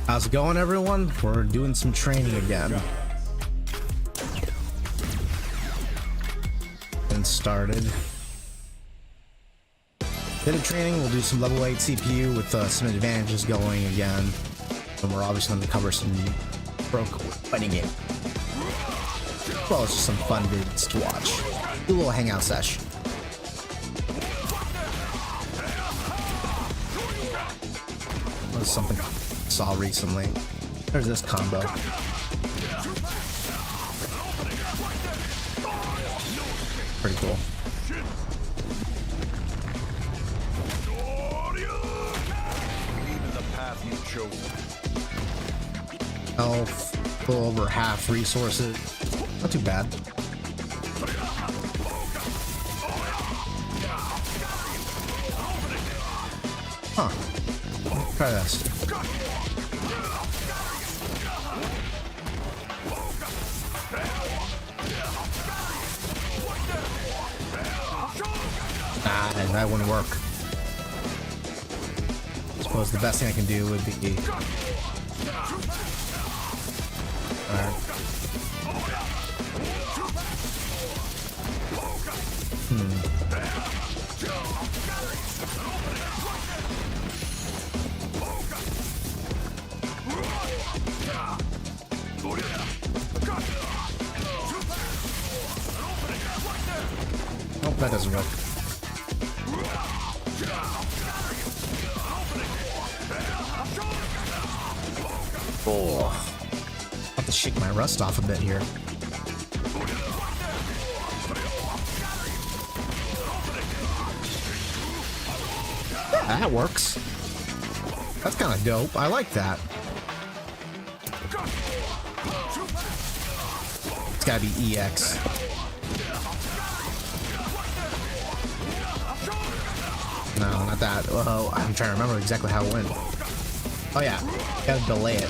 How's it going, everyone? We're doing some training again. And started. Bit of training, we'll do some level 8 CPU with some advantages going again. And we're obviously going to cover some broke fighting game. Well, it's just some fun vids to watch. Do a little hangout sesh. That was something I saw recently. There's this combo. Pretty cool. Health, a little over half resources. Not too bad. Huh. Try this. Nah, that wouldn't work. I suppose the best thing I can do would be... Alright. Oh, that doesn't work. Oh, I have to shake my rust off a bit here. Yeah, that works. That's kind of dope. I like that. It's gotta be EX. No, not that. Oh, I'm trying to remember exactly how it went. Oh yeah, gotta delay it.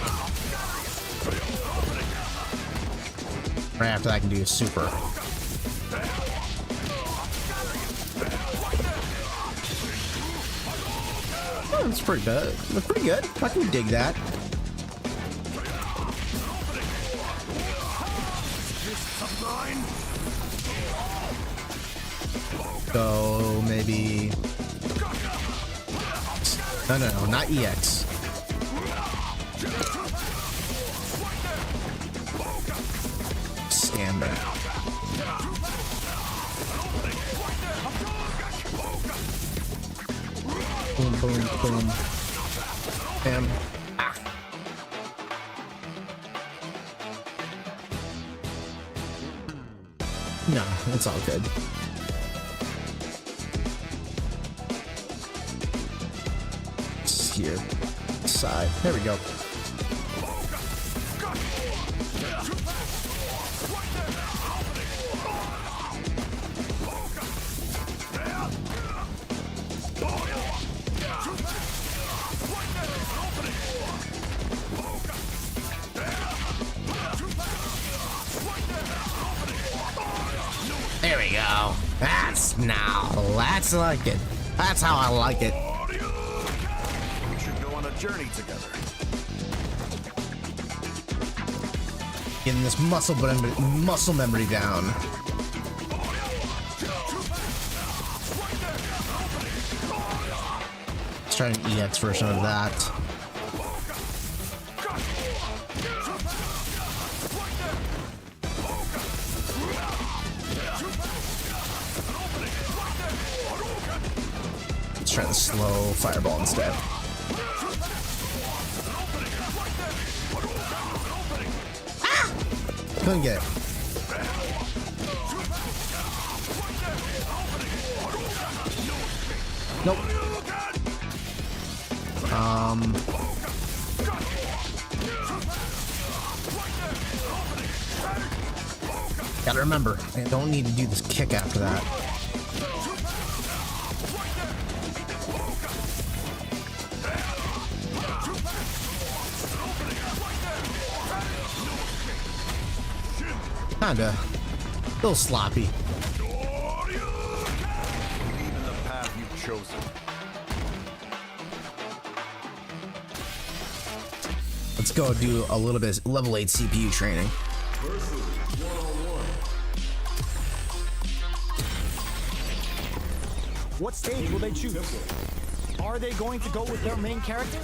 Right after that, I can do a super. Oh, that's pretty good. That's pretty good. I can dig that. So maybe. No, not EX. Standard. Boom, boom, boom. Bam. Ah. No, it's all good. Here, side. There we go. There we go. That's like it. That's how I like it. Journey together. Getting this muscle memory down. Let's try an EX version of that. Let's try the slow fireball instead. Couldn't get it. Nope. Gotta remember, I don't need to do this kick after that. Kinda. A little sloppy. Believe in the path you've chosen. Let's go do a little bit of level 8 CPU training. What stage will they choose? Are they going to go with their main character?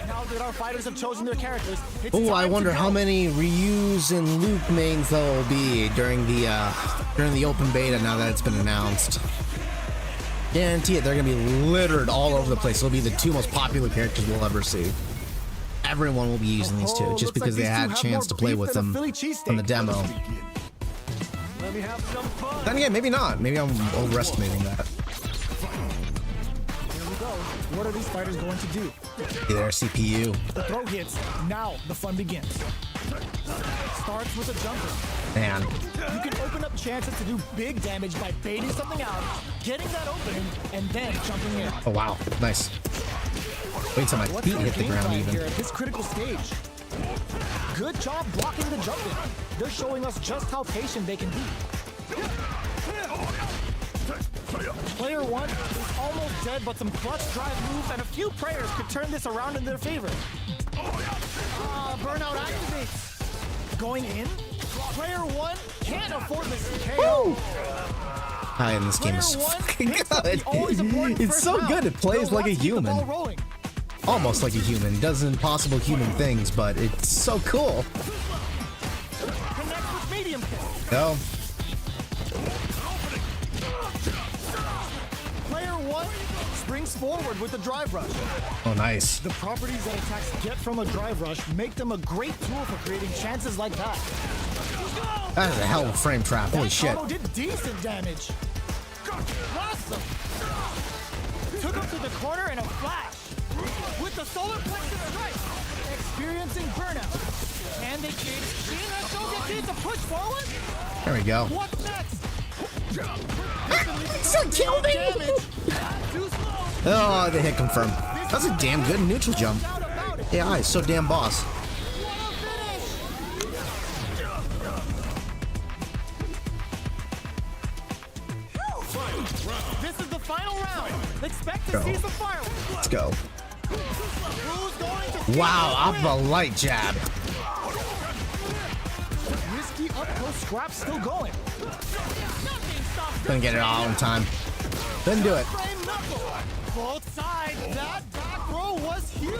Now that our fighters have chosen their characters, Oh, I wonder how many Ryu's and Luke mains there will be during the open beta now that it's been announced. Guarantee it, they're gonna be littered all over the place. It'll be the 2 most popular characters we'll ever see. Everyone will be using these 2 just because they had a chance to play with them from the demo. Let me have some fun. Then again, maybe not. Maybe I'm overestimating that. Here we go. What are these fighters going to do? Hey there, CPU. The throw hits. Now the fun begins. Starts with a jumper. Man. You can open up chances to do big damage by baiting something out, getting that opening, and then jumping in. Oh wow, nice. Wait till my What's feet their hit the game ground plan even. here at this critical stage? Good job blocking the jump in. They're showing us just how patient they can be. Player 1 is almost dead, but some clutch drive moves and a few prayers could turn this around in their favor. Burnout activates. Going in, player 1 can't afford this KO. Hi, and this game is Player 1 fucking picks up good. the always important It's first so round. good. It plays They'll like a want to keep the ball human. rolling. Almost like a human. Does impossible human things, but it's so cool. Connect with medium kick. Go. Player 1 springs forward with the drive rush. Oh, nice. The properties that attacks get from a drive rush make them a great tool for creating chances like that. That is a hell of a frame trap. Holy shit. Kondo did decent damage. Awesome. Took him to the corner in a flash. With the solar plexus strike. Experiencing burnout. And they create seeing that Soviet team to push forward? There we go. What's next? So killed me. Too slow. Oh, the hit confirmed. That's a damn good neutral jump. Doubt about it. AI is so damn boss. This is the final round. Expect to Go. see some fireworks. Let's go. Who's going to Wow, up a light jab. risky up close scrap still going. Couldn't get it all in time. Couldn't do it. Frame knuckle. Both sides. That back row was huge.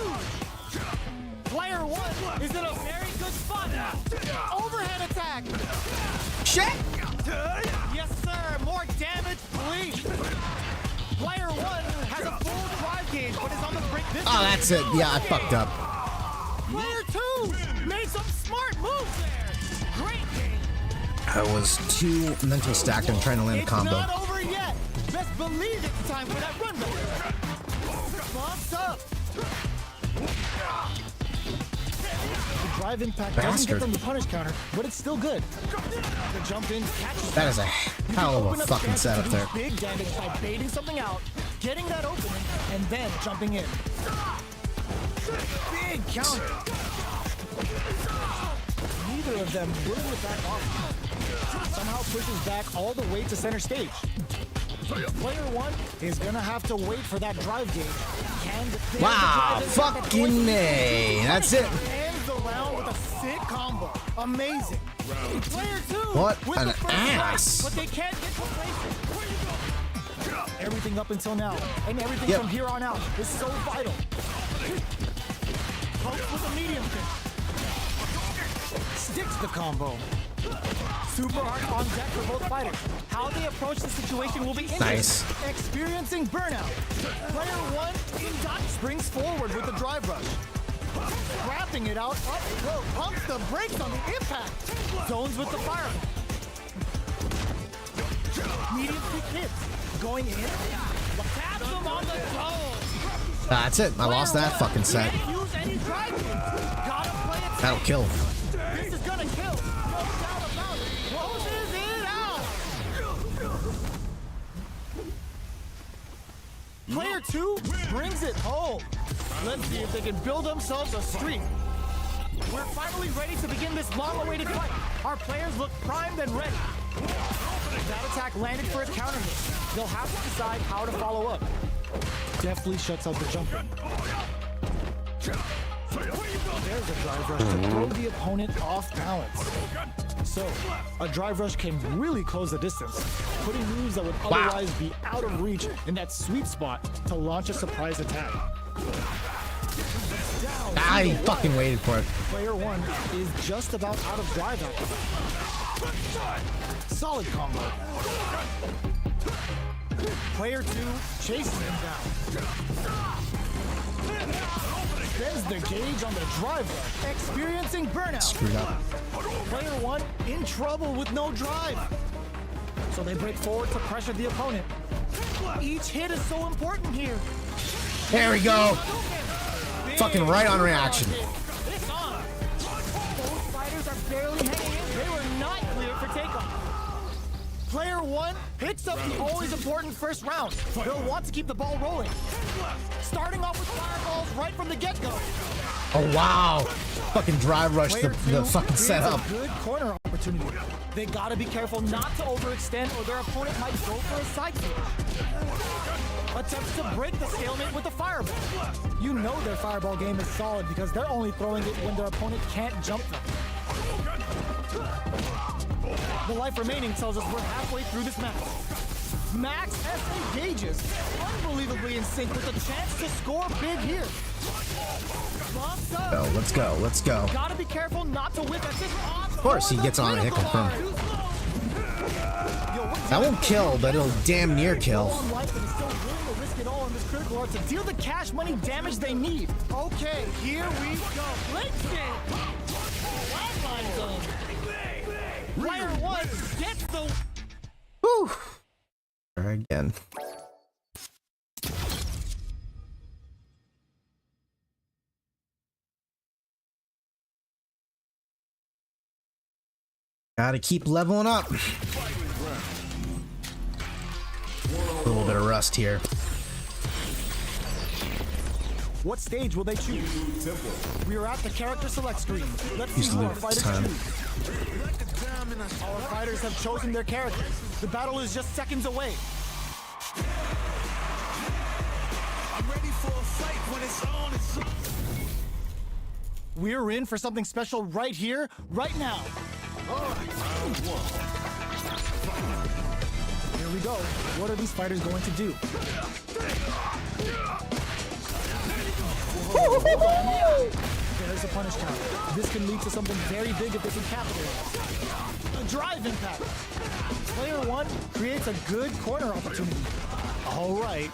Player 1 is in a very good spot now. Overhead attack. Shit. Yes, sir. More damage, please. Player 1 has a full drive gauge, but is on the brink. This Oh, that's it. Yeah, I fucked up. Player 2 made some smart moves there. Great game. I was too mental stacked and trying to land a combo. It's not over yet. Best believe it's time for that run back. Bumps up. The drive impact doesn't Bastard. get them the punish counter, but it's still good. The jump in catches. That is a You can hell of open a up fucking chances to setup do there. Big damage by baiting something out, getting that opening, and then jumping in. Big counter. Neither of them willing to back off. Somehow pushes back all the way to center stage. Player 1 is gonna have to wait for that drive gauge. Can Wow, fucking A. That's it. Ends the round with a sick combo. Amazing. Player 2 What with an the first ass. strike, but they can't get complacent. Everything up until now and everything Yep. from here on out is so vital. Pokes with a medium kick. Sticks the combo. Super art on deck for both fighters. How they approach the situation will be interesting. Nice. Experiencing burnout. Player 1 springs forward with the drive rush. Wrapping it out up close. Pumps the brakes on the impact. Zones with the fire. Medium kick hits. Going in. Taps him on the toe. That's it. I lost that fucking set. Can't use any drive kicks. Gotta play it safe. That'll kill. This is gonna kill. No doubt about it. Closes it out. Player 2 brings it home. Let's see if they can build themselves a streak. We're finally ready to begin this long-awaited fight. Our players look primed and ready. That attack landed for a counter hit. They'll have to decide how to follow up. Deftly shuts out the jumper. there's a drive rush to throw the opponent off balance. So, a drive rush can really close the distance, putting moves that would otherwise be out of reach in that sweet spot to launch a surprise attack. I fucking waited for it. Player 1 is just about out of drive out. Solid combo. Player 2 chases him down. Spends the gauge on the drive rush, experiencing burnout. Screwed up. Player 1 in trouble with no drive. So they break forward to pressure the opponent. Each hit is so important here. There we go. Fucking right on reaction. It's on. Both fighters are barely hanging in. They were not clear for takeoff. Player 1 picks up the always important first round. They'll want to keep the ball rolling. Starting off with fireballs right from the get-go. Oh wow. Fucking drive rush the fucking setup. A good corner opportunity. They gotta be careful not to overextend or their opponent might go for a side switch. Attempts to break the stalemate with the fireball. You know their fireball game is solid because they're only throwing it when their opponent can't jump them. The life remaining tells us we're halfway through this match. Max SA gauges, unbelievably in sync with a chance to score big here. Bumps up. Oh, let's go, let's go. Gotta be careful not to whip at this. Of course he gets on a hit confirm. That won't kill, but it'll damn near kill. To deal the cash money damage they need. Okay, here we go. Let's get flatline zone. Player 1 gets the. Whew. Again. Gotta keep leveling up. A little bit of rust here. What stage will they choose? We are at the character select screen. Let's see who our fighters choose. Our fighters have chosen their characters. The battle is just seconds away. I'm ready for a fight when it's on. We're in for something special right here, right now. Here we go. What are these fighters going to do? There's a punish count. This can lead to something very big if they can capitalize. A drive impact. Player 1 creates a good corner opportunity. All right.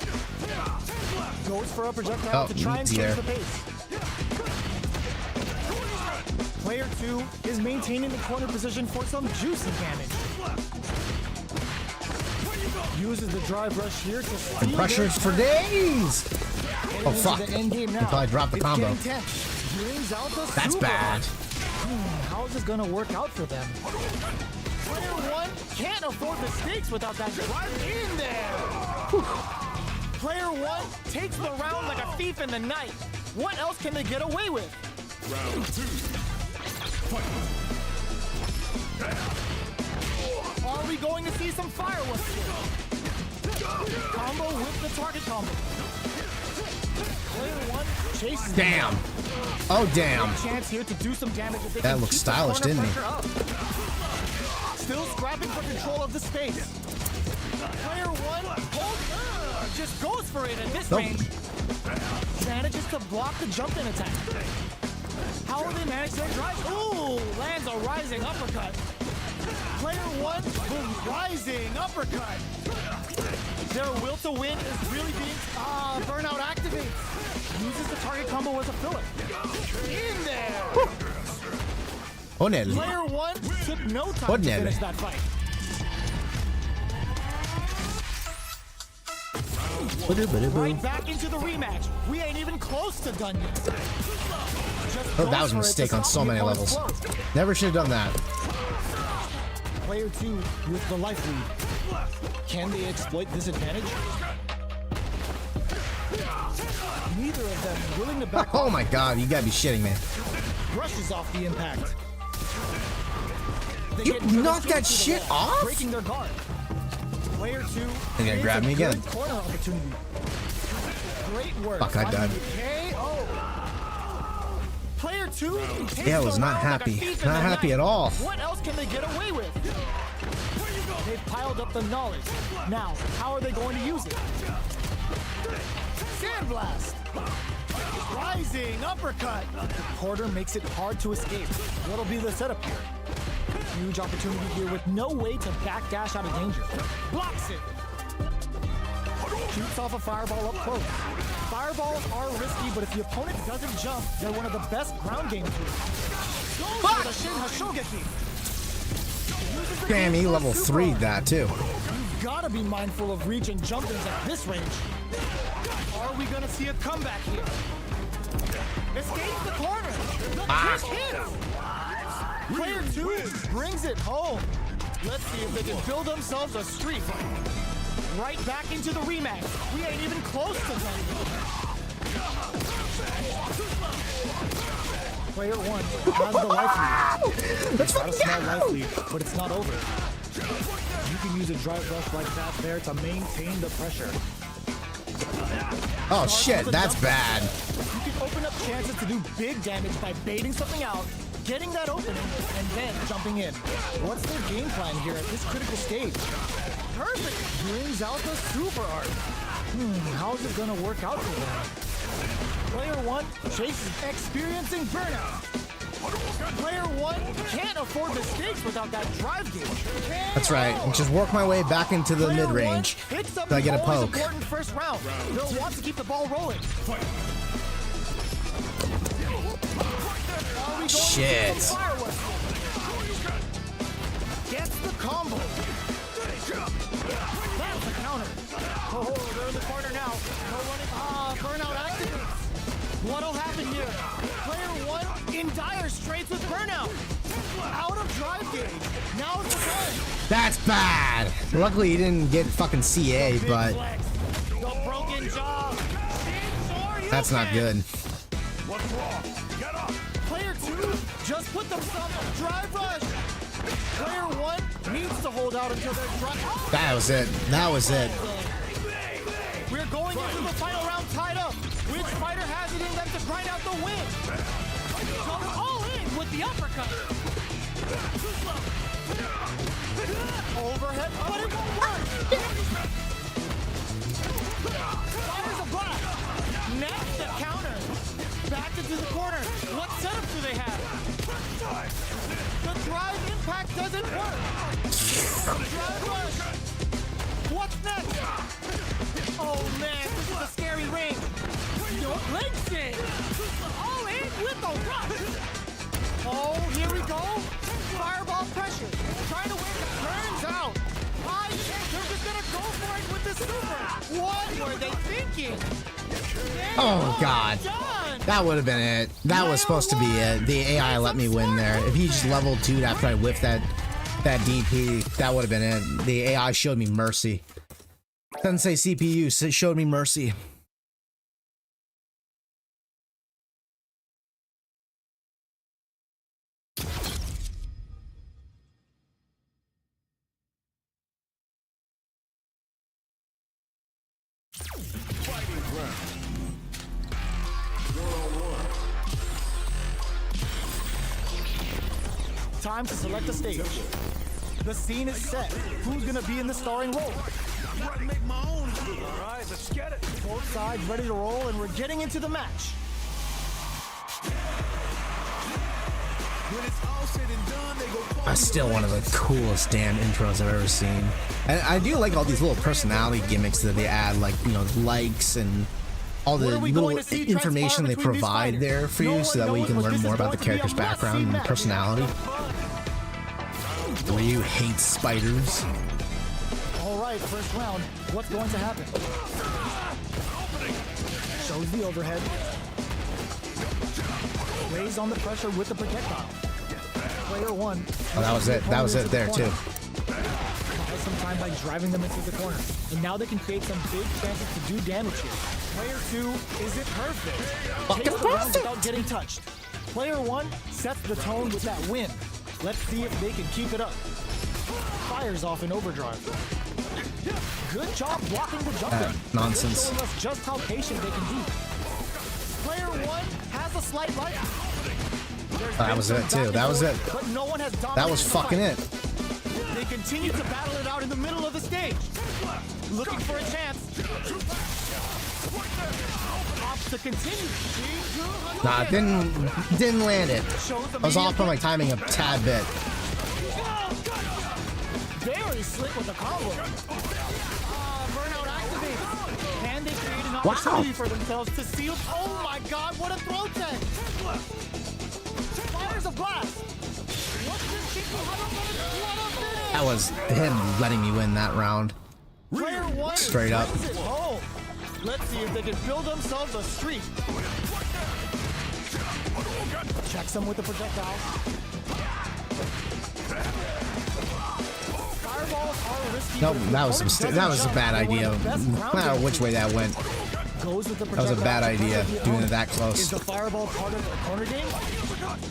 Goes for a projectile to try and change the pace. Player 2 is maintaining the corner position for some juicy damage. Uses the drive rush here to steal Pressures for days. Oh fuck! If I drop the combo, that's bad. How is this gonna work out for them? Player 1 can't afford the stakes without that drive in there. Player 1 takes the round like a thief in the night. What else can they get away with? Round 2. Fight. Are we going to see some fireworks here? Combo with the target combo. Player 1 chases. Damn. Oh damn. Chance here to do some damage if they That can looks keep the stylish, corner didn't he? pressure up. Still scrapping for control of the space. Player 1 just goes for it at this range. Manages to block the jump-in attack. How will they manage their drive? Ooh, lands a rising uppercut. Player 1, boom, rising uppercut. Their will to win is really being burnout activates. Uses the target combo as a filler. In there. Onel. Player 1 took no time to finish that fight. Right back into the rematch. We ain't even close to done yet. Oh, that was a mistake on so many levels. Never should have done that. Player 2 with the life lead. Can they exploit this advantage? Neither of them willing to back Oh my god, you gotta be shitting me. brushes off the impact. They You get driven knocked that straight to the shit wall, off? breaking their guard. Player 2 They're gonna grab me creates a again. good corner opportunity. Great work. Fuck, I died. KO. Player Player 2 Yeah, was not happy. Not happy at all. What else can they get away with? They've piled up the knowledge. Now, how are they going to use it? Sandblast! Rising uppercut! Quarter makes it hard to escape. What'll be the setup here? Huge opportunity here with no way to backdash out of danger. Blocks it! Shoots off a fireball up close. Fireballs are risky, but if the opponent doesn't jump, they're one of the best ground game tools. Goes for the Shin Hashogeki! Damn, he level 3'd that too. You've gotta be mindful of reach and jumpings at this range. Are we gonna see a comeback here? Escapes the corner! The kick hits! Player 2 brings it home. Let's see if they can build themselves a streak. Right back into the rematch. We ain't even close to done. Player 1 has the life lead. It's got a small life lead, but it's not over. You can use a drive rush like that there to maintain the pressure. Oh shit, that's bad. You can open up chances to do big damage by baiting something out, getting that opening, and then jumping in. What's their game plan here at this critical stage? Perfect! Brings out the super art. How's it gonna work out for them? Player 1 chases experiencing burnout. Player 1 can't afford the stakes without that drive gauge. That's right. Just work my way back into the mid-range. So I get a poke. Important first round. They'll want to keep the ball rolling. Shit. Gets the combo. That's the counter. Oh, they're in the corner now. No running. Burnout activates. What'll happen here? Player 1 in dire straits with burnout. Out of drive gauge. Now's the time. That's bad. Luckily, he didn't get fucking CA, but The broken jaw. that's not good. What's wrong? Get up! Player 2 just put themselves on drive rush. Player 1 needs to hold out until they're drive. That was it. That was it. We're going into the final round tied up. Which fighter has it in them to grind out the win? Going all in with the uppercut. Overhead, but it won't work. Fires a block. Next, the counter. Back into the corner. What setup do they have? The drive impact doesn't work. Drive rush. What's next? Oh man, this is a scary ring. No legs in. All in with the rush. Oh, here we go. Fireball pressure. Trying to win it. Turns out. I think they're just gonna go for it with the super. What were they thinking? Oh god. Done. That would have been it. That was supposed to be it. The AI let me win there. If he just level 2'd after I whiffed that DP, that would have been it. The AI showed me mercy. Doesn't say CPU, so it showed me mercy. Fighting round. 1-on-1. Time to select a stage. The scene is set. Who's gonna be in the starring role? I'm ready to make my own. All right, let's get it. Both sides ready to roll, and we're getting into the match. When it's all said and done, they go. That's still one of the coolest damn intros I've ever seen. And I do like all these little personality gimmicks that they add, like, you know, likes and all the little information they provide there for you, so that way you can learn more about the character's background and personality. Ryu hates spiders. All right, first round. What's going to happen? Shows the overhead. Lays on the pressure with the projectile. Player 1. Oh, that was it. That was it there too. Buys some time by driving them into the corner, and now they can create some big chances to do damage here. Player 2 isn't perfect. Takes the round without getting touched. Player 1 sets the tone with that win. Let's see if they can keep it up. Fires off in overdrive. Good job blocking the jump. Nonsense. Showing us just how patient they can be. Player 1 has a slight life. That was it too. That was it. But no one has That was fucking it. They continue to battle it out in the middle of the stage, looking for a chance. Opts to continue. Nah, didn't land it. I was off on my timing a tad bit. Very slick with the combo. Burnout activates. And they create an opportunity for themselves to seal. Oh my god, what a throw tech! Fires a blast. What's this kick? What a finish! That was him letting me win that round. Player one Straight up. brings it home. Let's see if they can build themselves a streak. Checks them with the projectiles. Fireballs are risky. Nope, that was a mistake. That was a bad idea. No matter which way that went. Goes with the That was a bad idea, doing it that Is close. the fireball part of the corner game?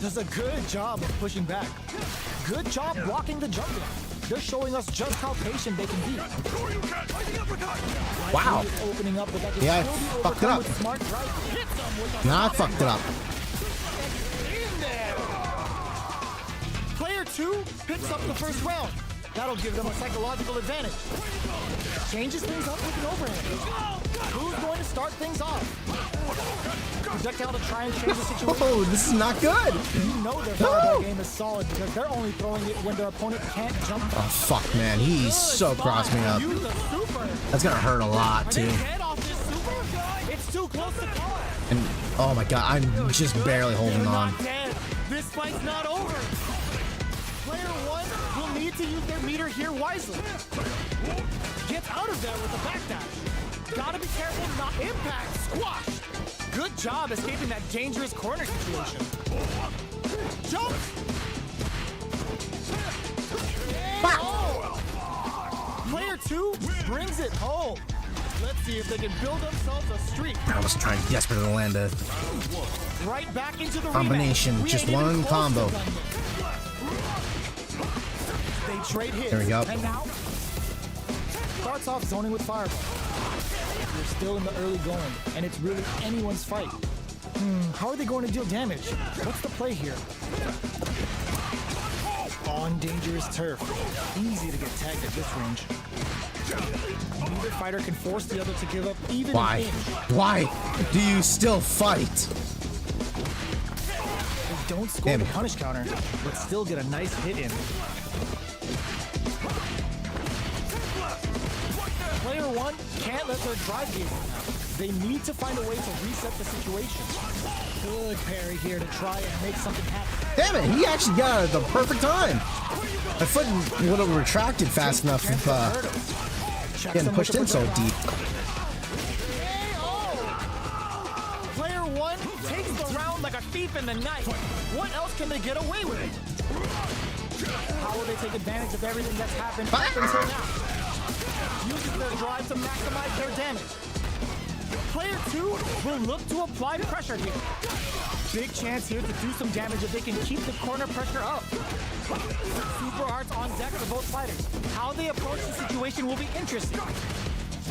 Does a good job of pushing back. Good job blocking the jumping. They're showing us just how patient they can be. Wow. Opening up, but that can Yeah, I still be fucked it overcome up. with smart drive. Hits them with a Nah, I fucked it up. in there. Player two picks up the first round. That'll give them a psychological advantage. Changes things up with an overhand. Who's going to start things off? Projectile to try and change the situation. Oh, this is not good. You know their fireball game is solid because they're only throwing it when their opponent can't jump. Oh, fuck, man. He's so crossed me up. Use the super. That's gonna hurt a lot, too. Head off this super. It's too close to call. And, oh my god, I'm just barely holding They're on. not dead. This fight's not over. Player one will need to use their meter here wisely. Gets out of there with a backdash. Gotta be careful not impact. Squash. Good job escaping that dangerous corner situation. Jump. Player two brings it home. Let's see if they can build themselves a streak. I was trying desperately to land a Right back into the combination, rematch. We just ain't even one close combo. to done yet. They trade hits. There we go. And now starts off zoning with fireball. We're still in the early going, and it's really anyone's fight. How are they going to deal damage? What's the play here? On dangerous turf. Easy to get tagged at this range. Neither fighter can force the other to give up even Why? an inch. Why do you still fight? They don't score Damn. the punish counter, but still get a nice hit in. Player one can't let their drive game run out. They need to find a way to reset the situation. Good parry here to try and make something happen. Damn it, he actually got it at the perfect time. My foot would have retracted fast enough if getting pushed in so deep. Player one takes the round like a thief in the night. What else can they get away with? How will they take advantage of everything that's happened up until now? Uses their drive to maximize their damage. Player two will look to apply pressure here. Big chance here to do some damage if they can keep the corner pressure up. Super arts on deck for both fighters. How they approach the situation will be interesting.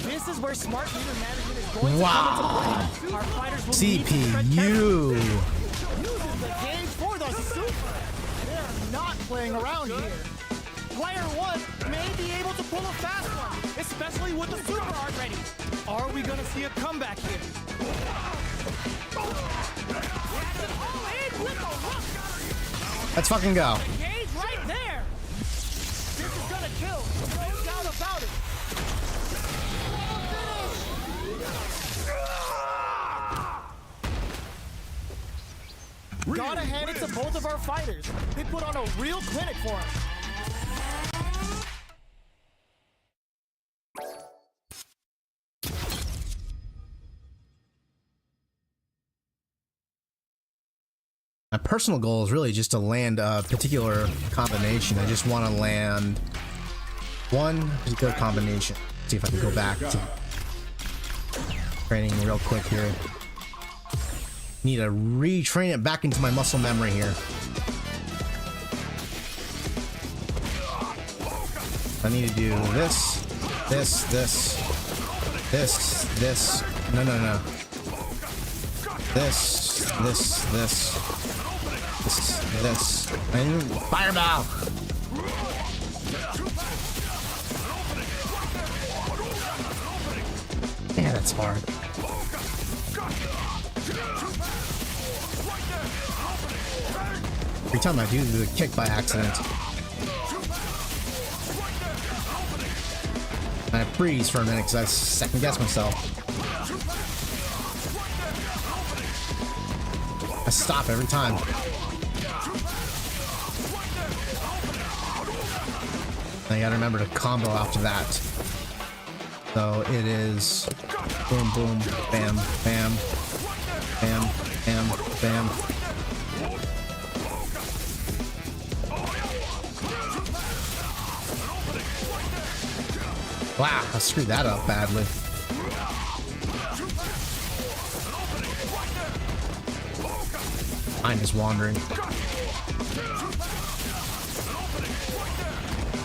This is where smart meter management is going to come into play. Our fighters will need to tread carefully. CPU. Uses the gauge for the super. They're not playing around here. Player one may be able to pull a fast one, especially with the super art ready. Are we gonna see a comeback here? Let's fucking go. Gauge right there. This is gonna kill. No doubt about it. Gotta hand it to both of our fighters. They put on a real clinic for us. My personal goal is really just to land a particular combination. I just want to land one particular combination. See if I can go back to training real quick here. Need to retrain it back into my muscle memory here. I need to do this, this. No. This. This. Fireball! Yeah, that's hard. Every time I do the kick by accident, and I freeze for a minute because I second guess myself. I stop every time. I gotta remember to combo after that. So it is boom, boom, bam, bam, bam, bam, bam. Wow, I screwed that up badly. Mind is wandering.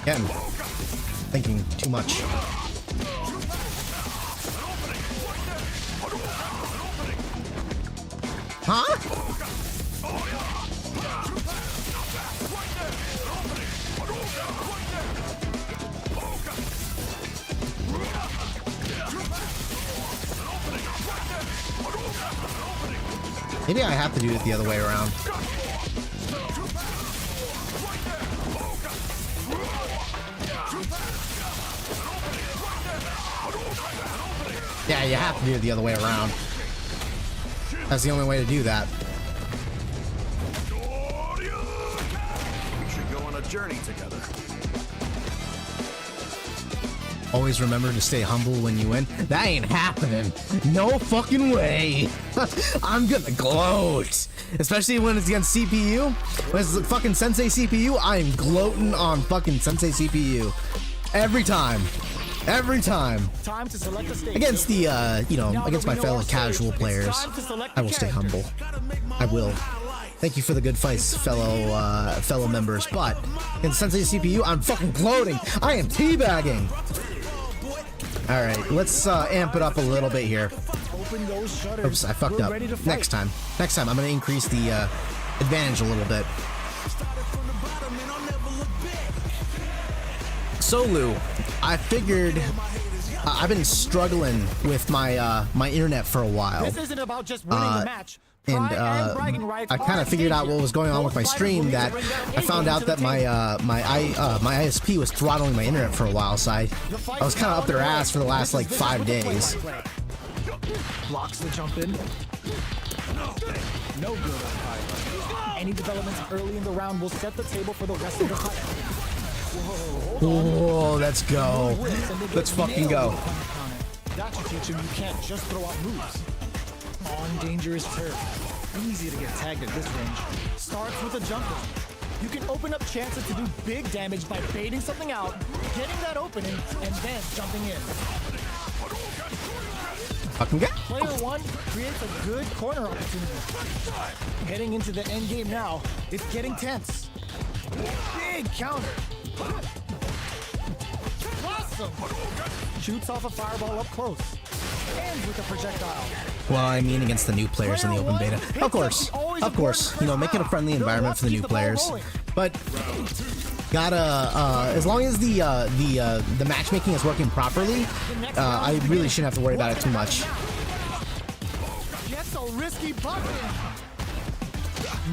Again, thinking too much. Huh? Maybe I have to do it the other way around. Yeah, you have to do it the other way around. That's the only way to do that. We should go on a journey together. Always remember to stay humble when you win. That ain't happening. No fucking way. I'm gonna gloat. Especially when it's against CPU. When it's fucking Sensei CPU, I am gloating on fucking Sensei CPU. Every time. Every time. Time to select a stage. Against the, you know, against my fellow casual players, I will stay humble. I will. Thank you for the good fights, fellow members. But in Sensei CPU, I'm fucking gloating. I am teabagging. All right, let's amp it up a little bit here. Oops, I fucked up. Next time, I'm gonna increase the advantage a little bit. So Lou, I figured I've been struggling with my my internet for a while. This isn't about just winning the match. And I kind of figured out what was going on with my stream. That I found out that my my ISP was throttling my internet for a while, so I was kind of up their ass for the last like 5 days. Blocks the jump in. No good. Any developments early in the round will set the table for the rest of the fight. Whoa, let's go. Let's fucking go. That should teach him you can't just throw out moves. On dangerous turf. Easy to get tagged at this range. Starts with a jumper. You can open up chances to do big damage by baiting something out, getting that opening, and then jumping in. Fucking get. Player 1 creates a good corner opportunity. Heading into the end game now, it's getting tense. Big counter. Awesome. Shoots off a fireball up close. Ends with a projectile. Well, I mean against the new players in the open beta. Of course, you know, make it a friendly environment for the new players. But gotta, as long as the matchmaking is working properly, I really shouldn't have to worry about it too much. Gets a risky button.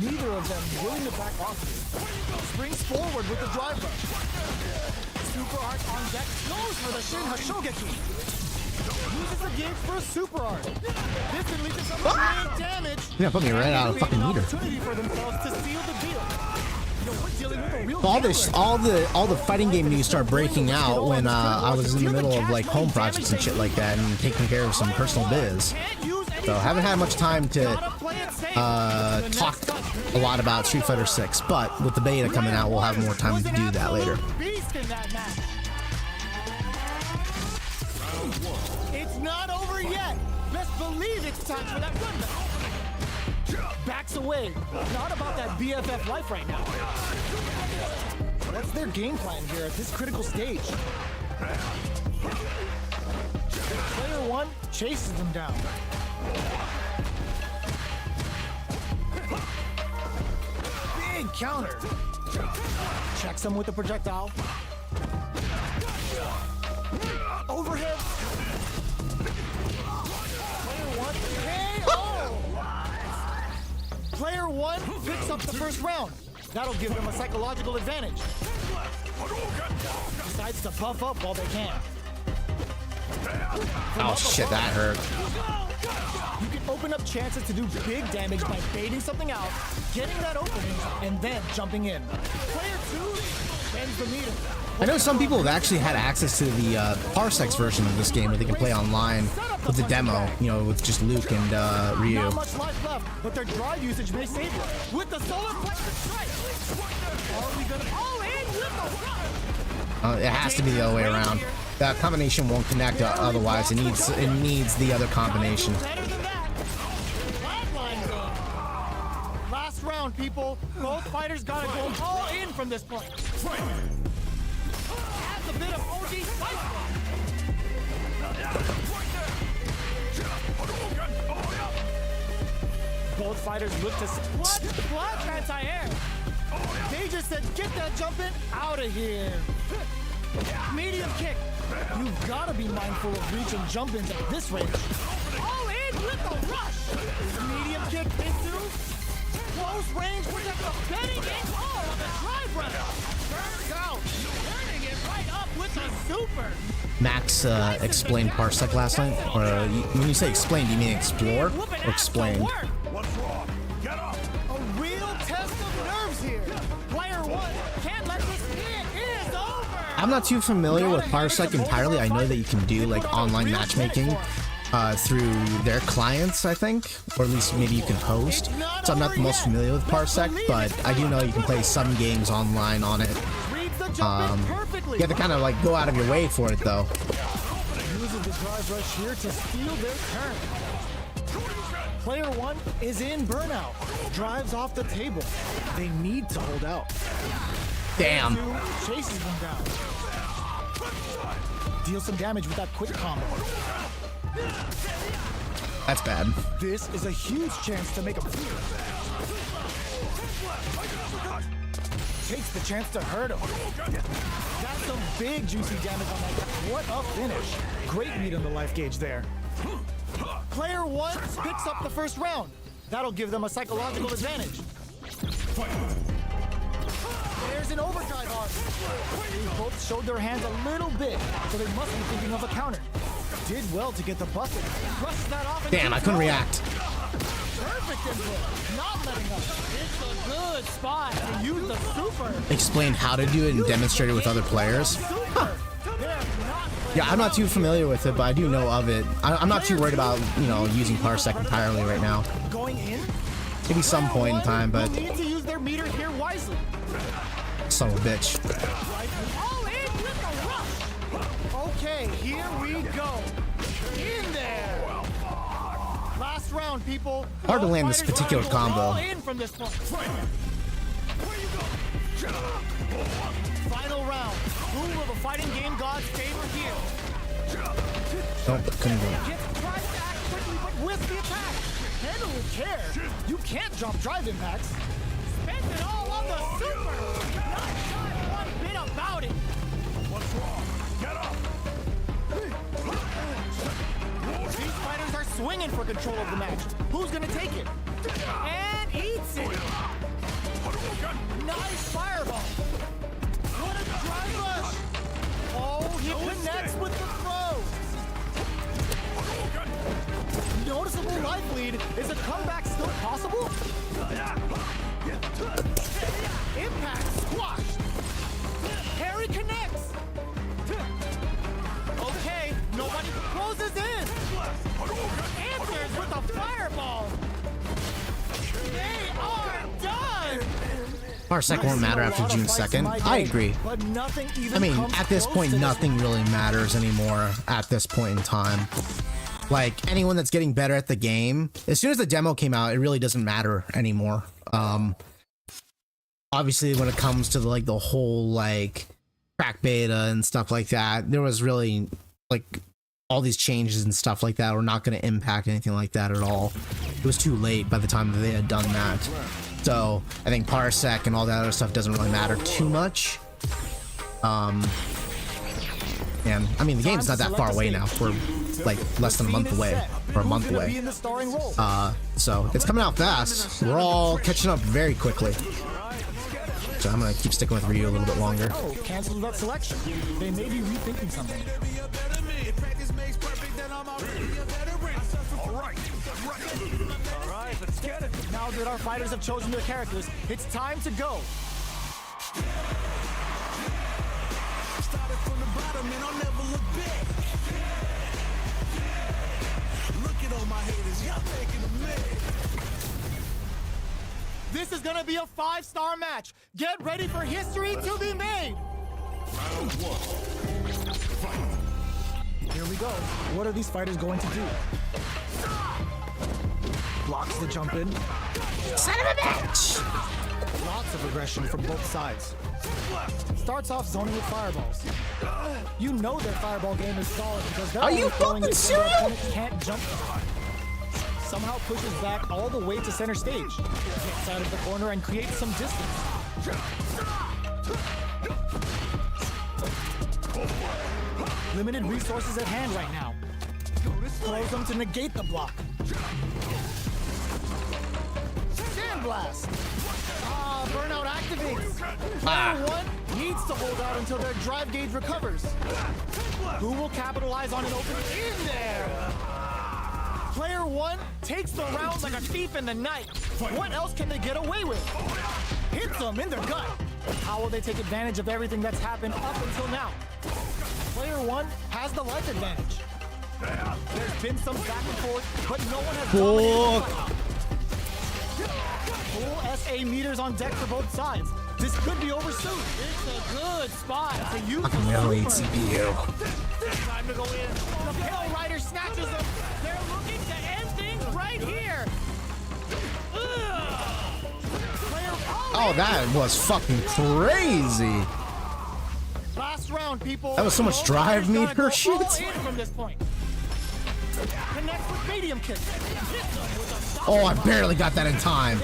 Neither of them willing to back off. Springs forward with the drive rush. Super art on deck goes for the Shin Hashogeki. Uses the gauge for a super art. This can lead to some big damage. Yeah, put me right out of the fucking meter. Opportunity for themselves to seal the deal. You know, we're dealing with a real all the fighting game news started breaking out when I was in the middle of like home projects and shit like that and taking care of some personal biz. So I haven't had much time to talk a lot about Street Fighter 6, but with the beta coming out, we'll have more time to do that later. It's not over yet. Best believe it's time for that run back. Backs away. Not about that BFF life right now. What's their game plan here at this critical stage? Player 1 chases them down. counter. Checks him with the projectile. Overhead. Player one. KO! Player one picks up the first round. That'll give them a psychological advantage. Decides to puff up while they can. Oh shit, that hurt. You can open up chances to do big damage by baiting something out, getting that opening, and then jumping in. Player two bends the meter. I know some people have actually had access to the Parsecs version of this game where they can play online with the demo, you know, with just Luke and Ryu. Not much life left, but their drive usage may save it. With the solar plexus strike, are we gonna all in with the run? It has to be the other way around. That combination won't connect otherwise. It needs the other combination. Better than that. Flatline zone. Last round, people. Both fighters gotta go all in from this point. Adds a bit of OG spice. Both fighters look to what anti-air. They just said, get that jumping out of here. Medium kick. You've got to be mindful of reach and jump ins at this range. All in with the rush. Medium kick into close range with the betting it all on the drive runner. Turns out, turning it right up with the super. Max explained Parsec last night. Or when you say explain, do you mean explore or explained? What's wrong? Get up! A real test of nerves here. Player one can't let this hit. It is over. I'm not too familiar with Parsec entirely. I know that you can do like online matchmaking through their clients, I think, or at least maybe you can host. So I'm not the most familiar with Parsec, but I do know you can play some games online on it. You have to kind of like go out of your way for it though. Uses the drive rush here to steal their turn. Player one is in burnout. Drives off the table. They need to hold out. Damn. Two chases them down. Deal some damage with that quick combo. That's bad. This is a huge chance to make a takes the chance to hurt him. Got some big juicy damage on that guy. What a finish. Great meat on the life gauge there. Player one picks up the first round. That'll give them a psychological advantage. There's an overdrive on. They both showed their hands a little bit, so they must be thinking of a counter. Did well to get the busted. Brushes that off. Damn, I couldn't react. Perfect input. Not letting up. It's a good spot to use the super. Explain how to do it and demonstrate it with other players. Huh. Yeah, I'm not too familiar with it, but I do know of it. I'm not too worried about, you know, using Parsec entirely right now. Going in? Maybe some point in time, but need to use their meter here wisely. son of a bitch. All in with the rush. Okay, here we go. In there. Last round, people. Hard to land this particular combo. All in from this point. Final round. Who will the fighting game gods favor here? Nope, couldn't do it. Gets tries to act quickly, but with the attack. Handle with care. You can't drop drive impacts. Spend it all on the super. Not shy one bit about it. What's wrong? Get up! These fighters are swinging for control of the match. Who's gonna take it? And eats it. Nice fireball. What a drive rush. Oh, he connects with the throws. Noticeable life lead. Is a comeback still possible? Impact squashed. Harry connects. Okay, nobody closes in. Answers with a fireball. They are done. Parsec won't matter after June 2nd. I agree. But nothing even I mean, comes at this close point, to nothing really matters anymore at this point in time. Like, anyone that's getting better at the game, as soon as the demo came out, it really doesn't matter anymore. Obviously, when it comes to, like, the whole, like, crack beta and stuff like that, there was really, like, all these changes and stuff like that were not going to impact anything like that at all. It was too late by the time that they had done that. So I think parsec and all that other stuff doesn't really matter too much. And I mean, the game's not that far away now. We're like less than a month away, or a month away. So it's coming out fast. We're all catching up very quickly. So I'm gonna keep sticking with Ryu a little bit longer. Oh, cancel that selection. They may be rethinking something. Alright, let's get it. Now that our fighters have chosen their characters, it's time to go. Started from the bottom and I'll never look back. Look at all my haters, y'all taking a minute. This is gonna be a 5-star match. Get ready for history to be made. Round 1. Here we go. What are these fighters going to do? Blocks the jump in. Son of a bitch! Lots of aggression from both sides. Starts off zoning with fireballs. You know their fireball game is solid because they're only throwing it so their opponent can't jump. Somehow pushes back all the way to center stage. Gets out of the corner and creates some distance. Limited resources at hand right now. Throws them to negate the block. Sandblast! Burnout activates. Player 1 needs to hold out until their drive gauge recovers. Who will capitalize on an opening in there? Player 1 takes the round like a thief in the night. What else can they get away with? Hits them in their gut. How will they take advantage of everything that's happened up until now? Player 1 has the life advantage. There's been some back and forth, but no one has dominated the fight. Full SA meters on deck for both sides. This could be over soon. It's a good spot to use the CPU. Time to go in. The Pale Rider snatches them. They're looking to end things right here. Oh, that was fucking crazy. Last round, people. That was so much drive meter shit. From this point. Connects with medium kick. Oh, I barely got that in time.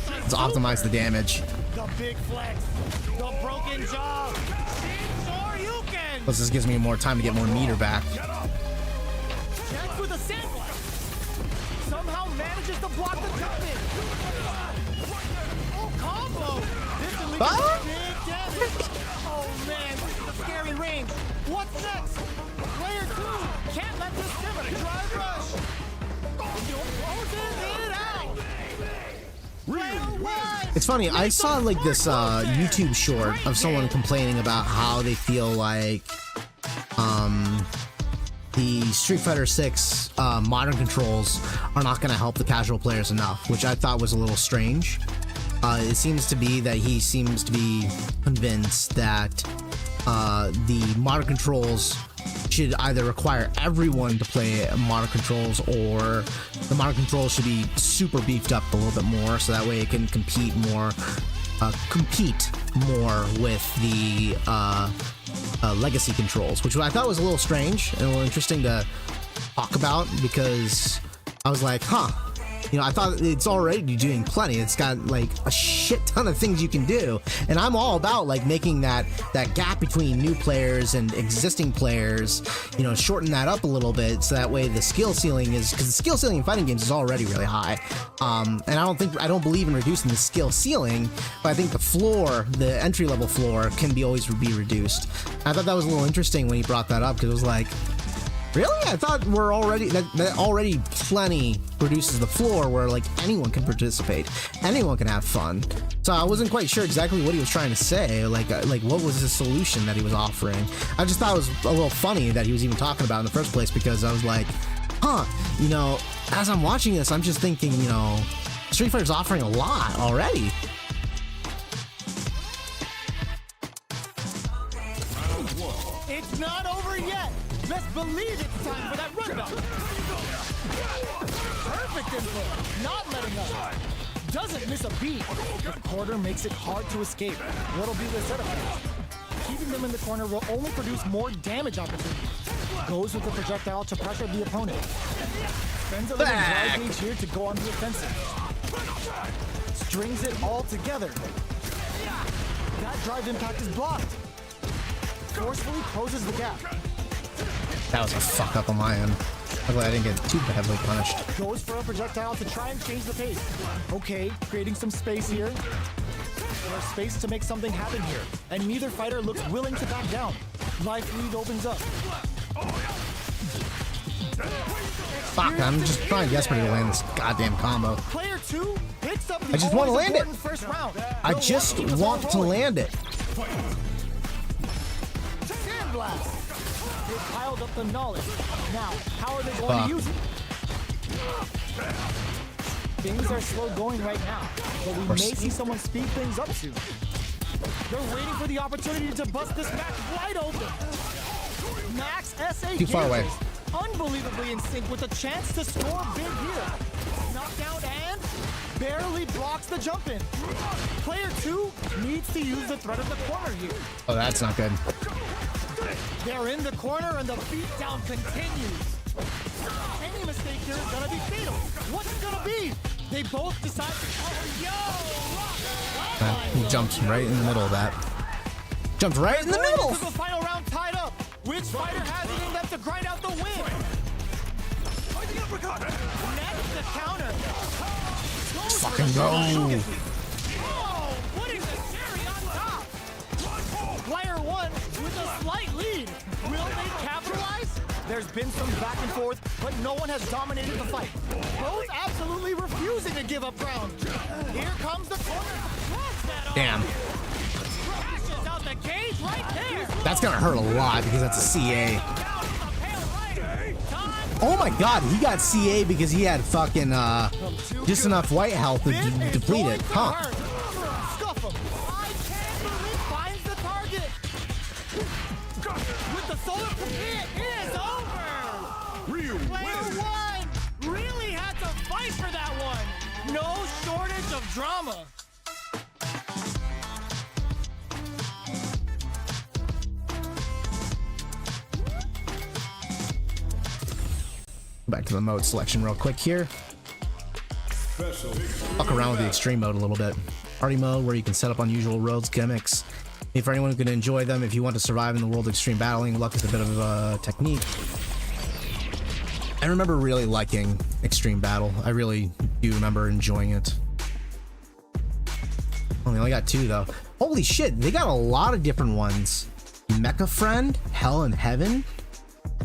Let's optimize the damage. The big flex. The broken jaw. Plus, this gives me more time to get more meter back. Checks with a sandblast. Somehow manages to block the jump in. Oh, combo. This is big damage. Oh man, this is a scary range. What's next? Player 2 can't let this simmer. Drive rush. Closes it out. Player 1. It's funny, I saw like this YouTube short of someone complaining about how they feel like the Street Fighter 6 modern controls are not going to help the casual players enough, which I thought was a little strange. It seems to be that he seems to be convinced that the modern controls should either require everyone to play modern controls, or the modern controls should be super beefed up a little bit more so that way it can compete more with the legacy controls, which I thought was a little strange and a little interesting to talk about, because I was like, huh, you know, I thought it's already doing plenty. It's got like a shit ton of things you can do, and I'm all about like making that gap between new players and existing players, you know, shorten that up a little bit so that way the skill ceiling is, because the skill ceiling in fighting games is already really high, and I don't believe in reducing the skill ceiling, but I think the floor, the entry level floor, can always be reduced. I thought that was a little interesting when he brought that up, because it was like, really? I thought we're already that already plenty reduces the floor where like anyone can participate, anyone can have fun. So I wasn't quite sure exactly what he was trying to say, like what was the solution that he was offering. I just thought it was a little funny that he was even talking about it in the first place, because I was like, huh, you know, as I'm watching this, I'm just thinking, you know, Street Fighter's offering a lot already. It's not over yet. Best believe it's time for that run up. Perfect input. Not letting up. Doesn't miss a beat. The corner makes it hard to escape. What'll be the setup? Keeping them in the corner will only produce more damage opportunities. Goes with the projectile to pressure the opponent. Spends a little drive gauge here to go on the offensive. Strings it all together. That drive impact is blocked. Forcefully closes the gap. That was a fuck up on my end. I'm glad I didn't get too heavily punished. Goes for a projectile to try and change the pace. Okay, creating some space here. There's space to make something happen here, and neither fighter looks willing to back down. Life lead opens up. Fuck, I'm just trying desperately to land this goddamn combo. Player 2 picks up the I just want to land it. first round. I just want to land it. Sandblast. They piled up the knowledge. Now, how are they going to use it? Things are slow going right now, but we may see someone speed things up soon. They're waiting for the opportunity to bust this match wide open. Max SA Too far away. Unbelievably in sync with a chance to score big here. Knockdown and barely blocks the jump in. Player 2 needs to use the threat of the corner here. Oh, that's not good. They're in the corner and the beatdown continues. Any mistake here is gonna be fatal. What's it gonna be? They both decide to He jumped right in the middle of that. Jumped right in the middle! The final round tied up. Which fighter has it in them to grind out the win? Next, the counter. Fucking go! Oh, putting the cherry on top. Player 1 with a slight lead. Will they capitalize? There's been some back and forth, but no one has dominated the fight. Both absolutely refusing to give up ground. Here comes the corner. Damn. Crashes out the cage right there. That's gonna hurt a lot because that's a CA. Oh my god, he got CA because he had fucking just enough white health to deplete it, huh? Scuff him. I can't believe finds the target. With the solar it is over. Player 1 really had to fight for that one. No shortage of drama. Back to the mode selection real quick here. Fuck around with the extreme mode a little bit. Party mode, where you can set up unusual roads, gimmicks. For anyone who can enjoy them, if you want to survive in the world of extreme battling, luck is a bit of a technique. I remember really liking extreme battle. I really do remember enjoying it. Oh, they only got 2 though. Holy shit, they got a lot of different ones. Mecha Friend, Hell and Heaven.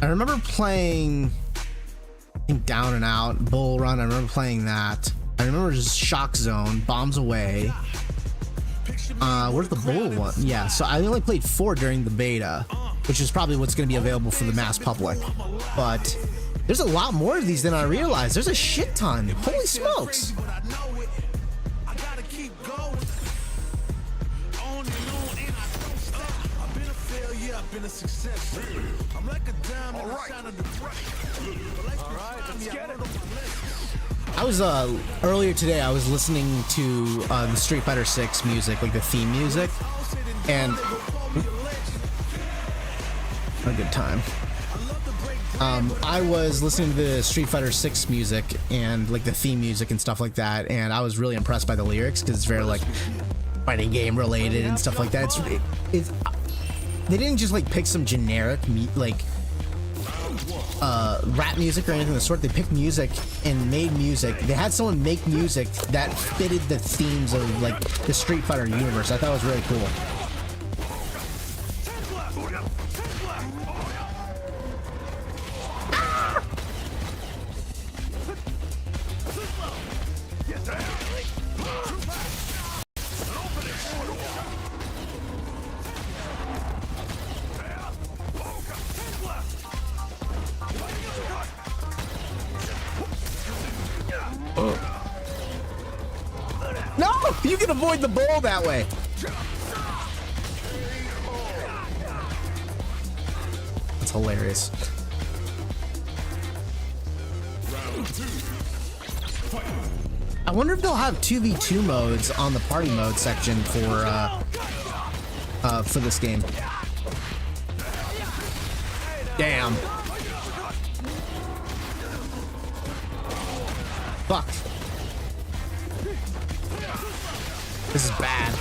I remember playing Down and Out, Bull Run. I remember playing that. I remember just Shock Zone, Bombs Away. Where's the Bull one? Yeah, so I only played 4 during the beta, which is probably what's going to be available for the mass public. But there's a lot more of these than I realized. There's a shit ton. Holy smokes. Been a success. I'm like a diamond. All right. Let's get it. I was earlier today I was listening to the Street Fighter 6 music, like the theme music, and a good time. I was listening to the Street Fighter 6 music and like the theme music and stuff like that, and I was really impressed by the lyrics because it's very like fighting game related and stuff like that. It's they didn't just like pick some generic rap music or anything of the sort. They picked music and made music. They had someone make music that fitted the themes of like the Street Fighter universe. I thought it was really cool. No! You can avoid the ball that way. That's hilarious. I wonder if they'll have 2v2 modes on the party mode section for this game. Fuck. This is bad.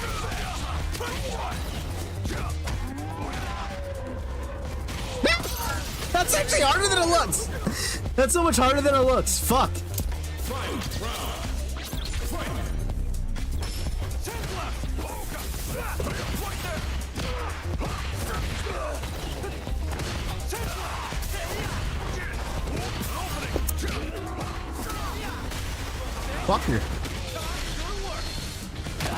That's actually harder than it looks. That's so much harder than it looks. Fuck. Fucker.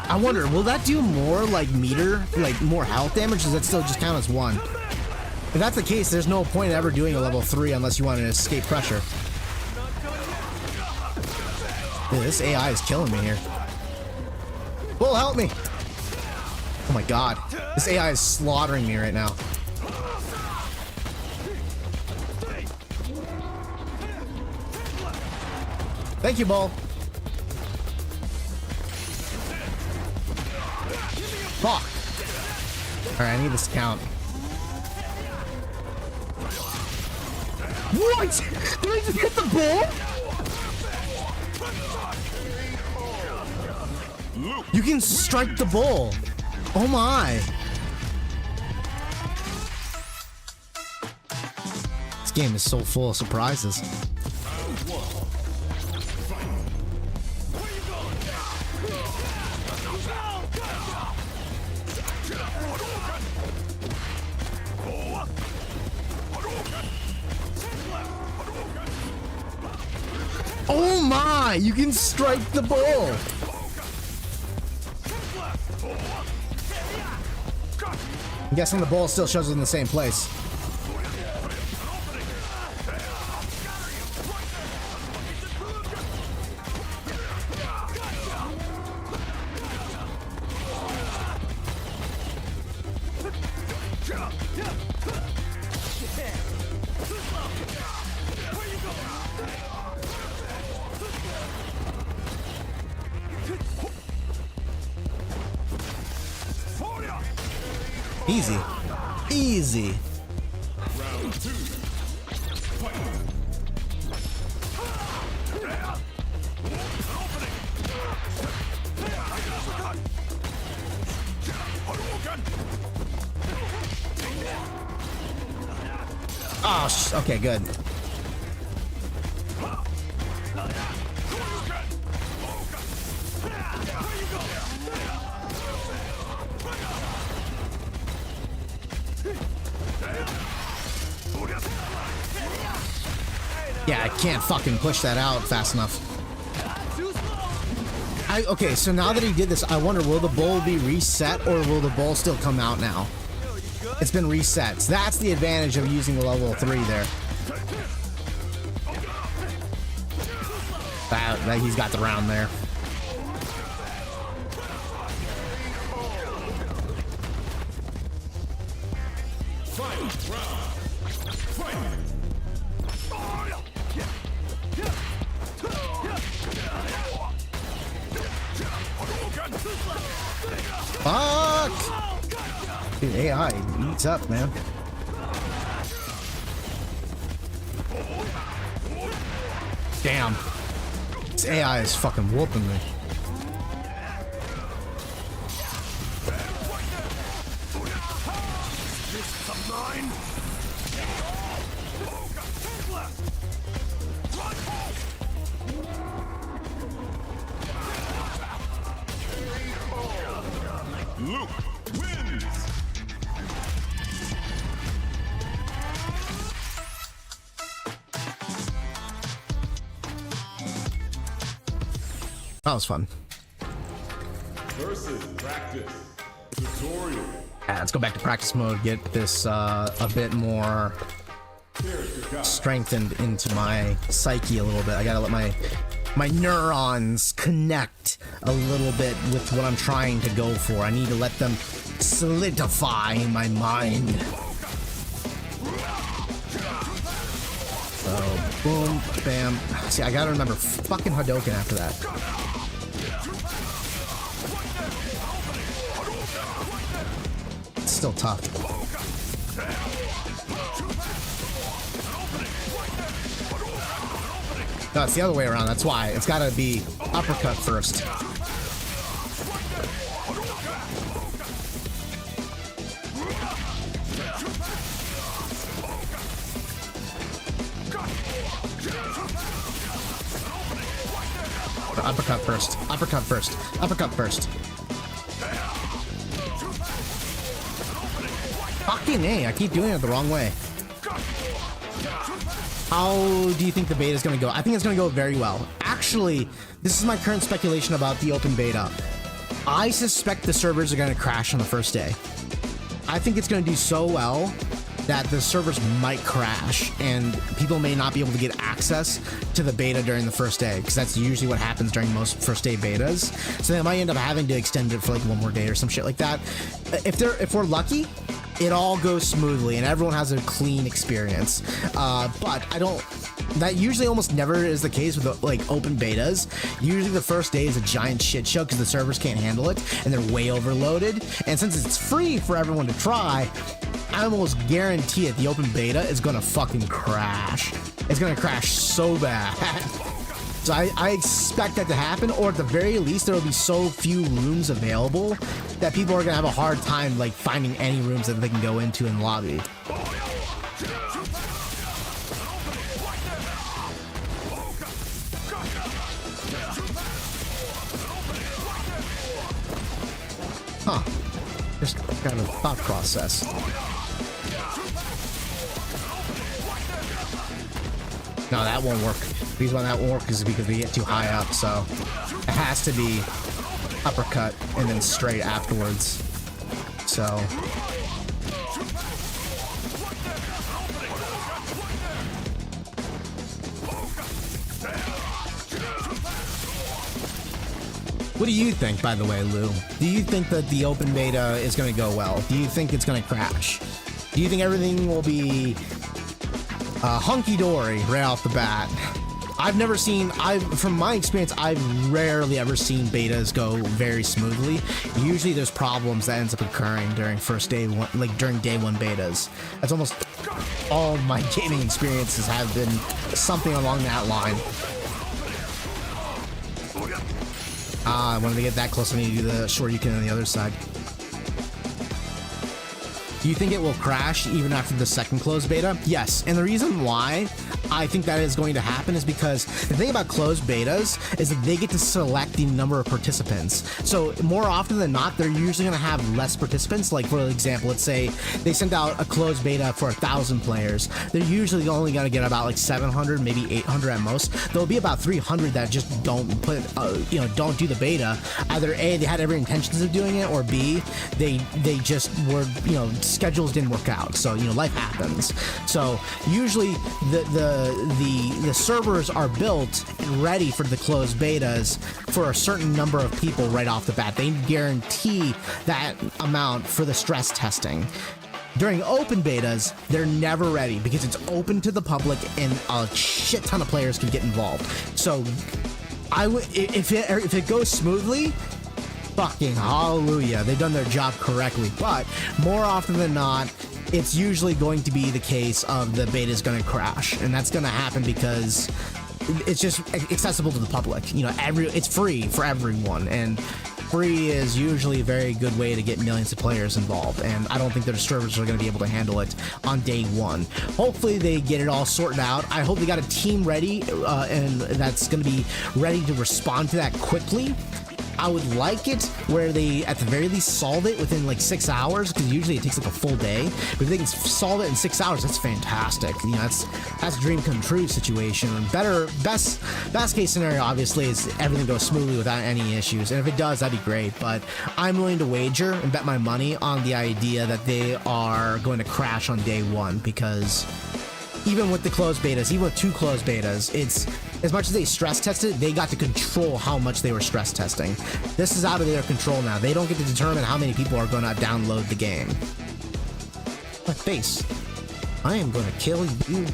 I wonder, will that do more like meter, like more health damage? Or does that still just count as one? If that's the case, there's no point in ever doing a level 3 unless you want to escape pressure. Dude, this AI is killing me here. Bull, help me! Oh my god. This AI is slaughtering me right now. Thank you, Bull. Fuck. Alright, I need this to count. What? Did I just hit the ball? You can strike the ball. Oh my. This game is so full of surprises. Oh my! You can strike the ball! I'm guessing the ball still shows in the same place. Easy. Easy. Oh, okay, good. Yeah, I can't fucking push that out fast enough. Okay, so now that he did this, I wonder, will the bowl be reset or will the bowl still come out now? It's been reset. So that's the advantage of using the level 3 there. That he's got the round there. Fuck! Dude, AI eats up, man. Damn. This AI is fucking whooping me. Luke wins. That was fun. Versus practice tutorial. Yeah, let's go back to practice mode, get this a bit more strengthened into my psyche a little bit. I gotta let my neurons connect a little bit with what I'm trying to go for. I need to let them solidify in my mind. So, boom, bam. See, I gotta remember fucking Hadouken after that. It's still tough. No, it's the other way around. That's why. It's gotta be uppercut first. Uppercut first. Uppercut first. Uppercut first. Fucking A, I keep doing it the wrong way. How do you think the beta is going to go? I think it's going to go very well. Actually, this is my current speculation about the open beta. I suspect the servers are going to crash on the first day. I think it's going to do so well that the servers might crash and people may not be able to get access to the beta during the first day, because that's usually what happens during most first day betas. So they might end up having to extend it for like one more day or some shit like that. If we're lucky, it all goes smoothly and everyone has a clean experience. But that usually almost never is the case with like open betas. Usually the first day is a giant shit show because the servers can't handle it and they're way overloaded. And since it's free for everyone to try, I almost guarantee it, the open beta is gonna fucking crash. It's gonna crash so bad. So I expect that to happen, or at the very least, there will be so few rooms available that people are gonna have a hard time like finding any rooms that they can go into in the lobby. Huh. Just kind of thought process. No, that won't work. The reason why that won't work is because we get too high up, so it has to be uppercut and then straight afterwards. So what do you think, by the way, Lou? Do you think that the open beta is going to go well? Do you think it's going to crash? Do you think everything will be hunky-dory right off the bat? From my experience, I've rarely ever seen betas go very smoothly. Usually there's problems that ends up occurring during during day one betas. That's almost all my gaming experiences have been something along that line. I wanted to get that close. I need to do the Shoryuken on the other side. Do you think it will crash even after the second closed beta? Yes, and the reason why I think that is going to happen is because the thing about closed betas is that they get to select the number of participants. So more often than not, they're usually going to have less participants. Like, for example, let's say they sent out a closed beta for 1,000 players. They're usually only going to get about like 700, maybe 800 at most. There'll be about 300 that just don't don't do the beta. Either A, they had every intentions of doing it, or B, they just were, schedules didn't work out. So, life happens. So usually the servers are built and ready for the closed betas for a certain number of people right off the bat. They guarantee that amount for the stress testing. During open betas, they're never ready because it's open to the public and a shit ton of players can get involved. So if it goes smoothly, fucking hallelujah, they've done their job correctly. But more often than not, it's usually going to be the case of the beta is going to crash, and that's going to happen because it's just accessible to the public. It's free for everyone, and free is usually a very good way to get millions of players involved, and I don't think their servers are going to be able to handle it on day one. Hopefully they get it all sorted out. I hope they got a team ready and that's going to be ready to respond to that quickly. I would like it where they, at the very least, solve it within like 6 hours, because usually it takes like a full day. But if they can solve it in 6 hours, that's fantastic. That's a dream come true situation. And best case scenario, obviously, is everything goes smoothly without any issues. And if it does, that'd be great. But I'm willing to wager and bet my money on the idea that they are going to crash on day one, because even with the closed betas, even with 2 closed betas, it's as much as they stress tested, they got to control how much they were stress testing. This is out of their control now. They don't get to determine how many people are going to download the game. My face. I am going to kill you.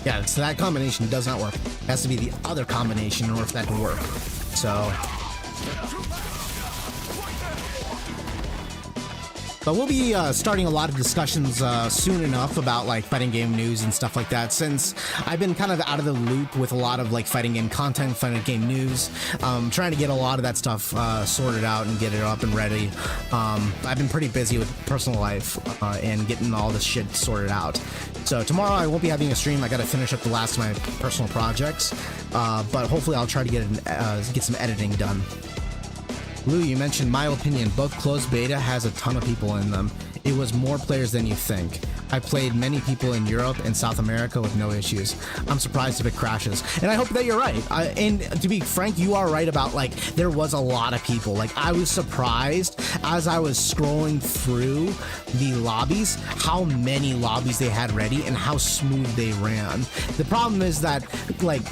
Yeah, so that combination does not work. It has to be the other combination in order for that to work. So... But we'll be starting a lot of discussions soon enough about like fighting game news and stuff like that, since I've been kind of out of the loop with a lot of like fighting game content, fighting game news, trying to get a lot of that stuff sorted out and get it up and ready. I've been pretty busy with personal life and getting all this shit sorted out. So tomorrow I won't be having a stream. I got to finish up the last of my personal projects, but hopefully I'll try to get some editing done. Lou, you mentioned my opinion. Both closed beta has a ton of people in them. It was more players than you think. I played many people in Europe and South America with no issues. I'm surprised if it crashes. And I hope that you're right. And to be frank, you are right about like there was a lot of people. Like I was surprised as I was scrolling through the lobbies how many lobbies they had ready and how smooth they ran. The problem is that like,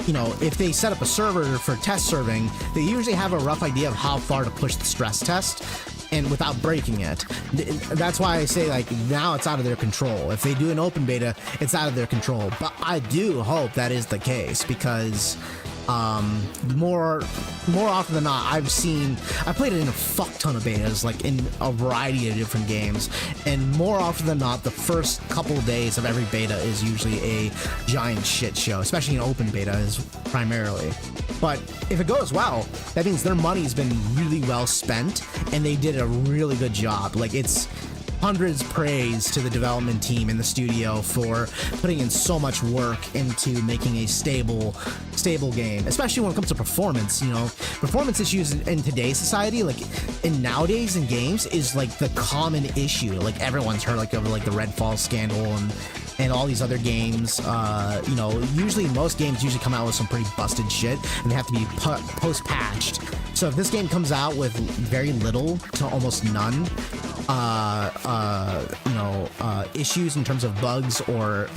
you know, if they set up a server for test serving, they usually have a rough idea of how far to push the stress test and without breaking it. That's why I say like now it's out of their control. If they do an open beta, it's out of their control. But I do hope that is the case, because more often than not, I played it in a fuck ton of betas, like in a variety of different games, and more often than not, the first couple of days of every beta is usually a giant shit show, especially an open beta is primarily. But if it goes well, that means their money's been really well spent, and they did a really good job. Like it's hundreds praise to the development team in the studio for putting in so much work into making a stable game, especially when it comes to performance. You know, performance issues in today's society, like in nowadays in games, is like the common issue. Like everyone's heard like of like the Redfall scandal and all these other games. You know, usually most games usually come out with some pretty busted shit, and they have to be post-patched. So if this game comes out with very little to almost none issues in terms of bugs or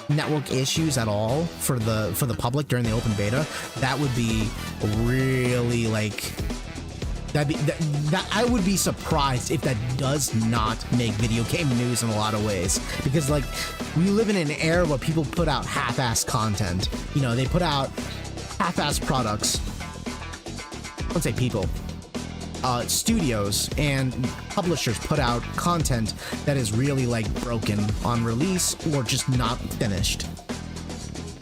network issues at all for the public during the open beta, that would be really like that I would be surprised if that does not make video game news in a lot of ways, because like we live in an era where people put out half-ass content. You know, they put out half-ass products. I wouldn't say people. Studios and publishers put out content that is really like broken on release or just not finished.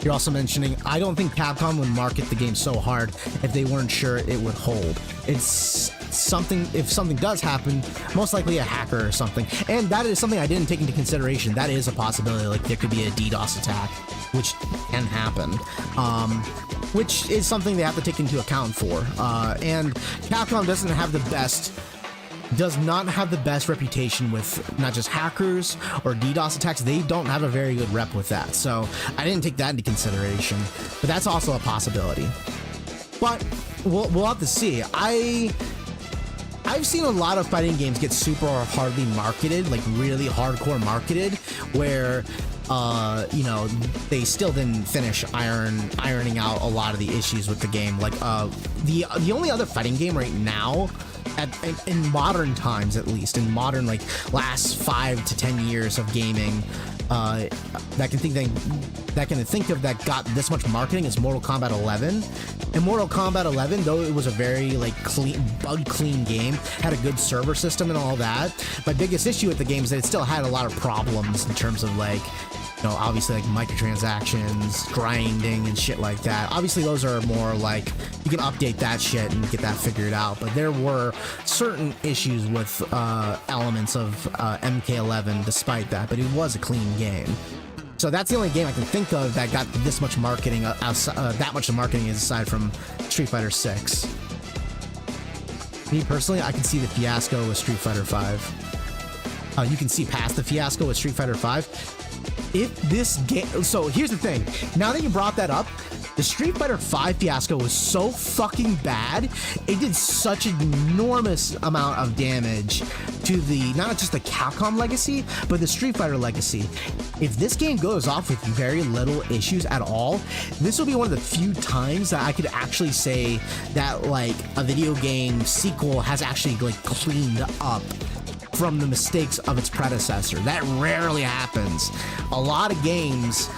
You're also mentioning, I don't think Capcom would market the game so hard if they weren't sure it would hold. It's something, if something does happen, most likely a hacker or something. And that is something I didn't take into consideration. That is a possibility, like there could be a DDoS attack, which can happen. Which is something they have to take into account for. And Capcom does not have the best reputation with not just hackers or DDoS attacks. They don't have a very good rep with that. So I didn't take that into consideration, but that's also a possibility. But we'll have to see. I've seen a lot of fighting games get super hardly marketed, like really hardcore marketed, where you know, they still didn't finish ironing out a lot of the issues with the game. Like the only other fighting game right now, in modern times at least, in modern like last 5 to 10 years of gaming, that can think of that got this much marketing is Mortal Kombat 11. And Mortal Kombat 11, though it was a very like bug clean game, had a good server system and all that, my biggest issue with the game is that it still had a lot of problems in terms of like, you know, obviously like microtransactions, grinding and shit like that. Obviously those are more like, you can update that shit and get that figured out, but there were certain issues with elements of MK11 despite that, but it was a clean game. So that's the only game I can think of that got this much marketing, that much of marketing aside from Street Fighter 6. Me personally, I can see the fiasco with Street Fighter 5. You can see past the fiasco with Street Fighter 5. If this game, so here's the thing, now that you brought that up, the Street Fighter 5 fiasco was so fucking bad, it did such an enormous amount of damage to the, not just the Capcom legacy, but the Street Fighter legacy. If this game goes off with very little issues at all, this will be one of the few times that I could actually say that like a video game sequel has actually like cleaned up from the mistakes of its predecessor. That rarely happens. A lot of games,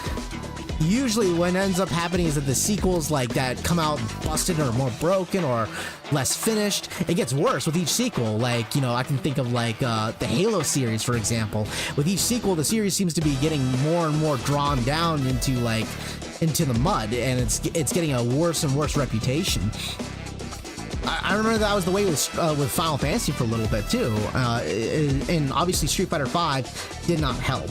usually what ends up happening is that the sequels like that come out busted or more broken or less finished. It gets worse with each sequel. Like, you know, I can think of like the Halo series, for example. With each sequel, the series seems to be getting more and more drawn down into the mud, and it's getting a worse and worse reputation. I remember that was the way with Final Fantasy for a little bit too, and obviously Street Fighter V did not help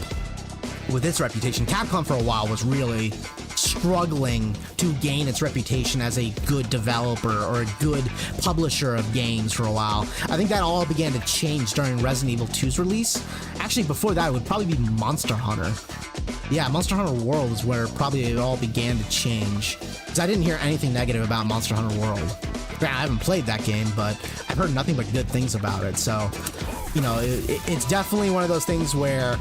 with its reputation. Capcom for a while was really struggling to gain its reputation as a good developer or a good publisher of games for a while. I think that all began to change during Resident Evil 2's release. Actually, before that, it would probably be Monster Hunter. Yeah, Monster Hunter World is where probably it all began to change. Because I didn't hear anything negative about Monster Hunter World. I haven't played that game, but I've heard nothing but good things about it. So, you know, it's definitely one of those things where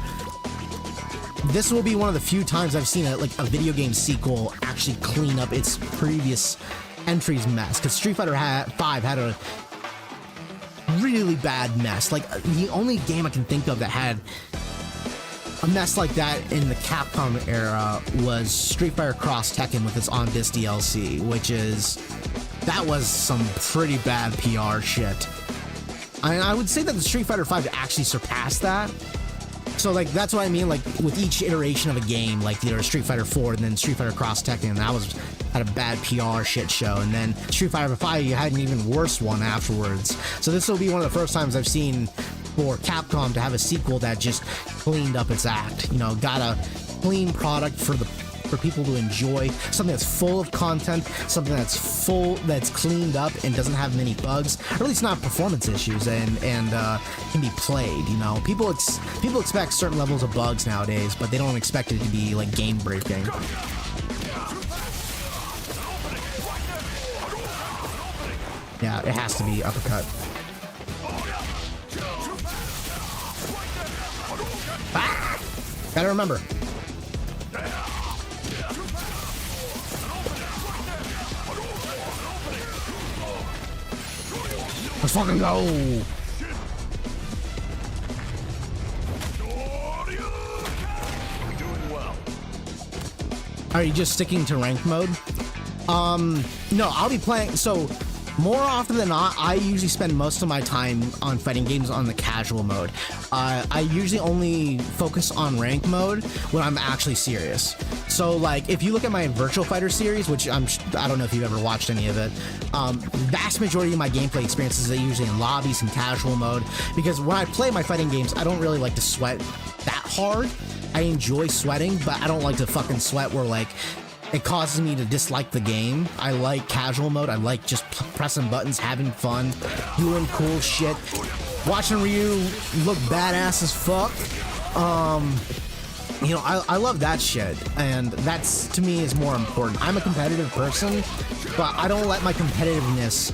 this will be one of the few times I've seen a video game sequel actually clean up its previous entry's mess. Because Street Fighter V had a really bad mess. Like, the only game I can think of that had a mess like that in the Capcom era was Street Fighter Cross Tekken with its On-Disc DLC, that was some pretty bad PR shit. I would say that the Street Fighter V actually surpassed that. So, like, that's what I mean, like, with each iteration of a game, like, either Street Fighter 4 and then Street Fighter Cross Tekken, had a bad PR shit show, and then Street Fighter 5, you had an even worse one afterwards. So this will be one of the first times I've seen for Capcom to have a sequel that just cleaned up its act. You know, got a clean product for people to enjoy, something that's full of content, something that's cleaned up and doesn't have many bugs, or at least not performance issues, and can be played. You know, people expect certain levels of bugs nowadays, but they don't expect it to be like game breaking. Yeah, it has to be uppercut. Ah! Gotta remember. Let's fucking go! Are you just sticking to ranked mode? No, I'll be playing, so more often than not, I usually spend most of my time on fighting games on the casual mode. I usually only focus on rank mode when I'm actually serious. So, like, if you look at my Virtual Fighter series, which I don't know if you've ever watched any of it, vast majority of my gameplay experiences are usually in lobbies and casual mode, because when I play my fighting games, I don't really like to sweat that hard. I enjoy sweating, but I don't like to fucking sweat where, like, it causes me to dislike the game. I like casual mode. I like just pressing buttons, having fun, doing cool shit, watching Ryu look badass as fuck. You know, I love that shit, and that's, to me, is more important. I'm a competitive person, but I don't let my competitiveness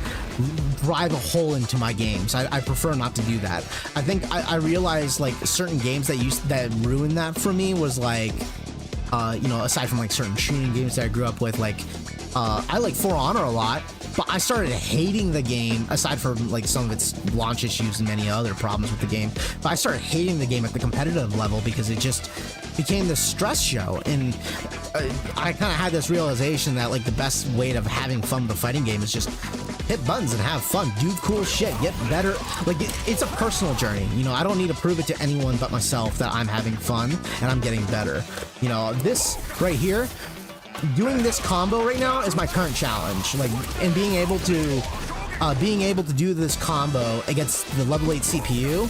drive a hole into my games. I prefer not to do that. I think I realized, like, certain games that ruined that for me was, like, you know, aside from, like, certain shooting games that I grew up with, like, I like For Honor a lot, but I started hating the game, aside from, like, some of its launch issues and many other problems with the game, but I started hating the game at the competitive level because it just became this stress show, and I kind of had this realization that, like, the best way of having fun with a fighting game is just hit buttons and have fun, do cool shit, get better. Like, it's a personal journey, you know. I don't need to prove it to anyone but myself that I'm having fun and I'm getting better. You know, this right here, doing this combo right now is my current challenge. Like, and being able to do this combo against the level 8 CPU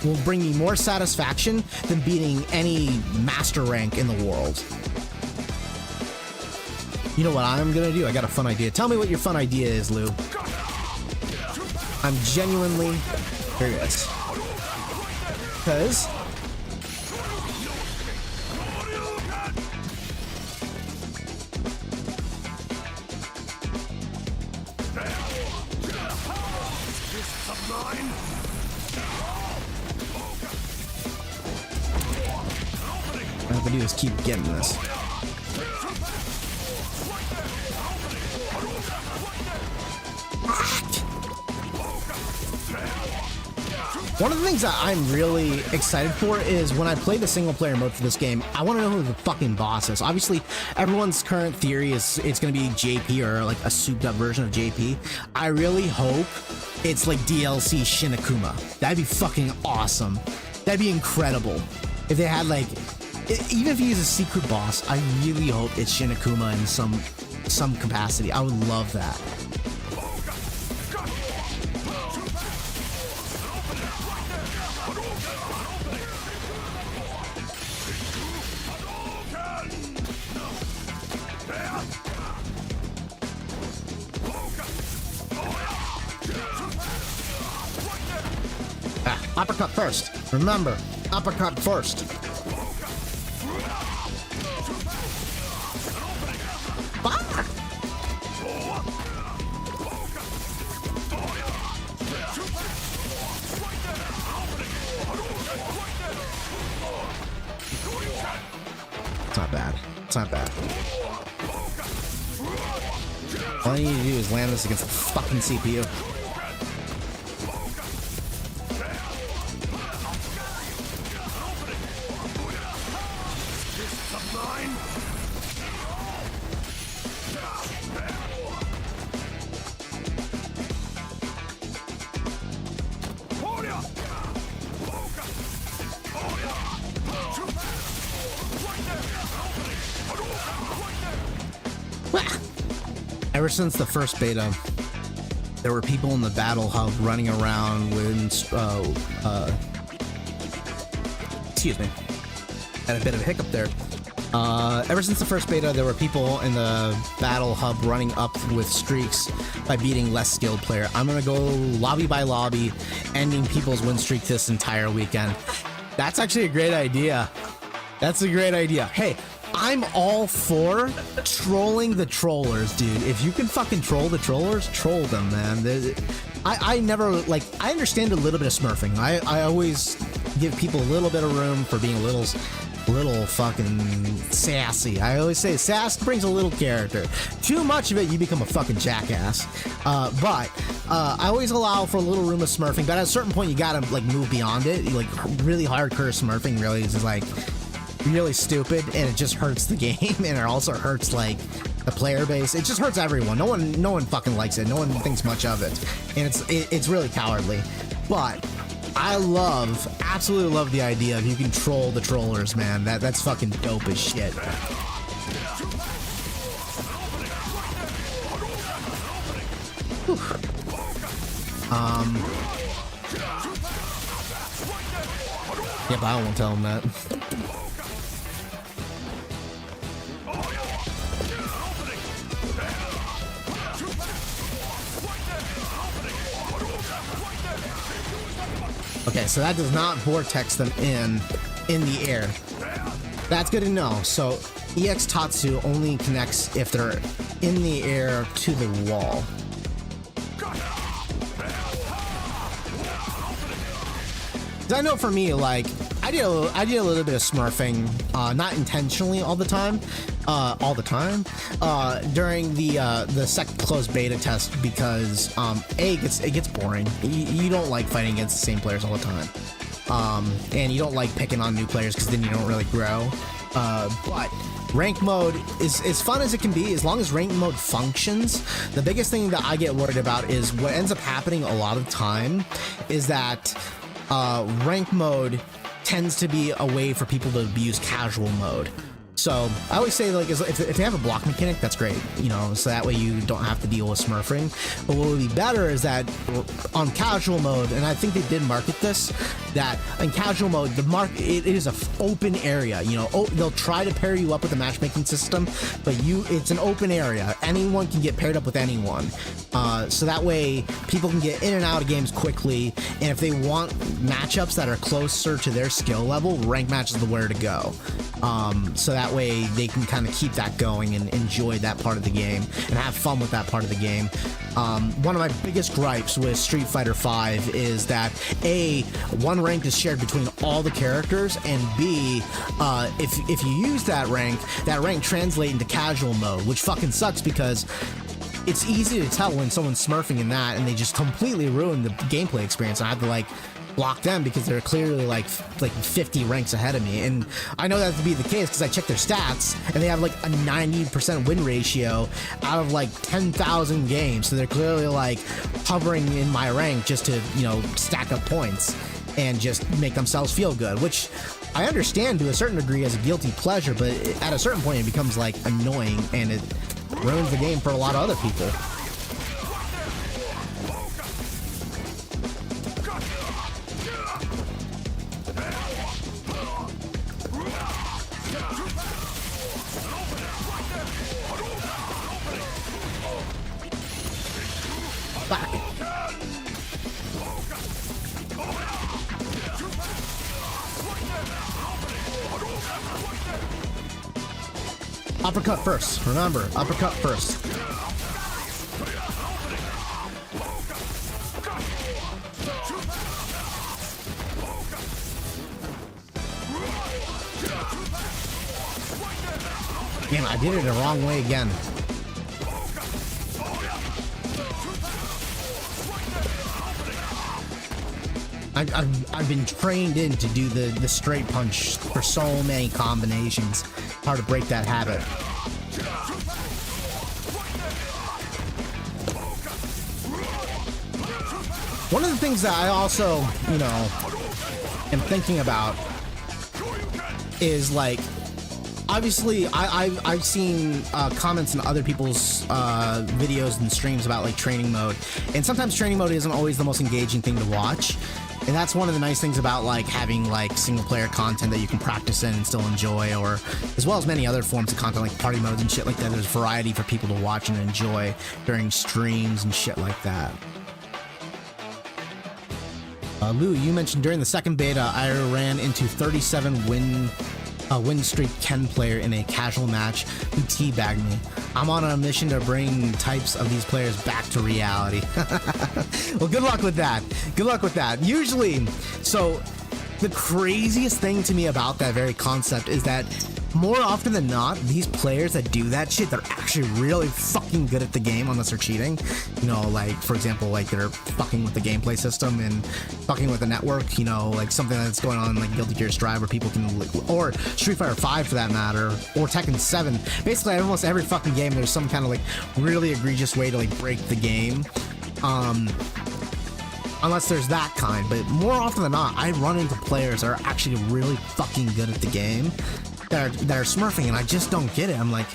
will bring me more satisfaction than beating any master rank in the world. You know what I'm gonna do? I got a fun idea. Tell me what your fun idea is, Lou. I'm genuinely curious. Because all I have to do is keep getting this. One of the things that I'm really excited for is when I play the single player mode for this game, I want to know who the fucking boss is. Obviously, everyone's current theory is it's going to be JP or like a souped up version of JP. I really hope it's like DLC Shinakuma. That'd be fucking awesome. That'd be incredible. If they had like, even if he is a secret boss, I really hope it's Shinakuma in some capacity. I would love that. Uppercut first. Remember, uppercut first. Fuck! It's not bad. It's not bad. All I need to do is land this against the fucking CPU. Ever since the first beta, there were people in the battle hub running around with, excuse me, had a bit of a hiccup there. Ever since the first beta, there were people in the battle hub running up with streaks by beating less skilled player. I'm gonna go lobby by lobby, ending people's win streak this entire weekend. That's actually a great idea. That's a great idea. Hey, I'm all for trolling the trollers, dude. If you can fucking troll the trollers, troll them, man. I never, like, I understand a little bit of smurfing. I always give people a little bit of room for being a little fucking sassy. I always say sass brings a little character. Too much of it, you become a fucking jackass. But I always allow for a little room of smurfing, but at a certain point, you gotta, like, move beyond it. Like, really hardcore smurfing really is, like, really stupid, and it just hurts the game, and it also hurts like the player base. It just hurts everyone. No one fucking likes it. No one thinks much of it, and it's really cowardly. But I absolutely love the idea of you can troll the trollers, man. That's fucking dope as shit. Whew. Yeah, but I won't tell him that. Okay, so that does not vortex them in the air. That's good to know. So EX Tatsu only connects if they're in the air to the wall. I know for me, like, I did a little bit of smurfing, not intentionally all the time, during the second closed beta test because it gets boring. You don't like fighting against the same players all the time, and you don't like picking on new players because then you don't really grow. But rank mode is as fun as it can be as long as rank mode functions. The biggest thing that I get worried about is what ends up happening a lot of the time is that rank mode tends to be a way for people to abuse casual mode. So I always say, like, if they have a block mechanic, that's great, you know, so that way you don't have to deal with smurfing. But what would be better is that on casual mode, and I think they did market this, that in casual mode, it is an open area, you know. They'll try to pair you up with a matchmaking system, but it's an open area. Anyone can get paired up with anyone. So that way people can get in and out of games quickly, and if they want matchups that are closer to their skill level, rank match is the where to go. So that way they can kind of keep that going and enjoy that part of the game and have fun with that part of the game. One of my biggest gripes with Street Fighter V is that A, one rank is shared between all the characters, and B, if you use that rank translates into casual mode, which fucking sucks because it's easy to tell when someone's smurfing in that and they just completely ruin the gameplay experience. I have to, like, block them because they're clearly like 50 ranks ahead of me. And I know that to be the case because I checked their stats and they have like a 90% win ratio out of like 10,000 games. So they're clearly like hovering in my rank just to, you know, stack up points and just make themselves feel good, which I understand to a certain degree as a guilty pleasure, but at a certain point it becomes like annoying and it ruins the game for a lot of other people. Back. Uppercut first. Remember, uppercut first. Damn, I did it the wrong way again. I've been trained in to do the straight punch for so many combinations. Hard to break that habit. One of the things that I also, you know, am thinking about is like, obviously I've seen comments in other people's videos and streams about like training mode, and sometimes training mode isn't always the most engaging thing to watch. And that's one of the nice things about like having like single player content that you can practice in and still enjoy, or as well as many other forms of content like party modes and shit like that. There's variety for people to watch and enjoy during streams and shit like that. Lou, you mentioned during the second beta I ran into 37 win streak Ken player in a casual match who teabagged me. I'm on a mission to bring types of these players back to reality. Well, good luck with that. Good luck with that. Usually, so the craziest thing to me about that very concept is that more often than not, these players that do that shit, they're actually really fucking good at the game unless they're cheating. You know, like, for example, like they're fucking with the gameplay system and fucking with the network, you know, like something that's going on like Guilty Gear Strive where people can, or Street Fighter 5 for that matter, or Tekken 7. Basically, almost every fucking game, there's some kind of like really egregious way to like break the game. Unless there's that kind, but more often than not, I run into players that are actually really fucking good at the game that are smurfing, and I just don't get it. I'm like,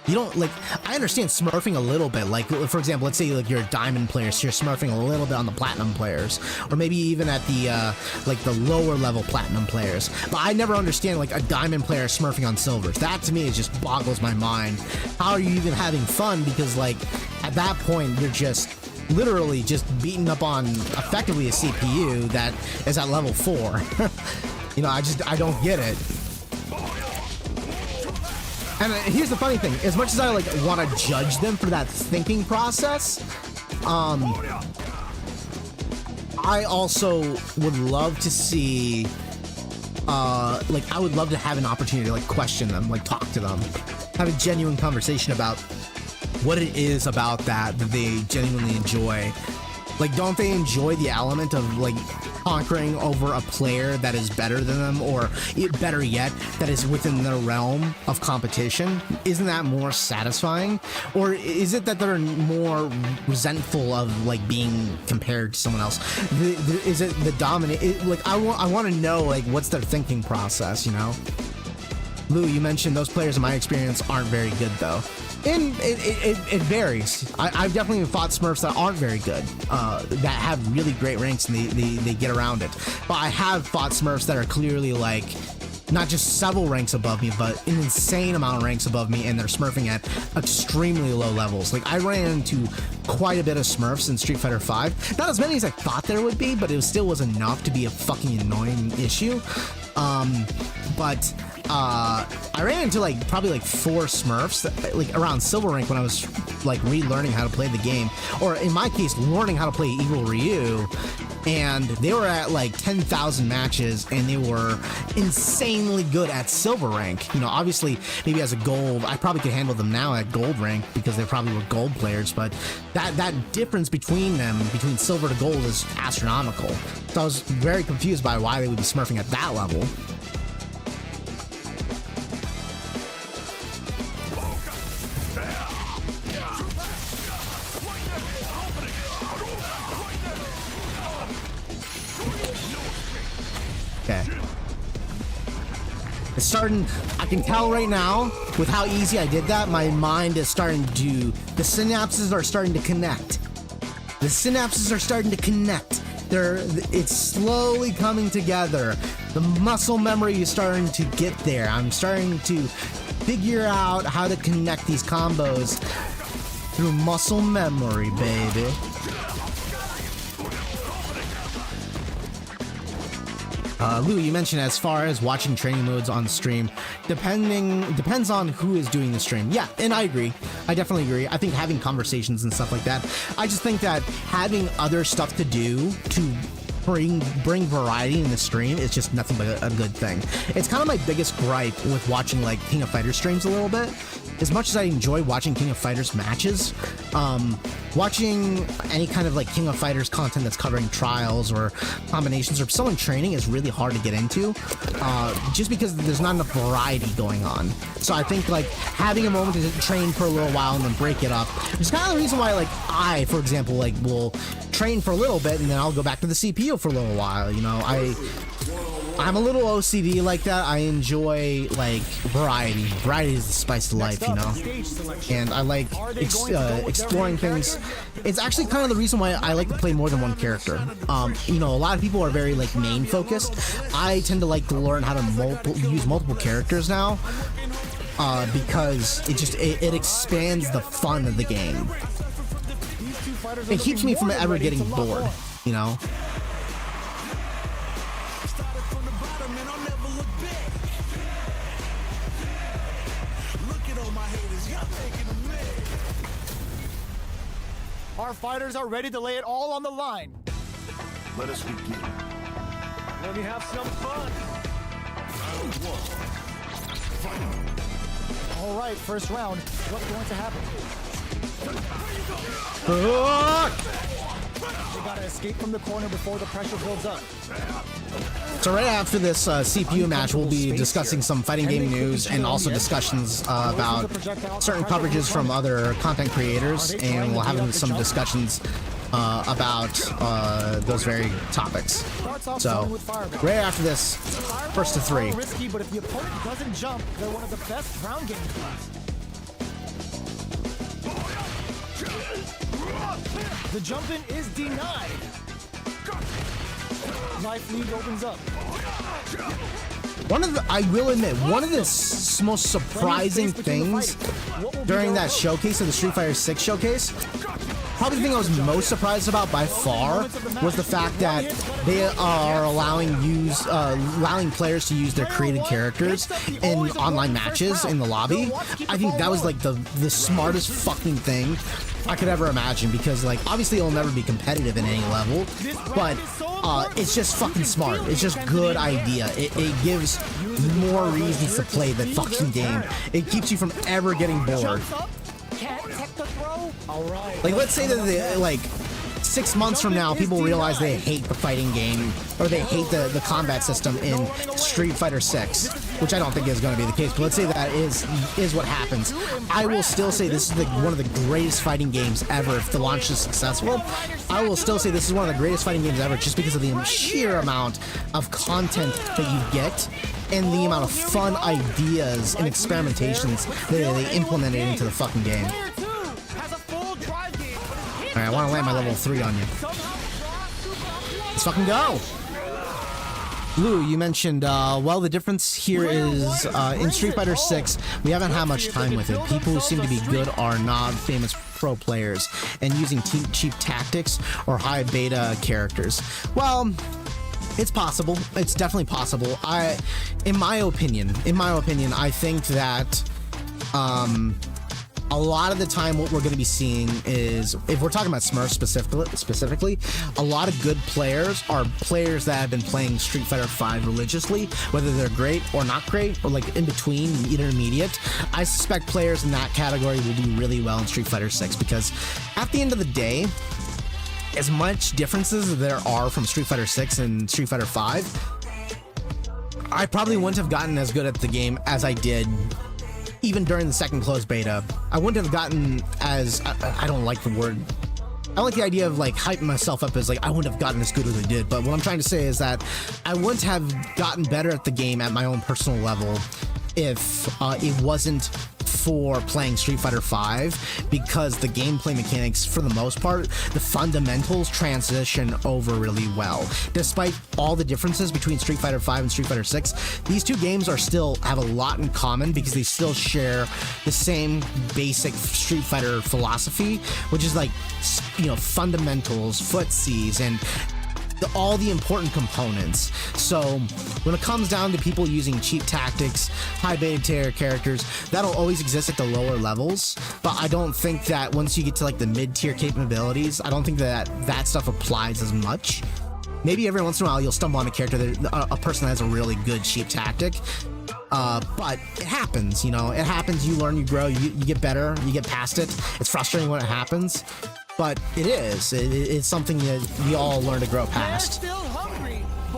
you don't, like, I understand smurfing a little bit, like, for example, let's say like you're a diamond player, so you're smurfing a little bit on the platinum players, or maybe even at the like the lower level platinum players, but I never understand like a diamond player smurfing on silvers. That to me is just boggles my mind. How are you even having fun? Because like at that point you're just literally just beating up on effectively a CPU that is at level 4. You know, I don't get it. And here's the funny thing, as much as I like want to judge them for that thinking process, I also would love to see, like I would love to have an opportunity to like question them, like talk to them, have a genuine conversation about what it is about that they genuinely enjoy. Like, don't they enjoy the element of like conquering over a player that is better than them, or better yet, that is within their realm of competition? Isn't that more satisfying? Or is it that they're more resentful of like being compared to someone else? Is it the dominant? Like, I want to know like what's their thinking process, you know? Lou, you mentioned those players in my experience aren't very good though. And it varies. I've definitely fought Smurfs that aren't very good, that have really great ranks and they get around it. But I have fought Smurfs that are clearly like not just several ranks above me, but an insane amount of ranks above me, and they're smurfing at extremely low levels. Like, I ran into quite a bit of Smurfs in Street Fighter 5. Not as many as I thought there would be, but it still was enough to be a fucking annoying issue. I ran into like probably like 4 Smurfs like around Silver Rank when I was like relearning how to play the game, or in my case learning how to play Evil Ryu, and they were at like 10,000 matches, and they were insanely good at silver rank. You know, obviously, maybe as a gold, I probably could handle them now at gold rank because they probably were gold players, but that difference between them, between silver to gold, is astronomical. So I was very confused by why they would be smurfing at that level. Okay. It's starting, I can tell right now, with how easy I did that, my mind is starting to, the synapses are starting to connect. The synapses are starting to connect. It's slowly coming together. The muscle memory is starting to get there. I'm starting to figure out how to connect these combos through muscle memory, baby. Lou, you mentioned as far as watching training modes on stream, depends on who is doing the stream. Yeah, and I agree. I definitely agree. I think having conversations and stuff like that, I just think that having other stuff to do to bring variety in the stream is just nothing but a good thing. It's kind of my biggest gripe with watching like King of Fighters streams a little bit. As much as I enjoy watching King of Fighters matches, watching any kind of like King of Fighters content that's covering trials or combinations or someone training is really hard to get into, just because there's not enough variety going on. So I think like having a moment to train for a little while and then break it up is kind of the reason why like I, for example, like will train for a little bit and then I'll go back to the CPU for a little while. You know, I'm a little OCD like that. I enjoy like variety. Variety is the spice of life, you know. And I like exploring things. It's actually kind of the reason why I like to play more than one character. You know, a lot of people are very like main focused. I tend to like to learn how to use multiple characters now, because it expands the fun of the game. It keeps me from ever getting bored, you know. Our fighters are ready to lay it all on the line. Let us begin. Let me have some fun. All right, first round. What's going to happen? They gotta escape from the corner before the pressure builds up. So right after this CPU match, we'll be discussing some fighting game news and also discussions about certain coverages from other content creators, and we'll have some discussions about those very topics. So right after this, first to three. Risky, but if the opponent doesn't jump, they're one of the best ground game teams. The jump in is denied. Knife lead opens up. I will admit, one of the most surprising things during that showcase of the Street Fighter 6 showcase, probably the thing I was most surprised about by far was the fact that they are allowing players to use their created characters in online matches in the lobby. I think that was like the smartest fucking thing I could ever imagine, because like obviously it'll never be competitive in any level, but it's just fucking smart. It's just good idea. It gives more reasons to play the fucking game. It keeps you from ever getting bored. Like, let's say that like 6 months from now, people realize they hate the fighting game, or they hate the combat system in Street Fighter 6, which I don't think is going to be the case, but let's say that is what happens. I will still say this is one of the greatest fighting games ever if the launch is successful. I will still say this is one of the greatest fighting games ever just because of the sheer amount of content that you get and the amount of fun ideas and experimentations that they implemented into the fucking game. Alright, I want to land my level 3 on you. Let's fucking go! Lou, you mentioned, well, the difference here is, in Street Fighter 6, we haven't had much time with it. People who seem to be good are not famous pro players, and using cheap tactics or high beta characters. Well, it's possible. It's definitely possible. In my opinion, I think that, a lot of the time what we're going to be seeing is, if we're talking about Smurfs specifically, a lot of good players are players that have been playing Street Fighter V religiously, whether they're great or not great, or like in between, intermediate. I suspect players in that category will do really well in Street Fighter 6, because at the end of the day, as much differences as there are from Street Fighter 6 and Street Fighter 5, I probably wouldn't have gotten as good at the game as I did even during the second closed beta. I wouldn't have gotten as, I don't like the word, I don't like the idea of like hyping myself up as like I wouldn't have gotten as good as I did, but what I'm trying to say is that I wouldn't have gotten better at the game at my own personal level if it wasn't for playing Street Fighter V, because the gameplay mechanics, for the most part, the fundamentals transition over really well. Despite all the differences between Street Fighter V and Street Fighter 6, these two games are still have a lot in common, because they still share the same basic Street Fighter philosophy, which is like, you know, fundamentals, footsies, and all the important components. So when it comes down to people using cheap tactics, high beta tier characters, that'll always exist at the lower levels, but I don't think that once you get to like the mid-tier capabilities, I don't think that that stuff applies as much. Maybe every once in a while you'll stumble on a character that a person that has a really good cheap tactic, but it happens, you know, it happens. You learn, you grow, you get better, you get past it. It's frustrating when it happens, but it's something that we all learn to grow past.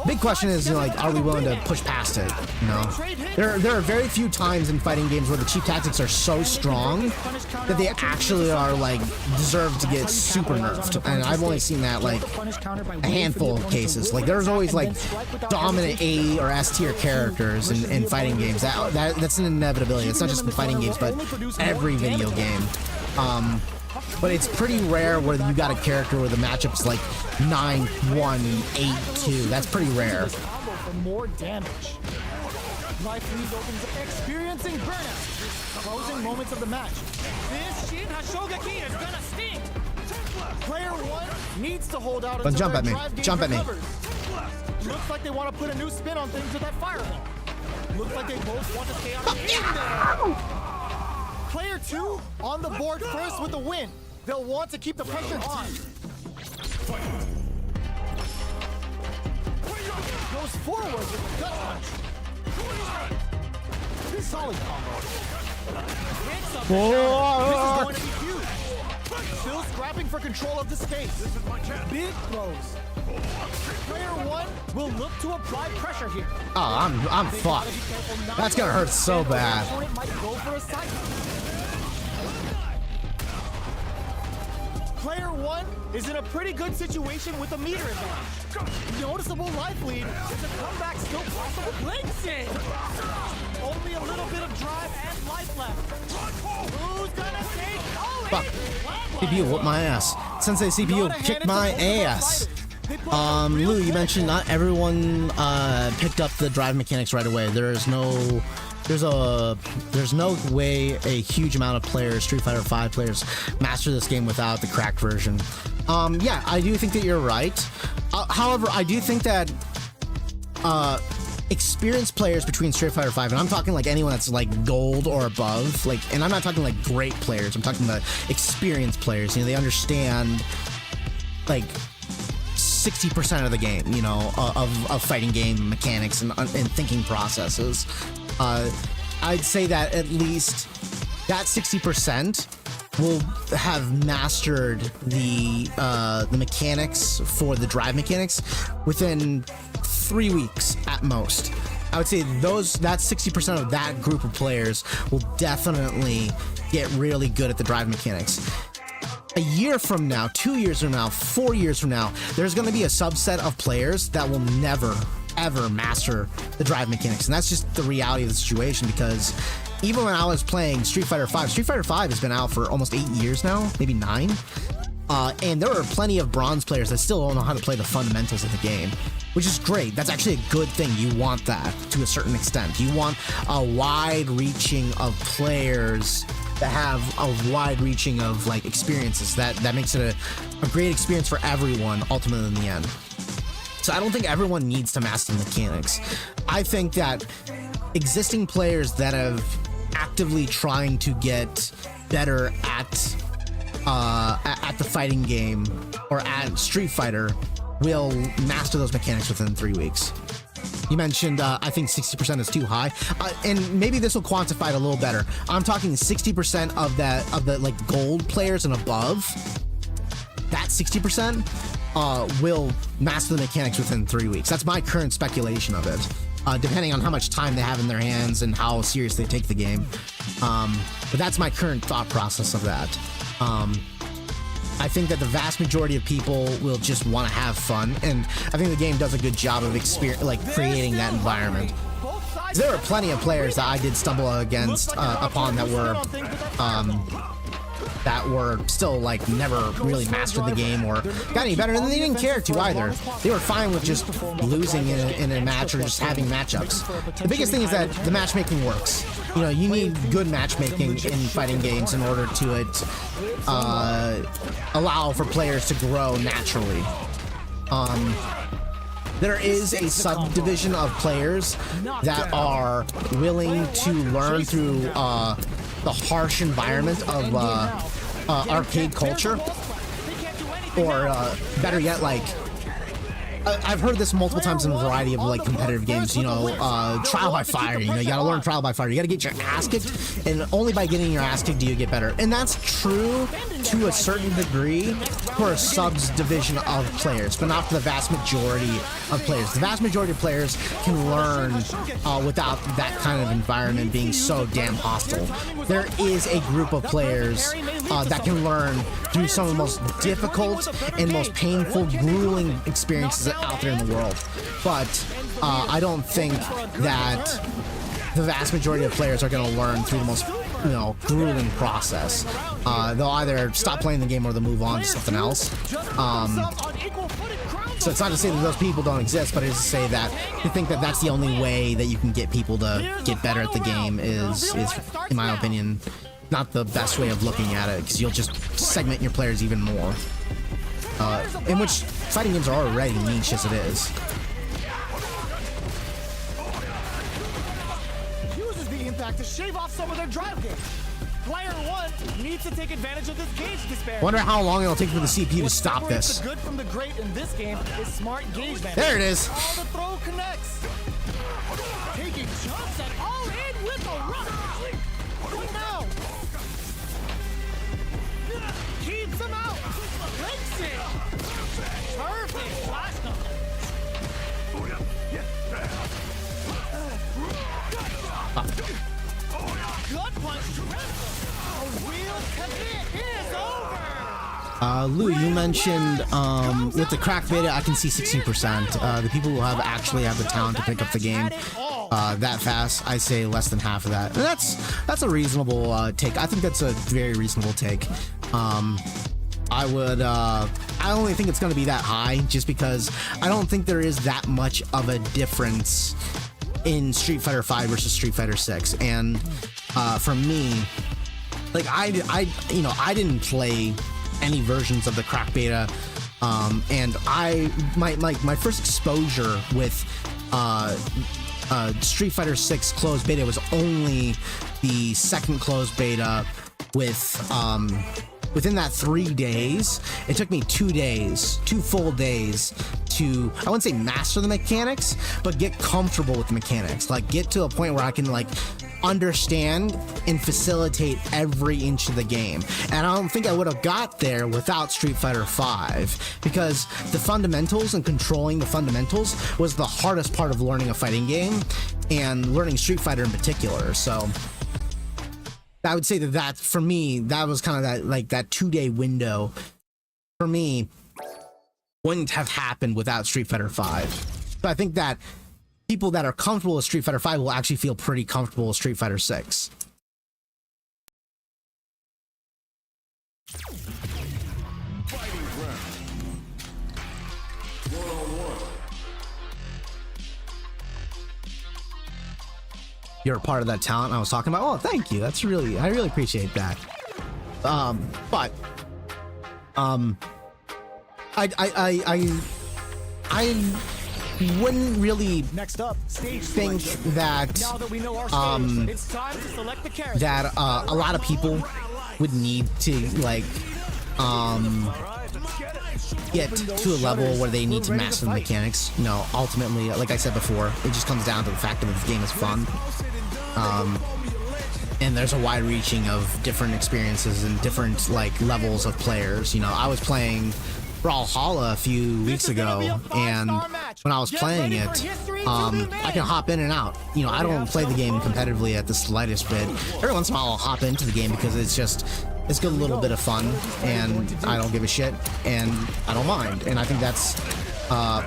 Big question is, you know, like, are we willing to push past it? You know, there are very few times in fighting games where the cheap tactics are so strong that they actually are like deserve to get super nerfed, and I've only seen that like a handful of cases. Like there's always like dominant A or S tier characters in fighting games. That's an inevitability. It's not just in fighting games, but every video game. But it's pretty rare where you got a character where the matchup's like 9-1, 8-2. That's pretty rare. For more damage. Life leaves opens experiencing burnout. Closing moments of the match. This Shin Hashogaki is gonna sting. Player 1 needs to hold out until jump at me. Jump at me. Looks like they want to put a new spin on things with that fireball. Looks like they both want to stay on the there. Player 2 on the board first with the win. They'll want to keep the pressure on. Goes forward with the gut punch. Solid combo. Hits up the counter. This is going to be huge. Still scrapping for control of the space. Big throws. Player 1 will look to apply pressure here. Oh, I'm fucked. That's gonna hurt so bad. Player 1 is in a pretty good situation with a meter advantage. Noticeable life lead. Is a comeback still possible? Linksy! Only a little bit of drive and life left. Who's gonna take Fuck. CPU whooped my ass. Sensei CPU kicked my ass. Lou, you mentioned not everyone picked up the drive mechanics right away. There's no way a huge amount of players, Street Fighter V players, master this game without the cracked version. Yeah, I do think that you're right. However, I do think that experienced players between Street Fighter V, and I'm talking like anyone that's like gold or above, like, and I'm not talking like great players, I'm talking about experienced players. You know, they understand like 60% of the game, you know, of fighting game mechanics and thinking processes. I'd say that at least that 60% will have mastered the mechanics for the drive mechanics within 3 weeks at most. I would say that 60% of that group of players will definitely get really good at the drive mechanics. A year from now, 2 years from now, 4 years from now, there's going to be a subset of players that will never, ever master the drive mechanics. And that's just the reality of the situation, because even when I was playing Street Fighter V has been out for almost 8 years now, maybe 9. And there are plenty of bronze players that still don't know how to play the fundamentals of the game, which is great. That's actually a good thing. You want that to a certain extent. You want a wide reaching of players that have a wide reaching of like experiences. That makes it a great experience for everyone ultimately in the end. So I don't think everyone needs to master mechanics. I think that existing players that have actively trying to get better at the fighting game or at Street Fighter will master those mechanics within 3 weeks. You mentioned, I think 60% is too high, and maybe this will quantify it a little better. I'm talking 60% of the like gold players and above. That 60% will master the mechanics within 3 weeks. That's my current speculation of it, depending on how much time they have in their hands and how serious they take the game. But that's my current thought process of that. I think that the vast majority of people will just want to have fun, and I think the game does a good job of creating that environment. There were plenty of players that I did stumble against upon that were still like never really mastered the game or got any better, and they didn't care to either. They were fine with just losing in a match or just having matchups. The biggest thing is that the matchmaking works. You know, you need good matchmaking in fighting games in order to allow for players to grow naturally. There is a subdivision of players that are willing to learn through the harsh environment of arcade culture, or better yet, like I've heard this multiple times in a variety of like competitive games. You know, trial by fire. You know, you gotta learn trial by fire. You gotta get your ass kicked, and only by getting your ass kicked do you get better. And that's true to a certain degree for a subdivision of players, but not for the vast majority of players. The vast majority of players can learn without that kind of environment being so damn hostile. There is a group of players that can learn through some of the most difficult and most painful, grueling experiences out there in the world. But I don't think that the vast majority of players are going to learn through the most, you know, grueling process. They'll either stop playing the game or they'll move on to something else. So it's not to say that those people don't exist, but it is to say that to think that that's the only way that you can get people to get better at the game is in my opinion, not the best way of looking at it, because you'll just segment your players even more. In which fighting games are already niche as it is. Uses the impact to shave off some of their drive gauge. Player 1 needs to take advantage of this gauge disparity. Wonder how long it'll take for the CPU to stop this. The good from the great in this game is smart gauge management. There it is. All the throw connects. Taking jumps and all in with a rush. Good now. Keeps him out. Breaks it. Perfect flash number. Gut punch. A real commit is over. Lou, you mentioned with the crack beta, I can see 16%. The people who actually have the talent to pick up the game that fast, I say less than half of that. And that's a reasonable take. I think that's a very reasonable take. I only think it's going to be that high just because I don't think there is that much of a difference in Street Fighter 5 versus Street Fighter 6. And for me, like I didn't play any versions of the crack beta, and my first exposure with Street Fighter 6 closed beta was only the second closed beta with within that 3 days. It took me 2 full days to, I wouldn't say master the mechanics, but get comfortable with the mechanics, like get to a point where I can like understand and facilitate every inch of the game. And I don't think I would have got there without Street Fighter 5, because the fundamentals and controlling the fundamentals was the hardest part of learning a fighting game, and learning Street Fighter in particular. So I would say that for me, that was kind of that 2-day window for me wouldn't have happened without Street Fighter 5. So I think that people that are comfortable with Street Fighter 5 will actually feel pretty comfortable with Street Fighter 6. You're a part of that talent I was talking about. Oh, thank you. That's really, I really appreciate that. But wouldn't really Next up, stage think selection. that Now that we know our stage, it's time to select the character. that a lot of people would need to like get to a level where they need to master the mechanics. You know, ultimately, like I said before, it just comes down to the fact that the game is fun. And there's a wide reaching of different experiences and different like levels of players. You know, I was playing Brawlhalla a few weeks ago, and when I was playing it, I can hop in and out. You know, I don't play the game competitively at the slightest bit. Every once in a while I'll hop into the game because it's got a little bit of fun, and I don't give a shit, and I don't mind, and I think that's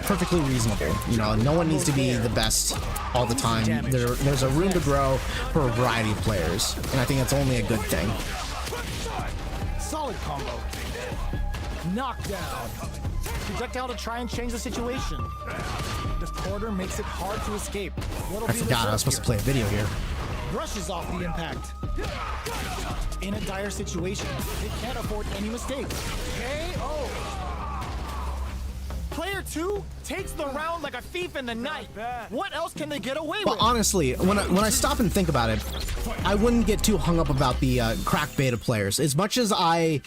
perfectly reasonable. You know, no one needs to be the best all the time. There's a room to grow for a variety of players, and I think that's only a good thing. Solid combo. Knockdown. Projectile to try and change the situation. The quarter makes it hard to escape. I forgot I was supposed to play a video here. Brushes off the impact. In a dire situation, it can't afford any mistakes. KO. Player 2 takes the round like a thief in the night. What else can they get away with? But honestly, when I stop and think about it, I wouldn't get too hung up about the crack beta players. As much as I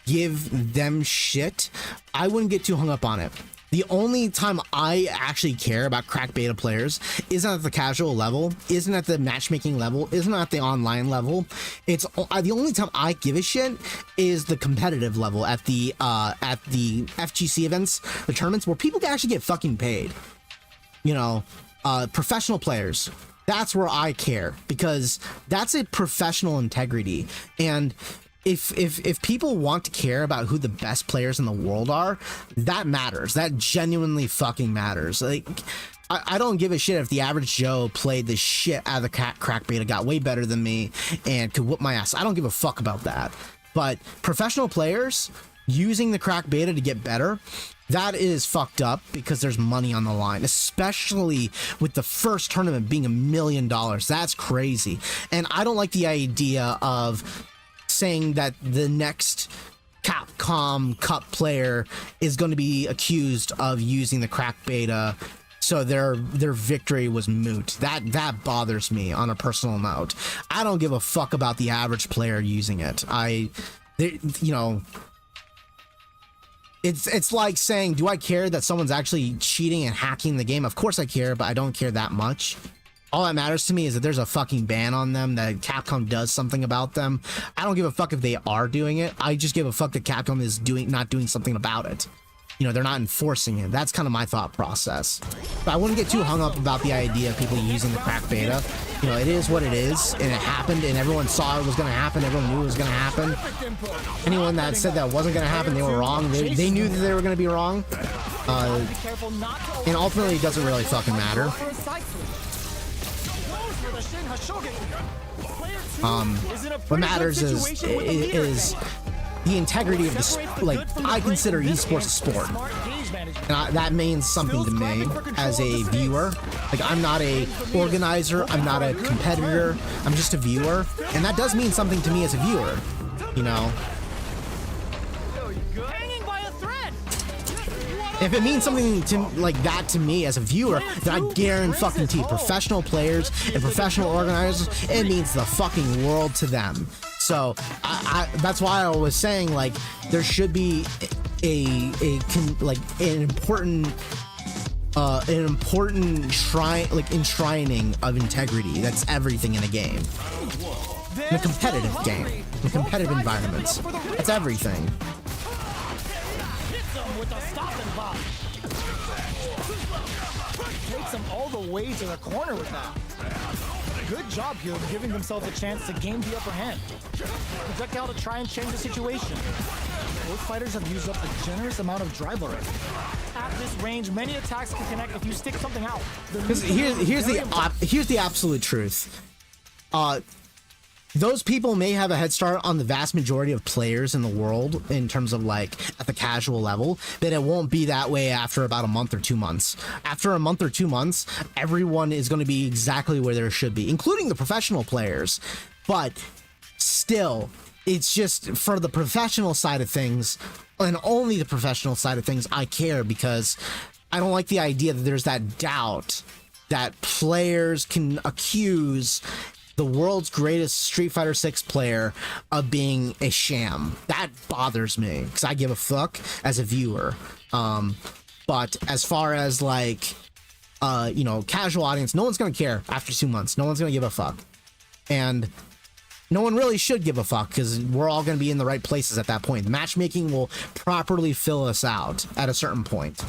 give them shit, I wouldn't get too hung up on it. The only time I actually care about crack beta players isn't at the casual level, isn't at the matchmaking level, isn't at the online level. It's the only time I give a shit is the competitive level at the FGC events, the tournaments where people can actually get fucking paid. You know, professional players. That's where I care, because that's a professional integrity. And if people want to care about who the best players in the world are, that matters. That genuinely fucking matters. Like, I don't give a shit if the average Joe played the shit out of the crack beta, got way better than me, and could whoop my ass. I don't give a fuck about that. But professional players using the crack beta to get better, that is fucked up, because there's money on the line, especially with the first tournament being $1 million. That's crazy. And I don't like the idea of saying that the next Capcom Cup player is going to be accused of using the crack beta, so their victory was moot. That bothers me on a personal note. I don't give a fuck about the average player using it. You know, it's like saying, do I care that someone's actually cheating and hacking the game? Of course I care, but I don't care that much. All that matters to me is that there's a fucking ban on them, that Capcom does something about them. I don't give a fuck if they are doing it. I just give a fuck that Capcom is not doing something about it. You know, they're not enforcing it. That's kind of my thought process. But I wouldn't get too hung up about the idea of people using the crack beta. You know, it is what it is, and it happened, and everyone saw it was going to happen. Everyone knew it was going to happen. Anyone that said that wasn't going to happen, they were wrong. They knew that they were going to be wrong. And ultimately, it doesn't really fucking matter. What matters is the integrity of the like. I consider esports a sport, and that means something to me as a viewer. Like, I'm not a organizer, I'm not a competitor, I'm just a viewer, and that does mean something to me as a viewer. You know, if it means something to like that to me as a viewer, then I guarantee professional players and professional organizers, it means the fucking world to them. So that's why I was saying, like, there should be an important enshrining of integrity. That's everything in a game, in a competitive game, in competitive environments. That's everything. Takes them all the way to the corner with that. Good job here of giving themselves a chance to gain the upper hand. Projectile to try and change the situation. Both fighters have used up a generous amount of drive already. At this range, many attacks can connect if you stick something out. Here's the absolute truth. Those people may have a head start on the vast majority of players in the world in terms of, like, at the casual level, but it won't be that way after about a month or 2 months. After a month or 2 months, everyone is going to be exactly where there should be, including the professional players. But still, it's just for the professional side of things, and only the professional side of things, I care, because I don't like the idea that there's that doubt that players can accuse the world's greatest Street Fighter 6 player of being a sham. That bothers me because I give a fuck as a viewer. But as far as like, you know, casual audience, no one's gonna care after 2 months. No one's gonna give a fuck. And no one really should give a fuck because we're all gonna be in the right places at that point. The matchmaking will properly fill us out at a certain point.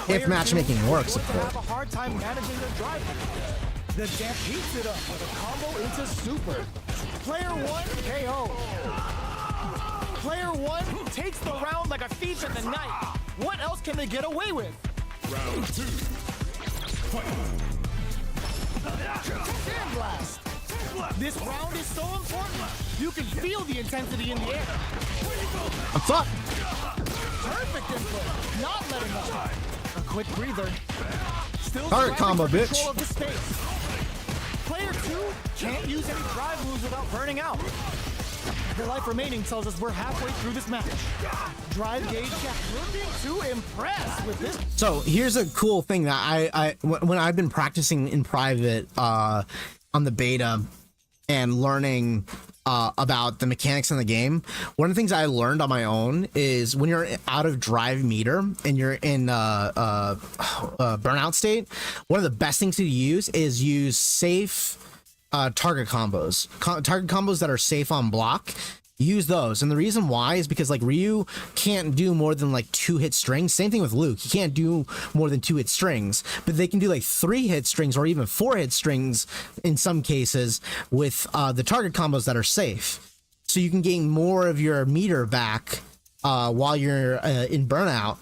If matchmaking works, of course. Have a hard time managing their drive. The Champ heats it up with a combo into super. Player 1 KO. Player 1 takes the round like a thief in the night. What else can they get away with? Round 2. Fight. Sandblast. This round is so important. You can feel the intensity in the air. I'm fucked. Perfect input. Not letting up. A quick breather. Still Target combo, bitch. control of the space. Player 2 can't use any drive moves without burning out. The life remaining tells us we're halfway through this match. Drive gauge check. Looking to impress with this. So here's a cool thing that when I've been practicing in private on the beta and learning about the mechanics in the game, one of the things I learned on my own is when you're out of drive meter and you're in burnout state, one of the best things to use safe target combos. Target combos that are safe on block. Use those, and the reason why is because like Ryu can't do more than like 2-hit strings. Same thing with Luke, he can't do more than 2-hit strings, but they can do like 3-hit strings or even 4-hit strings in some cases with the target combos that are safe. So you can gain more of your meter back while you're in burnout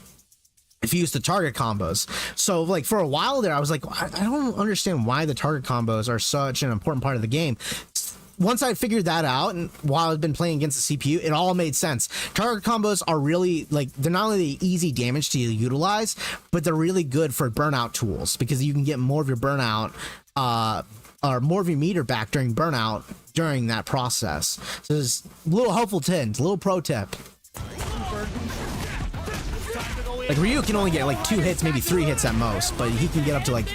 if you use the target combos. So like for a while there I was like, I don't understand why the target combos are such an important part of the game. Once I figured that out, and while I've been playing against the CPU, it all made sense. Target combos are really, like, they're not only easy damage to utilize, but they're really good for burnout tools because you can get more of your burnout, or more of your meter back during burnout during that process. So there's a little helpful hint, a little pro tip. Like Ryu can only get like 2 hits, maybe 3 hits at most, but he can get up to like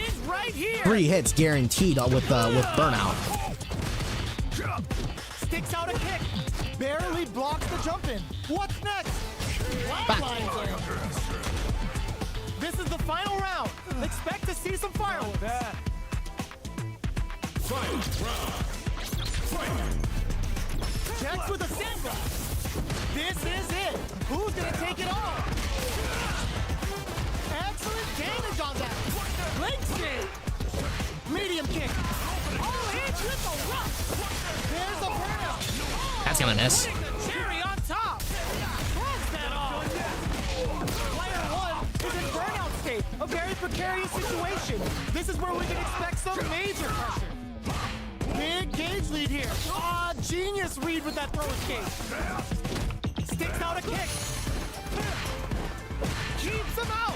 3 hits guaranteed with burnout. Sticks out a kick. Barely blocks the jump in. What's next? Flatlines in. This is the final round. Expect to see some fireworks. Checks with a sandblast. This is it. Who's gonna take it all? Excellent damage on that. Leg save. Medium kick. Oh, hits with the rush. There's a burnout. That's gonna miss. Cherry on top. Close that off. Player 1 is in burnout state. A very precarious situation. This is where we can expect some major pressure. Big gauge lead here. Ah, genius read with that throw escape. Sticks out a kick. Keeps him out.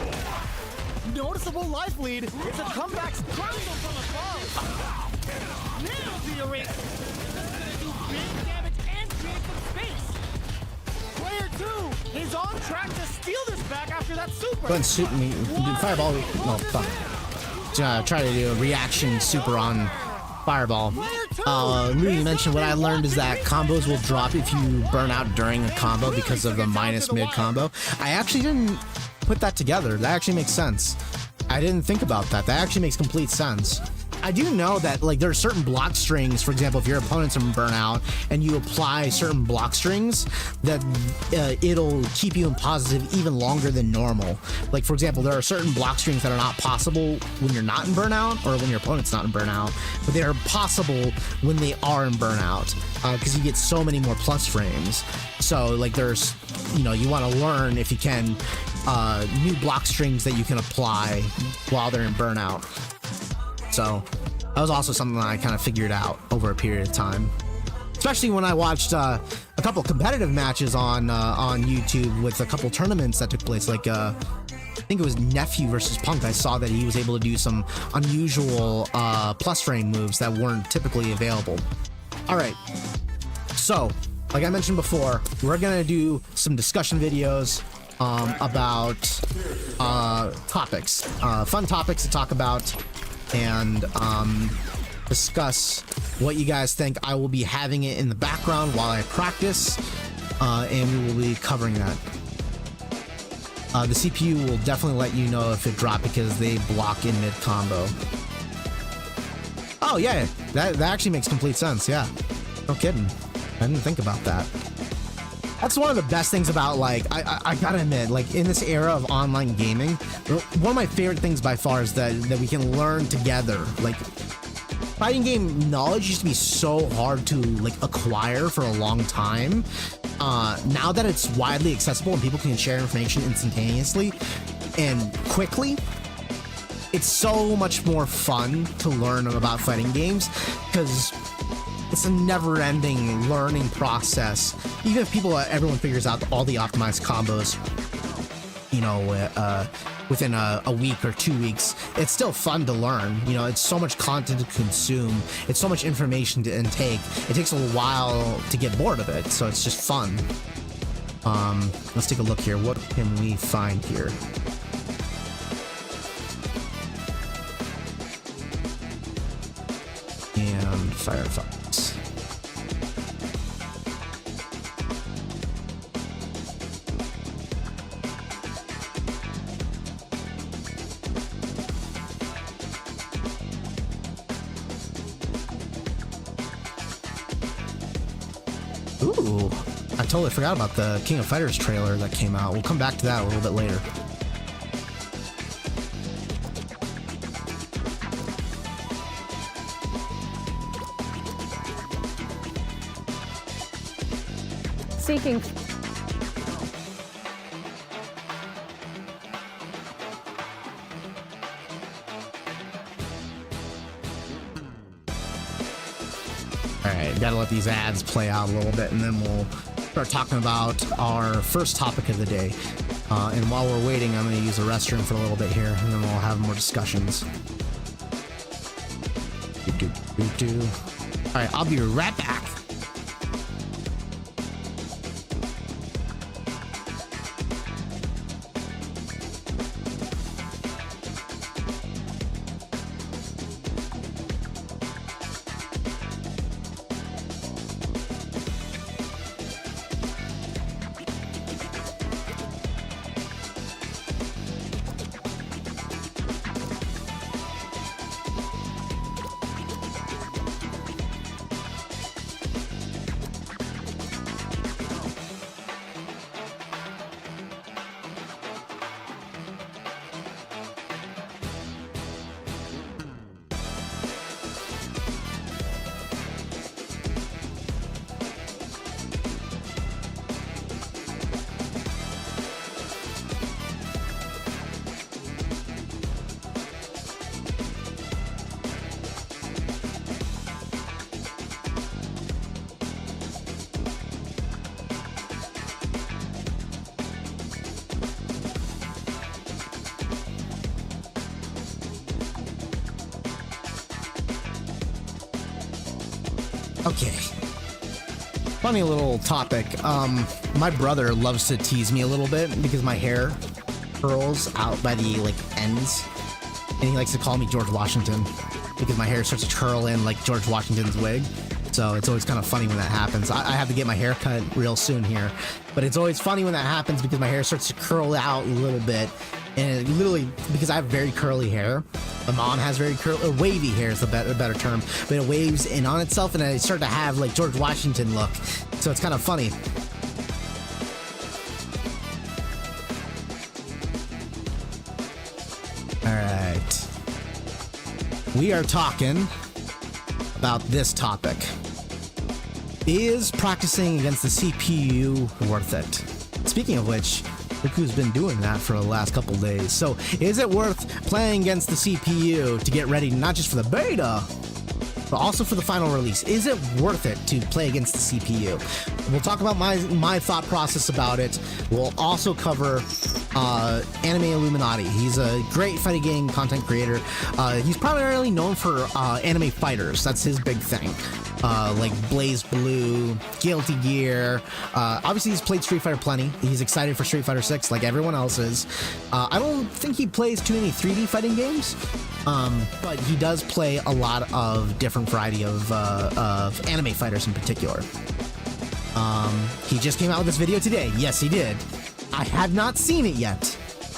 Noticeable life lead. It's a comeback struggle from above. Nails the erase. Do big damage and create some space. Player 2 is on track to steal this back after that super. Go ahead and shoot me. Fireball. No, fuck. Try to do a reaction super on Fireball. Really mentioned what I learned is that combos will drop if you burn out during a combo because of the minus mid combo. I actually didn't put that together. That actually makes sense. I didn't think about that. That actually makes complete sense. I do know that like there are certain block strings, for example, if your opponent's in burnout and you apply certain block strings, that it'll keep you in positive even longer than normal. Like for example, there are certain block strings that are not possible when you're not in burnout or when your opponent's not in burnout, but they are possible when they are in burnout because you get so many more plus frames. So like there's, you know, you want to learn if you can new block strings that you can apply while they're in burnout. So that was also something that I kind of figured out over a period of time, especially when I watched a couple competitive matches on YouTube with a couple tournaments that took place. Like I think it was Nephew versus Punk. I saw that he was able to do some unusual plus frame moves that weren't typically available. All right, so like I mentioned before, we're gonna do some discussion videos about topics, fun topics to talk about, and discuss what you guys think. I will be having it in the background while I practice, and we will be covering that. The CPU will definitely let you know if it dropped because they block in mid combo. Oh yeah, that actually makes complete sense. Yeah, no kidding. I didn't think about that. That's one of the best things about, like, I gotta admit, like, in this era of online gaming, one of my favorite things by far is that we can learn together. Like, fighting game knowledge used to be so hard to, like, acquire for a long time. Now that it's widely accessible and people can share information instantaneously and quickly, it's so much more fun to learn about fighting games because it's a never-ending learning process. Even if everyone figures out all the optimized combos, you know, within a week or 2 weeks, it's still fun to learn. You know, it's so much content to consume. It's so much information to intake. It takes a little while to get bored of it, so it's just fun. Let's take a look here. What can we find here? And Firefox. Ooh, I totally forgot about the King of Fighters trailer that came out. We'll come back to that a little bit later. Seeking. Alright, gotta let these ads play out a little bit, and then we'll start talking about our first topic of the day. And while we're waiting, I'm going to use the restroom for a little bit here, and then we'll have more discussions. Alright, I'll be right back. Okay. Funny little topic. My brother loves to tease me a little bit because my hair curls out by the, like, ends. And he likes to call me George Washington because my hair starts to curl in like George Washington's wig. So it's always kind of funny when that happens. I have to get my hair cut real soon here. But it's always funny when that happens because my hair starts to curl out a little bit. And literally, because I have very curly hair, my mom has very wavy hair is the better term, but it waves in on itself, and I start to have like George Washington look. So it's kind of funny. All right, we are talking about this topic. Is practicing against the CPU worth it? Speaking of which, look who's been doing that for the last couple days. So, is it worth playing against the CPU to get ready not just for the beta, but also for the final release? Is it worth it to play against the CPU? We'll talk about my thought process about it. We'll also cover Anime Illuminati. He's a great fighting game content creator. He's primarily known for anime fighters. That's his big thing. like Blaze Blue, Guilty Gear. Obviously, he's played Street Fighter plenty. He's excited for Street Fighter 6 like everyone else is. I don't think he plays too many 3D fighting games, but he does play a lot of different variety of anime fighters in particular. He just came out with this video today. Yes, he did. I have not seen it yet.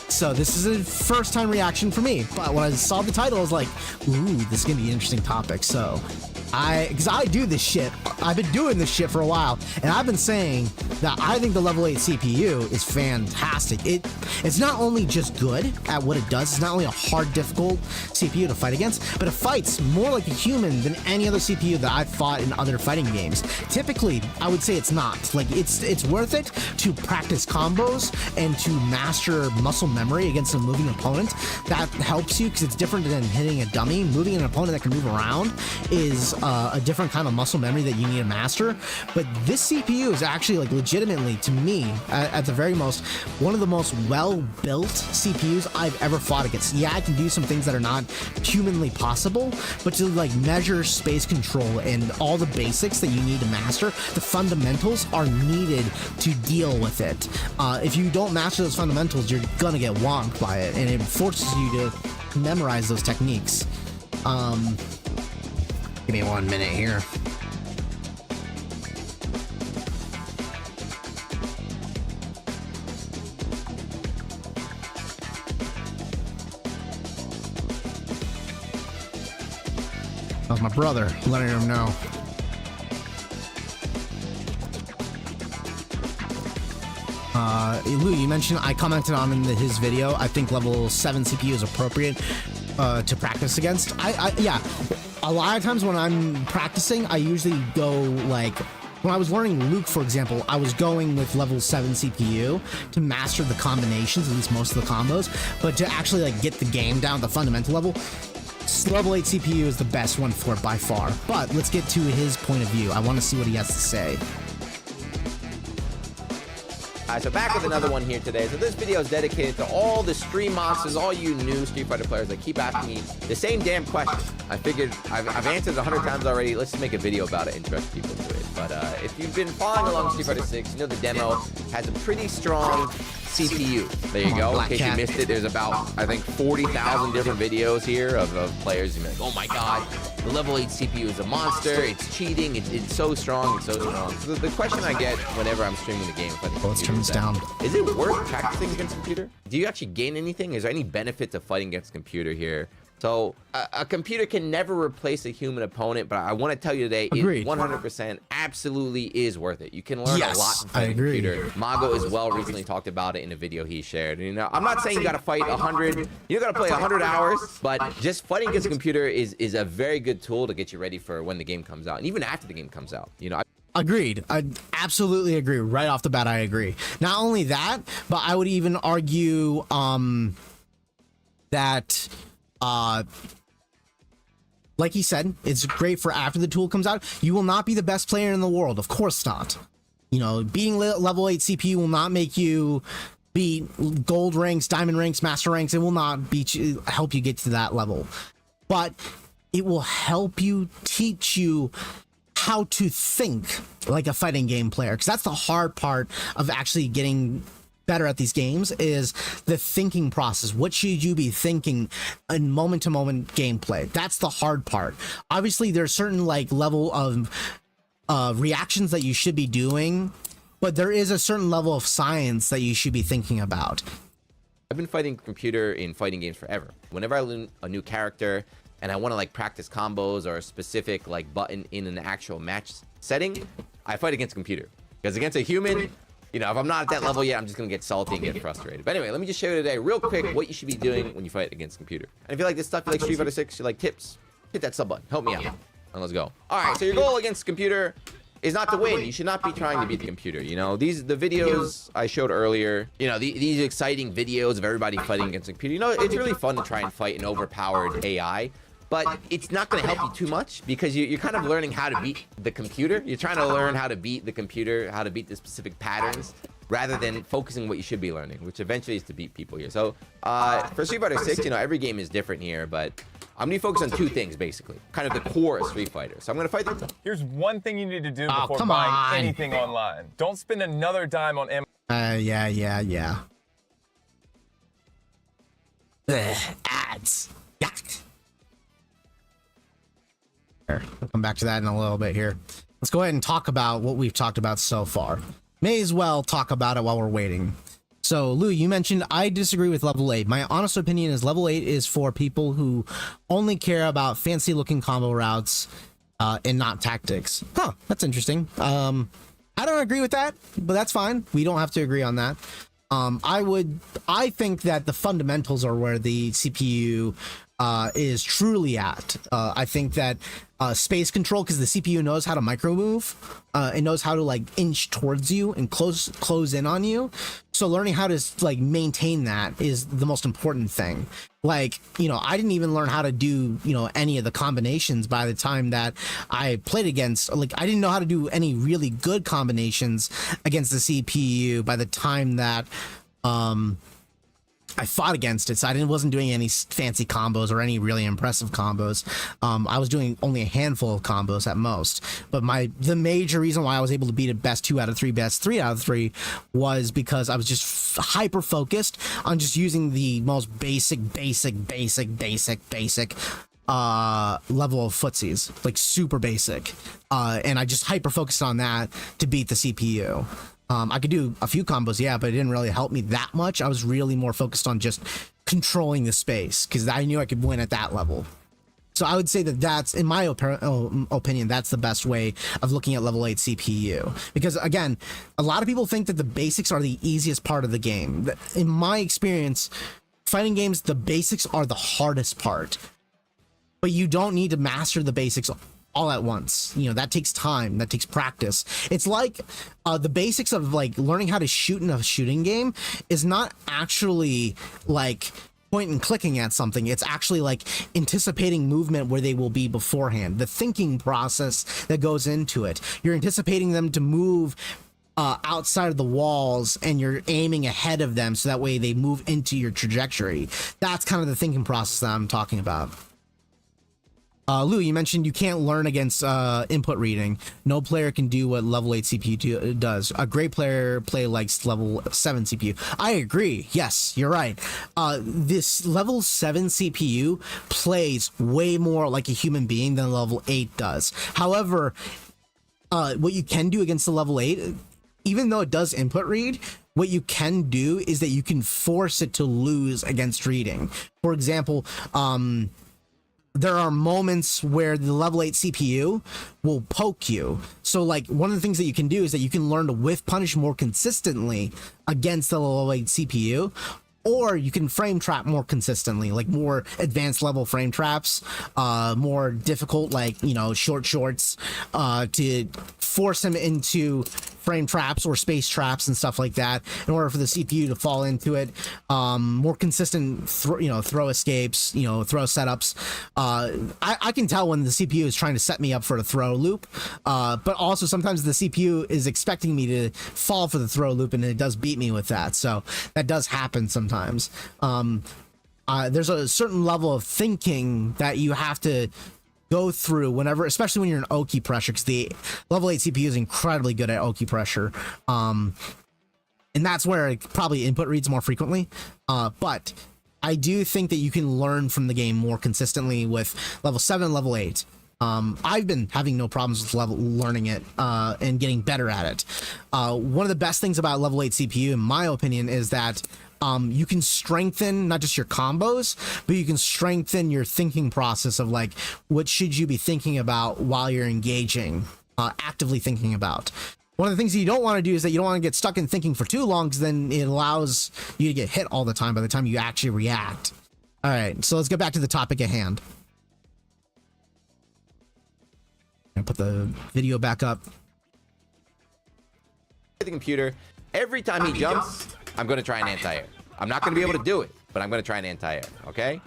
So this is a first time reaction for me. But when I saw the title, I was like, ooh, this is going to be an interesting topic. So because I do this shit. I've been doing this shit for a while, and I've been saying that I think the level 8 CPU is fantastic. It's not only just good at what it does, it's not only a hard, difficult CPU to fight against, but it fights more like a human than any other CPU that I've fought in other fighting games. Typically, I would say it's not. Like, it's worth it to practice combos and to master muscle memory against a moving opponent. That helps you because it's different than hitting a dummy. Moving an opponent that can move around is a different kind of muscle memory that you need to master. But this CPU is actually, like, legitimately, to me, at the very most, one of the most well-built CPUs I've ever fought against. Yeah, I can do some things that are not humanly possible, but to, like, measure space control and all the basics that you need to master, the fundamentals are needed to deal with it. If you don't master those fundamentals, you're gonna get wonked by it, and it forces you to memorize those techniques. Give me 1 minute here. That was my brother letting him know. Lou, you mentioned, I commented on in his video, I think level 7 CPU is appropriate to practice against. Yeah, a lot of times when I'm practicing, I usually go, like, when I was learning Luke, for example, I was going with level 7 CPU to master the combinations, at least most of the combos, but to actually, like, get the game down at the fundamental level, level 8 CPU is the best one for it by far. But let's get to his point of view. I want to see what he has to say. So back with another one here today. So this video is dedicated to all the stream monsters, all you new Street Fighter players that keep asking me the same damn question. I figured I've answered it 100 times already. Let's just make a video about it and direct people to it. But if you've been following along Street Fighter 6, you know the demo has a pretty strong CPU. There you go. In case you missed it, there's about, I think, 40,000 different videos here of players. You're like, oh my god, the level 8 CPU is a monster. It's cheating. It's so strong. It's so strong. So the question I get whenever I'm streaming the game, Let's turn this down. Is it worth practicing against a computer? Do you actually gain anything? Is there any benefit to fighting against a computer here? So a computer can never replace a human opponent, but I want to tell you today, it 100% absolutely is worth it. You can learn a lot from fighting a computer. Mago as well recently talked about it in a video he shared. You know, I'm not saying you got to fight 100, you got to play 100 hours, but just fighting against a computer is a very good tool to get you ready for when the game comes out, and even after the game comes out. You know. Agreed. I absolutely agree. Right off the bat, I agree. Not only that, but I would even argue that like he said, it's great for after the tool comes out. You will not be the best player in the world. Of course not. You know, being level 8 CPU will not make you beat gold ranks, diamond ranks, master ranks. It will not help you get to that level. But it will help you, teach you how to think like a fighting game player, because that's the hard part of actually getting better at these games, is the thinking process. What should you be thinking in moment-to-moment gameplay? That's the hard part. Obviously, there's certain like level of reactions that you should be doing, but there is a certain level of science that you should be thinking about. I've been fighting computer in fighting games forever. Whenever I learn a new character and I want to like practice combos or a specific like button in an actual match setting, I fight against a computer. Because against a human, you know, if I'm not at that level yet, I'm just going to get salty and get frustrated. But anyway, let me just show you today real quick what you should be doing when you fight against a computer. And if you like this stuff, you like Street Fighter 6, you like tips, hit that sub button. Help me out. And let's go. All right, so your goal against a computer is not to win. You should not be trying to beat the computer. You know, the videos I showed earlier, you know, these exciting videos of everybody fighting against a computer, you know, it's really fun to try and fight an overpowered AI. But it's not going to help you too much because you're kind of learning how to beat the computer. You're trying to learn how to beat the computer, how to beat the specific patterns, rather than focusing what you should be learning, which eventually is to beat people here. So for Street Fighter 6, you know, every game is different here, but I'm gonna focus on two things basically, kind of the core of Street Fighter. So I'm gonna fight the. Here's one thing you need to do Oh, before come buying on. anything online. Don't spend another dime on Amazon. Yeah. Ugh, ads. Yuck. Here, we'll come back to that in a little bit here. Let's go ahead and talk about what we've talked about so far. May as well talk about it while we're waiting. So, Lou, you mentioned I disagree with level 8. My honest opinion is level 8 is for people who only care about fancy-looking combo routes and not tactics. Huh, that's interesting. I don't agree with that, but that's fine. We don't have to agree on that. I think that the fundamentals are where the CPU is truly at. I think that space control, because the CPU knows how to micro move, it knows how to like inch towards you and close in on you. So learning how to like maintain that is the most important thing. Like, you know, I didn't even learn how to do, you know, any of the combinations by the time that I played against, like, I didn't know how to do any really good combinations against the CPU by the time that I fought against it. So I wasn't doing any fancy combos or any really impressive combos. I was doing only a handful of combos at most. But the major reason why I was able to beat a best 2 out of 3, best 3 out of 3 was because I was just hyper focused on just using the most basic level of footsies, like super basic. And I just hyper focused on that to beat the CPU. I could do a few combos, yeah, but it didn't really help me that much. I was really more focused on just controlling the space because I knew I could win at that level. So I would say that that's, in my opinion, that's the best way of looking at level 8 CPU. Because again, a lot of people think that the basics are the easiest part of the game. In my experience, fighting games, the basics are the hardest part. But you don't need to master the basics all at once. You know, that takes time, that takes practice. It's like the basics of like learning how to shoot in a shooting game is not actually like point and clicking at something. It's actually like anticipating movement where they will be beforehand. The thinking process that goes into it. You're anticipating them to move outside of the walls and you're aiming ahead of them so that way they move into your trajectory. That's kind of the thinking process that I'm talking about. Lou, you mentioned you can't learn against input reading. No player can do what level 8 CPU does. A great player likes level 7 CPU. I agree. Yes, you're right. This level 7 CPU plays way more like a human being than level 8 does. However, what you can do against the level 8, even though it does input read, what you can do is that you can force it to lose against reading. For example, there are moments where the level 8 CPU will poke you. So like one of the things that you can do is that you can learn to whiff punish more consistently against the level 8 CPU, or you can frame trap more consistently, like more advanced level frame traps, more difficult, like, you know, shorts, to force him into frame traps or space traps and stuff like that in order for the CPU to fall into it. More consistent, throw escapes, throw setups. I can tell when the CPU is trying to set me up for a throw loop, but also sometimes the CPU is expecting me to fall for the throw loop and it does beat me with that. So that does happen sometimes. There's a certain level of thinking that you have to go through whenever, especially when you're in Oki pressure, because the level 8 CPU is incredibly good at Oki pressure. And that's where it probably input reads more frequently. But I do think that you can learn from the game more consistently with level 7, level 8. I've been having no problems with learning it and getting better at it. One of the best things about level 8 CPU, in my opinion, is that you can strengthen not just your combos, but you can strengthen your thinking process of like, what should you be thinking about while you're engaging, actively thinking about. One of the things you don't want to do is that you don't want to get stuck in thinking for too long, because then it allows you to get hit all the time by the time you actually react. All right, so let's get back to the topic at hand. I'm gonna put the video back up. The computer, every time he jumps, I'm going to try an anti-air. I'm not going to be able to do it, but I'm going to try an anti-air, okay?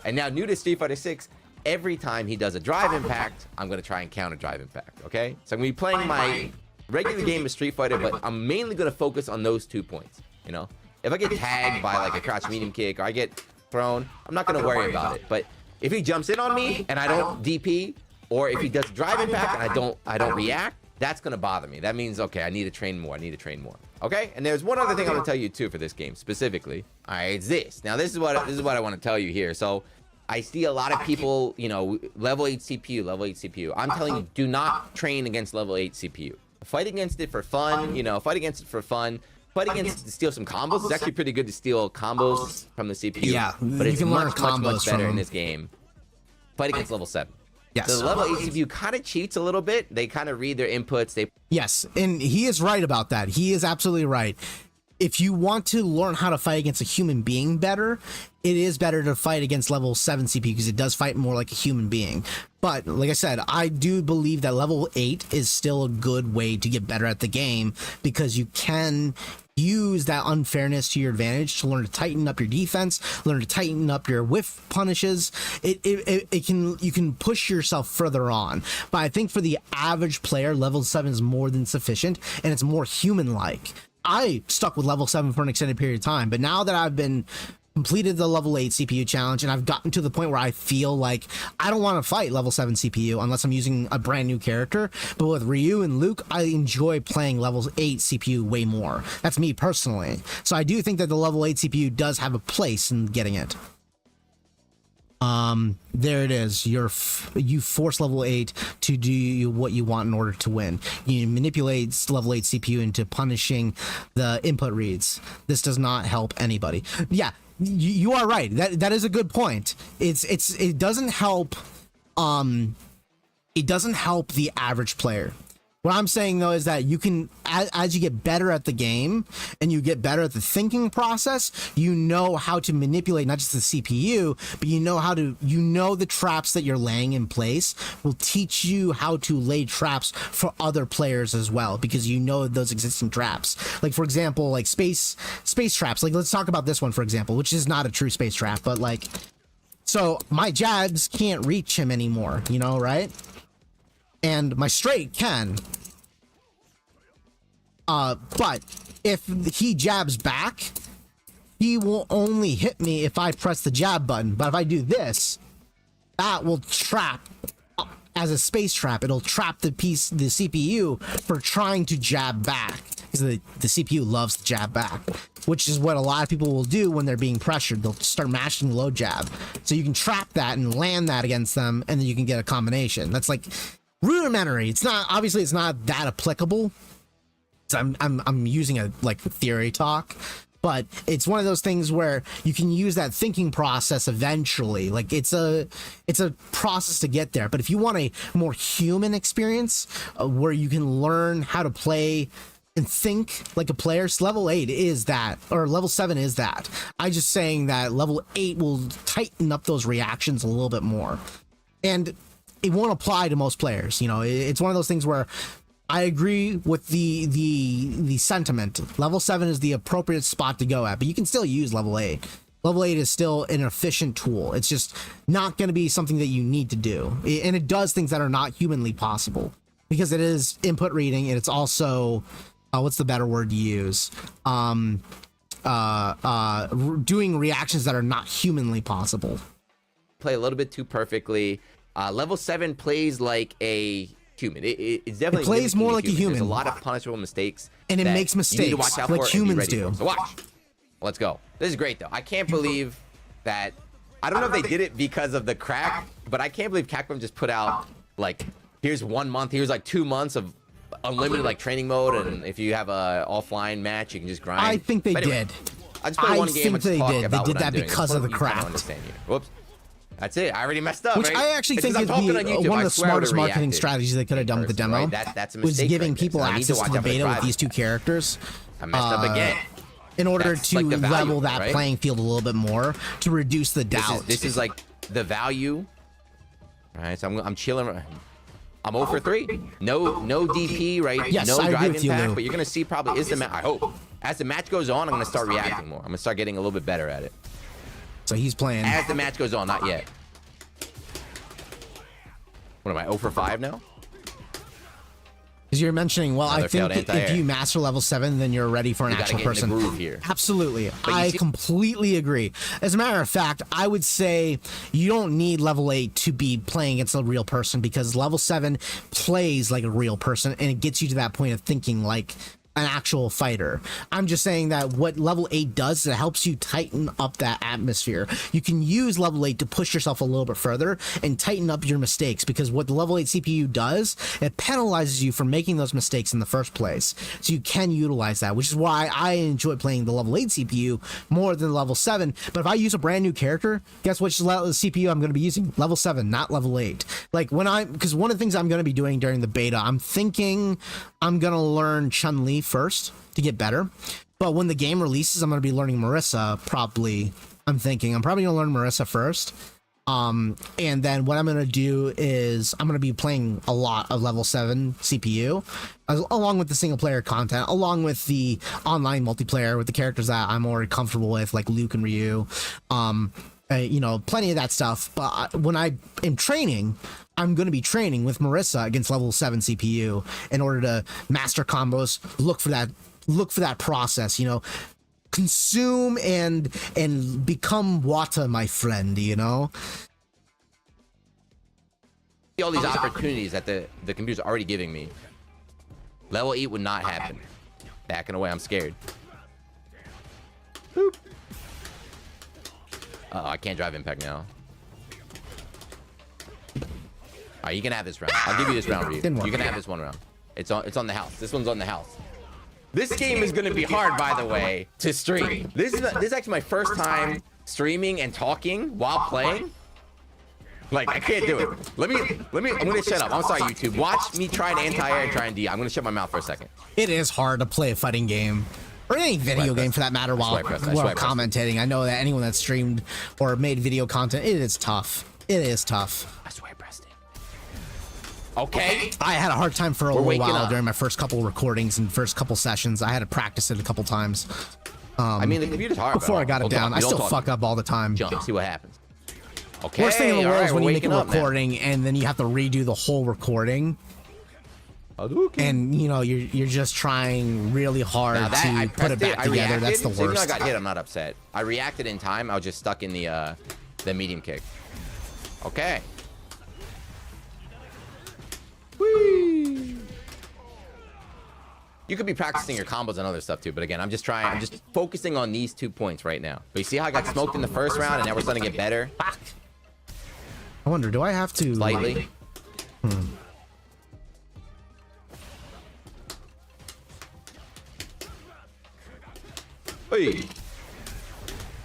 And now, new to Street Fighter 6, every time he does a drive impact, I'm going to try and counter drive impact, okay? So I'm going to be playing my regular game of Street Fighter, but I'm mainly going to focus on those 2 points, you know? If I get tagged by like a crouch medium kick or I get thrown, I'm not going to worry about it. But If he jumps in on me and I don't DP, or if he does drive impact and I don't react, that's gonna bother me. That means, okay, I need to train more. I need to train more. Okay, and there's one other thing I'm gonna tell you too for this game specifically. All right, it's this. Now this is what I want to tell you here. So I see a lot of people, you know, level 8 CPU, level 8 CPU. I'm telling you, do not train against level 8 CPU. Fight against it for fun, you know, fight against it for fun. Fight against it to steal some combos. It's actually pretty good to steal combos from the CPU. Yeah, but it's you can learn much better from in this game. Fight against level 7. Yes. The level 8 CPU kind of cheats a little bit. They kind of read their inputs. Yes, and he is right about that. He is absolutely right. If you want to learn how to fight against a human being better, it is better to fight against level 7 CPU because it does fight more like a human being. But like I said, I do believe that level 8 is still a good way to get better at the game because you can use that unfairness to your advantage to learn to tighten up your defense, learn to tighten up your whiff punishes. You can push yourself further on. But I think for the average player, level 7 is more than sufficient and it's more human-like. I stuck with level 7 for an extended period of time, but now that I've completed the level 8 CPU challenge and I've gotten to the point where I feel like I don't want to fight level 7 CPU unless I'm using a brand new character. But with Ryu and Luke, I enjoy playing level 8 CPU way more. That's me personally. So I do think that the level 8 CPU does have a place in getting it. There it is. You force level 8 to do what you want in order to win. You manipulate level 8 CPU into punishing the input reads. This does not help anybody. Yeah, you are right. That is a good point. It doesn't help. It doesn't help the average player. What I'm saying though is that you can, as you get better at the game and you get better at the thinking process, you know how to manipulate not just the CPU, but you know the traps that you're laying in place will teach you how to lay traps for other players as well, because you know those existing traps. Like for example, like space traps. Like let's talk about this one for example, which is not a true space trap, but like, so my jabs can't reach him anymore, you know, right? And my straight can. But if he jabs back, he will only hit me if I press the jab button. But if I do this, that will trap as a space trap. It'll trap the CPU for trying to jab back. Because the CPU loves to jab back, which is what a lot of people will do when they're being pressured. They'll start mashing low jab. So you can trap that and land that against them, and then you can get a combination. That's like rudimentary. It's not, obviously it's not that applicable. I'm using a like theory talk, but it's one of those things where you can use that thinking process eventually. Like it's a process to get there. But if you want a more human experience where you can learn how to play and think like a player, level 8 is that, or level 7 is that. I'm just saying that level 8 will tighten up those reactions a little bit more, and it won't apply to most players. You know, it's one of those things where I agree with the sentiment. Level 7 is the appropriate spot to go at, but you can still use level 8. Level 8 is still an efficient tool. It's just not going to be something that you need to do. And it does things that are not humanly possible because it is input reading, and it's also, what's the better word to use? Doing reactions that are not humanly possible. Play a little bit too perfectly. Level 7 plays like a human. It's definitely, it plays more like a human. There's a lot of punishable mistakes, and it makes mistakes you need to watch out like for humans and be ready do. For. So watch. Let's go. This is great though. I can't believe that. I don't know if they did it because of the crack, but I can't believe Capcom just put out like, here's 1 month, here's like 2 months of unlimited like training mode, and if you have a offline match, you can just grind. I think they did. I just played one game and they talk did. about They did what I'm that doing. because of the crack. Understand here. Whoops. That's it. I already messed up. Which right? I actually It's think is because I'm talking on YouTube. one of I the swear I smartest would've marketing reacted strategies they could have done with the demo. Right? That's a was mistake giving right there. people So I need to access to watch the out for the beta with driving. these two characters. I messed up again. In order That's to like the value, level that right? playing field a little bit more, to reduce the doubt. This is like the value. All right, so I'm chilling. I'm 0 for 3. No DP, right? Yes, no I agree drive with you, impact, Lou. but you're gonna see probably is the match. I hope as the match goes on, I'm gonna start reacting more. I'm gonna start getting a little bit better at it. So he's playing. As the match goes on, not yet. What am I, 0 for 5 now? Because you're mentioning, well, I Another failed think if anti-air. you master level 7, then you're ready for an You gotta actual get in the person. groove here. Absolutely. But you I see- completely agree. As a matter of fact, I would say you don't need level 8 to be playing against a real person, because level 7 plays like a real person and it gets you to that point of thinking like an actual fighter. I'm just saying that what level 8 does is it helps you tighten up that atmosphere. You can use level 8 to push yourself a little bit further and tighten up your mistakes, because what the level 8 CPU does, it penalizes you for making those mistakes in the first place. So you can utilize that, which is why I enjoy playing the level 8 CPU more than level 7. But if I use a brand new character, guess which CPU I'm going to be using? Level 7, not level 8. Like because one of the things I'm going to be doing during the beta, I'm thinking I'm going to learn Chun-Li first to get better, but when the game releases, I'm going to be learning Marissa. Probably I'm probably going to learn Marissa first, and then what I'm going to do is I'm going to be playing a lot of level 7 CPU along with the single player content, along with the online multiplayer with the characters that I'm already comfortable with, like Luke and Ryu, you know, plenty of that stuff. But when I am training, I'm going to be training with Marissa against level 7 CPU in order to master combos, look for that process, you know, consume and become Wata, my friend, you know. All these opportunities that the computer's already giving me. Level 8 would not happen. Backing away, I'm scared. Boop. I can't drive impact now. Alright, you can have this round. I'll give you this round, Ryu. You can have this one round. It's on the house. This one's on the house. This game is gonna be hard, by the way, to stream. This is actually my first time streaming and talking while playing. Like, I can't do it. Let me, I'm gonna shut up. I'm sorry, YouTube. Watch me try an anti-air and try and D. I'm gonna shut my mouth for a second. It is hard to play a fighting game, or any video game for that matter, while commentating. I know that anyone that streamed or made video content, it is tough. It is tough. I swear, Preston. Okay. I had a hard time for a little while up. during my first couple recordings and first couple sessions. I had to practice it a couple times. I mean, the computer's hard. Before I got it down, I still fuck up all the time. Jump, see what happens. Okay. Worst thing in the world is when you make a waking up, recording and then you have to redo the whole recording. And you know you're just trying really hard to put it back together. That's the worst. So even though I got hit, I'm not upset. I reacted in time. I was just stuck in the medium kick. Okay. Whee! You could be practicing your combos and other stuff too, but again, I'm just focusing on these 2 points right now. But you see how I got smoked in the first round and now we're starting to get better? I wonder, do I have to Slightly. Hey.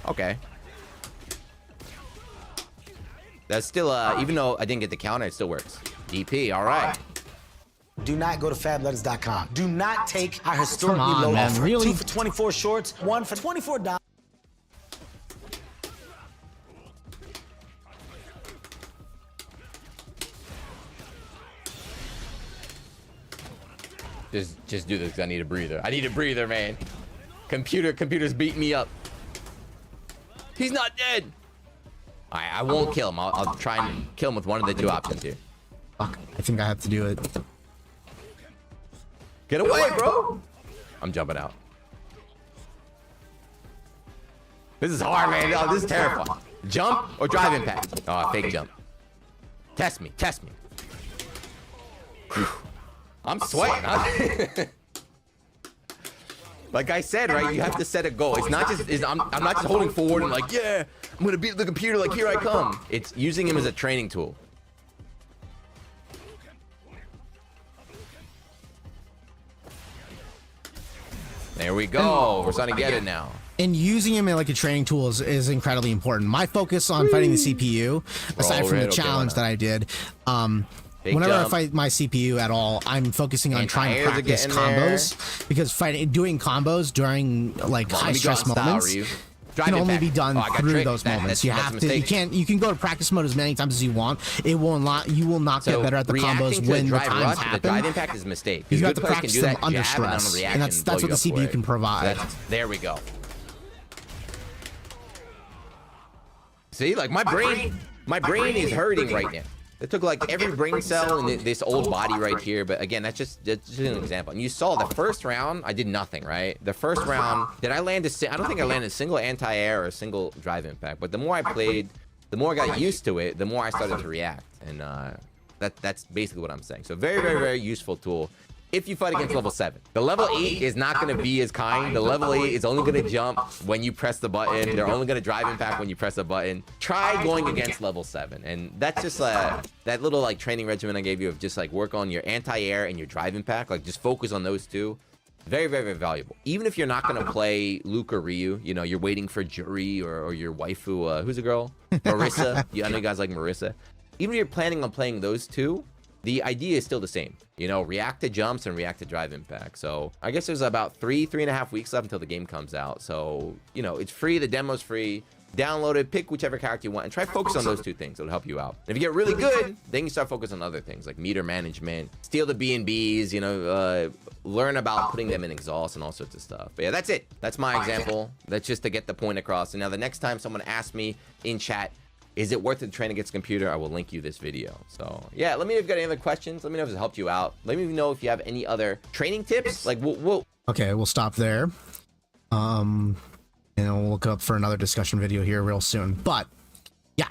Okay. That's still even though I didn't get the counter, it still works. DP, all right. Do not go to fabletters.com. Do not take our historically low man, offer. really? 2 for 24 shorts, 1 for $24. Just do this because I need a breather. I need a breather, man. Computer's beating me up. He's not dead. All right, I won't kill him. I'll try and kill him with one of the 2 options here. Fuck, I think I have to do it. Get away, bro. I'm jumping out. This is hard, man. Oh, this is terrifying. Jump or drive impact? Oh, fake jump. Test me. Whew. I'm sweating. Like I said, right? You have to set a goal. It's not just. I'm not just holding forward and like, yeah, I'm gonna beat the computer. Like, here I come. It's using him as a training tool. There we go. We're starting to get it now. And using him like a training tool is incredibly important. My focus on fighting the CPU, aside from the challenge that I did, whenever I fight my CPU at all, I'm focusing on trying to practice combos, because doing combos during like high stress moments can only be done through those moments. You can go to practice mode as many times as you want. You will not get better at the combos when the times happen. The drive impact is a mistake. You have to practice them under stress, and that's what the CPU can provide. There we go. See, like my brain is hurting right now. It took like every brain cell in this old body right here. But again, that's just an example. And you saw the first round, I did nothing, right? The first round, did I land I don't think I landed a single anti-air or a single drive impact. But the more I played, the more I got used to it, the more I started to react. And that's basically what I'm saying. So very, very, very useful tool if you fight against level 7. The level 8 is not going to be as kind. The level 8 is only going to jump when you press the button. They're only going to drive impact when you press a button. Try going against level 7. And that's just that little like training regimen I gave you of just like work on your anti-air and your drive impact. Like just focus on those two. Very, very, very valuable. Even if you're not going to play Luke or Ryu, you know, you're waiting for Juri or your waifu. Who's a girl? Marissa. I know you guys like Marissa. Even if you're planning on playing those two, the idea is still the same. You know, react to jumps and react to drive impact. So I guess there's about 3.5 weeks left until the game comes out. So, you know, it's free. The demo's free. Download it, pick whichever character you want, and try focus on those two things. It'll help you out. If you get really good, then you start focusing on other things like meter management, steal the B&Bs, you know, learn about putting them in exhaust and all sorts of stuff. But yeah, that's it. That's my example. That's just to get the point across. And now the next time someone asks me in chat, is it worth it to train against a computer? I will link you this video. So yeah, let me know if you've got any other questions. Let me know if it's helped you out. Let me know if you have any other training tips. Like Okay, we'll stop there. And we'll look up for another discussion video here real soon. But yeah,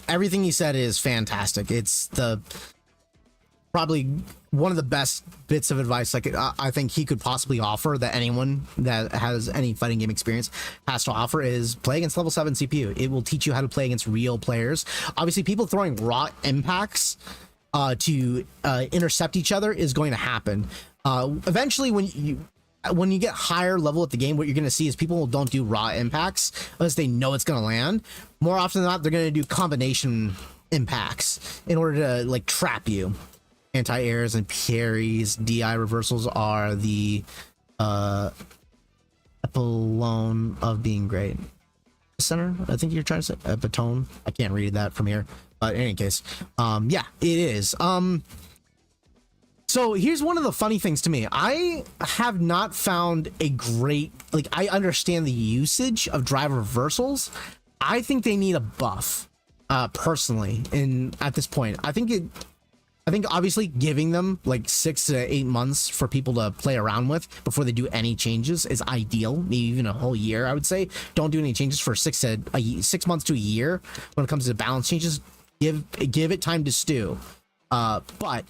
everything he said is fantastic. It's probably one of the best bits of advice I think he could possibly offer, that anyone that has any fighting game experience has to offer, is play against level 7 CPU. It will teach you how to play against real players. Obviously, people throwing raw impacts to intercept each other is going to happen. Eventually, when you get higher level at the game, what you're going to see is people don't do raw impacts unless they know it's going to land. More often than not, they're going to do combination impacts in order to like trap you. Anti-airs and parries, DI reversals are the epilone of being great. Center, I think you're trying to say epitone. I can't read that from here, but in any case, yeah, it is. So here's one of the funny things to me. I have not found a great, like, I understand the usage of drive reversals. I think they need a buff, personally. And at this point, I think obviously giving them like 6 to 8 months for people to play around with before they do any changes is ideal. Maybe even a whole year, I would say. Don't do any changes for 6 months to a year. When it comes to balance changes, give it time to stew. But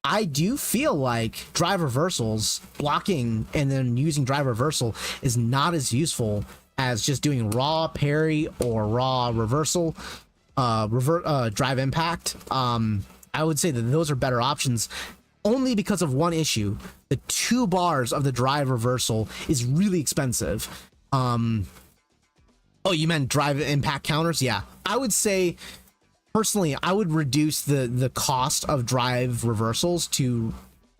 I do feel like drive reversals, blocking and then using drive reversal is not as useful as just doing raw parry or raw reversal, drive impact. I would say that those are better options only because of one issue. The 2 bars of the drive reversal is really expensive. Oh, you meant drive impact counters? Yeah. I would say, personally, I would reduce the cost of drive reversals to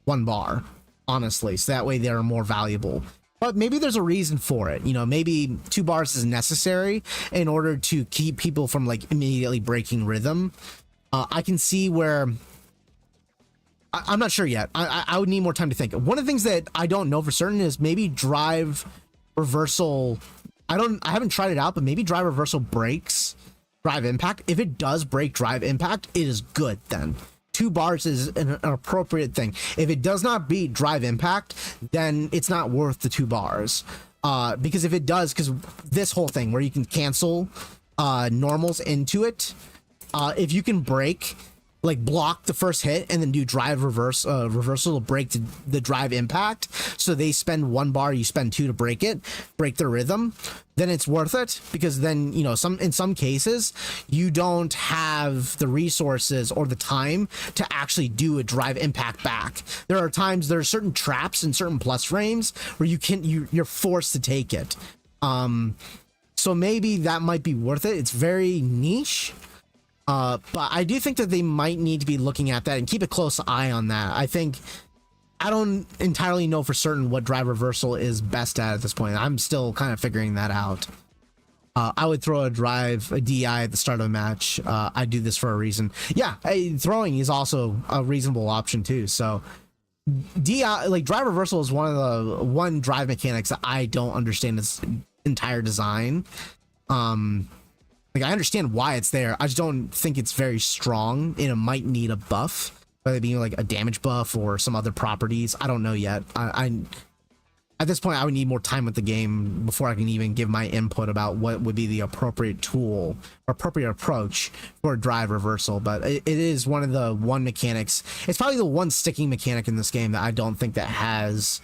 1 bar, honestly. So that way they're more valuable. But maybe there's a reason for it. You know, maybe 2 bars is necessary in order to keep people from like immediately breaking rhythm. I can see where I'm not sure yet. I would need more time to think. One of the things that I don't know for certain is maybe drive reversal. I haven't tried it out, but maybe drive reversal breaks drive impact. If it does break drive impact, it is good then. 2 bars is an appropriate thing. If it does not beat drive impact, then it's not worth the 2 bars. Because if it does, because this whole thing where you can cancel normals into it, if you can break, like block the first hit and then do drive reversal to break the drive impact, so they spend 1 bar, you spend 2 to break their rhythm, then it's worth it. Because then, you know, in some cases you don't have the resources or the time to actually do a drive impact back. There are certain traps and certain plus frames where you're forced to take it. So maybe that might be worth it. It's very niche. But I do think that they might need to be looking at that and keep a close eye on that. I don't entirely know for certain what drive reversal is best at this point. I'm still kind of figuring that out. I would throw a DI at the start of a match. I do this for a reason. Yeah, throwing is also a reasonable option too. So DI, like drive reversal, is one drive mechanics that I don't understand its entire design. Like, I understand why it's there. I just don't think it's very strong, and it might need a buff, whether it be like a damage buff or some other properties. I don't know yet. I at this point, I would need more time with the game before I can even give my input about what would be the appropriate tool or appropriate approach for a drive reversal. But it is one of the mechanics. It's probably the one sticking mechanic in this game that I don't think that has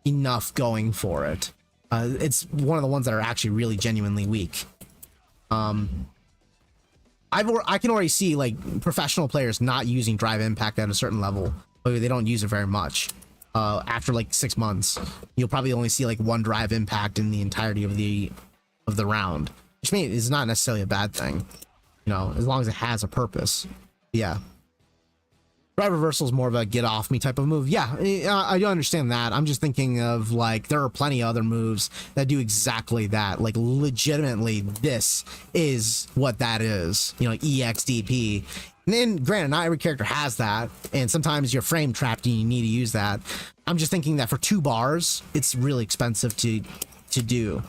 enough going for it. It's one of the ones that are actually really genuinely weak. I can already see like professional players not using drive impact at a certain level, but they don't use it very much. After like 6 months, you'll probably only see like one drive impact in the entirety of the round, which means it's not necessarily a bad thing, you know, as long as it has a purpose. Yeah, drive reversal is more of a get off me type of move. Yeah, I do understand that. I'm just thinking of like there are plenty of other moves that do exactly that. Like legitimately, this is what that is. You know, EXDP. And then, granted, not every character has that, and sometimes you're frame trapped and you need to use that. I'm just thinking that for 2 bars, it's really expensive to do.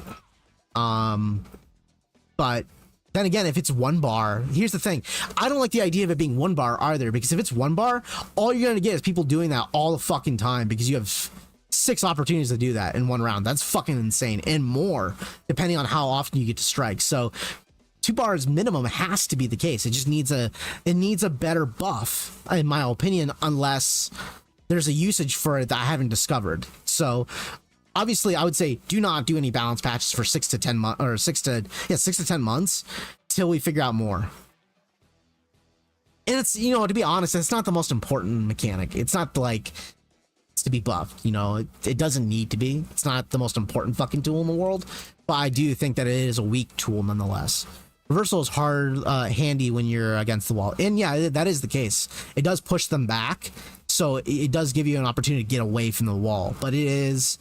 But then again, if it's 1 bar, here's the thing. I don't like the idea of it being 1 bar either, because if it's 1 bar, all you're gonna get is people doing that all the fucking time, because you have 6 opportunities to do that in 1 round. That's fucking insane, and more, depending on how often you get to strike. So 2 bars minimum has to be the case. It just needs a better buff, in my opinion, unless there's a usage for it that I haven't discovered. So obviously I would say do not do any balance patches for 6 to 10 months, or 6 to 10 months till we figure out more. And it's, you know, to be honest, it's not the most important mechanic. It's not like it's to be buffed, you know, it doesn't need to be. It's not the most important fucking tool in the world, but I do think that it is a weak tool nonetheless. Reversal is hard, handy when you're against the wall. And yeah, that is the case. It does push them back, so it does give you an opportunity to get away from the wall. But it is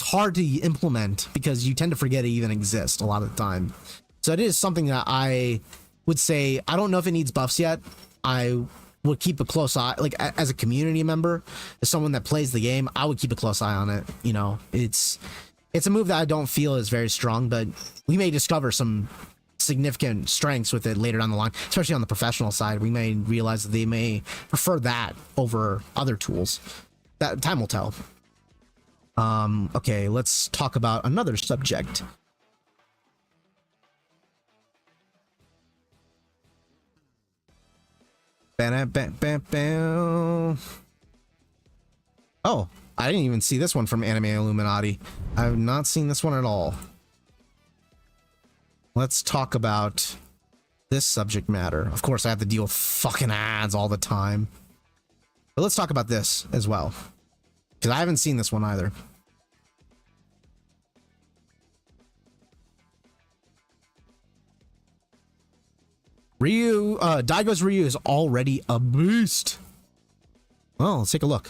hard to implement because you tend to forget it even exists a lot of the time. So it is something that I would say, I don't know if it needs buffs yet. I would keep a close eye, like as a community member, as someone that plays the game, I would keep a close eye on it. You know, it's a move that I don't feel is very strong, but we may discover some significant strengths with it later down the line, especially on the professional side. We may realize that they may prefer that over other tools. That time will tell. Okay, let's talk about another subject. Oh, I didn't even see this one from Anime Illuminati. I have not seen this one at all. Let's talk about this subject matter. Of course, I have to deal with fucking ads all the time. But let's talk about this as well, because I haven't seen this one either. Daigo's Ryu is already a beast. Well, let's take a look.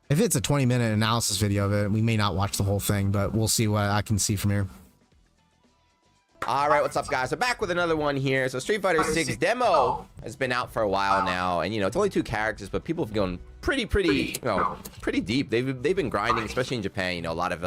If it's a 20-minute analysis video of it, we may not watch the whole thing, but we'll see what I can see from here. All right, what's up, guys? We're back with another one here. So Street Fighter 6 demo has been out for a while now, and you know it's only 2 characters, but people have gone pretty deep. They've been grinding, especially in Japan. You know, a lot of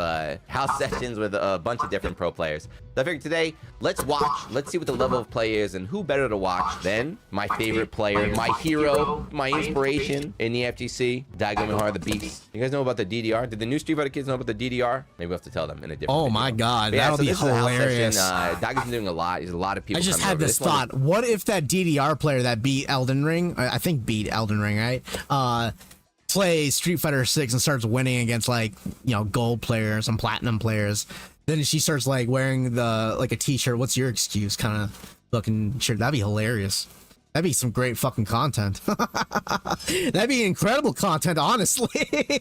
house sessions with a bunch of different pro players. So I figured today, let's watch. Let's see what the level of play is, and who better to watch than my favorite player, my hero, my inspiration in the FGC, Daigo Mihara the Beast. You guys know about the DDR? Did the new Street Fighter kids know about the DDR? Maybe we'll have to tell them in a different. Oh video. My God, that'll be hilarious. Daigo's been doing a lot. There's a lot of people. I just had this thought. What if that DDR player that beat Elden Ring, I think beat Elden Ring, right? Plays Street Fighter 6 and starts winning against, like, you know, gold players and platinum players. Then she starts like wearing a t-shirt. What's your excuse? Kind of looking shirt. That'd be hilarious. That'd be some great fucking content. That'd be incredible content, honestly.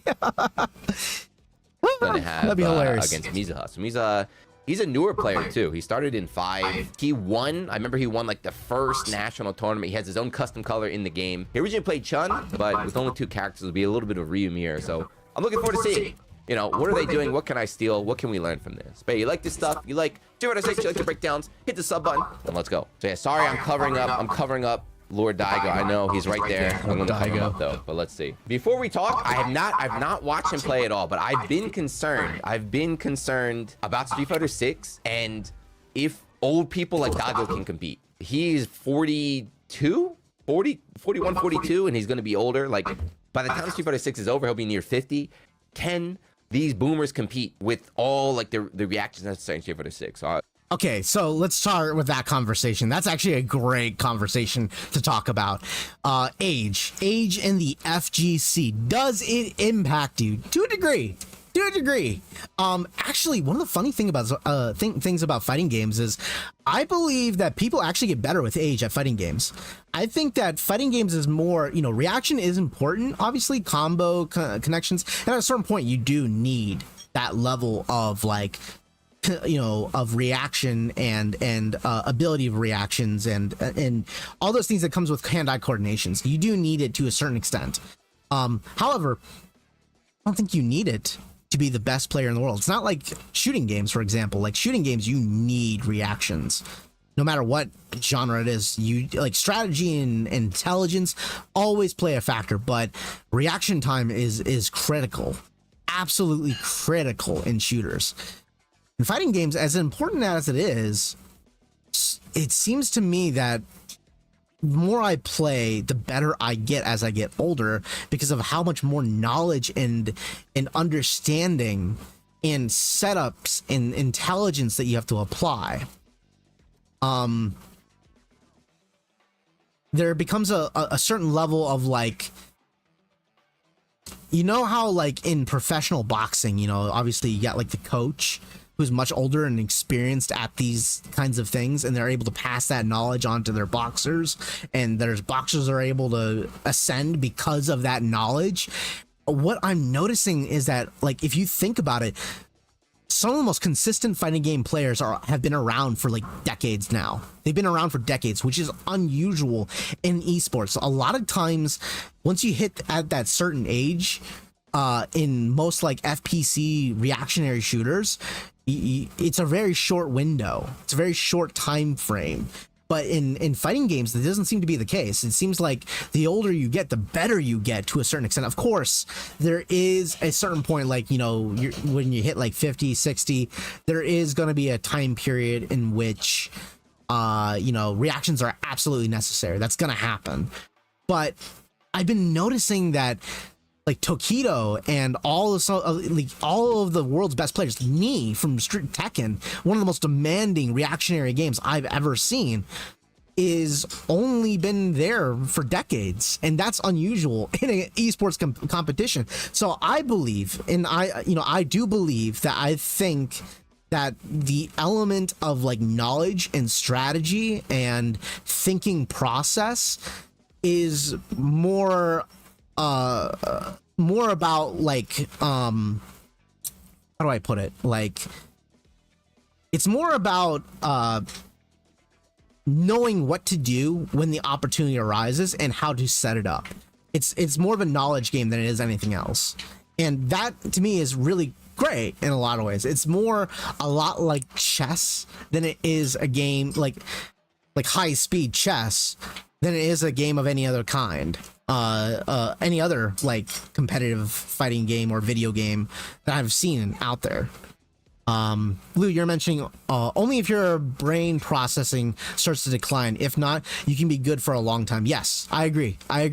Gonna have, that'd be hilarious. Against Mizuha. So Mizuha, he's a newer player too. He started in 5. He won. I remember he won like the first national tournament. He has his own custom color in the game. He originally played Chun, but with only 2 characters, it'll be a little bit of Ryu Mir. So I'm looking forward to seeing. You know, what are they doing? What can I steal? What can we learn from this? But you like this stuff? You like Street Fighter 6? You like the breakdowns? Hit the sub button, and let's go. So yeah, sorry, I'm covering up Lord Daigo. I know he's right there. I'm gonna cover him up though, but let's see. Before we talk, I've not watched him play at all, but I've been concerned. I've been concerned about Street Fighter 6 and if old people like Dago can compete, he's 42, 40, 41, 42, and he's going to be older. Like, by the time Street Fighter 6 is over, he'll be near 50. Can these boomers compete with all like the reactions necessary in Street Fighter 6? Okay, so let's start with that conversation. That's actually a great conversation to talk about. Age in the FGC, does it impact you? To a degree. Actually, one of the funny things about fighting games is I believe that people actually get better with age at fighting games. I think that fighting games is more, reaction is important, obviously, combo connections, and at a certain point you do need that level of like, of reaction and ability of reactions and all those things that comes with hand-eye coordinations. You do need it to a certain extent. However, I don't think you need it to be the best player in the world. It's not like shooting games, for example. Like shooting games, you need reactions. No matter what genre it is, you like strategy and intelligence always play a factor, but reaction time is critical, absolutely critical in shooters. In fighting games, as important as it is, it seems to me that the more I play, the better I get as I get older because of how much more knowledge and understanding and setups and intelligence that you have to apply. There becomes a certain level of like, how like in professional boxing, obviously you got like the coach who's much older and experienced at these kinds of things, and they're able to pass that knowledge on to their boxers, and there's boxers are able to ascend because of that knowledge. What I'm noticing is that, like, if you think about it, some of the most consistent fighting game players have been around for like decades now. They've been around for decades, which is unusual in esports. A lot of times, once you hit at that certain age, in most like FPC reactionary shooters, it's a very short window. It's a very short time frame. But in fighting games, that doesn't seem to be the case. It seems like the older you get, the better you get to a certain extent. Of course, there is a certain point, like, when you hit like 50, 60, there is going to be a time period in which, reactions are absolutely necessary. That's going to happen. But I've been noticing that like Tokido and all of the world's best players, me from Street Tekken, one of the most demanding reactionary games I've ever seen, is only been there for decades, and that's unusual in an esports competition. So I believe, and I do believe that I think that the element of like knowledge and strategy and thinking process is more about like how do I put it, like it's more about knowing what to do when the opportunity arises and how to set it up. It's more of a knowledge game than it is anything else, and that to me is really great in a lot of ways. It's a lot like chess than it is a game like high speed chess than it is a game of any other kind. Any other like competitive fighting game or video game that I've seen out there. Lou, you're mentioning only if your brain processing starts to decline. If not, you can be good for a long time. Yes, I agree. I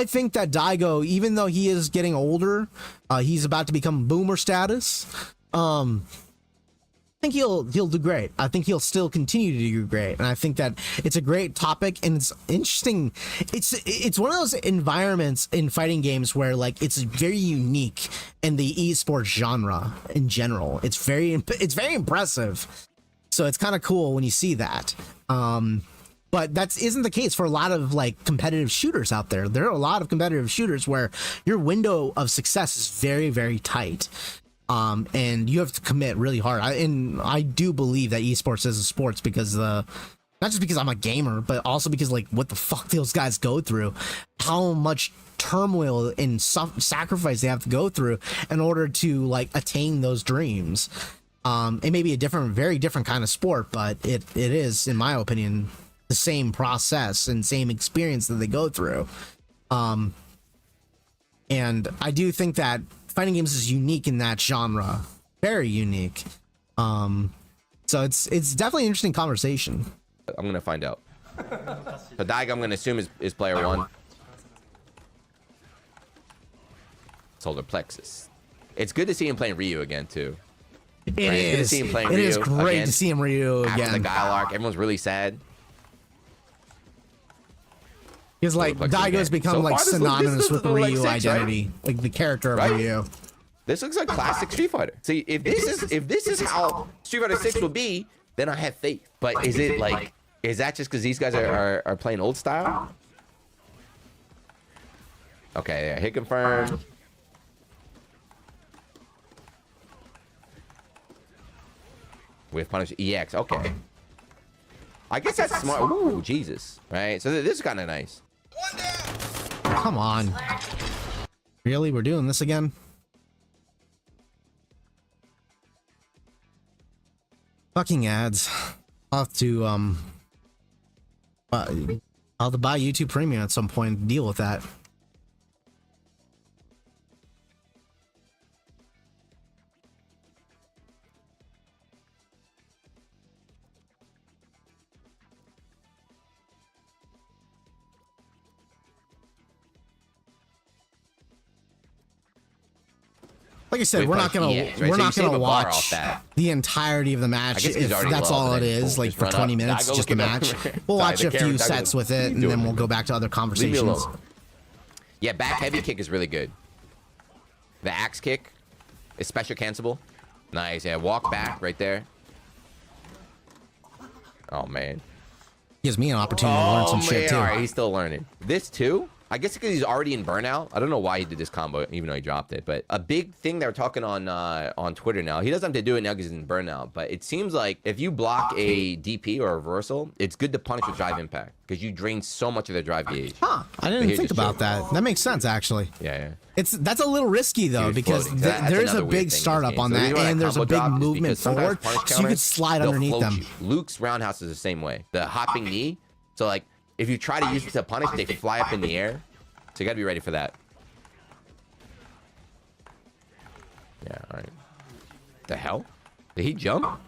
think that Daigo, even though he is getting older, he's about to become boomer status. I think he'll do great. I think he'll still continue to do great, and I think that it's a great topic and it's interesting. It's one of those environments in fighting games where like it's very unique in the esports genre in general. It's very impressive. So it's kind of cool when you see that. But that isn't the case for a lot of like competitive shooters out there. There are a lot of competitive shooters where your window of success is very, very tight. And you have to commit really hard. I do believe that esports is a sports because not just because I'm a gamer, but also because like what the fuck those guys go through, how much turmoil and sacrifice they have to go through in order to like attain those dreams. It may be a very different kind of sport, but it is, in my opinion, the same process and same experience that they go through. And I do think that fighting games is unique in that genre, very unique. So it's definitely an interesting conversation. I'm gonna find out. So Daigo, I'm gonna assume is player 1. Solar plexus. It's good to see him playing Ryu again too. It is. It is great to see him Ryu again. After the Guile arc, everyone's really sad. Because like Daigo's become so like far, synonymous with the like Ryu 6, identity, right? like the character of Right? Ryu. This looks like classic Street Fighter. See, if this is how Street Fighter 6 will be, then I have faith. But is it like, is that just because these guys are playing old style? Okay, yeah, hit confirm. With punish EX, okay. I guess that's smart. Ooh, Jesus. Right, so this is kind of nice. Come on. Really? We're doing this again? Fucking ads. I'll have to, I'll have to buy YouTube Premium at some point and deal with that. Like I said, we're not gonna watch the entirety of the match if that's all it is. Like for 20 minutes, just a match. We'll watch a few sets with it, and then we'll go back to other conversations. Yeah, back heavy kick is really good. The axe kick is special cancelable. Nice. Yeah, walk back right there. Oh man, gives me an opportunity to learn some shit too. All right, he's still learning. This too. I guess because he's already in burnout. I don't know why he did this combo, even though he dropped it. But a big thing they're talking on Twitter now. He doesn't have to do it now because he's in burnout. But it seems like if you block a DP or a reversal, it's good to punish with drive impact because you drain so much of their drive gauge. Huh? I didn't think about that. That makes sense actually. Yeah. That's a little risky though because there's a big startup on that, and there's a big movement forward, so you could slide underneath them. Luke's roundhouse is the same way. The hopping knee. So like, if you try to use it to punish, they fly up in the air. So you gotta be ready for that. Yeah, alright. The hell? Did he jump?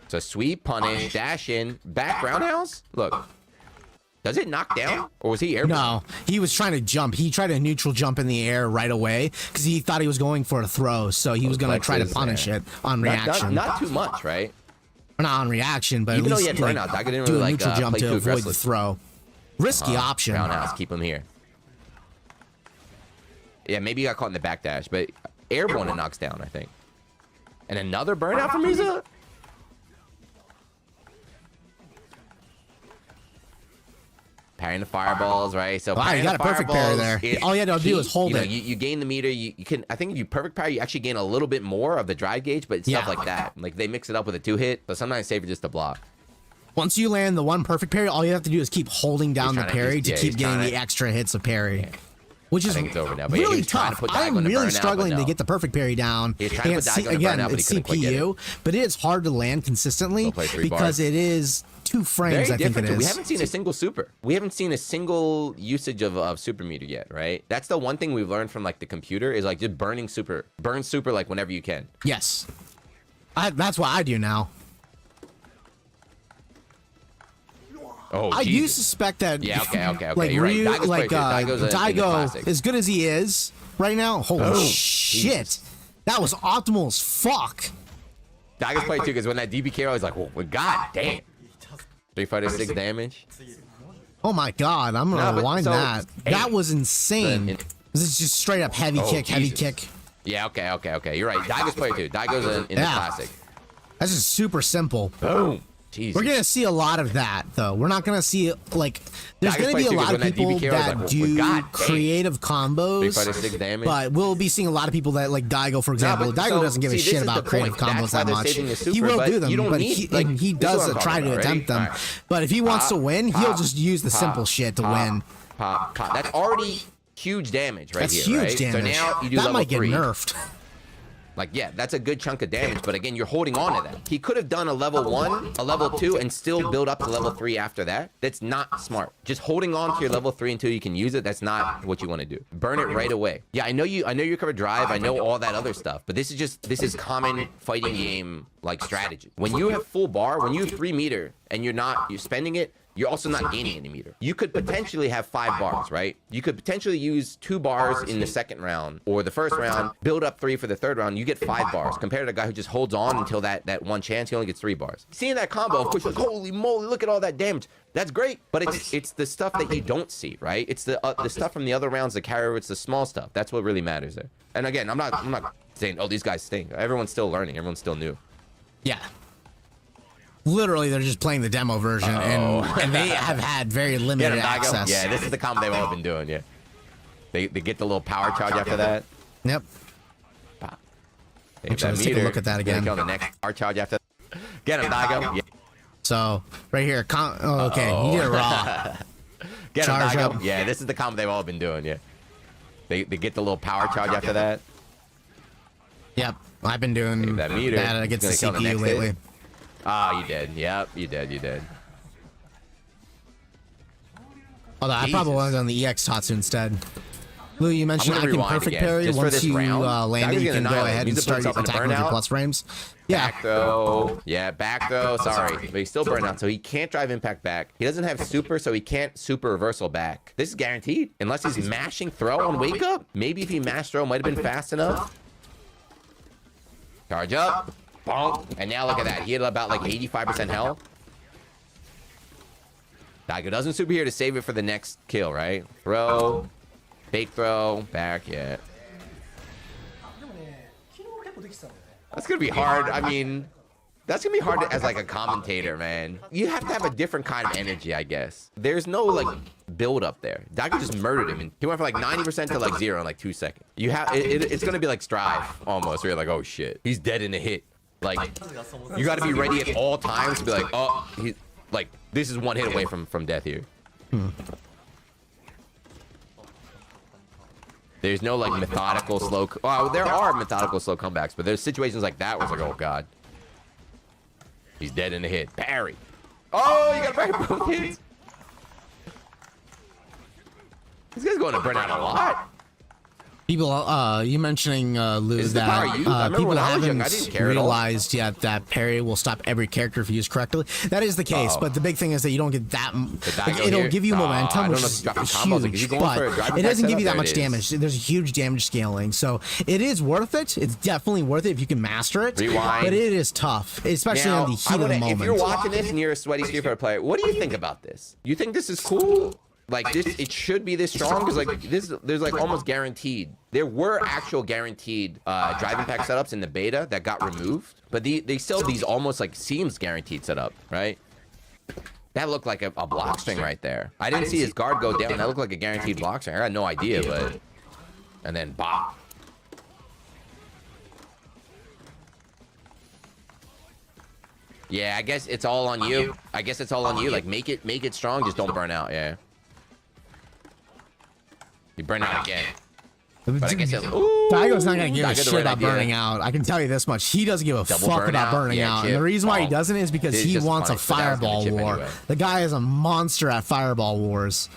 So sweep, punish, dash in, back roundhouse? Look. Does it knock down? Or was he airborne? No, he was trying to jump. He tried a neutral jump in the air right away because he thought he was going for a throw. So he was gonna try to punish it on reaction. Not too much, right? Not on reaction, but even at though least he had burnout, I didn't do really a like neutral jump to avoid the throw. Risky option. Roundhouse, keep him here. Yeah, maybe he got caught in the backdash, but airborne it knocks down, I think. And another burnout from Riza? Parrying the fireballs, right? So wow, you got a perfect parry there. All you had to do is hold it. You gain the meter. You can, I think if you perfect parry, you actually gain a little bit more of the drive gauge, but stuff like that. Like they mix it up with a 2-hit, but sometimes it's safer just to block. Once you land the one perfect parry, all you have to do is keep holding down the parry to keep getting the extra hits of parry. Yeah. Which is really tough. I'm really struggling to get the perfect parry down. Again, it's CPU, but it is hard to land consistently because it is 2 frames, I think it is. We haven't seen a single super. We haven't seen a single usage of super meter yet, right? That's the one thing we've learned from like the computer is like just burning super. Burn super like whenever you can. Yes. That's what I do now. Oh, I do suspect that. Yeah, okay. Like You're Ryu, right. like Daigo, as good as he is right now. Holy shit, Jesus. That was optimal as fuck. Daigo's playing too because when that DBK, I was like, well, god damn. 356 damage. Oh my god, I'm gonna rewind that. That was insane. This is just straight up heavy kick, heavy kick. Yeah, okay. You're right. Daigo's playing too. Daigo's in the classic. That's just super simple. Boom. Jesus. We're gonna see a lot of that though. We're not gonna see like there's gonna be a lot of people that do creative combos, but we'll be seeing a lot of people that like Daigo, for example. Daigo doesn't give a shit about creative combos that much. He will do them, but he does try to attempt them. But if he wants to win, he'll just use the simple shit to win. That's already huge damage right here. That's huge damage. So now you do that level might get 3. nerfed. Like, yeah, that's a good chunk of damage, but again, you're holding on to that. He could have done a level 1, a level 2, and still build up to level 3 after that. That's not smart. Just holding on to your level 3 until you can use it, that's not what you want to do. Burn it right away. Yeah, I know you cover drive, I know all that other stuff, but this is common fighting game like strategy. When you have full bar, when you have 3 meter and you're spending it, you're also not gaining any meter. You could potentially have 5 bars, right? You could potentially use 2 bars in the second round or the first round, build up 3 for the third round, you get 5 bars. Compared to a guy who just holds on until that one chance, he only gets 3 bars. Seeing that combo, of course, you're like, holy moly, look at all that damage. That's great, but it's the stuff that you don't see, right? It's the stuff from the other rounds that carry over. It's the small stuff. That's what really matters there. And again, I'm not saying, oh, these guys stink. Everyone's still learning. Everyone's still new. Yeah. Literally, they're just playing the demo version, and they have had very limited access. Yeah, this is the combo they've all been doing. Yeah, they get the little power charge after that. Yep. Actually, let's take a look at that again. On the next power charge after. Get him, Daigo. Yeah. So right here, okay, you did it raw. Get him, Charge Daigo. up. Yeah, this is the combo they've all been doing. Yeah, they get the little power charge after that. Yep, I've been doing that meter against the CPU lately. Oh, you did. Yep, you did. Although I probably wanted on the EX Tatsu instead. Lou, you mentioned I can perfect parry. Once you land it, you can go ahead and start attacking with your plus frames. Yeah. Back throw. Yeah, back throw. Sorry. But he's still burnt out, so he can't drive impact back. He doesn't have super, so he can't super reversal back. This is guaranteed. Unless he's mashing throw on wake up. Maybe if he mashed throw, might have been fast enough. Charge up. Bonk. And now look at that. He had about like 85% health. Daigo doesn't super here to save it for the next kill, right? Throw. Fake throw. Back. Yeah. That's going to be hard. I mean, that's going to be hard as like a commentator, man. You have to have a different kind of energy, I guess. There's no like build up there. Daigo just murdered him. And he went from like 90% to like 0 in like 2 seconds. You have it's going to be like Strive almost. Where you're like, oh shit, he's dead in a hit. Like, you got to be ready at all times to be like, oh, he, like, this is one hit away from death here. There's no, like, methodical slow... Well, there are methodical slow comebacks, but there's situations like that where it's like, oh, God. He's dead in a hit. Parry. Oh, you got to parry both hits. This guy's going to burn out a lot. People, you mentioning, Lou, that people haven't realized yet that parry will stop every character if used correctly. That is the case, but the big thing is that you don't get that... It'll give you momentum, which is huge, but it doesn't give you that much damage. There's a huge damage scaling, so it is worth it. It's definitely worth it if you can master it, but it is tough, especially on the heat of the moment. If you're watching this and you're a sweaty Street Fighter player, what do you think about this? You think this is cool? Like this, it should be this strong because like this, there's like almost guaranteed. There were actual guaranteed drive impact setups in the beta that got removed, but they still these almost like seems guaranteed setup, right? That looked like a block string right there. I didn't see his guard go down. That looked like a guaranteed block string. I had no idea, but and then bop. Yeah, I guess it's all on you. I guess it's all on you. Like make it strong. Just don't burn out. Yeah. You burn out again. But I guess Daigo's not gonna give a shit about burning out. I can tell you this much: he doesn't give a fuck about burning out. And the reason why he doesn't is because he wants a fireball war. The guy is a monster at fireball wars.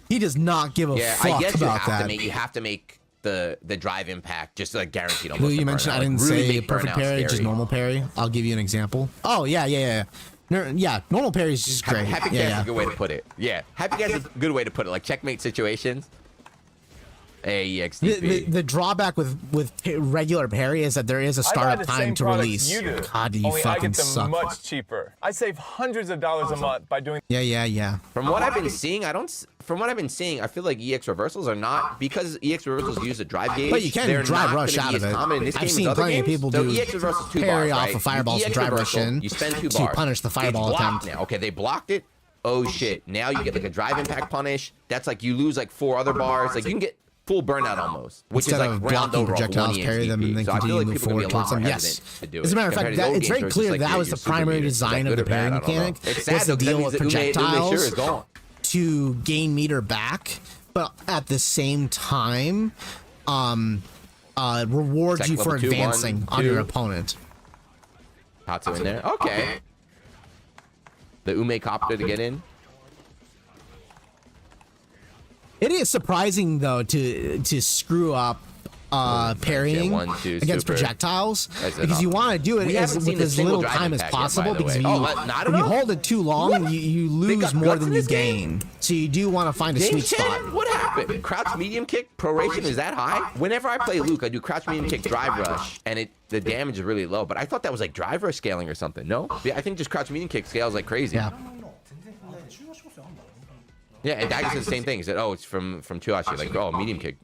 He does not give a fuck about that. You have to make the drive impact just like guaranteed. Lou, you mentioned I didn't say perfect parry, just normal parry. I'll give you an example. Oh yeah. Normal parry is just great. Happy gas is a good way to put it. Yeah, happy gas is a good way to put it. Like checkmate situations. The drawback with regular parry is that there is a startup time to release. God, you fucking suck. Much cheaper. I save hundreds of dollars a month by doing. Yeah. From what I've been seeing, I feel like EX reversals are not because EX reversals use a drive gauge. But you can drive rush out of it. I've seen plenty of people do parry off of fireballs and drive rush in to punish the fireball attempt. Now, okay, they blocked it. Oh shit! Now you get like a drive impact punish. That's like you lose like 4 other bars. Like you can get full burnout almost, which instead is like of blocking projectiles, parry them and then continue to move forward towards them. Yes. As a matter of fact, it's very clear that was the primary design of the parry mechanic. Was to deal with projectiles to gain meter back, but at the same time, rewards Second you for level 2, advancing 1, on your 2. opponent. Tatsu in there. Okay. The Ume Copter to get in. It is surprising though to screw up parrying 1, 2, against super. projectiles That's it because all. you want to do it We as, haven't seen with a as single little drive time as impact yet, by possible the because way. if Oh, not you enough? hold it too long, you lose got more guts than in you this game? gain. So you do want to find a Game sweet spot. Shannon? What happened? Crouch medium kick proration is that high? Whenever I play Luke, I do crouch medium kick drive rush, and the damage is really low. But I thought that was like drive rush scaling or something. No, yeah, I think just crouch medium kick scales like crazy. Yeah. Yeah, and Dagger said the same thing. He said, "Oh, it's from Chuashi." Like, oh, medium kick.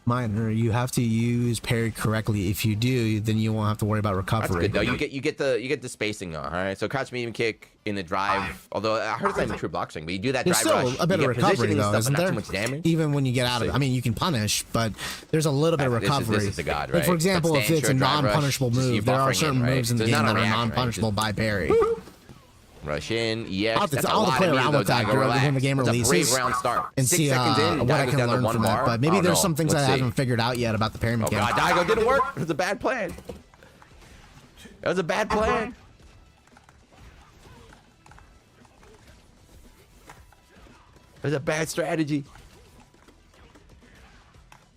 Minor, you have to use parry correctly. If you do, then you won't have to worry about That's recovery. good though. You get the spacing on. All right. So crouch medium kick in the drive. Although I heard it's not even true boxing, but you do that There's drive still rush. a bit you of get recovery positioning and though, stuff, isn't but there? not too much damage. Even when you get out of it, I mean, you can punish, but there's a little bit of recovery. This is the god, right? Like for example, But if stand it's a sure, drive rush, non-punishable just you move, there are buffering certain in, right? moves in the There's game not a that are reaction, right? non-punishable by parry. Rush in, EX. I'll have to- That's a I'll have to lot play of meter, around though, with that Dagger, relax. when the game That's a brave releases round start. and 6 see seconds in, what I Dagger's can down to learn 1 from bar. that. But maybe Oh, there's no. some things Let's I see. haven't figured out yet about the parry Oh mechanic. god, Daigo didn't work. It was a bad plan. That was a bad plan. It was a bad strategy.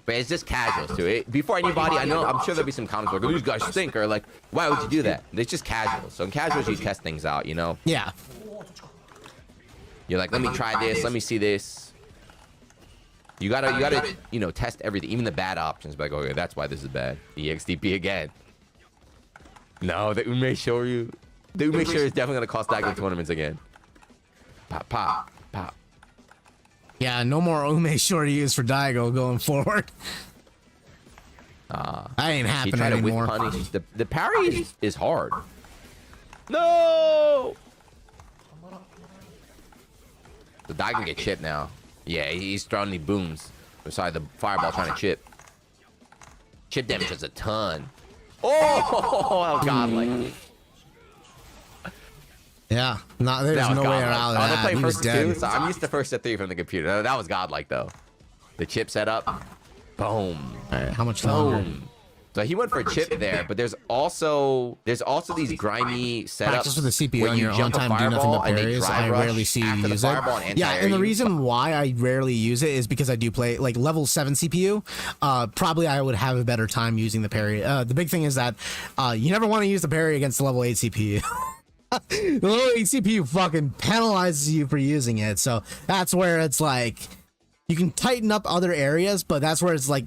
But it's just casuals to it. Before anybody, I'm sure there'll be some comments like, these guys stink, or like, why would you do that? It's just casuals. So in casuals, you test things out, you know? Yeah. You're like, let me try this, let me see this. You gotta, test everything, even the bad options. Like, okay, that's why this is bad. EXDP again. No, the Ume Shoryu. The Ume Shoryu is definitely gonna cost Daigo tournaments again. Pop, pop, pop. Yeah, no more Ume Shoryus for Daigo going forward. That ain't He happening tried to whip anymore. punish. The parry is hard. No! The Daigo can get chipped now. Yeah, he's throwing the booms. Sorry, the fireball trying to chip. Chip damage is a ton. Oh, godlike. Yeah, there's That was no way godlike. out of They're that. playing He was first two, dead. so I'm used to first set 3 from the computer. That was godlike though. The chip setup. Boom. All right, how much longer? Boom. So he went for a chip there, but there's also these grimy setups. Practice with the CPU where on you your own jump a time, do nothing fireball but and they parries. drive I rush rarely see you after the use it. fireball and Yeah, anti-air and the you. reason why I rarely use it is because I do play like level 7 CPU. Probably I would have a better time using the parry. The big thing is that you never want to use the parry against the level 8 CPU. The level 8 CPU fucking penalizes you for using it. So that's where it's like you can tighten up other areas, but that's where it's like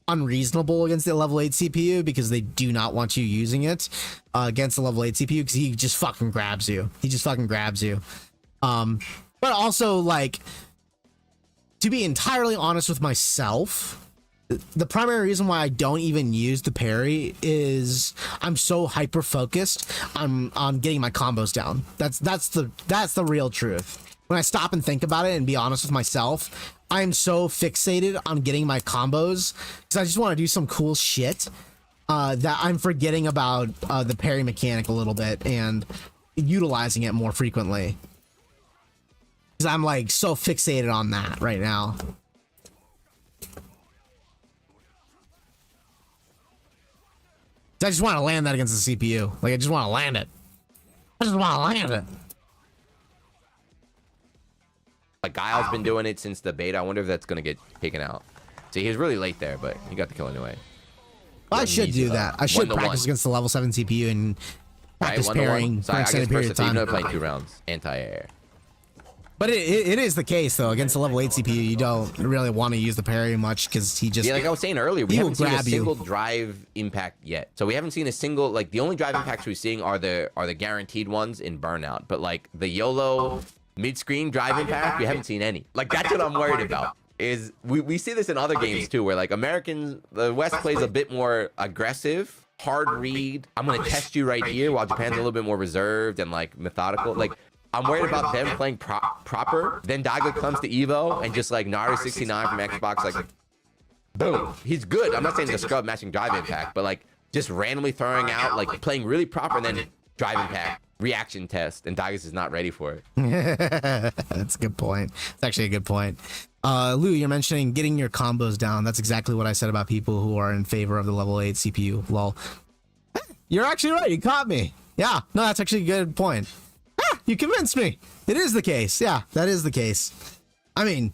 unreasonable against the level 8 CPU because they do not want you using it against the level 8 CPU because he just fucking grabs you. He just fucking grabs you. But also, like, to be entirely honest with myself, the primary reason why I don't even use the parry is I'm so hyper focused on getting my combos down. That's the real truth. When I stop and think about it and be honest with myself, I am so fixated on getting my combos because I just want to do some cool shit that I'm forgetting about the parry mechanic a little bit and utilizing it more frequently. Because I'm like so fixated on that right now. I just want to land that against the CPU. Like, I just want to land it. I just want to land it. Like Guile's been doing it since the beta. I wonder if that's gonna get taken out. See, he was really late there, but he got the kill anyway. I should do that. I should 1-1. practice against the level 7 CPU and practice Right, 1-1. parrying So for I an guess extended period of even time. though playing 2 rounds, anti-air. But it is the case, though. Against the level 8 CPU, you don't really want to use the parry much because he just... Yeah, like I was saying earlier, we he will haven't seen a grab you. single drive impact yet. So we haven't seen a single, like, the only drive impacts we're seeing are the guaranteed ones in Burnout. But like the YOLO mid-screen drive impact, we haven't seen any. Like, that's what I'm worried about. Is we see this in other games too, where like Americans, the West plays a bit more aggressive, hard read. I'm gonna test you right here, while Japan's a little bit more reserved and like methodical. Like, I'm worried about them playing proper. Then Daigo comes to Evo and just like Naru 69 from Xbox, like, boom, he's good. I'm not saying the scrub matching drive impact, but like just randomly throwing out, like playing really proper and then drive impact, reaction test, and Daigo's is not ready for it. That's a good point. It's actually a good point. Lou, you're mentioning getting your combos down. That's exactly what I said about people who are in favor of the level 8 CPU. Lol. You're actually right. You caught me. Yeah. No, that's actually a good point. You convinced me. It is the case. Yeah, that is the case. I mean,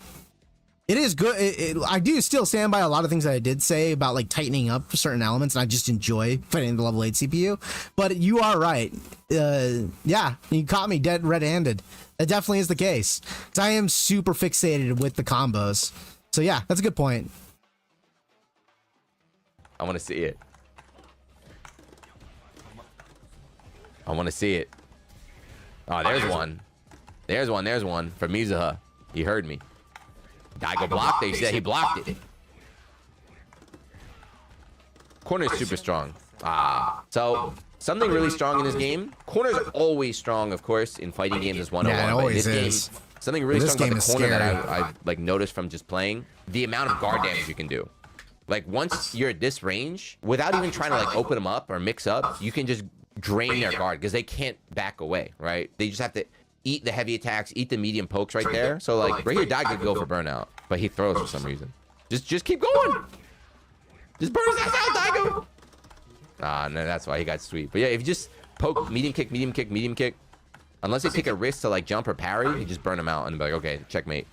it is good. I do still stand by a lot of things that I did say about like tightening up certain elements, and I just enjoy fighting the level 8 CPU. But you are right. Yeah, you caught me dead red-handed. That definitely is the case. 'Cause I am super fixated with the combos. So yeah, that's a good point. I want to see it. I want to see it. Oh, there's one. There's one from Mizuha. He heard me. Daigo blocked it. He said he blocked it. Corner is super strong. So something really strong in this game. Corner is always strong, of course, in fighting games as 101. Yeah, it always but in is. this game, something really This strong game about the is corner scary. that I've like noticed from just playing the amount of guard damage you can do. Like once you're at this range, without even trying to like open them up or mix up, you can just drain their guard because they can't back away, right? They just have to eat the heavy attacks, eat the medium pokes right there. So like right here, Daigo could go for burnout, but he throws for some reason. Just keep going. Just burn his ass out, Daigo. No, that's why he got sweet. But yeah, if you just poke, medium kick, medium kick, medium kick, unless they take a risk to like jump or parry, you just burn them out and be like, okay, checkmate.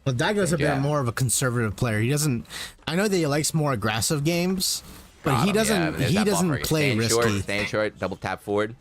Well, Daigo's a bit Yeah. more of a conservative player. He doesn't. I know that he likes more aggressive games, but he doesn't. There's He that doesn't buffer. play Stand risky. Short, stand short, double tap forward.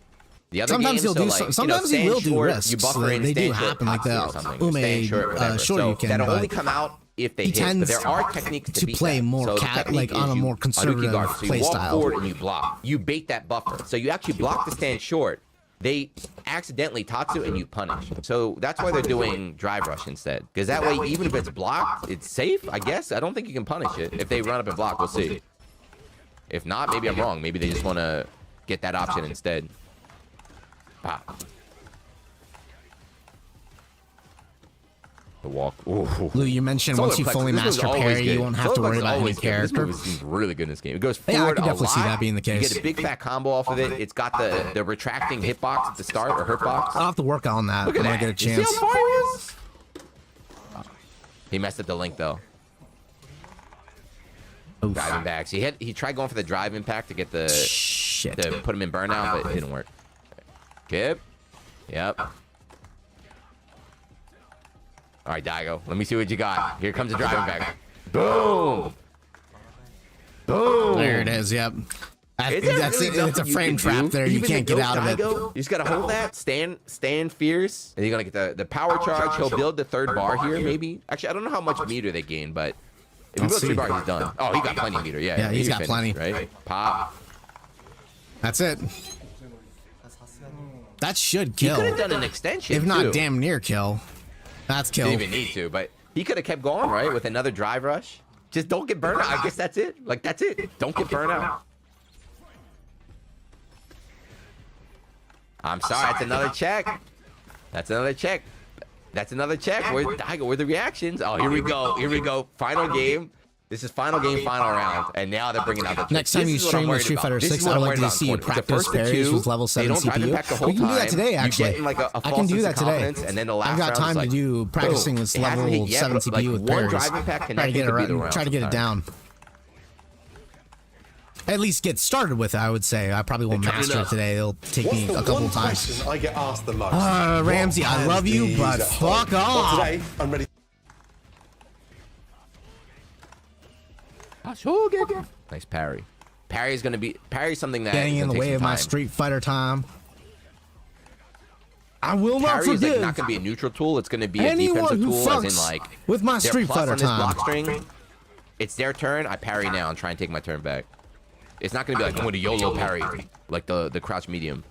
The other Sometimes games, he'll so do. like, Sometimes you know, he will stand do short, risks. You buffer in They do stand short, happen like Tatsu or the something. Ume Stand short, whatever. Shoryuken, that'll but only come out if they he hit. But tends there are techniques to beat play that. more so cat- the technique like on is a you more conservative Hadouken guard. So you play walk style. forward and you block. You bait that buffer. So you actually block the stand short. They accidentally Tatsu and you punish. So that's why they're doing drive rush instead. Because that way, even if it's blocked, it's safe, I guess. I don't think you can punish it. If they run up and block, we'll see. If not, maybe I'm wrong. Maybe they just want to get that option instead. The walk. Ooh. Lou, you mentioned Solar once you Plex, fully this was master always parry, good. you won't have to Solar Plex worry is about any always good. character. This move is really good in this game. It goes Yeah, I forward could a definitely see lot. that being the You case. get a big fat combo off of it. It's got the retracting hitbox at the start or hurtbox. I'll have to work on that Look at when I that. get a You chance. see how far he is? He messed up the link though. Oof. Driving backs. He tried going for the drive impact to get the Shit. to put him in burnout, but it didn't work. Kip. Yep. All right, Daigo. Let me see what you got. Here comes the driving back. Boom. Boom. There it is. Yep. Is there That's really it. It's a nothing you frame can trap do? there. You Even can't to get go out of it. Daigo, you just gotta hold that. Stand fierce. And you're gonna get the power charge. He'll build the third bar here, maybe. Actually, I don't know how much meter they gain, but if he builds see. 3 bar, he's done. Oh, he got plenty of meter. Yeah, He's got finished, plenty. Right? Pop. That's it. That should He kill. could have done an extension, If not too. damn near kill. That's kill. Didn't even need to, but he could have kept going, right, with another drive rush. Just don't get burned out. I guess that's it. Like, that's it. Don't get burned out. I'm sorry. That's another check. That's another check. That's another check. Where's Daigo? Where are the reactions? Oh, here we go. Here we go. Final game. This is final game, final round. And now they're bringing out the tricks. Next time This you is what I'm stream with worried Street about. Fighter This is 6, what I'd I'm like worried to about, see you Corny. The practice first parries two, with level 7 they don't drive CPU. impact the whole We can do that time. today, You actually. get in, like, a I false can do sense that of today. confidence, and then the last I've got round is time to like, do practicing boom. with It hasn't level hit yet, 7 but, CPU like, with one parries. drive impact Try to connected get could be the it, round try to get it sometime. down. At least get started with it, I would say. I probably won't master it today. It'll take me a couple times. Question I get asked the most. Ramsey, What I love you, hands but these are fuck hot? off. But today, I'm ready. Nice parry. Parry's gonna be something that Getting is in gonna the take way some of my time. Street Fighter time. I will not Parry is like forgive not gonna be a neutral tool. It's gonna be a anyone defensive who tool, as in fucks like with my they're Street plus Fighter on this time. block string. It's their turn. I parry now and try and take my turn back. It's not gonna be like I'm gonna YOLO parry like the crouch medium.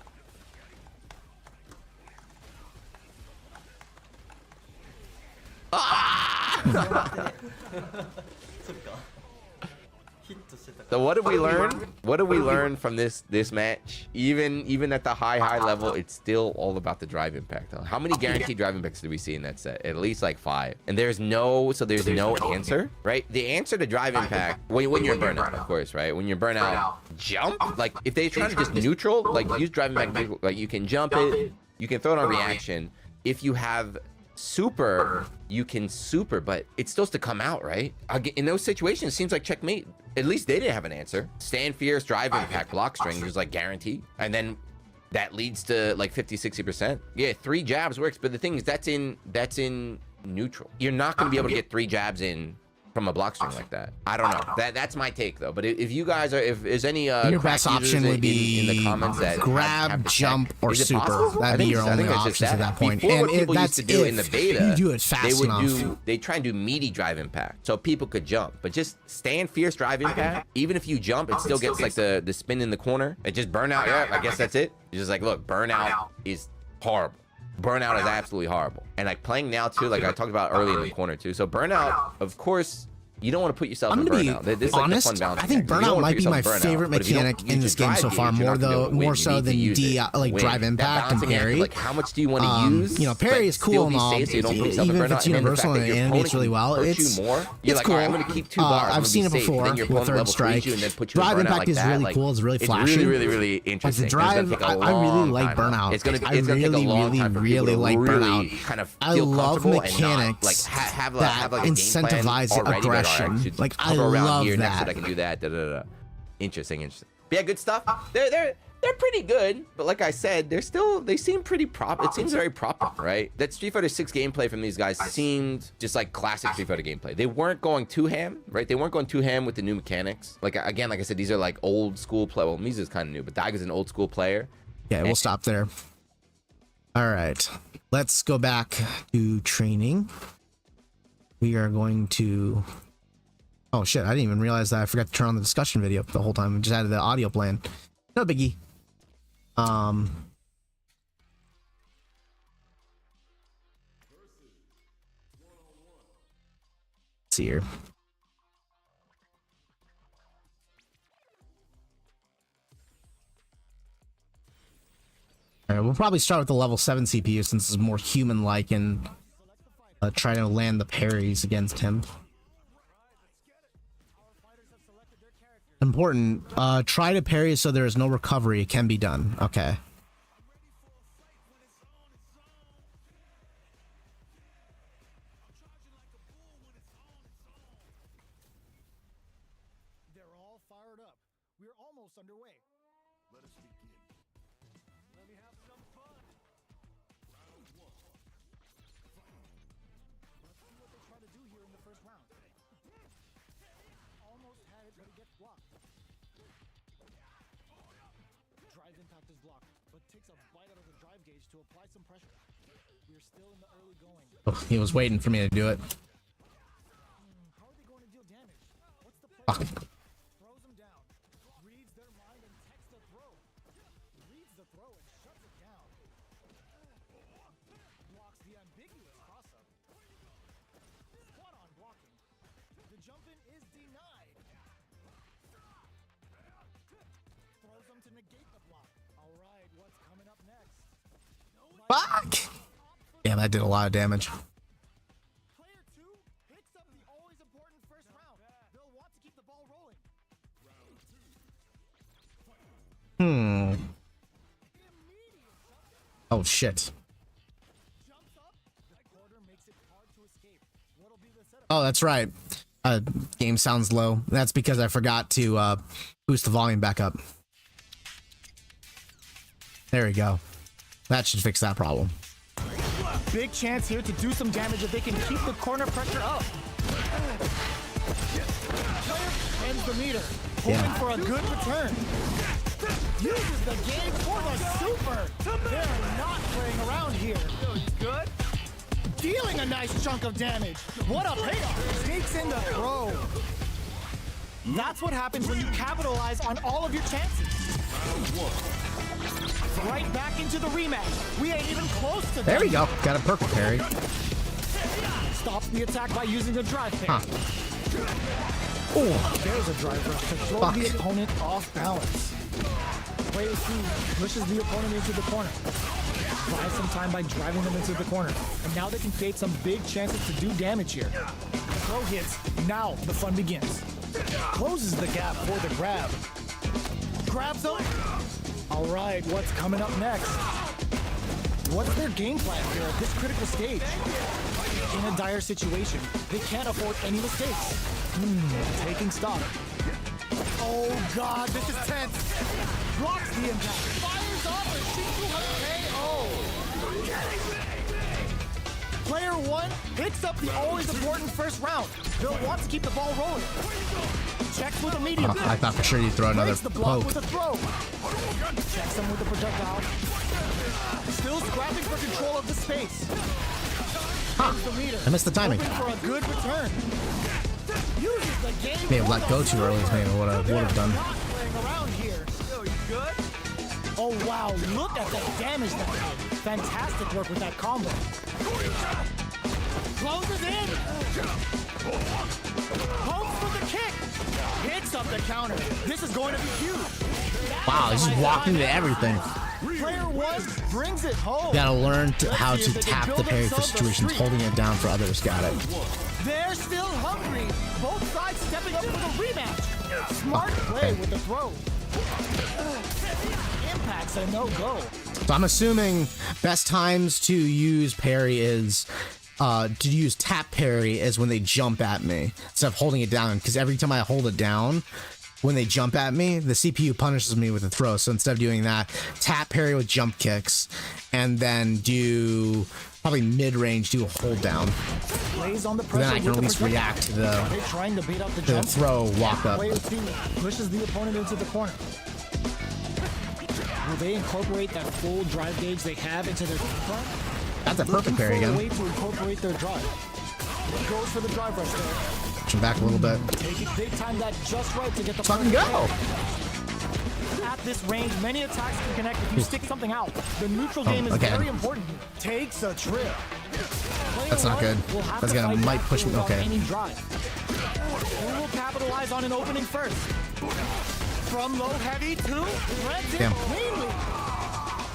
So what did we learn? What did we learn from this match? Even at the high level, it's still all about the drive impact. Huh? How many guaranteed drive impacts did we see in that set? At least like 5. And there's no answer, right? The answer to drive impact when you're burnout, of course, right? When you're burnout, jump. Like if they're trying to just neutral, like use drive impact, like you can jump it, you can throw it on reaction. If you have super, you can super, but it still has to come out, right? In those situations, it seems like checkmate. At least they didn't have an answer. Stand fierce, drive impact, block string was like guaranteed. And then that leads to like 50-60%. Yeah, 3 jabs works, but the thing is that's in neutral. You're not going to be able to get 3 jabs in from a block string like that. I don't know. That's my take though. But if you guys are, if there's any your best option would be in the comments that grab, jump, or super. That'd be your only options at that point. Before, and what people used to do in the beta, you do it fast enough. They try and do meaty drive impact so people could jump, but just stand fierce drive impact. Even if you jump, it still gets like the spin in the corner. It just burnout. Yeah, I guess that's it. It's just like, look, burnout is horrible. Burnout is absolutely horrible. And like playing now too, like I talked about early in the corner too. So burnout, of course, you don't want to put yourself in burnout. This is like honest, I think burnout might be my favorite mechanic in this game so far, more so than drive impact and parry. Like how much do you want to use? You know, parry is cool and all, even if it's universal and it animates really well. It's cool. I'm going to keep 2 bars. I've seen it before with third strike. Drive impact is really cool. It's really flashy. It's really interesting. The drive, I really like burnout. I really like burnout. I love mechanics that incentivize aggression. Like I love that. Next I can do that. Interesting. But yeah, good stuff. They're pretty good, but like I said, they seem pretty proper. It seems very proper, right? That Street Fighter 6 gameplay from these guys seemed just like classic Street Fighter gameplay. They weren't going too ham, right? They weren't going too ham with the new mechanics. Like again, like I said, these are like old school play. Well, Mizu's kind of new, but Daigo's an old school player. Yeah, we'll stop there. All right, let's go back to training. We are going to. Oh shit, I didn't even realize that I forgot to turn on the discussion video the whole time. I just added the audio plan. No biggie. Let's see here. Alright, we'll probably start with the level 7 CPU since it's more human-like and try to land the parries against him. Important. Try to parry so there is no recovery. It can be done. Okay. They're all fired up. We're almost underway. Let us begin. Let me have some fun. Round 1. Let's see what they try to do here in the first round. Almost had it, but it gets blocked. Drive impact is blocked, but takes a bite out of the drive gauge to apply some pressure. We're still in the early going. Oh, he was waiting for me to do it. How are they going to deal damage? What's the plan? Throws them down. Reads their mind and texts the throw. Reads the throw and shuts it down. Blocks the ambiguous cross-up. Spot on blocking. The jump-in is denied. Throws them to negate the block. Alright, what's coming up next? Fuck! Yeah, that did a lot of damage. Player 2 picks up the always important first round. They'll want to keep the ball rolling. Oh shit. Jumps up. That quarter makes it hard to escape. What'll be the setup? Oh, that's right. Game sounds low. That's because I forgot to boost the volume back up. There we go. That should fix that problem. Big chance here to do some damage if they can keep the corner pressure up. Player ends the meter, hoping for a good return. Uses the game for the super. They're not playing around here. Good. Dealing a nice chunk of damage. What a payoff. Sneaks in the throw. That's what happens when you capitalize on all of your chances. Right back into the rematch. We ain't even close to There we go. Got a purple parry. Stops the attack by using a drive pick. Oh, There's a drive rush to throw Fuck. the opponent off balance. Player 2 pushes the opponent into the corner. Buys some time by driving them into the corner. And now they can create some big chances to do damage here. Throw hits. Now the fun begins. Closes the gap for the grab. Grabs them. All right, what's coming up next? What's their game plan here at this critical stage? In a dire situation, they can't afford any mistakes. Taking stock. Oh God, this is tense. Blocks the impact. Fires off and shoots through her KO. Player 1 picks up the always important first round. Bill wants to keep the ball rolling. Checks with a medium. I thought for sure you'd throw another Breaks the block poke. with a throw. Checks him with a projectile. Still scrapping for control of the space. The meter. I missed the timing. Hoping for a good return. Uses the game. May have let go too early. Maybe would have done. Not playing around here. Oh wow, look at the damage that did. Fantastic work with that combo. Closes in. Hopes for the kick. Hits up the counter. This is going to be huge. Wow, he's just walking into everything. Player 1 brings it home. You gotta learn how Let's see to if they can tap build the parry for themselves a situations, streak. holding it down for others. Got it. They're still hungry. Both sides stepping up for the rematch. Smart play with the throw. Impact's a no-go. So I'm assuming best times to use parry is to use tap parry is when they jump at me instead of holding it down, because every time I hold it down when they jump at me, the CPU punishes me with a throw. So instead of doing that, tap parry with jump kicks, and then do probably mid-range, do a hold down. Plays on the And pressure then I can with at the least projectile. react to They're trying to beat up the the jump. throw, walk up. Player 2 pushes the opponent into the corner. Will they incorporate that full drive gauge they have into their front? That's a perfect parry Looking for a again. way to incorporate their drive. Goes for the drive rush there. Push him back a little bit. They timed that just right to get the Fucking perfect go! hit. At this range, many attacks can connect if you stick something out. The neutral game is okay. very important. Takes a trip. Player That's not 1 good. will have That's to gonna fight might back push me. without Okay. any drive. Who will capitalize on an opening first? From low heavy to red Damn. cleanly.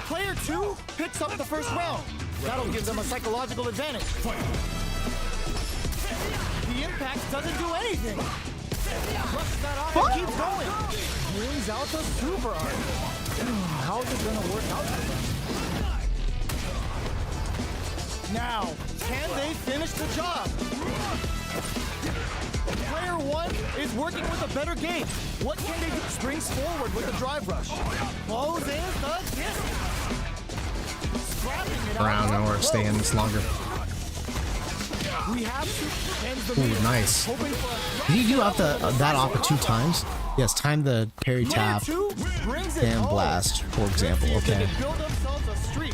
Player 2 picks up the first round. That'll give them a psychological advantage. The impact doesn't do anything. Flush that off and keeps going. Brings out the super art. How is it gonna work out for them? Now, can they finish the job? Player 1 is working with a better game. What can they do? Springs forward with the drive rush. Closes the distance. Scrapping it out. Around and we're staying this longer. We have to end the Ooh, meter. nice. Hoping for a Did you do out that off of 2 times? Yes, time the parry Player tap 2 brings it and home. blast, for example. They Okay. can build themselves a streak.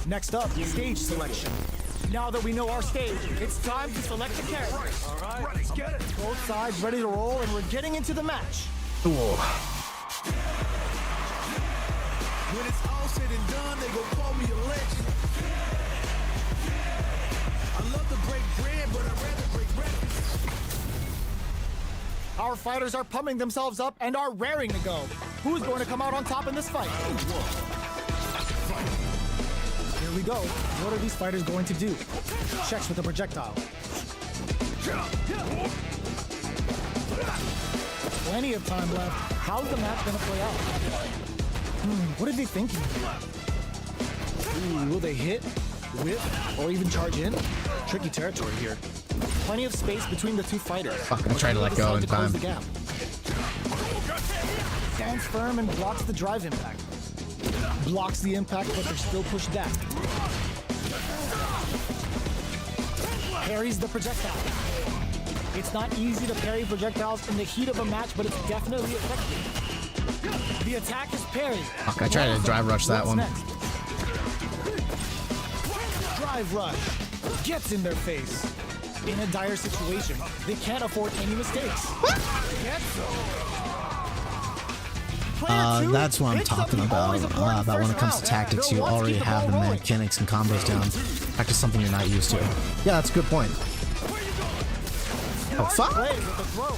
Next up, stage selection. Now that we know our stage, it's time to select a character. All right, let's get it. Both sides ready to roll, and we're getting into the match. Ooh. When it's all said and done, they gon' call me a legend. I love to break bread, but I'd rather break records. Our fighters are pumping themselves up and are raring to go. Who's going to come out on top in this fight? Here we go. What are these fighters going to do? Checks with the projectile. Plenty of time left. How's the match going to play out? What are they thinking? Ooh, will they hit, whip, or even charge in? Tricky territory here. Plenty of space between the two fighters. Fuck, I'm trying to let go in time. The gap. Stands firm and blocks the drive impact. Blocks the impact, but they're still pushed back. Parries the projectile. It's not easy to parry projectiles in the heat of a match, but it's definitely effective. The attack is parried. Fuck, I tried to drive rush that What's one. next? Drive rush gets in their face. In a dire situation, they can't afford any mistakes. Get Player two That's what I'm picks up talking the about. always important About when first it comes to round. tactics, They'll you want to already keep the have the ball rolling. mechanics and combos down. Practice something you're not used to. Yeah, that's a good point. Oh, fuck! Play with the throw.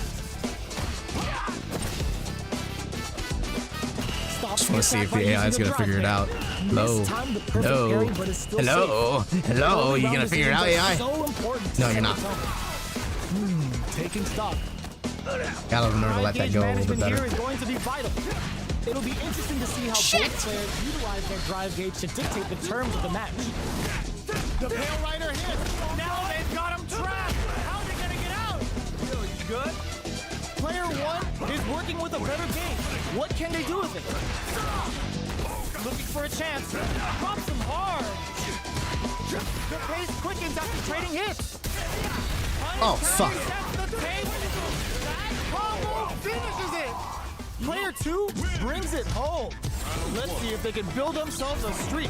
Just want to see if the AI is gonna figure it out. Hello, hello, hello, hello. You gonna figure it out, AI? No, you're not. Taking stock. Gotta remember to let that go a little bit better. Here is going to be vital. It'll be interesting to see how both players utilize their drive gauge to dictate the terms of the match. The Pale Rider hits. Now they've got him trapped. How are they gonna get out? Really good. Player one is working with a better game. What can they do with it? Looking for a chance. Drops him hard. The pace quickens after trading hits. Oh, fuck. Combo finishes it. Player two brings it home. Let's see if they can build themselves a streak.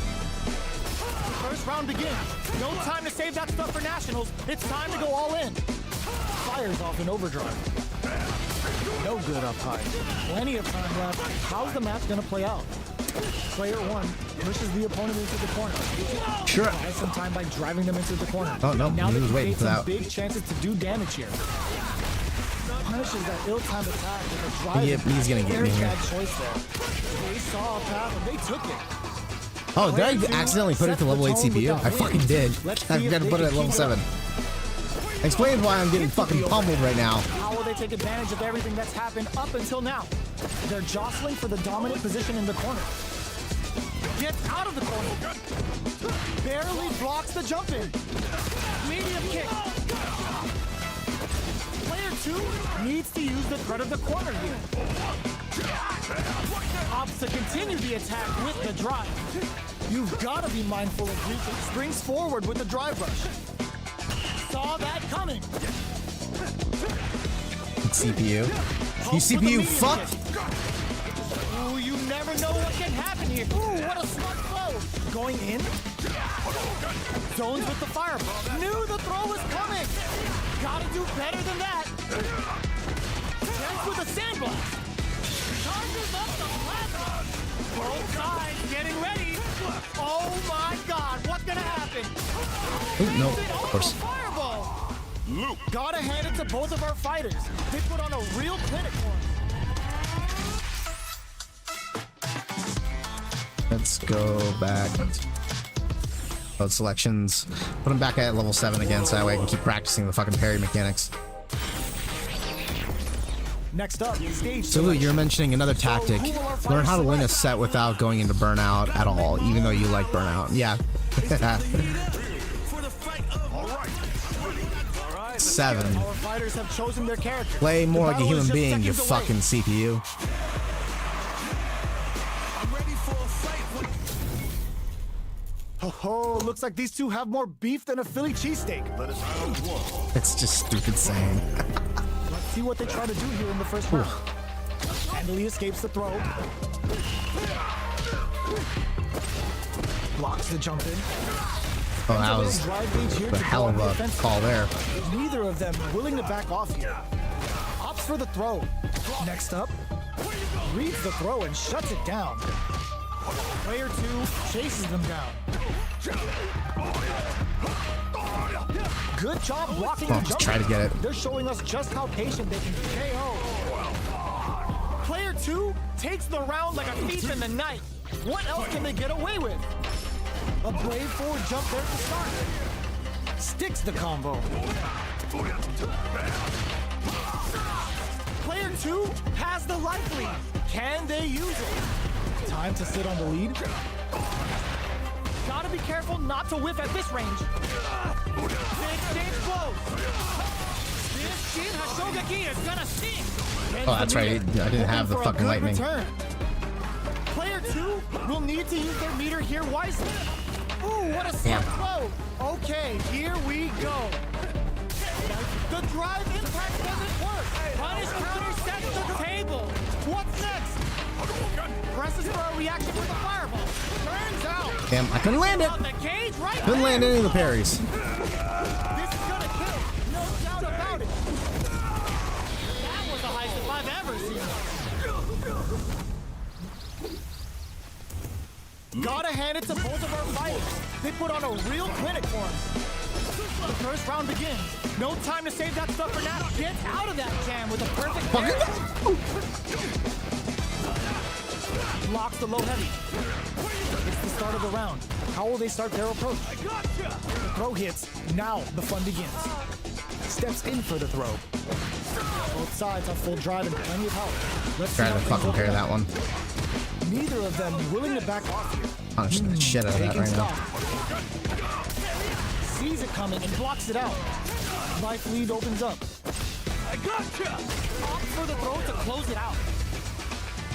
First round begins. No time to save that stuff for nationals. It's time to go all in. Fires off in overdrive. No good up high. Plenty of time left. How's the match gonna play out? Player one pushes the opponent into the corner. Sure. Buys some time by driving them into the corner. Oh, no, Now he they was can waiting create for some that. big chances to do damage here. Punishes that ill-timed attack with a drive. Yep, he's gonna get me Very here. bad choice there. They saw a path and they took it. Oh, did I accidentally put it to level 8 CPU? I fucking did. I forgot to put it at level 7. Explain why I'm getting fucking pummeled right now. How will they take advantage of everything that's happened up until now? They're jostling for the dominant position in the corner. Gets out of the corner. Barely blocks the jump in. Medium kick. Player two needs to use the threat of the corner here. Opts to continue the attack with the drive. You've got to be mindful of reaching. Springs forward with the drive rush. Saw that coming. CPU. You CPU fuck! Ooh, you never know what can happen here. Ooh, what a smart throw. Going in. Zones with the fireball. Knew the throw was coming. Gotta do better than that. Chance with a sandblast. Charges up the plasma. Both sides getting ready. Oh my god, what's gonna happen? Ooh, no, of course. Fireball. Gotta hand it to both of our fighters. They put on a real clinic for us. Let's go back. Load selections. Put them back at level 7 again so that way I can keep practicing the fucking parry mechanics. Next up, stage. So Lou, you're mentioning another tactic. Learn how to win a set without going into burnout at all, even though you like burnout. Yeah. 7. Our fighters have chosen their character. Play more like a The battle human is just being, you seconds away. fucking CPU. Oh, looks like these two have more beef than a Philly cheesesteak. It's just stupid saying. Let's see what they try to do here in the first round. Handily escapes the throw. Blocks the jump in. Oh, that was a hell of a call there. Neither of them willing to back off here. Opts for the throw. Next up, reads the throw and shuts it down. Player two chases them down. Good job blocking the Just jump. try to get it. They're showing us just how patient they can be. KO. Player two takes the round like a thief in the night. What else can they get away with? A brave forward jump there to start. Sticks the combo. Player two has the life lead. Can they use it? Time to sit on the lead. Gotta be careful not to whiff at this range. Big exchange blows. This Shin Hashogaki is gonna sting. Oh, that's right. I didn't have the fucking lightning. Return. Player two will need to use their meter here wisely. Ooh, what a smart throw. Okay, here we go. The drive impact doesn't work. Punish counter sets the table. What's next? Presses for a reaction with a fireball. Turns out. Damn, I couldn't land it. On the cage right Couldn't there. land any of the parries. This is gonna kill. No doubt about it. That was the highest if I've ever seen. Gotta hand it to both of our fighters. They put on a real clinic for us. The first round begins. No time to save that stuff for now. Get out of that jam with a perfect parry. Blocks the low heavy. It's the start of the round. How will they start their approach? The throw hits. Now the fun begins. Steps in for the throw. Both sides have full drive and plenty of power. Let's Try see to how fucking things parry work that out. one. Neither of them willing to back off here. Punishing the shit out of that Taking right now. stock. Sees it coming and blocks it out. Life lead opens up. I gotcha! Opts for the throw to close it out.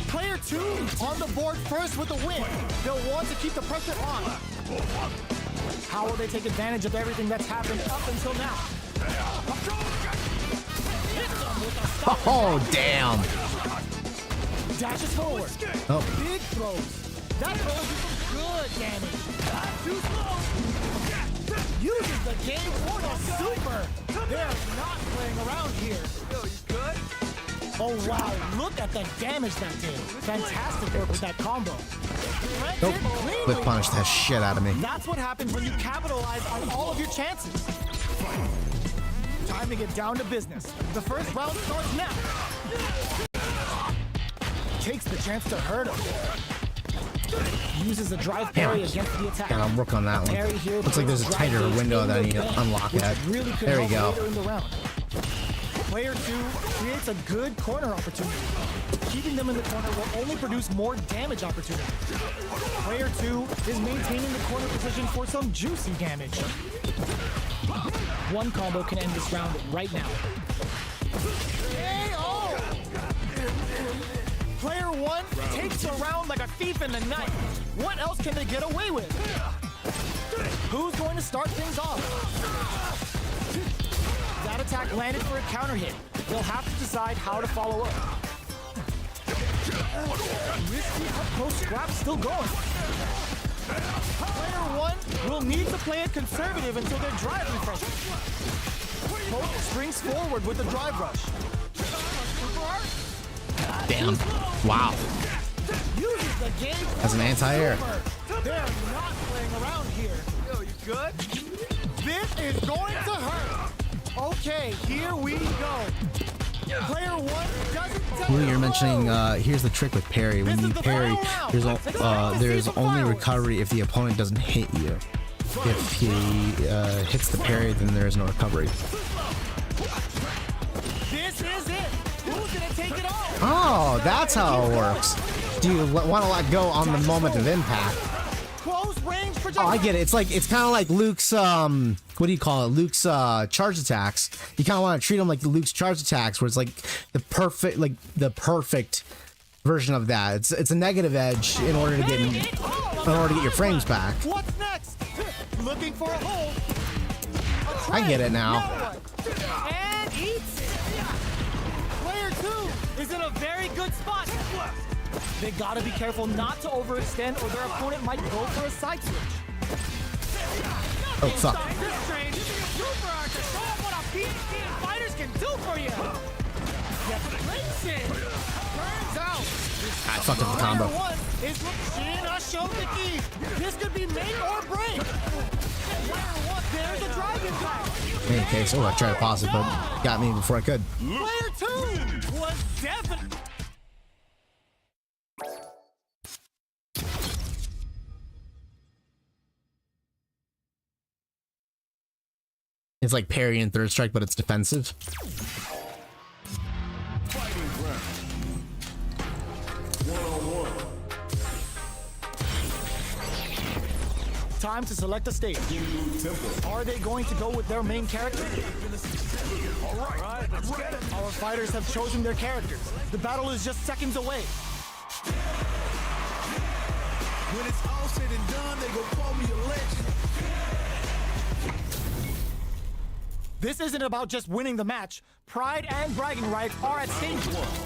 Player 2 on the board first with the win. They'll want to keep the pressure on. How will they take advantage of everything that's happened up until now? Oh, damn. Dashes forward. Oh. Big throws. That throw is some good damage. Too slow. Uses the game for the super. They're not playing around here. Yo, you good? Oh wow, look at the damage that did. Fantastic work with that combo. Nope. Whip punished that shit out of me. That's what happens when you capitalize on all of your chances. Time to get down to business. The first round starts now. Takes the chance to hurt him. Uses a drive parry against the attack. Gotta work on that one. Looks like there's a tighter window that I need to unlock at. Really There we go. in the round. Player 2 creates a good corner opportunity. Keeping them in the corner will only produce more damage opportunity. Player 2 is maintaining the corner position for some juicy damage. One combo can end this round right now. KO! Player 1 takes the round like a thief in the night. What else can they get away with? Who's going to start things off? That attack landed for a counter hit. They'll have to decide how to follow up. Risky up-close scrap still going. Player 1 will need to play it conservative until their drive refreshes. Both springs forward with the drive rush. Damn. Wow. Uses the game As an anti-air. They're not playing around here. Yo, you good? This is going to hurt. Okay, here we go. Player 1 doesn't tell When you're mentioning, here's the trick with parry. When you parry, there's only recovery if the opponent doesn't hit you. If he hits the parry, then there is no recovery. This is it. Who's gonna take it all? Oh, that's how it works. Do you want to let go on the moment of impact? Close range Oh, I get it. It's kind of like Luke's what do you call it? Luke's charge attacks. You kind of want to treat them like Luke's charge attacks, where it's like the perfect version of that. It's a negative edge in order to get your frames back. What's next? Looking for a hole. I get it now. And eats it. Player 2 is in a very good spot. They gotta be careful not to overextend, or their opponent might go for a side switch. Oh fuck! Super art to show off what a PhD fighters can do for you. Turns out, I fucked up the combo. Player 1 is Machina Shokiki. This could be make or break. Player 1, there's a drive impact. In any case, I tried to pause it, but got me before I could. Player 2 was definitely. It's like parry and third strike, but it's defensive. Time to select a stage. Are they going to go with their main character? All right, let's get it. Our fighters have chosen their characters. The battle is just seconds away. When it's all said and done, they gon' call me a legend. This isn't about just winning the match. Pride and bragging rights are at stake.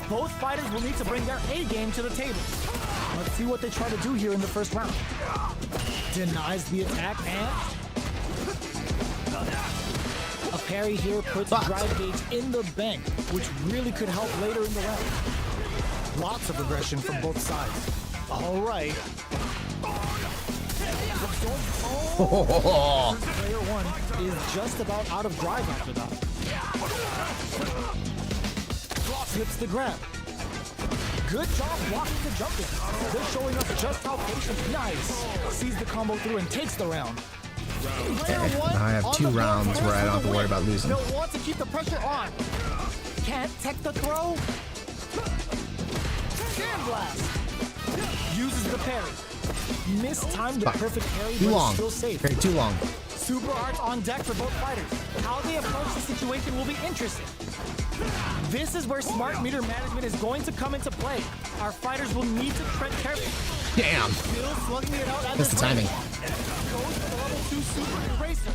Both fighters will need to bring their A game to the table. Let's see what they try to do here in the first round. Denies the attack and a parry here puts drive gauge in the bank, which really could help later in the round. Lots of aggression from both sides. All right. Player one is just about out of drive after that. Slips the grab. Good job blocking the jump in. They're showing us just how patient. Nice. Sees the combo through and takes the round. Okay, now I have 2 rounds where I don't have to worry about losing. They'll want to keep the pressure on. Can't tech the throw. Sandblast. Uses the parry. Mistimed the perfect parry, Too but long. still safe. Okay, too long. Super arts on deck for both fighters. How they approach the situation will be interesting. This is where smart meter management is going to come into play. Our fighters will need to tread carefully. Damn. Still slugging it out at That's the timing. Goes for the level 2 super eraser.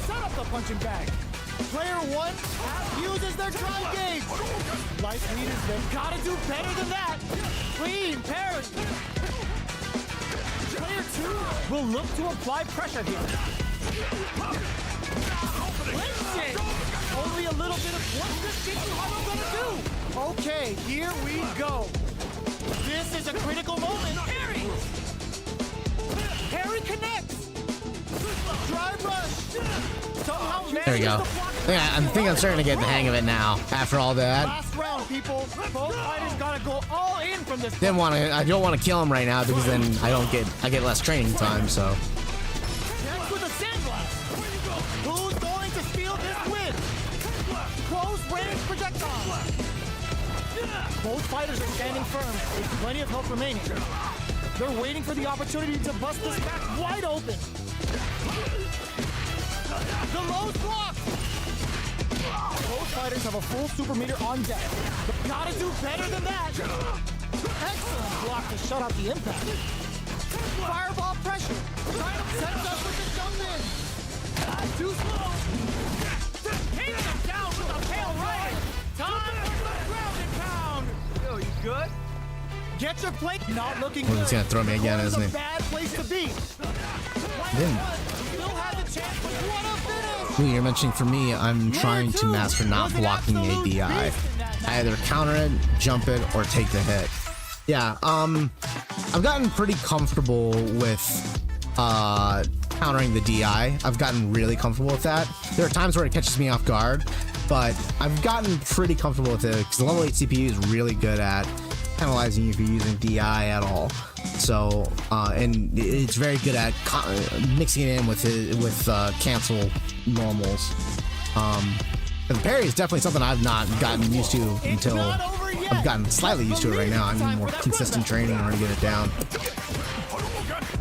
Set up the punching bag. Player one uses their drive gauge. Life leaders, they've got to do better than that. Clean parry. Player two will look to apply pressure here. Lynching. Only a little bit of what's this Jitsu Hano gonna do? Okay, here we go. This is a critical moment. Parry. Parry connects. Drive rush. Somehow There we go. Yeah, I think I'm starting to get the hang of it now. After all that, last round, people. Both fighters gotta go all in from this. I don't want to kill him right now because then I get less training time. So Next with a sandblast. Who's going to steal this win? Close range projectile. Both fighters are standing firm with plenty of health remaining. They're waiting for the opportunity to bust this match wide open. The low's blocked. Both fighters have a full super meter on deck. But gotta do better than that. Excellent block to shut out the impact. Fireball pressure. Rhino sets up with the jump in. Too slow. Takes him down with a tail right. Time for the ground and pound. Yo, you good? Get your plate. Not looking good. he's gonna throw me again, isn't he? Bad place to be. Didn't. Still had the chance, but what a finish. Ooh, you're mentioning for me, I'm trying to master not blocking a DI. I either counter it, jump it, or take the hit. Yeah, I've gotten pretty comfortable with countering the DI. I've gotten really comfortable with that. There are times where it catches me off guard, but I've gotten pretty comfortable with it because the level 8 CPU is really good at penalizing you for using DI at all. So, and it's very good at mixing it in with cancel normals. The parry is definitely something I've not gotten used to until I've gotten slightly used to it right now. I need more consistent training in order to get it down.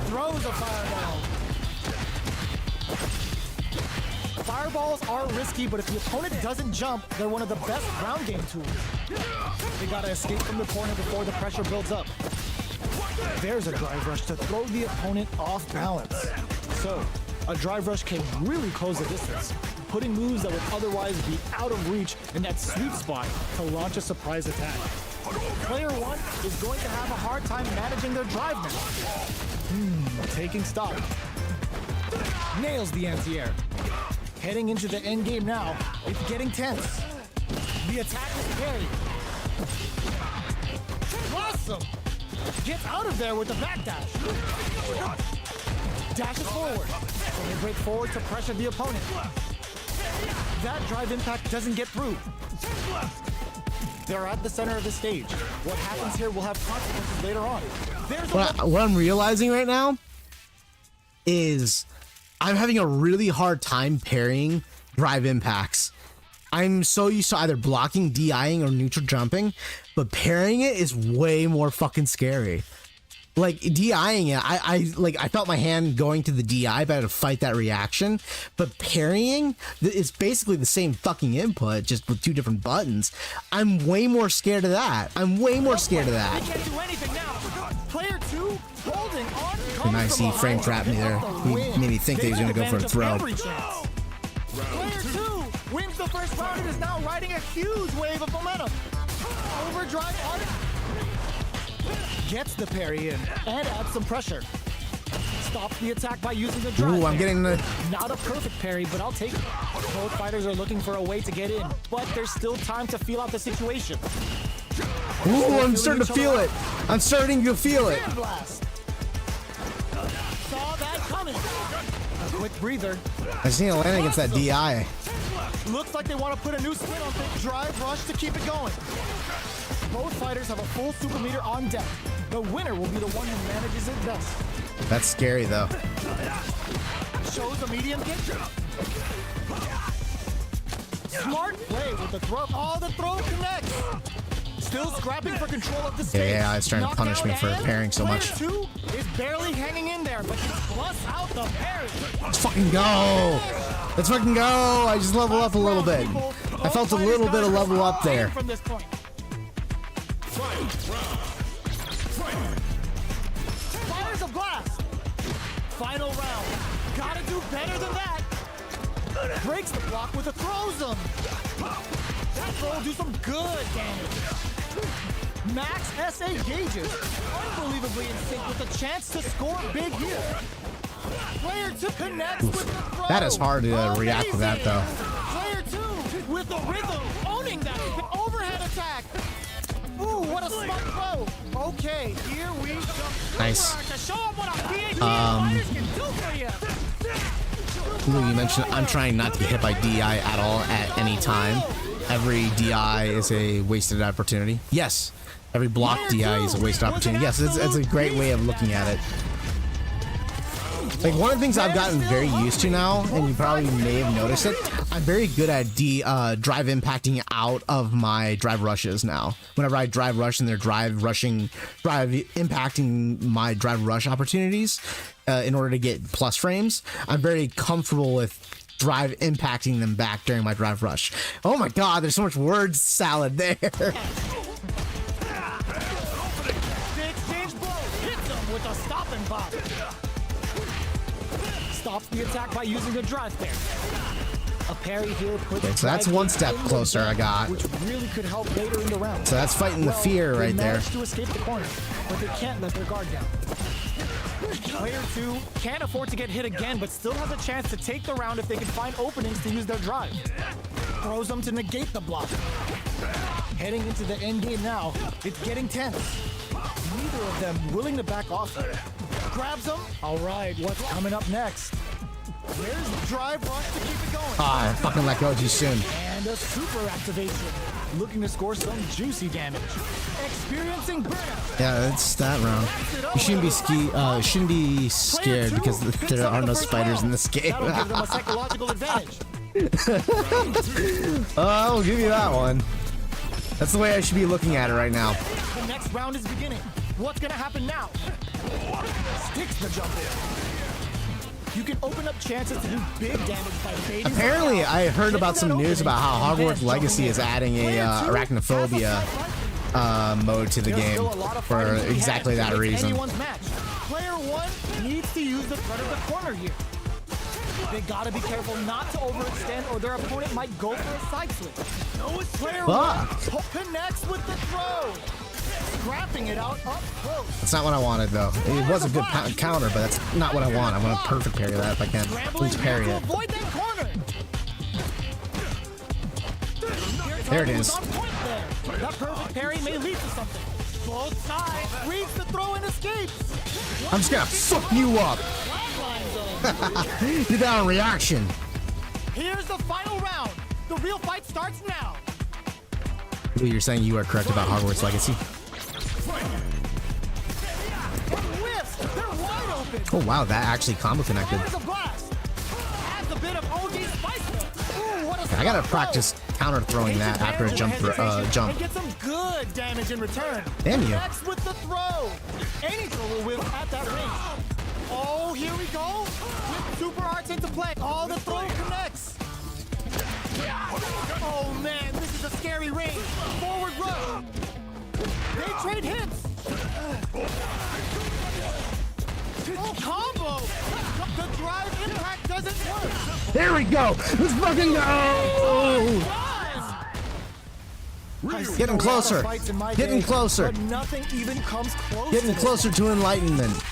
Throws a fireball. Fireballs are risky, but if the opponent doesn't jump, they're one of the best ground game tools. They gotta escape from the corner before the pressure builds up. There's a drive rush to throw the opponent off balance. So, a drive rush can really close the distance, putting moves that would otherwise be out of reach in that sweet spot to launch a surprise attack. Player one is going to have a hard time managing their drive now. Taking stock. Nails the anti-air. Heading into the end game now, it's getting tense. The attack is parried. Awesome! Gets out of there with the backdash. Dashes forward. So they break forward to pressure the opponent. That drive impact doesn't get through. They're at the center of the stage. What happens here will have consequences later on. What I'm realizing right now is I'm having a really hard time parrying drive impacts. I'm so used to either blocking, DIing, or neutral jumping, but parrying it is way more fucking scary. Like DIing it, I felt my hand going to the DI, but I had to fight that reaction. But parrying, it's basically the same fucking input, just with 2 different buttons. I'm way more scared of that. I'm way more scared of that. They can't do anything now. Player two holding on. And I see frame trap me there. He made me think that he was gonna go for a throw. Player two wins first round, it is now riding a huge wave of momentum. Overdrive art gets the parry in and adds some pressure. Stops the attack by using the drive. Ooh, I'm getting the... Not a perfect parry, but I'll take it. Both fighters are looking for a way to get in, but there's still time to feel out the situation. Ooh, I'm starting to feel it. I'm starting to feel it. Sand blast. Saw that coming. A quick breather. I just need to land against that DI. Looks like they want to put a new spin on the drive rush to keep it going. Both fighters have a full super meter on deck. The winner will be the one who manages it best. That's scary, though. Shows a medium kick. Smart play with the throw. Oh, the throw connects. Still scrapping for control of the stage. Yeah, it's trying to punish me for parrying so much. Player 2 is barely hanging in there, but he plus out the parry. Let's fucking go. Let's fucking go. I just level up a little bit. I felt a little bit of level up there. From this point. Fires a blast. Final round. Gotta do better than that. Breaks the block with a throws him. That throw will do some good damage. Max SA gauges. Unbelievably in sync with a chance to score big here. Player 2 connects with the throw. That is hard to react to that, though. Player 2 with the rhythm, owning that overhead attack. Ooh, what a smart throw. Okay, here we go. Nice. To show them what a PhD fighters can do for you. Ooh, you mentioned I'm trying not to get hit by DI at all at any time. Every DI is a wasted opportunity. Yes, every block DI is a wasted opportunity. Yes, it's a great way of looking at it. Like, one of the things I've gotten very used to now, and you probably may have noticed it, I'm very good at drive impacting out of my drive rushes now. Whenever I drive rush and they're drive impacting my drive rush opportunities in order to get plus frames, I'm very comfortable with drive impacting them back during my drive rush. Oh my god, there's so much word salad there. The exchange blow hits him with a stopping pop. Stops the attack by using a drive parry. A parry here puts So that's one step closer I got. which really could help later in the round. So that's fighting the fear They right there. managed to escape the corner, but they can't let their guard down. Player 2 can't afford to get hit again, but still has a chance to take the round if they can find openings to use their drive. Throws them to negate the block. Heading into the end game now, it's getting tense. Neither of them willing to back off. Grabs them. All right, what's coming up next? There's the drive rush to keep it going. Ah, I fucking let go too soon. And a super activation. Looking to score some juicy damage. Experiencing burnout. Yeah, it's that round. You shouldn't be scared because there are no spiders in this game. That'll give them a psychological advantage. I'll give you that one. That's the way I should be looking at it right now. The next round is beginning. What's gonna happen now? Sticks the jump in. You can open up chances to do big damage by baiting. Apparently, I heard about some news about how Hogwarts Legacy is adding a arachnophobia mode to the game for exactly that reason. Player 1 needs to use the front of the corner here. They gotta be careful not to overextend or their opponent might go for a side switch. Player 1 connects with the throw. Scrapping it out up close. That's not what I wanted, though. It was a good counter, but that's not what I want. I want to perfect parry that if I can. Please parry it. Avoid that corner. There it is. That perfect parry may lead to something. Both sides reach the throw and escapes. I'm just gonna fuck you up. You're down reaction. Here's the final round. The real fight starts now. You're saying you are correct about Hogwarts Legacy? Oh wow, that actually combo connected. I gotta practice counter throwing that after a jump. And get some good damage in return. Damn you. Next with the throw. Any throw will win at that range. Oh, here we go. With super arts into play. Oh, the throw connects. Oh man, this is a scary range. Forward run. They trade hits. Oh, combo! The drive impact doesn't work! There we go! Let's fucking go! Getting closer. Getting closer. But nothing even comes close. Getting closer to enlightenment.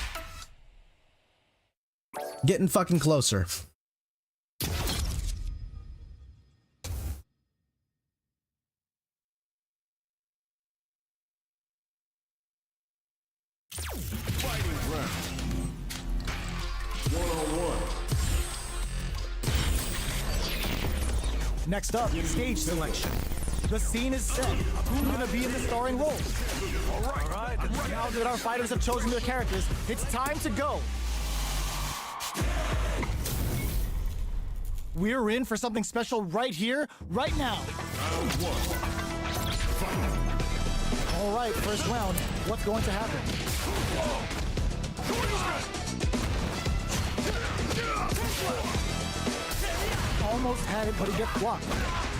Getting fucking closer. Next up, stage selection. The scene is set. Who's gonna be in the starring roles? All right. Now that our fighters have chosen their characters, it's time to go. We're in for something special right here, right now. All right, first round. What's going to happen? Almost had it, but he gets blocked.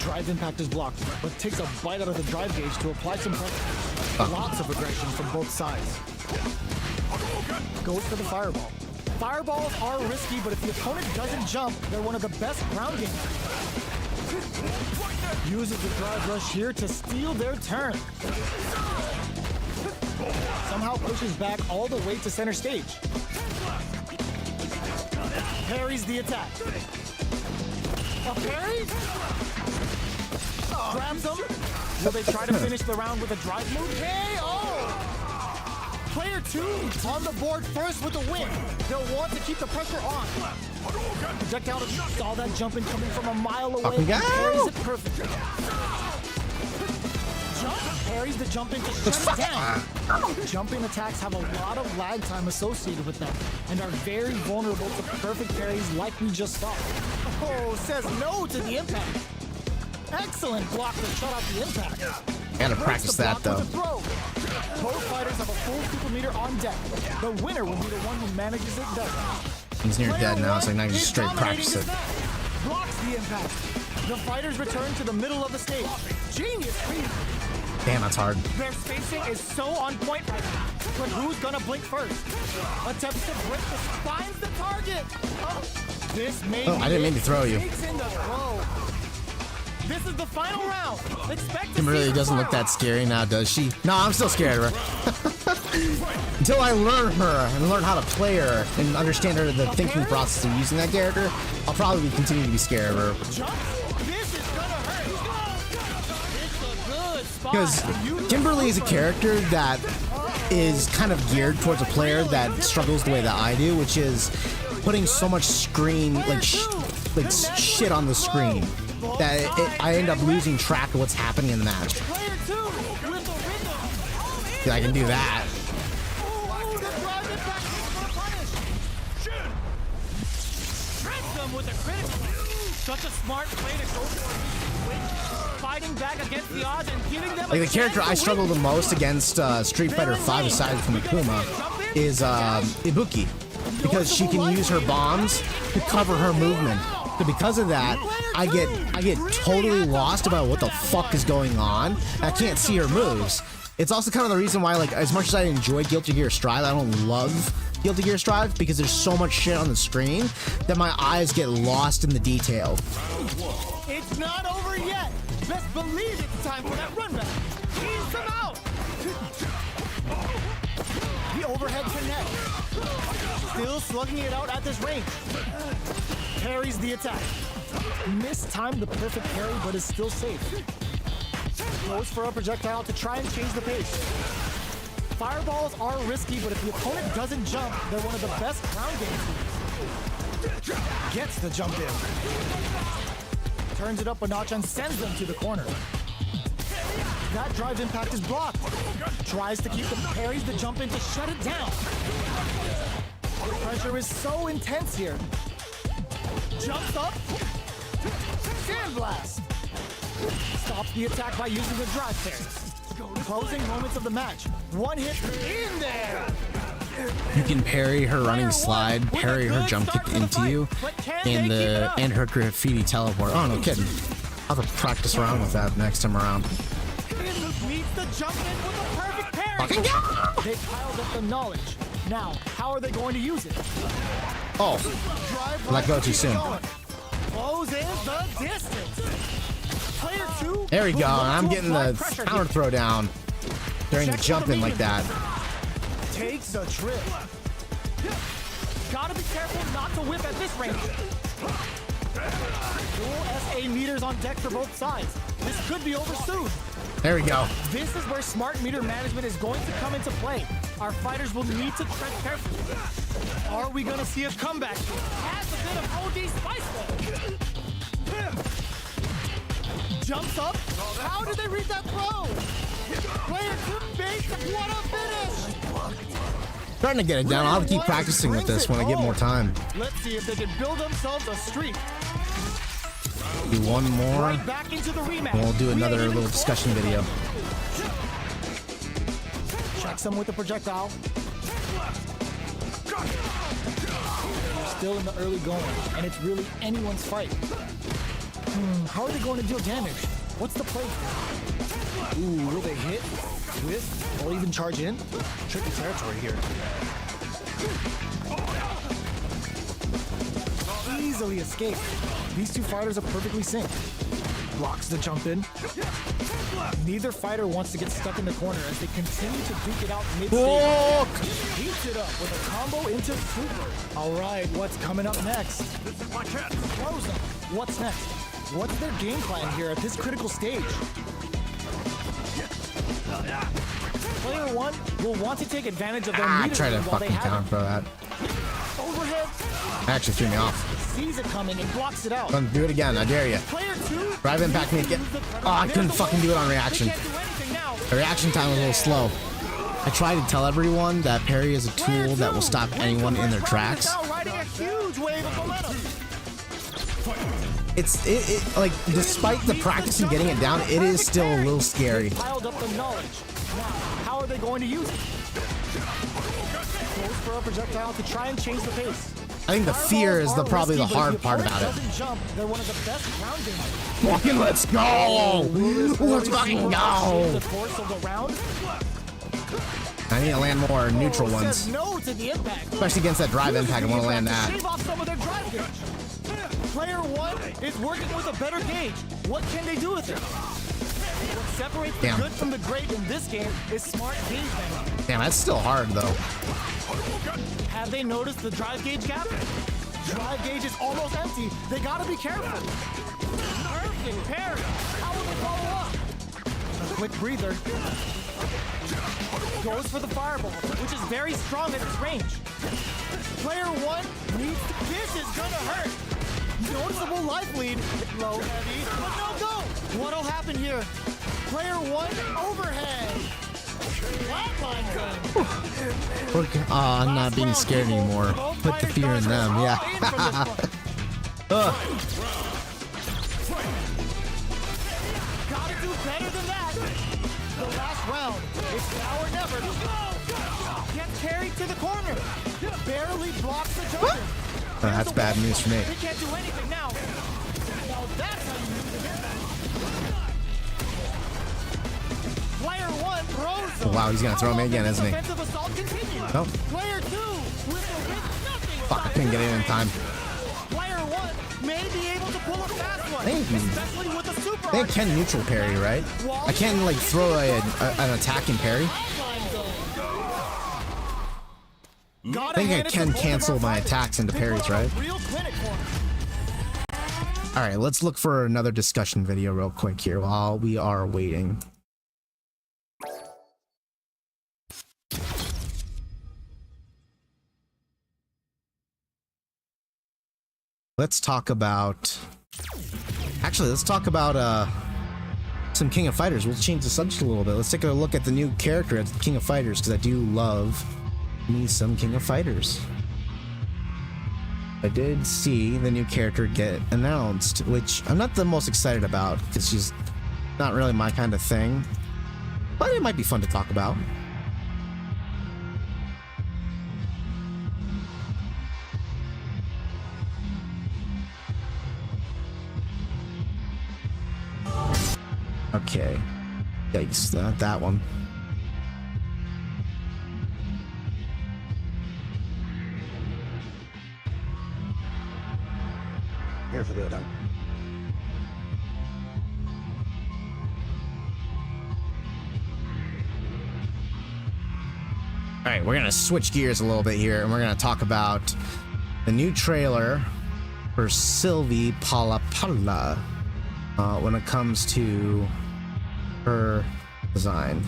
Drive impact is blocked, but takes a bite out of the drive gauge to apply some pressure. Lots of aggression from both sides. Goes for the fireball. Fireballs are risky, but if the opponent doesn't jump, they're one of the best ground games. Uses the drive rush here to steal their turn. Somehow pushes back all the way to center stage. Parries the attack. A parry? Grabs him. Will they try to finish the round with a drive move? KO! Player 2 on the board first with the win. They'll want to keep the pressure on. Projectile saw that jumping coming from a mile away and parries it perfectly. Parries the jumping to shut it down. Jumping attacks have a lot of lag time associated with them and are very vulnerable to perfect parries like we just saw. Oh, says no to the impact. Excellent block to shut out the impact. Gotta practice that though. Both fighters have a full super meter on deck. The winner will be the one who manages it better. He's near dead now, so now you just straight practice it. Blocks the impact. The fighters return to the middle of the stage. Genius speed. Damn, that's hard. Their spacing is so on point right now. But who's gonna blink first? Attempts to break the finds the target. This may I didn't mean to throw you. This is the final round. Expect Kim really doesn't look that scary now, does she? No, I'm still scared of her. Until I learn her and learn how to play her and understand her the thinking process of using that character, I'll probably continue to be scared of her. This is gonna hurt. It's a good spot. Because Kimberly is a character that is kind of geared towards a player that struggles the way that I do, which is putting so much screen, like shit on the screen, that I end up losing track of what's happening in the match. Yeah, I can do that. Such a smart play to go for fighting back against the odds and giving them like the character I struggle the most against Street Fighter V aside from Akuma is Ibuki, because she can use her bombs to cover her movement. So because of that, I get totally lost about what the fuck is going on. I can't see her moves. It's also kind of the reason why, like, as much as I enjoy Guilty Gear Strive, I don't love Guilty Gear Strive because there's so much shit on the screen that my eyes get lost in the detail. It's not over yet. Best believe it's time for that run back. Ease them out. The overhead connect. Still slugging it out at this range. Parries the attack. Mistimed the perfect parry, but is still safe. Goes for a projectile to try and change the pace. Fireballs are risky, but if the opponent doesn't jump, they're one of the best ground games. Gets the jump in. Turns it up a notch and sends them to the corner. That drive impact is blocked. Tries to keep the parries the jump in to shut it down. The pressure is so intense here. Jumps up. Sandblast. Stops the attack by using the drive parry. Closing moments of the match. One hit in there. You can parry her running slide, parry her jump kick into you, and her graffiti teleport. Oh, no kidding. I'll have to practice around with that next time around. Meets the jump in with a perfect parry. They piled up the knowledge. Now, how are they going to use it? Oh, Drive let go too keep soon. going. Close in the distance. Player 2. There we will go. look I'm to getting apply the pressure counter here. throw down during the Check for jumping the like that. Takes a trip. Gotta be careful not to whip at this range. Dual SA meters on deck for both sides. This could be over soon. There we go. This is where smart meter management is going to come into play. Our fighters will need to tread carefully. Are we going to see a comeback? Has a bit of OD spice though. Jumps up. How did they read that throw? Player 2 base. What a finish! Starting to get it down. I'll have to keep practicing with this when I get more time. Let's see if they can build themselves a streak. Do one more. Right back into the rematch. We'll do We another ain't even little discussion close. video. Checks him with the projectile. We're still in the early going, and it's really anyone's fight. How are they going to deal damage? What's the play? Ooh, will they hit, twist, or even charge in? Tricky territory here. Easily escaped. These two fighters are perfectly synced. Blocks the jump in. Neither fighter wants to get stuck in the corner as they continue to duke it out mid-stage. Heats it up with a combo into super. All right, what's coming up next? This is my chance. Close them. What's next? What's their game plan here at this critical stage? Player 1 will want to take advantage of their I meters tried to while they fucking have counter throw that. it. Overhead. That actually threw me off. Sees it coming and blocks it out. Do it again. I dare you. Player 2. Drive impact me again. Oh, I couldn't fucking do it on reaction. They can't do anything now. The reaction time was a little slow. I try to tell everyone that parry is a tool that will stop anyone in their tracks. Now riding a huge wave of momentum. It's like despite the practice and getting it down, it is still a little scary. Piled up the knowledge. Now, how are they going to use it? Goes for a projectile to try and change the pace. I think the fear is probably the hard part about it. Jump, they're one of the best ground gamers. Fucking let's go! Let's fucking go! The course of the round. I need to land more neutral Says ones, no to the impact. especially against that drive impact. I want to land that. Shave off some of their drive gauge. Player 1 is working with a better gauge. What can they do with it? What separates the Damn. good from the great in this game is smart gauge management. Damn, that's still hard though. Have they noticed the drive gauge gap? Drive gauge is almost empty. They gotta be careful. Perfect parry. How will they follow up? A quick breather. Goes for the fireball, which is very strong at this range. Player 1 needs to. This is gonna hurt. Noticeable life lead. Low, heavy, but no go. What'll happen here? Player 1 overhead. Flatline gun. I'm not being scared anymore. Put the fear in them, yeah. Ugh. Gotta do better than that. The last round. It's now or never. Gets carried to the corner. Barely blocks the jumper. That's bad news for me. They can't do anything now. Now that's how you use it. Player 1 throws them. Wow, he's gonna throw me again, isn't he? Offensive assault continues. Nope. Player 2 with the win, nothing. Fuck, I couldn't get in time. Player 1 may be able to pull a fast one, Thank you. especially with the super. I think I can neutral parry, right? I can like throw an attack and parry. I think I can cancel my attacks into parries, right? Alright, let's look for another discussion video real quick here while we are waiting. Let's talk about... Actually, let's talk about some King of Fighters. We'll change the subject a little bit. Let's take a look at the new character at King of Fighters, because I do love me some King of Fighters. I did see the new character get announced, which I'm not the most excited about, because she's not really my kind of thing. But it might be fun to talk about. Okay. Yikes, not that one. All right, we're gonna switch gears a little bit here, and we're gonna talk about the new trailer for Sylvie Palapala when it comes to her design.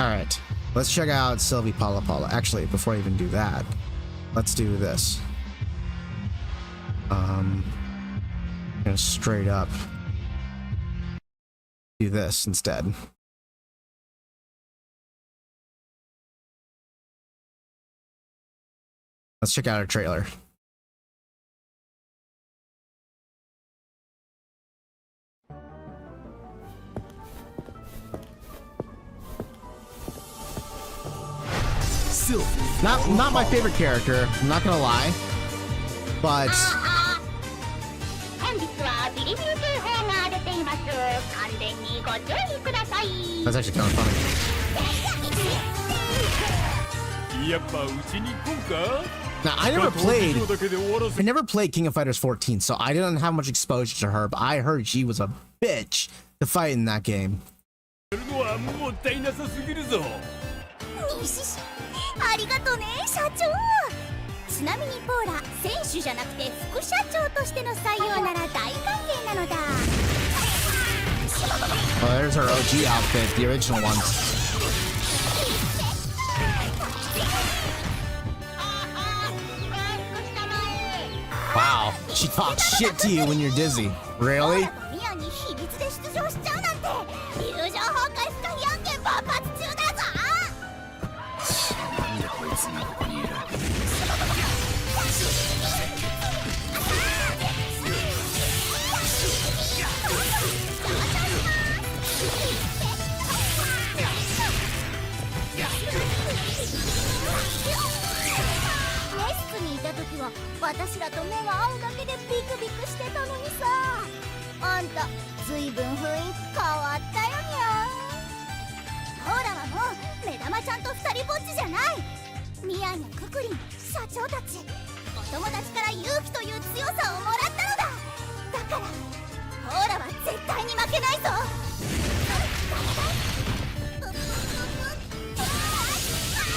All right, let's check out Sylvie Palapala. Actually, before I even do that, let's do this. I'm gonna straight up do this instead. Let's check out our trailer. Not my favorite character, I'm not gonna lie, but that's actually kind of funny. Now, I never played King of Fighters 14, so I didn't have much exposure to her, but I heard she was a bitch to fight in that game. ありがとね社長。ちなみにポーラ選手じゃなくて副社長としての採用なら大歓迎なのだ。Oh, there's her OG outfit, the original one. Wow, she talks shit to you when you're dizzy. Really? ミヤに秘密で出場しちゃうなんて友情崩壊スカヒ案件勃発中だぞ。なんでこいつがここにいる。ネスクにいた時は私らと目が合うだけでビクビクしてたのにさ。あんたずいぶん雰囲気変わったよにゃ。ほらはもう目玉ちゃんと二人ぼっちじゃない。ミヤやククリン社長たちお友達から勇気という強さをもらったのだ。だからほらは絶対に負けないぞ。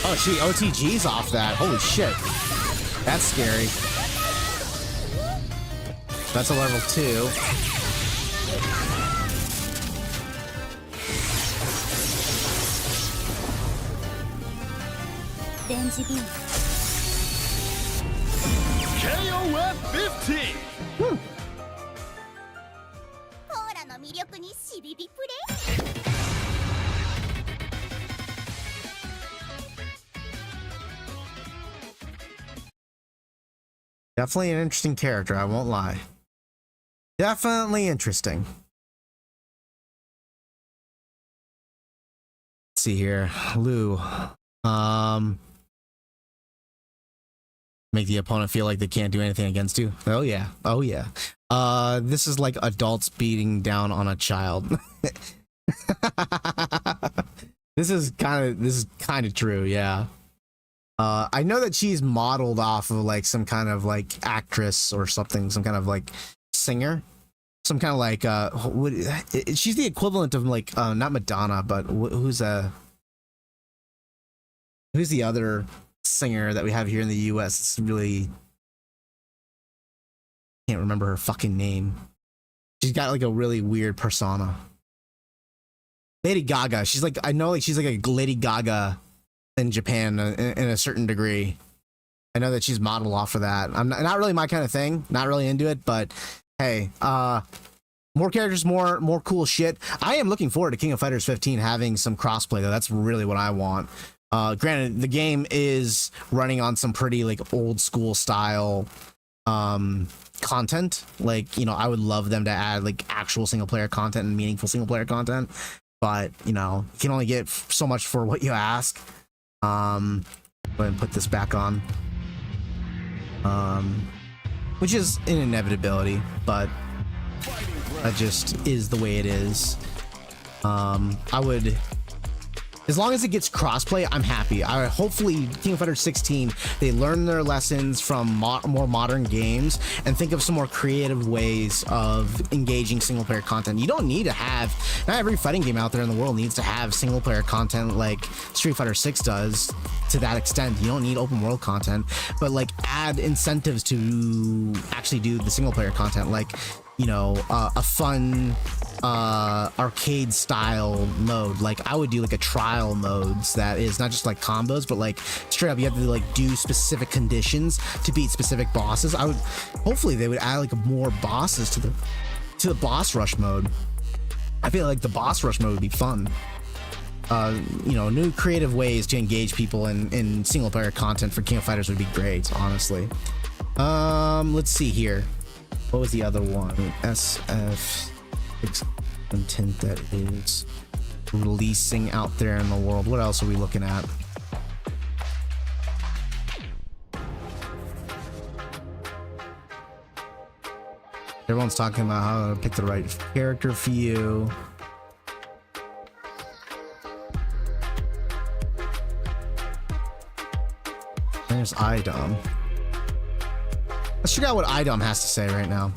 Oh, she OTG's off that. Holy shit. That's scary. That's a level 2. Denji B. KOF 15! ポーラの魅力にしびびプレイ。Definitely an interesting character, I won't lie. Definitely interesting. Let's see here. Lou. Make the opponent feel like they can't do anything against you. Oh yeah. Oh yeah. This is like adults beating down on a child. This is kind of true, yeah. I know that she's modeled off of like some kind of like actress or something, some kind of like singer, some kind of like she's the equivalent of like not Madonna, but who's the other singer that we have here in the US? It's really can't remember her fucking name. She's got like a really weird persona. Lady Gaga. She's like, I know like she's like a Lady Gaga in Japan in a certain degree. I know that she's modeled off of that. I'm not really my kind of thing, not really into it, but hey, more characters, more cool shit. I am looking forward to King of Fighters 15 having some crossplay though. That's really what I want. Granted, the game is running on some pretty like old school style content. Like, you know, I would love them to add like actual single player content and meaningful single player content, but you know, you can only get so much for what you ask. Go ahead and put this back on, which is an inevitability, but that just is the way it is. I would As long as it gets crossplay, I'm happy. Hopefully, King of Fighters 16, they learn their lessons from more modern games and think of some more creative ways of engaging single-player content. You don't need to have, not every fighting game out there in the world needs to have single-player content like Street Fighter 6 does to that extent. You don't need open world content, but like add incentives to actually do the single-player content, like, you know, a fun arcade style mode. Like I would do like a trial modes that is not just like combos, but like straight up you have to like do specific conditions to beat specific bosses. Hopefully they would add like more bosses to the boss rush mode. I feel like the boss rush mode would be fun. You know, new creative ways to engage people in single player content for King of Fighters would be great, honestly. Let's see here. What was the other one? SF content that is releasing out there in the world. What else are we looking at? Everyone's talking about how to pick the right character for you. There's IDOM. Let's check out what IDOM has to say right now.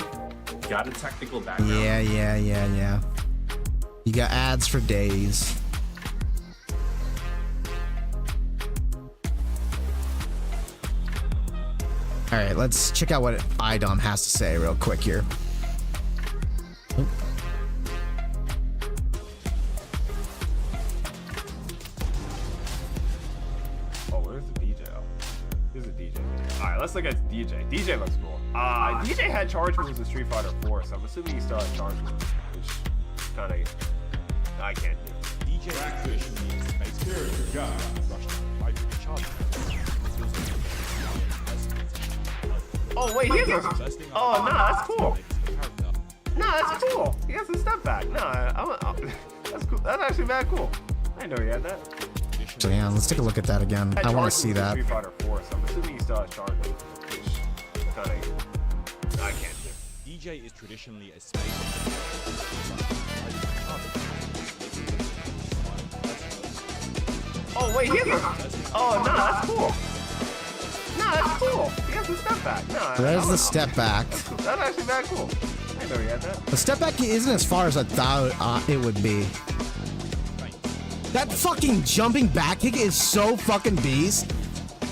Got a technical background. Yeah. You got ads for days. All right, let's check out what IDOM has to say real quick here. Oh, where's the DJ? Oh, here's a DJ. All right, let's look at DJ. DJ looks cool. DJ had charge moves in Street Fighter 4, so I'm assuming he still has charge moves, which kind of I can't do. DJ Blackfish means Accordion Guy. Oh wait, he has a. Oh nah, that's cool. Nah, that's cool. He has a step back. Nah, that's cool. That's actually mad cool. I didn't know he had that. So yeah, let's take a look at that again. I want to see that. Street Fighter 4, so I'm assuming he still has charge moves, which kind of I can't do. DJ is traditionally a space. Oh wait, he has a. Oh nah, that's cool. Nah, that's cool. He has a step back. Nah, There's the step back. That's actually mad cool. I didn't know he had that. The step back isn't as far as I thought it would be. That fucking jumping back kick is so fucking beast.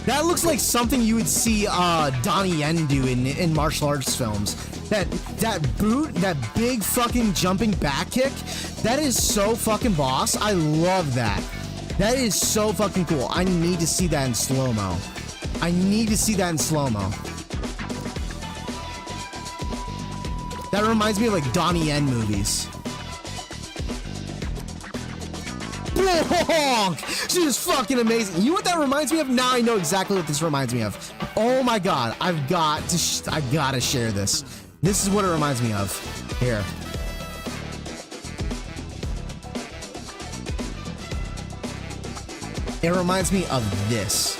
That looks like something you would see Donnie Yen do in martial arts films. That boot, that big fucking jumping back kick, that is so fucking boss. I love that. That is so fucking cool. I need to see that in slow-mo. I need to see that in slow-mo. That reminds me of like Donnie Yen movies. This is fucking amazing. You know what that reminds me of? Now I know exactly what this reminds me of. Oh my god, I've got to share this. This is what it reminds me of. Here. It reminds me of this.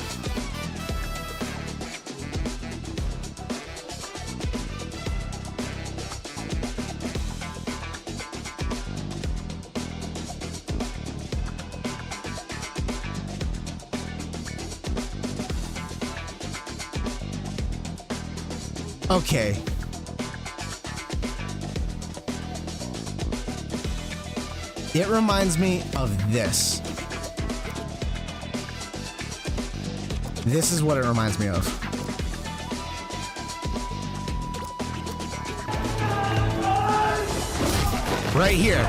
Okay. It reminds me of this. This is what it reminds me of. Right here.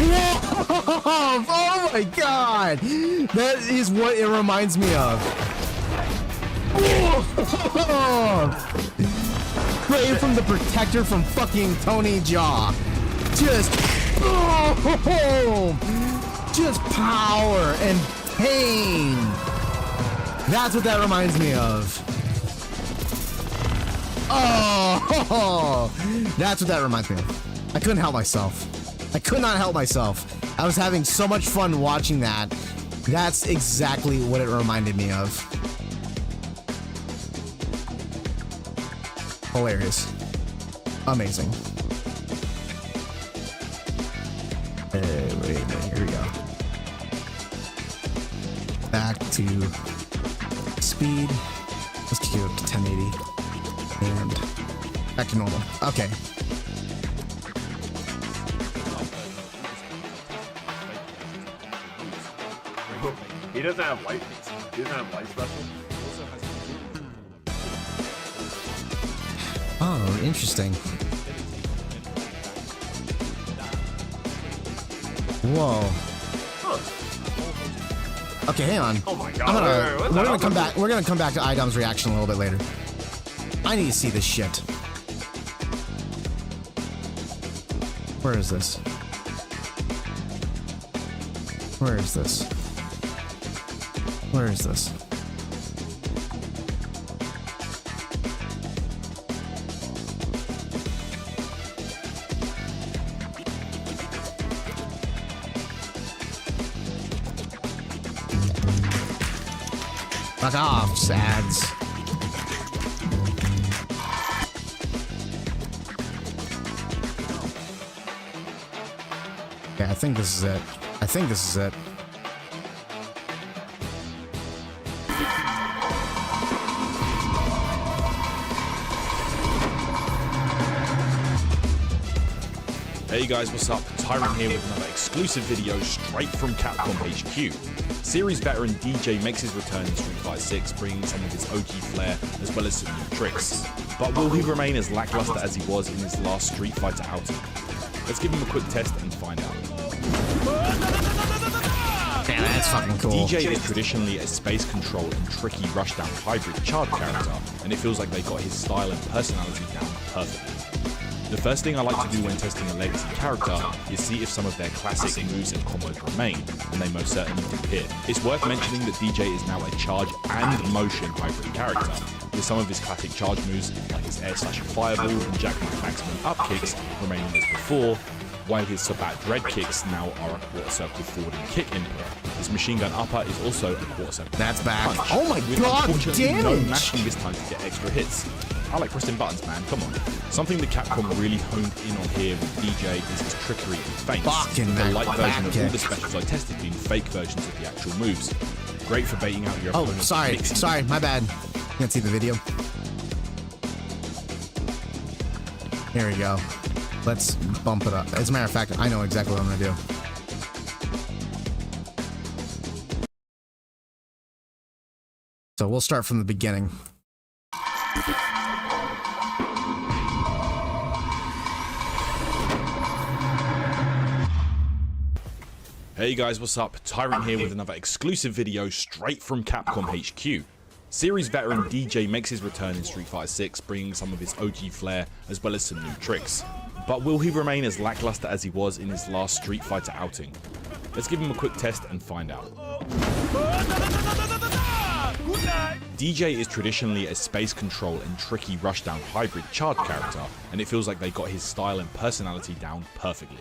Whoa! Oh my god! That is what it reminds me of. Straight from the protector from fucking Tony Jaa. Just boom! Just power and pain. That's what that reminds me of. Oh, that's what that reminds me of. I couldn't help myself. I could not help myself. I was having so much fun watching that. That's exactly what it reminded me of. Hilarious. Amazing. Wait a minute, here we go. back to speed. Let's keep it up to 1080. And back to normal. Okay. He doesn't have light. He doesn't have light special. Oh, interesting. Whoa. Okay, hang on. Oh my god. We're gonna come back. We're gonna come back to Idom's reaction a little bit later. I need to see this shit. Where is this? Where is this? Where is this? Fuck off, sads. Yeah, I think this is it. I think this is it. Hey guys, what's up? Tyrant here with another exclusive video straight from Capcom HQ. Series veteran DJ makes his return in Street Fighter 6, bringing some of his OG flair as well as some new tricks. But will he remain as lackluster as he was in his last Street Fighter outing? Let's give him a quick test and find out. Damn, that's fucking cool. DJ is traditionally a space control and tricky rushdown hybrid charge character, and it feels like they got his style and personality down perfectly. The first thing I like to do when testing a legacy character is see if some of their classic moves and combos remain, and they most certainly do here. It's worth mentioning that DJ is now a charge and motion hybrid character, with some of his classic charge moves like his air slash fireball and jackknife maximum up kicks remaining as before, while his Sabat dread kicks now are a quarter circle forward and kick input. His machine gun upper is also a quarter circle. That's back. Punch, Oh my with god, unfortunately damage! No mashing this time to get extra hits. I like pressing buttons, man, come on. Something that Capcom really honed in on here with DJ is his trickery and feints. Fucking The light back version of all the kick. specials I tested being fake versions of the actual moves. Great for baiting out your Oh, opponent's sorry, mixing. sorry, my bad. Can't see the video. Here we go. Let's bump it up. As a matter of fact, I know exactly what I'm gonna do. So we'll start from the beginning. Hey guys, what's up? Tyrant here with another exclusive video straight from Capcom HQ. Series veteran DJ makes his return in Street Fighter 6, bringing some of his OG flair as well as some new tricks. But will he remain as lackluster as he was in his last Street Fighter outing? Let's give him a quick test and find out. DJ is traditionally a space control and tricky rushdown hybrid charge character, and it feels like they got his style and personality down perfectly.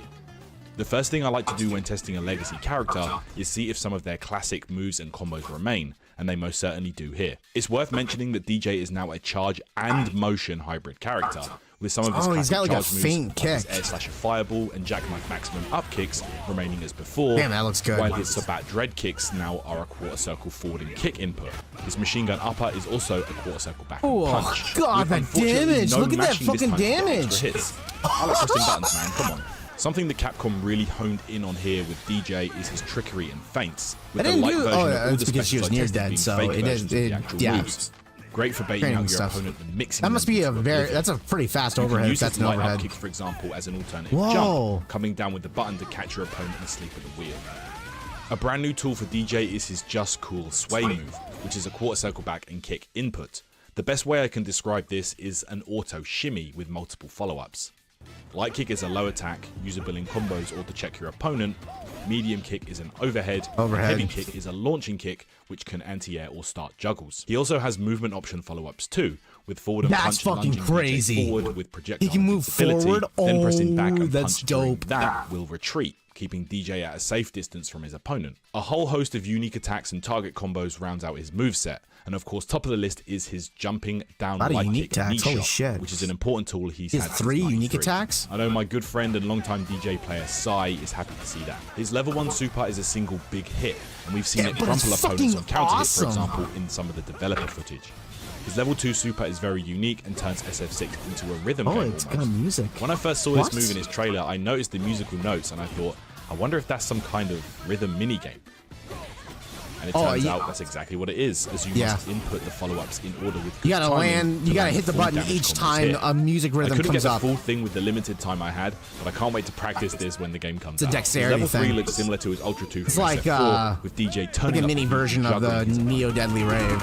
The first thing I like to do when testing a legacy character is see if some of their classic moves and combos remain, and they most certainly do here. It's worth mentioning that DJ is now a charge and motion hybrid character, with some of his he's classic got like a charge moves feint like his kick. air slash fireball and jackknife maximum up kicks remaining as before. Damn, that looks good. While his Sabat dread kicks now are a quarter circle forward and kick input. His machine gun upper is also a quarter circle back Oh, punch. God, with that unfortunately damage. no Look at that mashing this fucking time to get damage. extra hits. I like pressing buttons, man, come on. Something that Capcom really honed in on here with DJ is his trickery and feints. With I the didn't light do- version oh, of yeah, all that's the because she specials was I near tested dead, being so fake it versions is- of the it- actual yeah. moves. Great for baiting Training out your stuff. opponent and mixing That them must be into a very. oblivion. That's a pretty fast You can overhead. If use that's his an light up overhead. kick, for example, as an alternative Whoa. jump, coming down with the button to catch your opponent asleep at the wheel. A brand new tool for DJ is his Just Cool Sway move, which is a quarter circle back and kick input. The best way I can describe this is an auto shimmy with multiple follow-ups. Light kick is a low attack, usable in combos or to check your opponent. Medium kick is an overhead. Overhead. Heavy kick is a launching kick, which can anti-air or start juggles. He also has movement option follow-ups too, with forward and That's punch fucking lunging DJ crazy. forward with projectile He can move invincibility, forward? then pressing back Oh, and that's punch during dope. that will retreat, keeping DJ at a safe distance from his opponent. A whole host of unique attacks and target combos rounds out his moveset, and of course top of the list is his jumping down A lot of light unique kick and knee attacks, holy shot, shit. which is an important tool he's He has had 3 since unique 93. attacks? I know my good friend and longtime DJ player Sai is happy to see that. His level 1 super is a single big hit, and we've seen Yeah, it but it's crumple opponents on fucking counter hit, awesome. for example, in some of the developer footage. His level 2 super is very unique and turns SF6 into a rhythm Oh, game it's almost. got music. When I first saw What? this move in his trailer, I noticed the musical notes and I thought, I wonder if that's some kind of rhythm minigame. And it turns out that's exactly what it is, as you must input the follow-ups in order with You gotta timing land, to you gotta land hit the full button damage each combos time hit. a music I rhythm couldn't comes get the up. full thing with the limited time I had, but I can't wait to practice this when the game comes It's a out. dexterity His level 3 thing. looks similar to his Ultra 2 It's from like, SF4, with DJ turning like a up mini the beat and version of the juggling his Neo Deadly Rave.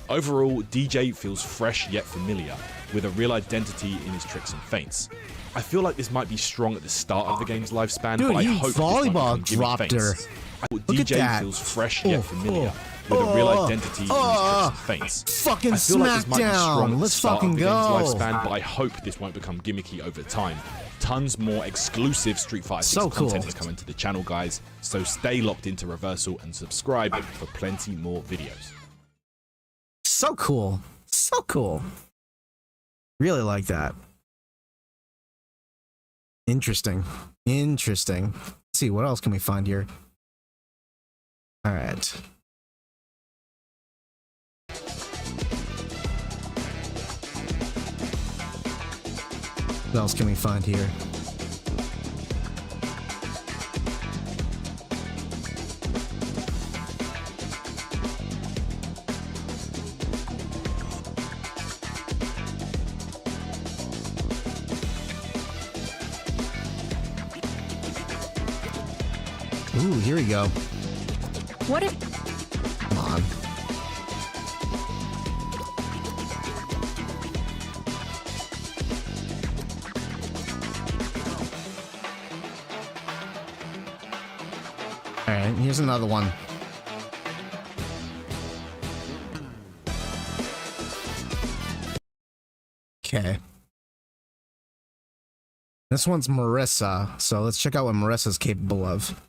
Overall, DJ feels fresh yet familiar, with a real identity in his tricks and feints. I feel like this might be strong at the start of the game's lifespan, Dude, but I he hope this won't volleyball become gimmick dropped her. feints. I thought Look at DJ that. feels fresh yet familiar, with a real identity in his tricks and feints. Fucking I feel like this might be strong at Smackdown. the Let's start fucking of the go. game's lifespan, but I hope this won't become gimmicky over time. Tons more exclusive Street Fighter 6 So cool. content is coming to the channel, guys, so stay locked into Reversal and subscribe for plenty more videos. So cool. So cool. Really like that. Interesting. Interesting. Let's see, what else can we find here? Alright. What else can we find here? Ooh, here we go. What if Come on. Alright, here's another one. Okay. This one's Marissa, so let's check out what Marissa's capable of.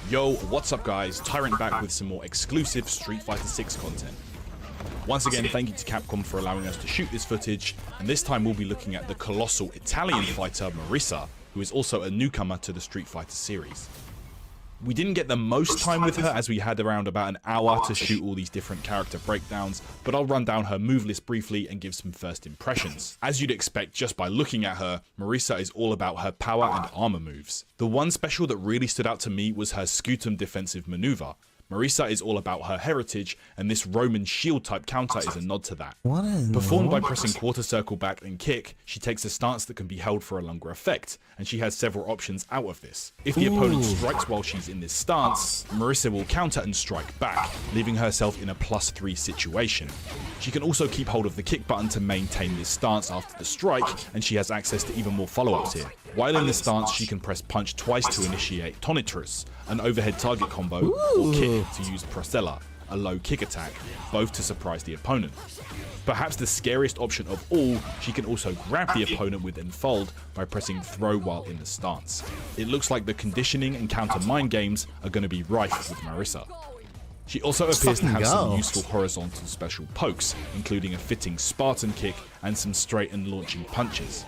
Yo, what's up guys? Tyrant back with some more exclusive Street Fighter 6 content. Once again, thank you to Capcom for allowing us to shoot this footage, and this time we'll be looking at the colossal Italian fighter Marissa, who is also a newcomer to the Street Fighter series. We didn't get the most time with her as we had around about an hour to shoot all these different character breakdowns, but I'll run down her move list briefly and give some first impressions. As you'd expect just by looking at her, Marissa is all about her power and armor moves. The one special that really stood out to me was her Scutum defensive maneuver. Marissa is all about her heritage, and this Roman shield type counter is a nod to that. What in the Performed by world? pressing quarter circle back and kick, she takes a stance that can be held for a longer effect, and she has several options out of this. If the opponent strikes while she's in this stance, Marissa will counter and strike back, leaving herself in a +3 situation. She can also keep hold of the kick button to maintain this stance after the strike, and she has access to even more follow-ups here. While in this stance, she can press punch twice to initiate Tonitrus, an overhead target combo, or kick to use Prosella, a low kick attack, both to surprise the opponent. Perhaps the scariest option of all, she can also grab the opponent with Enfold by pressing throw while in the stance. It looks like the conditioning and counter mind games are going to be rife with Marissa. She also appears to fucking have some go. useful horizontal special pokes, including a fitting Spartan kick and some straight and launching punches.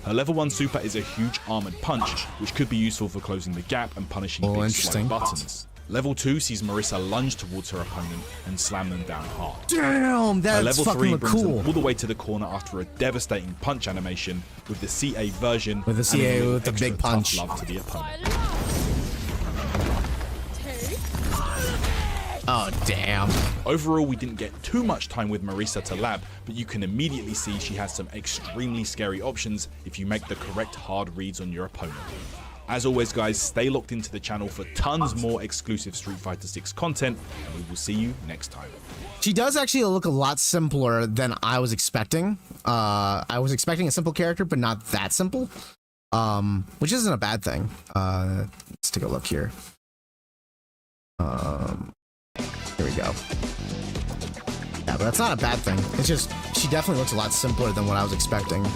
Her level 1 super is a huge armored punch, which could be useful for closing the gap and punishing big interesting. slide buttons. Level 2 sees Marissa lunge towards her opponent and slam them down hard. Damn, Her that's level 3 fucking brings cool. them all the way to the corner after a devastating punch animation with the CA version With the and CA a little with the extra big tough punch. love to the opponent. Oh, damn. Overall, we didn't get too much time with Marissa to lab, but you can immediately see she has some extremely scary options if you make the correct hard reads on your opponent. As always, guys, stay locked into the channel for tons more exclusive Street Fighter 6 content, and we will see you next time. She does actually look a lot simpler than I was expecting. I was expecting a simple character, but not that simple, which isn't a bad thing. Let's take a look here. Here we go. Yeah, but that's not a bad thing. It's just, she definitely looks a lot simpler than what I was expecting.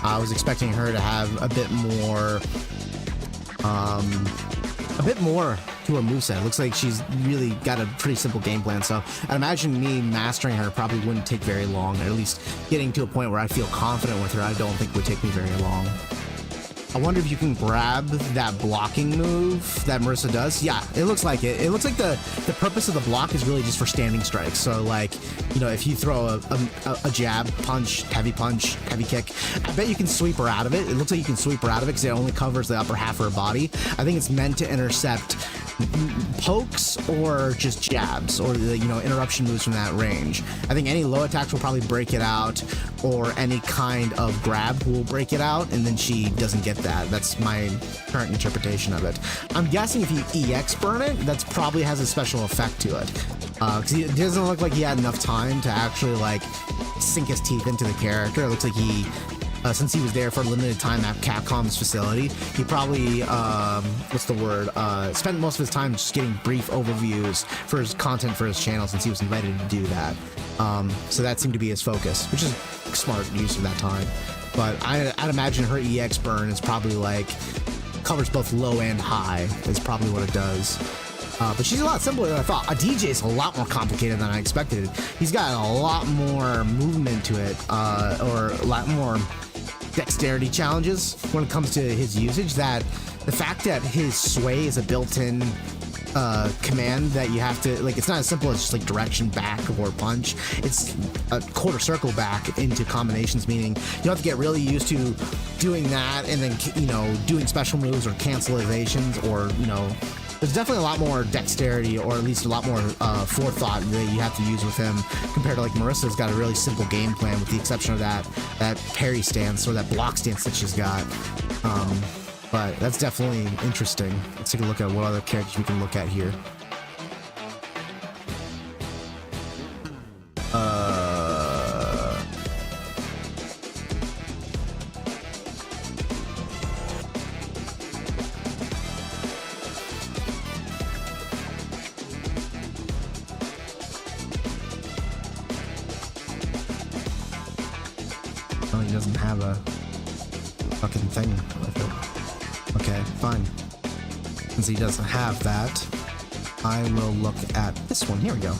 I was expecting her to have a bit more to her moveset. It looks like she's really got a pretty simple game plan, so I imagine me mastering her probably wouldn't take very long, or at least getting to a point where I feel confident with her I don't think would take me very long. I wonder if you can grab that blocking move that Marissa does. Yeah, it looks like it. It looks like the purpose of the block is really just for standing strikes. So like, you know, if you throw a jab, punch, heavy kick, I bet you can sweep her out of it. It looks like you can sweep her out of it because it only covers the upper half of her body. I think it's meant to intercept pokes or just jabs or, you know, interruption moves from that range. I think any low attacks will probably break it out, or any kind of grab will break it out, and then she doesn't get that. That's my current interpretation of it. I'm guessing if you EX burn it, that probably has a special effect to it. Because it doesn't look like he had enough time to actually like sink his teeth into the character. It looks like he, since he was there for a limited time at Capcom's facility, he probably, spent most of his time just getting brief overviews for his content for his channel since he was invited to do that. So that seemed to be his focus, which is smart use of that time. But I'd imagine her EX burn is probably like, covers both low and high, is probably what it does. But she's a lot simpler than I thought. A DJ is a lot more complicated than I expected. He's got a lot more movement to it, or a lot more dexterity challenges when it comes to his usage. That the fact that his sway is a built-in command that you have to, like, it's not as simple as just like direction back or punch. It's a quarter circle back into combinations, meaning you have to get really used to doing that and then, you know, doing special moves or cancel evasions, or, you know, there's definitely a lot more dexterity, or at least a lot more forethought that you have to use with him compared to like Marissa's got a really simple game plan, with the exception of that parry stance or that block stance that she's got. But that's definitely interesting. Let's take a look at what other characters we can look at here. Oh, he doesn't have a fucking thing with it. Okay, fine. Since he doesn't have that, I will look at this one. Here we go.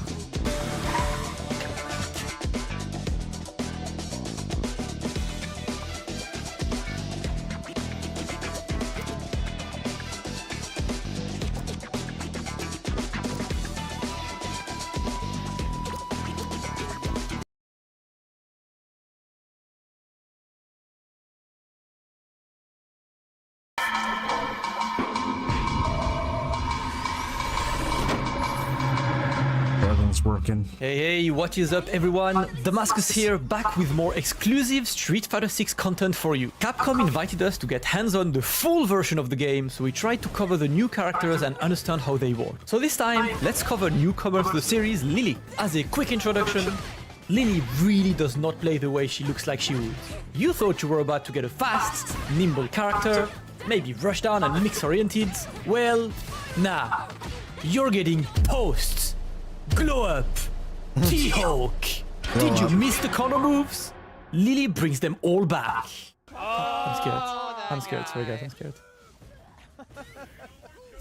Working. Hey, what is up everyone? Damascus here, back with more exclusive Street Fighter 6 content for you. Capcom invited us to get hands-on the full version of the game, so we tried to cover the new characters and understand how they work. So this time, let's cover newcomer to the series, Lily. As a quick introduction, Lily really does not play the way she looks like she would. You thought you were about to get a fast, nimble character, maybe rush down and mix-oriented. Well, nah. You're getting posts. Glow up! T-Hawk! Did you miss the Kondo moves? Lily brings them all back. I'm scared, sorry guys, I'm scared.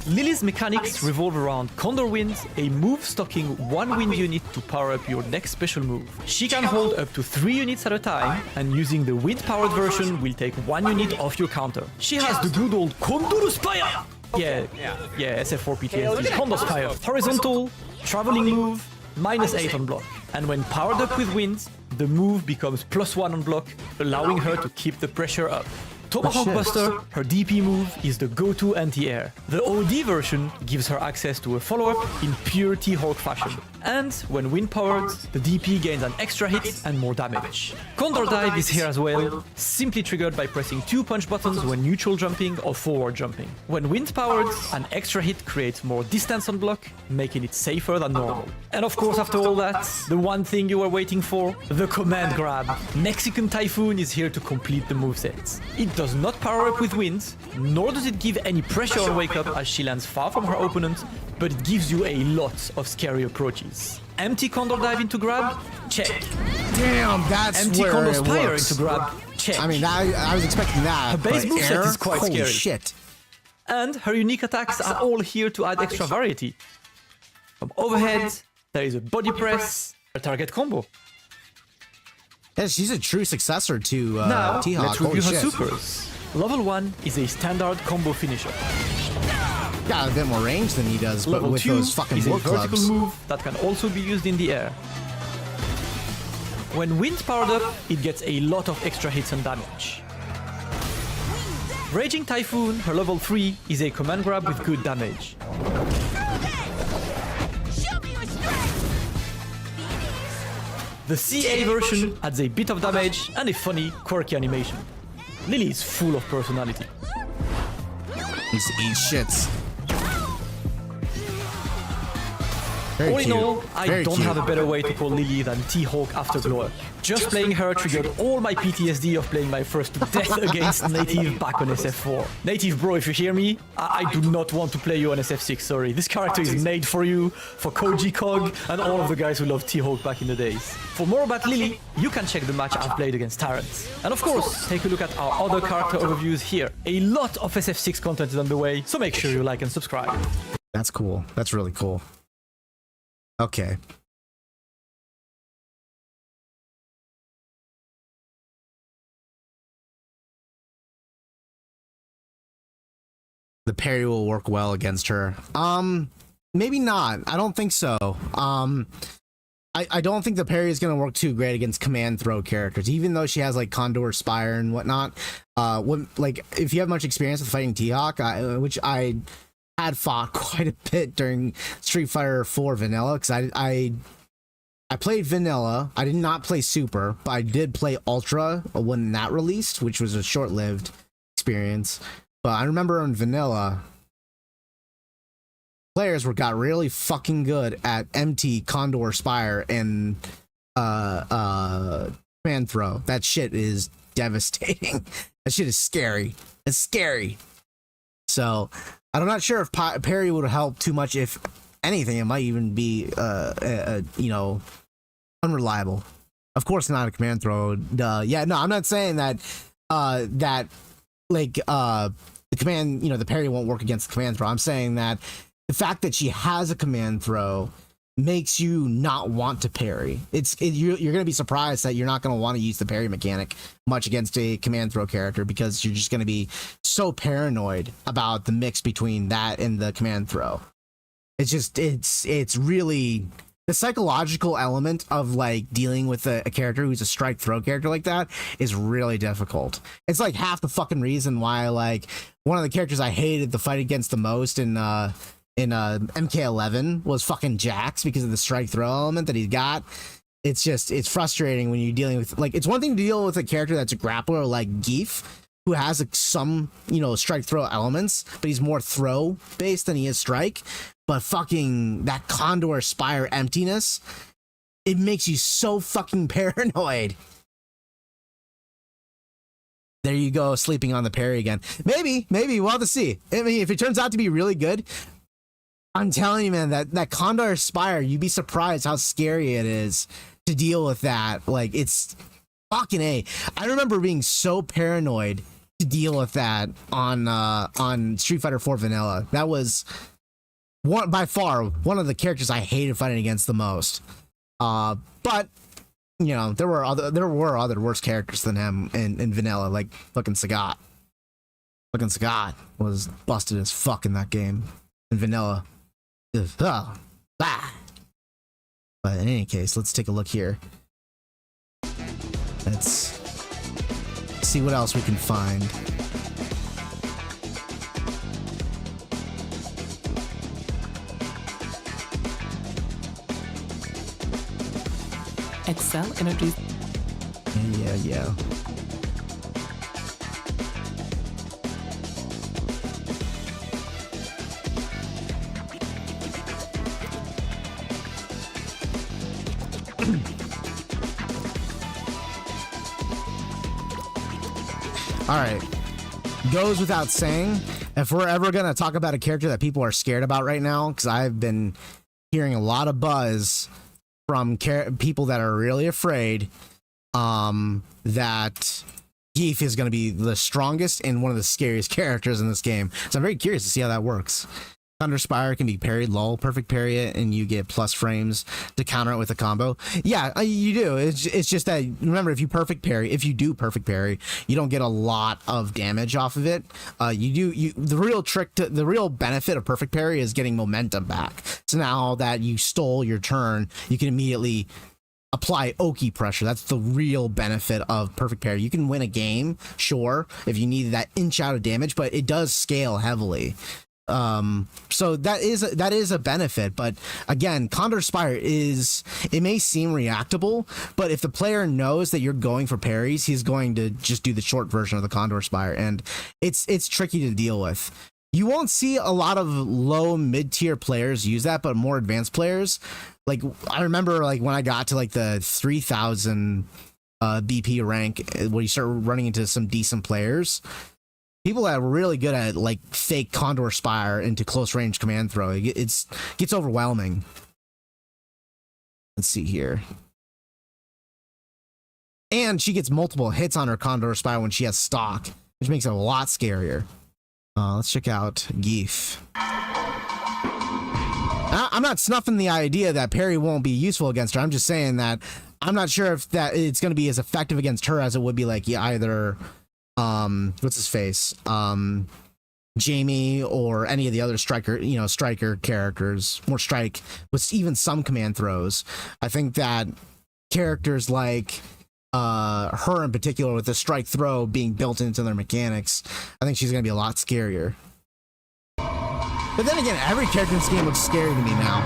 Lily's mechanics revolve around Kondo Winds, a move stocking one wind unit to power up your next special move. She can hold up to 3 units at a time, and using the wind-powered version will take 1 unit off your counter. She has the good old Kondo Spire! Yeah, SF4 PTSD. Kondo Spire. Horizontal, traveling move, -8 on block. And when powered up with winds, the move becomes +1 on block, allowing her to keep the pressure up. Tomahawk shit. Buster, her DP move, is the go-to anti-air. The OD version gives her access to a follow-up in pure T-Hawk fashion. And when wind-powered, the DP gains an extra hit and more damage. Kondo Dive is here as well, simply triggered by pressing 2 punch buttons when neutral jumping or forward jumping. When wind-powered, an extra hit creates more distance on block, making it safer than normal. And of course, after all that, the one thing you were waiting for, the command grab. Mexican Typhoon is here to complete the moveset. It does not power up with wind, nor does it give any pressure on wake up as she lands far from her opponent, but it gives you a lot of scary approaches. Empty Condor Dive into grab? Check. Damn, that's Empty where Condor it Spire works. into grab? Check. I mean, I was expecting that. Her base but moveset air? is quite Holy scary. shit. And her unique attacks are all here to add extra variety. From overhead, there is a body press, a target combo. Yeah, she's a true successor to Now, T-Hawk. let's review her Holy shit. supers. Level 1 is a standard combo finisher. Got a bit more range than he does, but Level with 2 those fucking is a war vertical clubs. move that can also be used in the air. When wind powered up, it gets a lot of extra hits and damage. Raging Typhoon, her level 3, is a command grab with good damage. The CA version adds a bit of damage and a funny, quirky animation. Lily is full of personality. Needs to eat shits. Very All in cute. all, I Very don't cute. have a better way to call Lily than T-Hawk Afterglow. Just playing her triggered all my PTSD of playing my first death against Native back on SF4. Native bro, if you hear me, I do not want to play you on SF6, sorry. This character is made for you, for Koji Cog, and all of the guys who loved T-Hawk back in the days. For more about Lily, you can check the match I've played against Tyrants. And of course, take a look at our other character overviews here. A lot of SF6 content is on the way, so make sure you like and subscribe. That's cool. That's really cool. Okay. The parry will work well against her. Maybe not. I don't think so. I don't think the parry is going to work too great against command throw characters, even though she has like Condor Spire and whatnot. Like if you have much experience with fighting T-Hawk, which I had fought quite a bit during Street Fighter 4 Vanilla, because I played Vanilla. I did not play Super, but I did play Ultra when that released, which was a short-lived experience. But I remember in Vanilla, players got really fucking good at MT, Condor Spire, and command throw. That shit is devastating. That shit is scary. It's scary. So I'm not sure if parry would help too much. If anything, it might even be you know, unreliable. Of course not a command throw. Yeah, no, I'm not saying that that like the command, you know, the parry won't work against the command throw. I'm saying that the fact that she has a command throw makes you not want to parry. You're going to be surprised that you're not going to want to use the parry mechanic much against a command throw character, because you're just going to be so paranoid about the mix between that and the command throw. It's just it's really the psychological element of like dealing with a character who's a strike throw character like that is really difficult. It's like half the fucking reason why like one of the characters I hated the fight against the most in MK11 was fucking Jax, because of the strike throw element that he's got. It's frustrating when you're dealing with, like, it's one thing to deal with a character that's a grappler like Geef, who has like, some, you know, strike throw elements, but he's more throw based than he is strike. But fucking that Condor Spire emptiness, it makes you so fucking paranoid. There you go, sleeping on the parry again. Maybe we'll have to see. I mean, if it turns out to be really good, I'm telling you, man, that Condor Spire, you'd be surprised how scary it is to deal with that. Like, it's fucking A. I remember being so paranoid to deal with that on Street Fighter 4 Vanilla. That was by far one of the characters I hated fighting against the most. But you know, there were other worse characters than him in Vanilla, like fucking Sagat. Fucking Sagat was busted as fuck in that game. In Vanilla. But in any case, let's take a look here. Let's see what else we can find. Excel introduced. Yeah. All right. Goes without saying, if we're ever going to talk about a character that people are scared about right now, because I've been hearing a lot of buzz from people that are really afraid that Geef is going to be the strongest and one of the scariest characters in this game. So I'm very curious to see how that works. Thunder Spire can be parried, lull, perfect parry it, and you get plus frames to counter it with a combo. Yeah, you do. It's just that, remember, if you do perfect parry, you don't get a lot of damage off of it. The real benefit of perfect parry is getting momentum back. So now that you stole your turn, you can immediately apply Oki pressure. That's the real benefit of perfect parry. You can win a game, sure, if you need that inch out of damage, but it does scale heavily. So that is a benefit, but again, Kondo Spire it may seem reactable, but if the player knows that you're going for parries, he's going to just do the short version of the Condor Spire, and it's tricky to deal with. You won't see a lot of low mid-tier players use that, but more advanced players, like I remember like when I got to like the 3000 BP rank, where you start running into some decent players, people that are really good at like fake Condor Spire into close range command throw, it gets overwhelming. Let's see here. And she gets multiple hits on her Condor Spire when she has stock, which makes it a lot scarier. Let's check out Geef. I'm not snuffing the idea that parry won't be useful against her. I'm just saying that I'm not sure if that it's going to be as effective against her as it would be like either what's his face, Jamie or any of the other striker characters, more strike with even some command throws. I think that characters like her in particular, with the strike throw being built into their mechanics, I think she's gonna be a lot scarier. But then again, every character in this game looks scary to me now,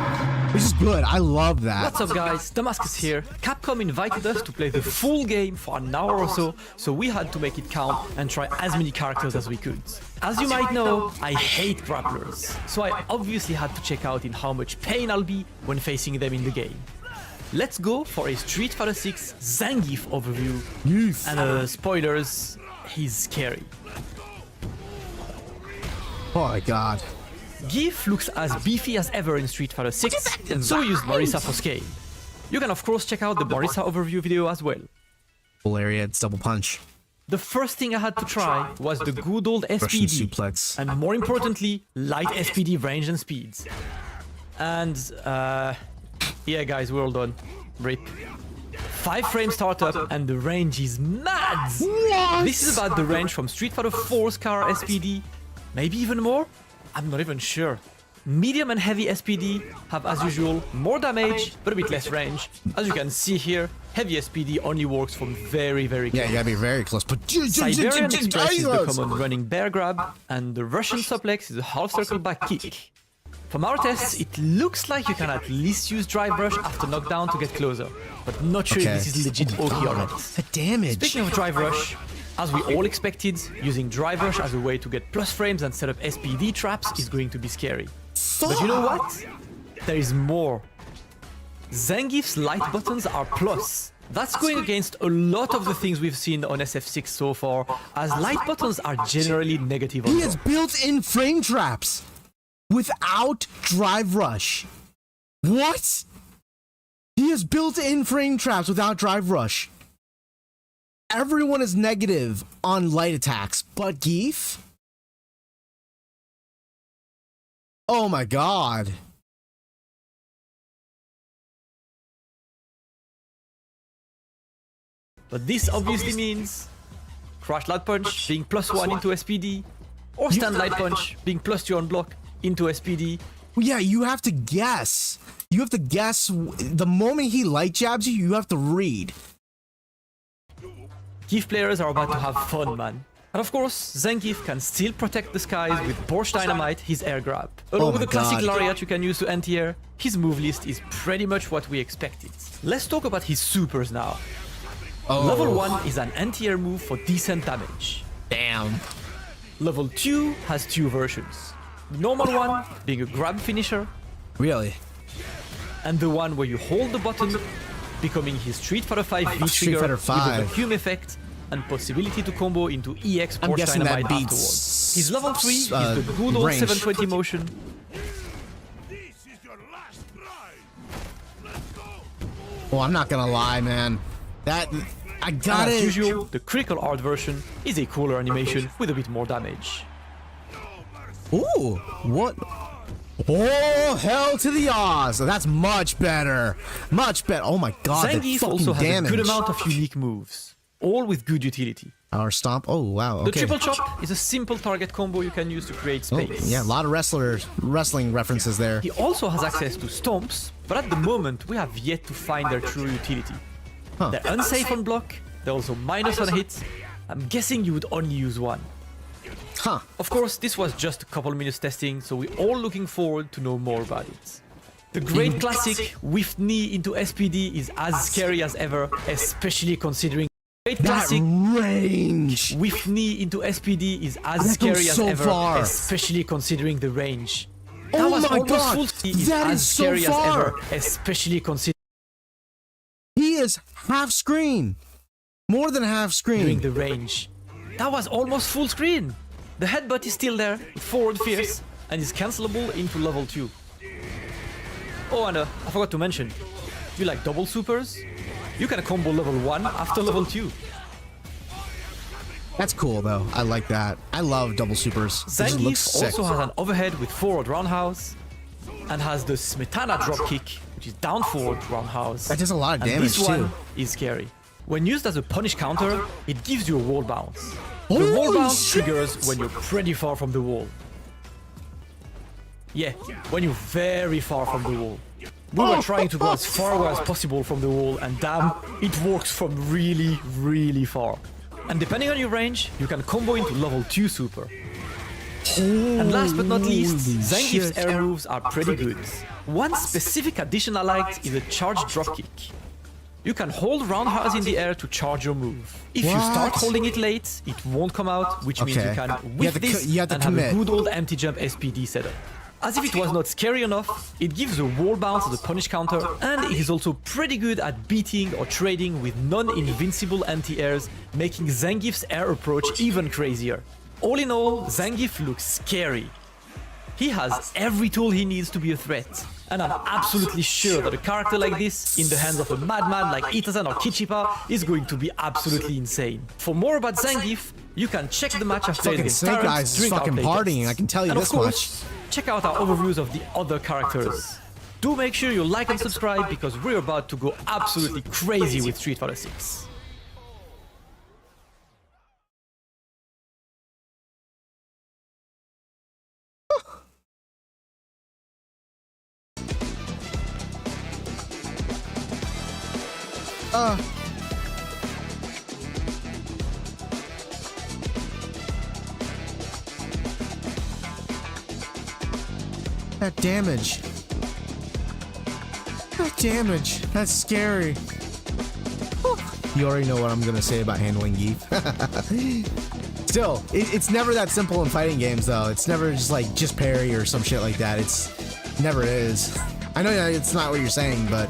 which is good. I love that. What's up guys, Damascus here. Capcom invited us to play the full game for an hour or so we had to make it count and try as many characters as we could. As you might know, I hate grapplers, so I obviously had to check out in how much pain I'll be when facing them in the game. Let's go for a Street Fighter 6 Zangief overview, and spoilers, he's scary. Oh my god. Geef looks as beefy as ever in Street Fighter 6, and so used Marisa for scale. You can of course check out the Marisa overview video as well. Full area, it's double punch. The first thing I had to try was the good old Russian SPD, suplex. and more importantly, light SPD range and speeds. And yeah guys, we're all done. RIP. 5 frame startup and the range is mad! What? This is about the range from Street Fighter 4's car SPD, maybe even more? I'm not even sure. Medium and heavy SPD have, as usual, more damage, but a bit less range. As you can see here, heavy SPD only works from very, very close. Yeah, you gotta be very close. But Siberian Express is the common running bear grab, and the Russian suplex is a half circle back kick. From our tests, it looks like you can at least use Drive Rush after knockdown to get closer, but not sure if this is legit Oki or not. The damage! Speaking of Drive Rush, as we all expected, using Drive Rush as a way to get plus frames and set up SPD traps is going to be scary. But you know what? There is more. Zangief's light buttons are plus. That's going against a lot of the things we've seen on SF6 so far, as light buttons are generally negative. He has built-in frame traps without Drive Rush. What? He has built-in frame traps without Drive Rush. Everyone is negative on light attacks, but Geef? Oh my god. But this obviously means Crash Light Punch being +1 into SPD, or Stand Light Punch being +2 on block into SPD. Yeah, you have to guess. You have to guess the moment he light jabs you, you have to read. Zangief players are about to have fun, man. And of course, Zangief can still protect the skies with Borscht Dynamite, his air grab. Along with the classic Lariat you can use to anti-air, his move list is pretty much what we expected. Let's talk about his supers now. Level 1 is an anti-air move for decent damage. Damn. Level 2 has two versions. The normal one being a grab finisher, Really? and the one where you hold the button, becoming his Street Fighter V V Street trigger Fighter with V. a vacuum effect and possibility to combo into EX I'm Borscht guessing that Dynamite beats, afterwards. His level 3 is the good old range. 720 motion, Well, I'm not gonna lie, man. That I and got as it. usual, the critical art version is a cooler animation with a bit more damage. Ooh, what? Oh, hell to the Oz. That's much better. Much better. Oh my god, that Zangief fucking also has damage. a good amount of unique moves, all with good utility. Power stomp. Oh wow. Okay. The triple chop is a simple target combo you can use to create Oh, space. yeah, a lot of wrestling references there. He also has access to stomps, but at the moment we have yet to find their true utility. Huh. They're unsafe on block, they're also minus on hit. I'm guessing you would only use one. Huh. Of course, this was just a couple minutes testing, so we're all looking forward to know more about it. The great classic whiffed knee into SPD is as scary as ever, especially considering great That classic range. whiffed knee into SPD is as That scary goes as so ever, far. especially considering the range. Oh That was my almost God, full speed that as is so scary as far. ever, especially considering He is half screen. More than half screen. the range. That was almost full screen. The headbutt is still there, with forward fierce, and is cancelable into level 2. Oh, and I forgot to mention, if you like double supers, you can combo level 1 after level 2. That's cool though. I like that. I love double supers. It just looks Zangief sick. also has an overhead with forward roundhouse, and has the Smetana dropkick, which is down forward roundhouse. That does a lot of And damage this one too. is scary. When used as a punish counter, it gives you a wall bounce. The wall Holy bounce shit! triggers when you're pretty far from the wall. Yeah, when you're very far from the wall. We were trying to go as far away as possible from the wall, and damn, it works from really, really far. And depending on your range, you can combo into level 2 super. And last but not least, Zangief's air moves are pretty good. One specific addition I liked is a charged dropkick. You can hold roundhouse in the air to charge your move. If you start What? holding it late, it won't come out, which means you Okay. can You whiff have to this you have to and have commit. a good old empty jump SPD setup. As if it was not scary enough, it gives a wall bounce as a punish counter, and it is also pretty good at beating or trading with non-invincible anti-airs, making Zangief's air approach even crazier. All in all, Zangief looks scary. He has every tool he needs to be a threat, and I'm absolutely sure that a character like this, in the hands of a madman like Itazan or Kichipa, is going to be absolutely insane. For more about Zangief, you can check the match I've played Fucking against Snake Tyrant Eyes is during our fucking playtests. partying, I can tell you And this of course, check out our overviews of the other characters. Do make sure you like and subscribe, because we're about to go absolutely crazy with Street Fighter 6. That damage. That damage. That's scary. You already know what I'm gonna say about handling Geef. Still, it's never that simple in fighting games, though. It's never just like just parry or some shit like that. It's never is. I know it's not what you're saying, but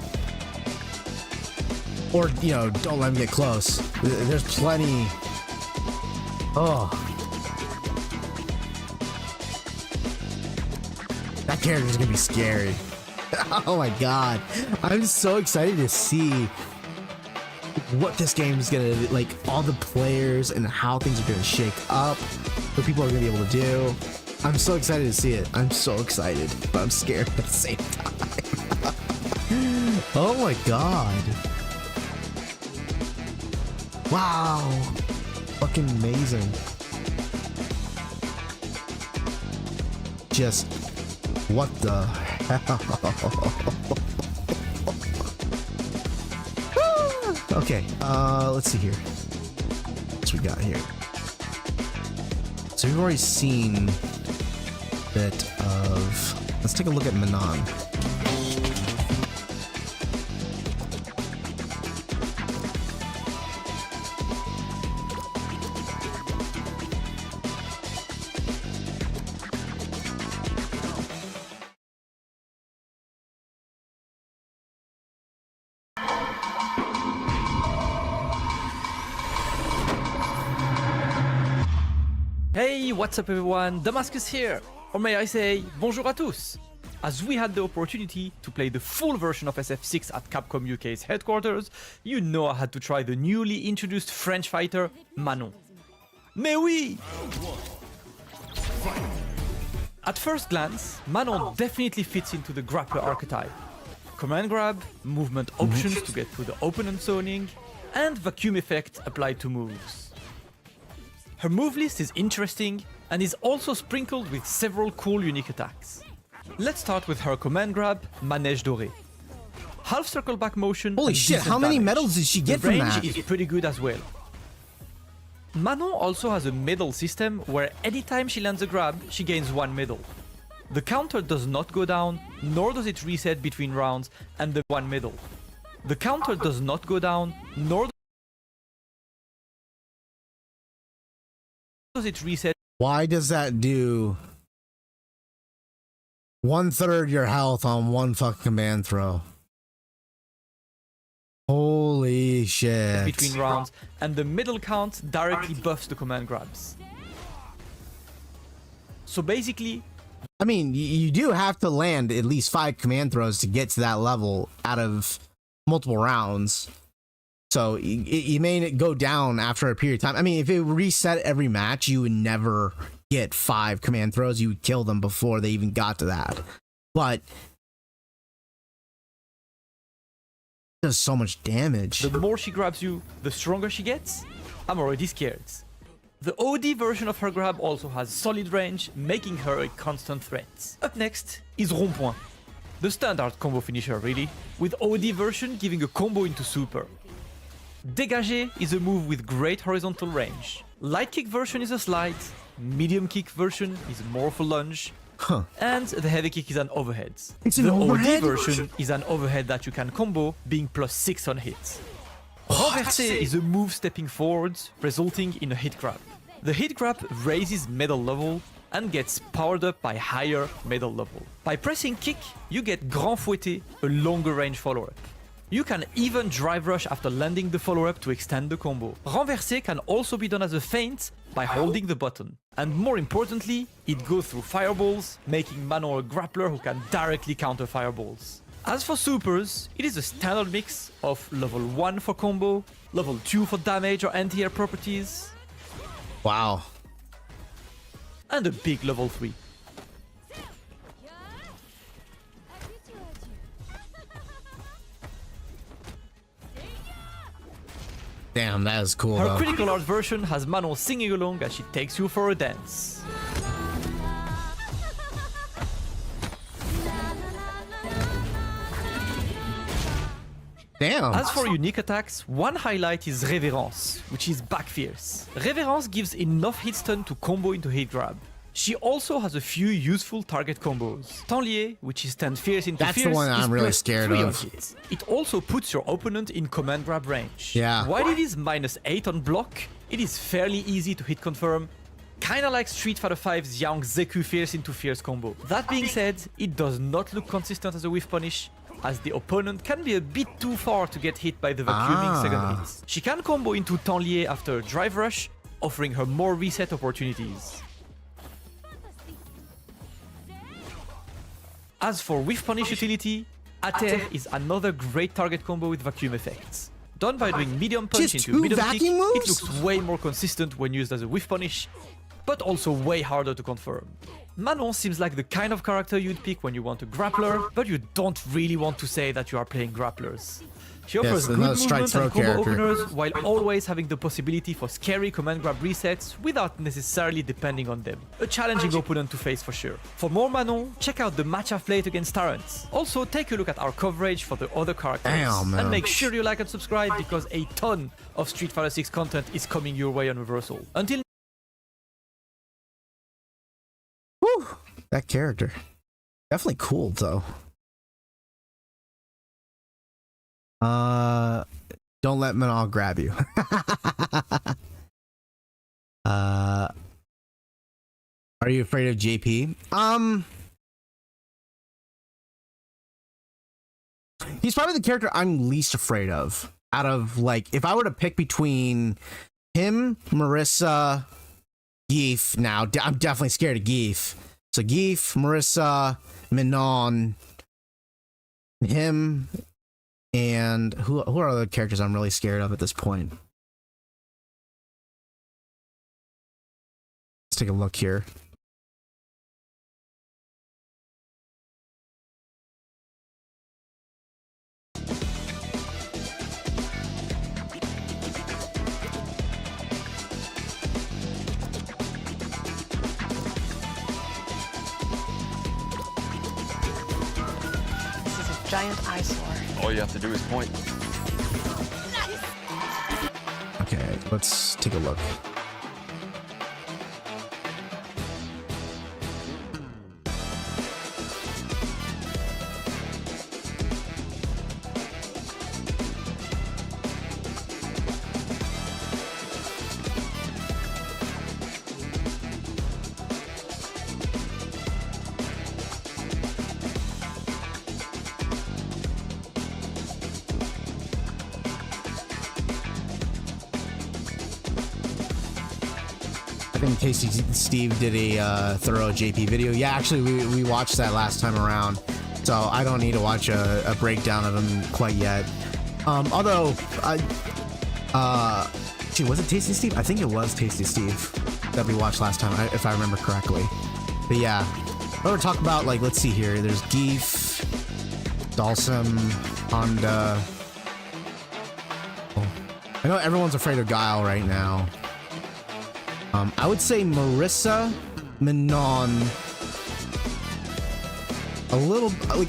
or you know, don't let him get close. There's plenty. Oh, that character's gonna be scary. Oh my god, I'm so excited to see what this game is gonna, like, all the players and how things are gonna shake up, what people are gonna be able to do. I'm so excited to see it. I'm so excited, but I'm scared at the same time. Oh my god. Wow. Fucking amazing. Just, what the hell? Okay, let's see here. else we got here? So we've already seen a bit of... Let's take a look at Manon. Hey, what's up everyone, Damascus here, or may I say, bonjour à tous! As we had the opportunity to play the full version of SF6 at Capcom UK's headquarters, you know I had to try the newly introduced French fighter, Manon. Mais oui! At first glance, Manon definitely fits into the grappler archetype. Command grab, movement options to get through the opponent zoning, and vacuum effect applied to moves. Her move list is interesting and is also sprinkled with several cool unique attacks. Let's start with her command grab, Manège Doré. Half circle back motion. Holy shit, how many medals did she get from that? The range is pretty good as well. Manon also has a medal system where anytime she lands a grab, she gains 1 medal. The counter does not go down, nor does it reset between rounds and the 1 medal. The counter does not go down, nor does it reset. Why does that do 1/3 your health on one fucking command throw? Holy shit. Between rounds, and the middle count directly buffs the command grabs. So basically, I mean, you do have to land at least 5 command throws to get to that level out of multiple rounds. So you may go down after a period of time. I mean, if it reset every match, you would never get 5 command throws. You would kill them before they even got to that. But it does so much damage. The more she grabs you, the stronger she gets. I'm already scared. The OD version of her grab also has solid range, making her a constant threat. Up next is Rond-Point. The standard combo finisher really, with OD version giving a combo into super. Dégager is a move with great horizontal range. Light kick version is a slide, medium kick version is more of a lunge, and the heavy kick is an overhead. It's an the overhead? OD version is an overhead that you can combo, being +6 on hit. Renversé is a move stepping forwards, resulting in a hit grab. The hit grab raises medal level and gets powered up by higher medal level. By pressing kick, you get Grand Fouetté, a longer range follow-up. You can even drive rush after landing the follow-up to extend the combo. Renversé can also be done as a feint by holding the button. And more importantly, it goes through fireballs, making Manon a grappler who can directly counter fireballs. As for supers, it is a standard mix of level 1 for combo, level 2 for damage or anti-air properties, Wow. and a big level 3. Damn, that is cool Her though. critical art version has Manon singing along as she takes you for a dance. Damn. As for unique attacks, one highlight is Révérence, which is back fierce. Révérence gives enough hit stun to combo into hit grab. She also has a few useful target combos. Tanlier, which is stand fierce into That's the fierce, one that is I'm really plus scared 3 on of. hit. It also puts your opponent in command grab range. Yeah. While it is -8 on block, it is fairly easy to hit confirm, kinda like Street Fighter V's Yang Zeku fierce into fierce combo. That being said, it does not look consistent as a whiff punish, as the opponent can be a bit too far to get hit by the vacuuming second hit. She can combo into Tanlier after a drive rush, offering her more reset opportunities. As for whiff punish utility, Ater is another great target combo with vacuum effects. Done by doing medium punch Just into 2 medium kick, vacuum it moves? looks way more consistent when used as a whiff punish, but also way harder to confirm. Manon seems like the kind of character you'd pick when you want a grappler, but you don't really want to say that you are playing grapplers. She offers Yes, good another strike movement throw and combo character. openers while always having the possibility for scary command grab resets without necessarily depending on them. A challenging opponent to face for sure. For more Manon, check out the match I've played against Terrence. Also take a look at our coverage for the other characters. Damn, man. And make sure you like and subscribe because a ton of Street Fighter 6 content is coming your way on Reversal. Until Whew, that character. Definitely cool though. Don't let Manal grab you. Are you afraid of JP? He's probably the character I'm least afraid of. Out of, like, if I were to pick between him, Marissa, Geef, now I'm definitely scared of Geef. So Geef, Marissa, Manon, him, and who are the characters I'm really scared of at this point? Let's take a look here. This is a giant eyesore. All you have to do is point. Okay, let's take a look. I think Casey Steve did a thorough JP video. Yeah, actually, we watched that last time around, so I don't need to watch a breakdown of him quite yet. Although, gee, was it Tasty Steve? I think it was Tasty Steve that we watched last time, if I remember correctly. But yeah, we're talking about, like, let's see here. There's Geef, Dalsum, Honda. Oh, I know everyone's afraid of Guile right now. I would say Marissa, Manon, a little, like,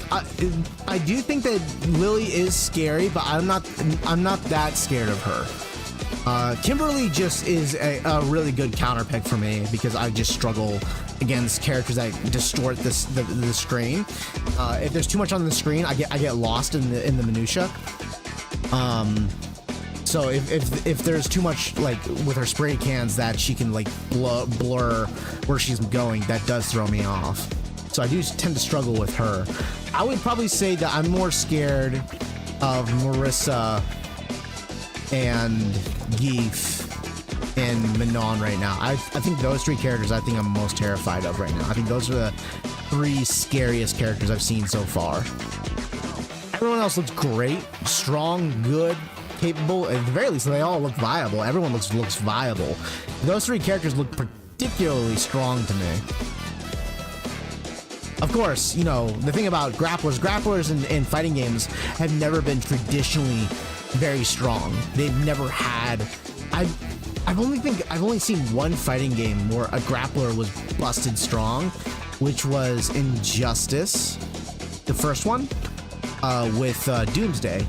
I do think that Lily is scary, but I'm not that scared of her. Kimberly just is a really good counter pick for me because I just struggle against characters that distort the screen. If there's too much on the screen, I get lost in the minutia. So if there's too much, like, with her spray cans that she can, like, blur where she's going, that does throw me off. So I do tend to struggle with her. I would probably say that I'm more scared of Marissa and Geef and Manon right now. I think those three characters I think I'm most terrified of right now. I think those are the three scariest characters I've seen so far. Everyone else looks great, strong, good, capable. At the very least, they all look viable. Everyone looks viable. Those three characters look particularly strong to me. Of course, you know, the thing about grapplers in fighting games have never been traditionally very strong. They've never had. I've only seen one fighting game where a grappler was busted strong, which was Injustice, the first one, with Doomsday.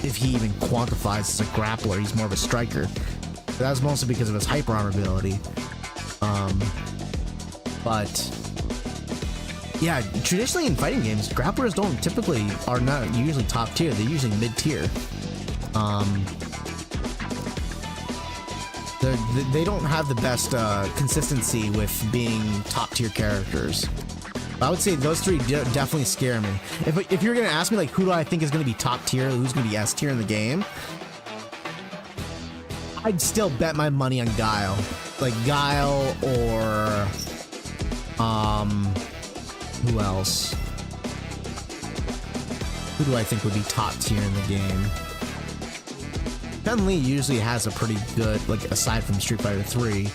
If he even quantifies as a grappler, he's more of a striker. That was mostly because of his hyper armor ability. But yeah, traditionally in fighting games, grapplers are not usually top tier. They're usually mid tier. They don't have the best consistency with being top tier characters. I would say those three definitely scare me. If you're gonna ask me, like, who do I think is gonna be top tier, who's gonna be S tier in the game, I'd still bet my money on Guile. Like Guile or who else? Who do I think would be top tier in the game? Chun-Li usually has a pretty good, like, aside from Street Fighter 3,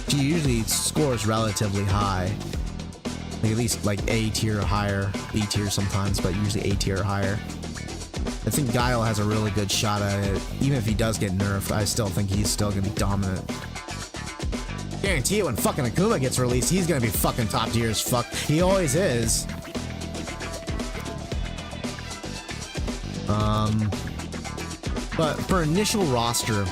she usually scores relatively high. Like, at least like A tier or higher, B tier sometimes, but usually A tier or higher. I think Guile has a really good shot at it. Even if he does get nerfed, I still think he's still gonna be dominant. Guarantee it when fucking Akuma gets released, he's gonna be fucking top tier as fuck. He always is. But for initial roster,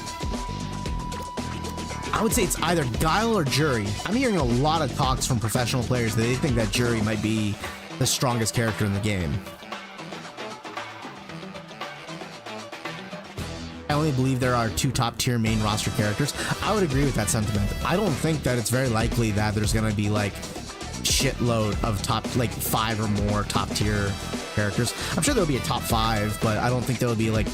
I would say it's either Guile or Jury. I'm hearing a lot of talks from professional players that they think that Jury might be the strongest character in the game. I only believe there are 2 top-tier main roster characters. I would agree with that sentiment. I don't think that it's very likely that there's gonna be like shitload of like 5 or more top-tier characters. I'm sure there'll be a top 5, but I don't think there'll be like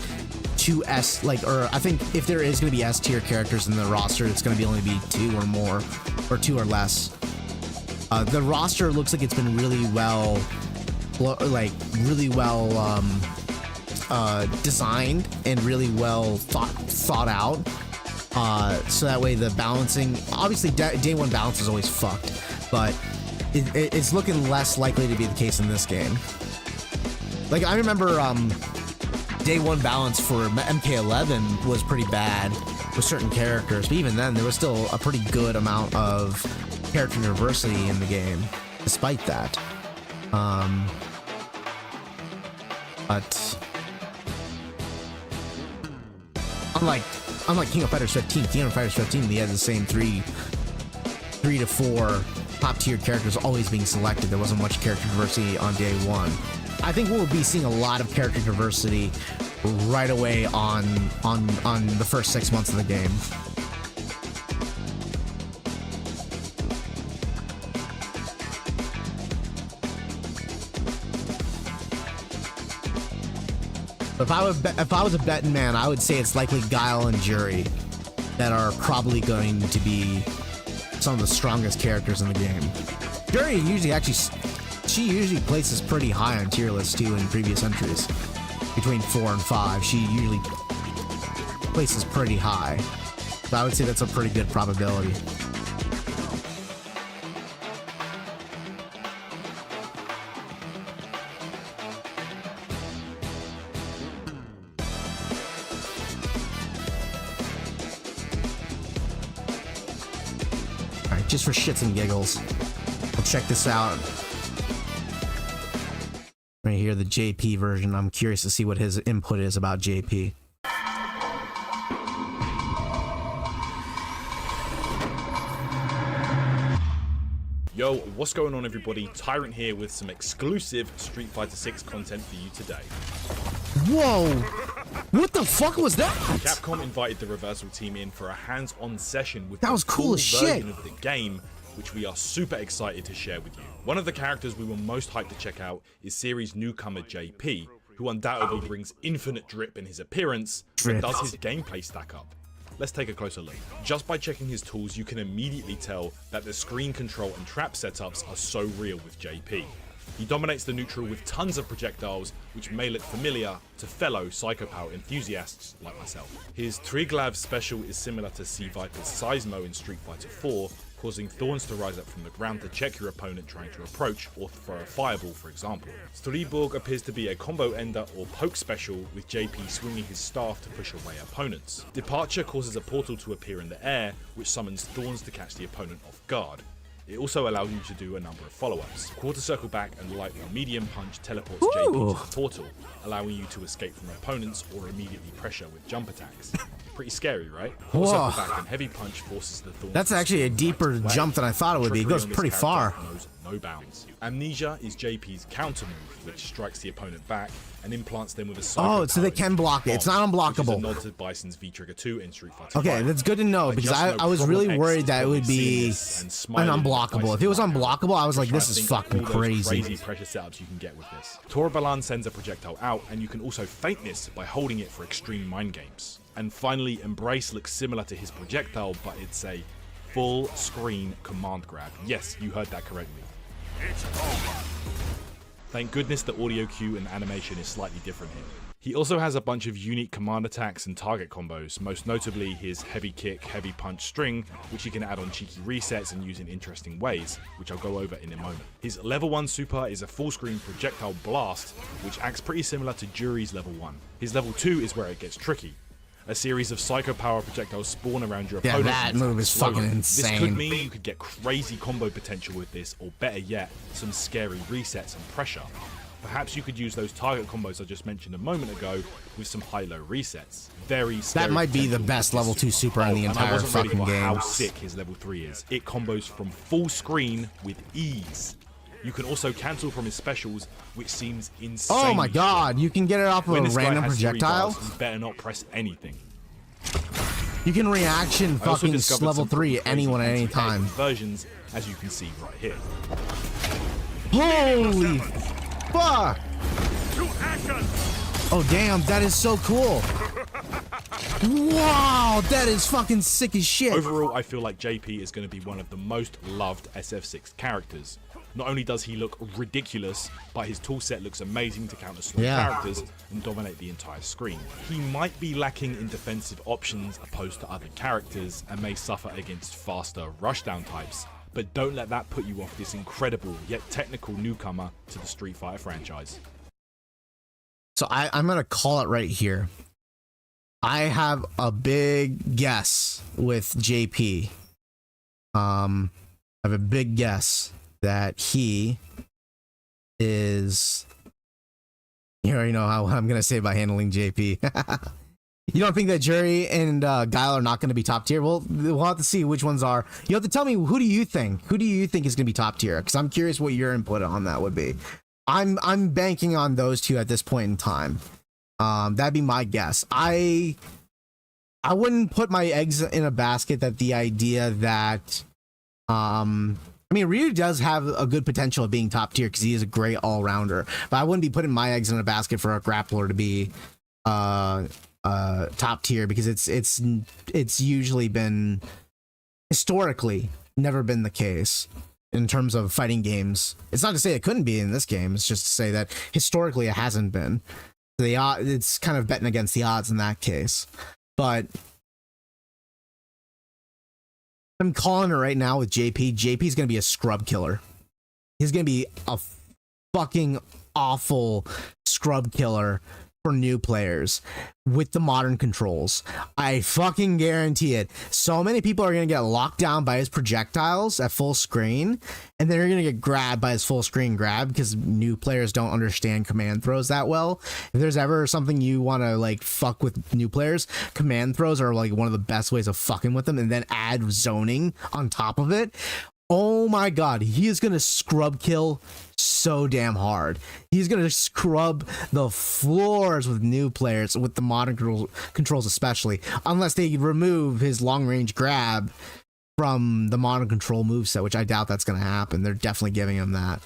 2 S, or I think if there is gonna be S-tier characters in the roster, it's gonna only be 2 or more, or 2 or less. The roster looks like it's been really well, designed and really well thought out, so that way the balancing, obviously day 1 balance is always fucked, but it's looking less likely to be the case in this game. Like, I remember day 1 balance for MK11 was pretty bad with certain characters, but even then there was still a pretty good amount of character diversity in the game despite that. But unlike King of Fighters 15, King of Fighters 15, they had the same 3 to 4 top tier characters always being selected. There wasn't much character diversity on day 1. I think we'll be seeing a lot of character diversity right away on the first 6 months of the game. If I was a betting man, I would say it's likely Guile and Jury that are probably going to be some of the strongest characters in the game. Jury she usually places pretty high on tier lists too in previous entries. Between 4 and 5, she usually places pretty high. So I would say that's a pretty good probability. Alright, just for shits and giggles, we'll check this out. Right here, the JP version. I'm curious to see what his input is about JP. Yo, what's going on everybody? Tyrant here with some exclusive Street Fighter 6 content for you today. Whoa! What the fuck was that? Capcom invited the Reversal team in for a hands-on session with that was cool as shit of the game, which we are super excited to share with you. One of the characters we were most hyped to check out is series newcomer JP, who undoubtedly brings infinite drip in his appearance, but does his gameplay stack up? Let's take a closer look. Just by checking his tools, you can immediately tell that the screen control and trap setups are so real with JP. He dominates the neutral with tons of projectiles, which may look familiar to fellow Psycho Power enthusiasts like myself. His Triglav special is similar to C-Viper's Seismo in Street Fighter 4, causing thorns to rise up from the ground to check your opponent trying to approach or throw a fireball, for example. Striborg appears to be a combo ender or poke special, with JP swinging his staff to push away opponents. Departure causes a portal to appear in the air, which summons thorns to catch the opponent off guard. It also allows you to do a number of follow-ups. Quarter circle back and light or medium punch teleports JP to the portal, allowing you to escape from opponents or immediately pressure with jump attacks. Pretty scary, right? Quarter circle back and heavy punch forces the thorns. That's actually a deeper jump than I thought it would be. It goes pretty far. Knows no bounds. Amnesia is JP's counter move, which strikes the opponent back and implants them with a psycho so they can block it. It's not unblockable. Which is a nod to Bison's V-Trigger 2 in Street Fighter 5. Okay, that's good to know, because I was really worried that it would be unblockable. If it was unblockable, I was like, this is fucking crazy. Crazy pressure setups you can get with this. Torabalan sends a projectile out, and you can also feint this by holding it for extreme mind games. And finally, Embrace looks similar to his projectile, but it's a full screen command grab. Yes, you heard that correctly. It's over. Thank goodness the audio cue and animation is slightly different here. He also has a bunch of unique command attacks and target combos, most notably his heavy kick, heavy punch string, which he can add on cheeky resets and use in interesting ways, which I'll go over in a moment. His level 1 super is a full screen projectile blast, which acts pretty similar to Juri's level 1. His level 2 is where it gets tricky. A series of psycho power projectiles spawn around your opponent. Yeah, that move is fucking insane. This could mean you could get crazy combo potential with this, or better yet, some scary resets and pressure. Perhaps you could use those target combos I just mentioned a moment ago with some high-low resets. Very scary. That might be the best level 2 super in the entire fucking game. How sick his level 3 is. It combos from full screen with ease. You can also cancel from his specials, which seems insane. Oh my god, you can get it off of a random projectile? You better not press anything. You can reaction fucking level 3 anyone at any time. Versions, as you can see right here. Holy fuck! Oh damn, that is so cool. Wow, that is fucking sick as shit. Overall, I feel like JP is going to be one of the most loved SF6 characters. Not only does he look ridiculous, but his toolset looks amazing to counter slow characters and dominate the entire screen. He might be lacking in defensive options opposed to other characters and may suffer against faster rushdown types, but don't let that put you off this incredible yet technical newcomer to the Street Fighter franchise. So I'm gonna call it right here. I have a big guess with JP. I have a big guess that he is, you already know how I'm gonna say by handling JP. You don't think that Juri and Guile are not going to be top tier? Well, we'll have to see which ones are. You have to tell me, who do you think is going to be top tier? Because I'm curious what your input on that would be. I'm banking on those two at this point in time. That'd be my guess. I wouldn't put my eggs in a basket that the idea that I mean, Ryu does have a good potential of being top tier because he is a great all-rounder, but I wouldn't be putting my eggs in a basket for a grappler to be top tier, because it's usually been historically never been the case in terms of fighting games. It's not to say it couldn't be in this game, it's just to say that historically it hasn't been. It's kind of betting against the odds in that case. But I'm calling it right now with JP. JP's gonna be a scrub killer. He's gonna be a fucking awful scrub killer for new players with the modern controls. I fucking guarantee it. So many people are gonna get locked down by his projectiles at full screen, and they're gonna get grabbed by his full screen grab because new players don't understand command throws that well. If there's ever something you want to like fuck with new players, command throws are like one of the best ways of fucking with them, and then add zoning on top of it. Oh my god, he is gonna scrub kill so damn hard. He's gonna scrub the floors with new players, with the modern controls especially, unless they remove his long range grab from the modern control moveset, which I doubt that's gonna happen. They're definitely giving him that.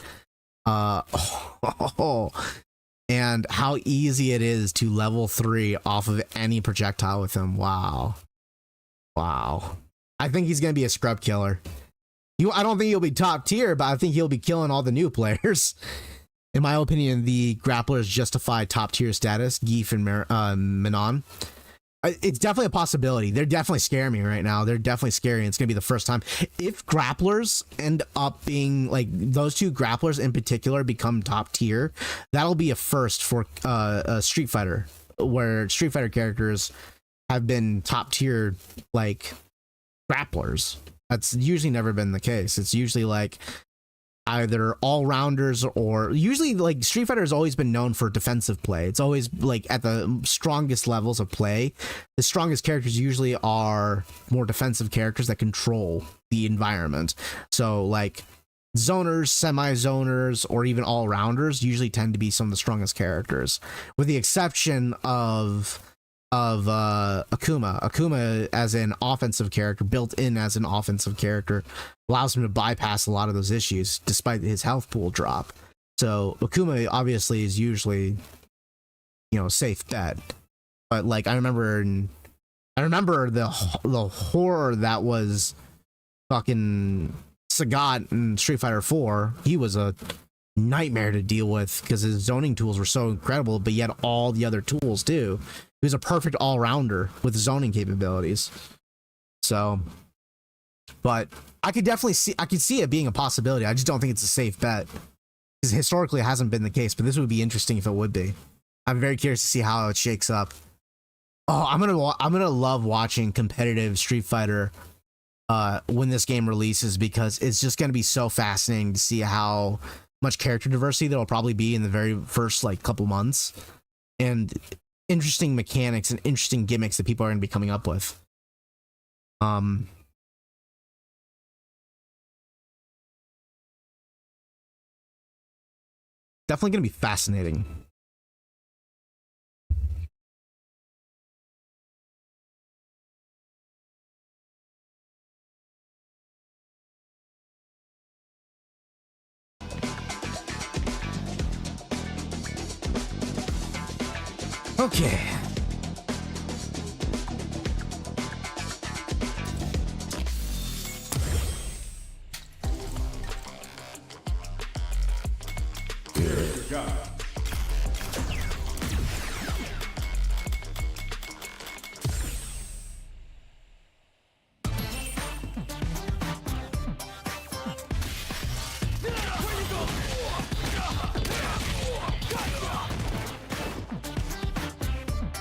And how easy it is to level 3 off of any projectile with him. Wow. I think he's gonna be a scrub killer. I don't think he'll be top tier, but I think he'll be killing all the new players. In my opinion, the grapplers justify top tier status, Geef and Manon. It's definitely a possibility. They're definitely scaring me right now. They're definitely scary, and it's going to be the first time. If grapplers end up being, like, those two grapplers in particular become top tier, that'll be a first for Street Fighter, where Street Fighter characters have been top tier, like, grapplers. That's usually never been the case. It's usually like either all-rounders, or usually like Street Fighter has always been known for defensive play. It's always like at the strongest levels of play, the strongest characters usually are more defensive characters that control the environment. So like zoners, semi-zoners, or even all-rounders usually tend to be some of the strongest characters, with the exception of Akuma. Akuma as an offensive character, built in as an offensive character, allows him to bypass a lot of those issues despite his health pool drop. So Akuma obviously is usually, you know, safe bet. But like I remember the horror that was fucking Sagat in Street Fighter 4. He was a nightmare to deal with because his zoning tools were so incredible, but he had all the other tools too. He was a perfect all-rounder with zoning capabilities. So, but I could definitely see it being a possibility. I just don't think it's a safe bet because historically it hasn't been the case, but this would be interesting if it would be. I'm very curious to see how it shakes up. Oh, I'm gonna love watching competitive Street Fighter when this game releases, because it's just gonna be so fascinating to see how much character diversity there will probably be in the very first like couple months, and interesting mechanics and interesting gimmicks that people are gonna be coming up with. Definitely gonna be fascinating. Okay.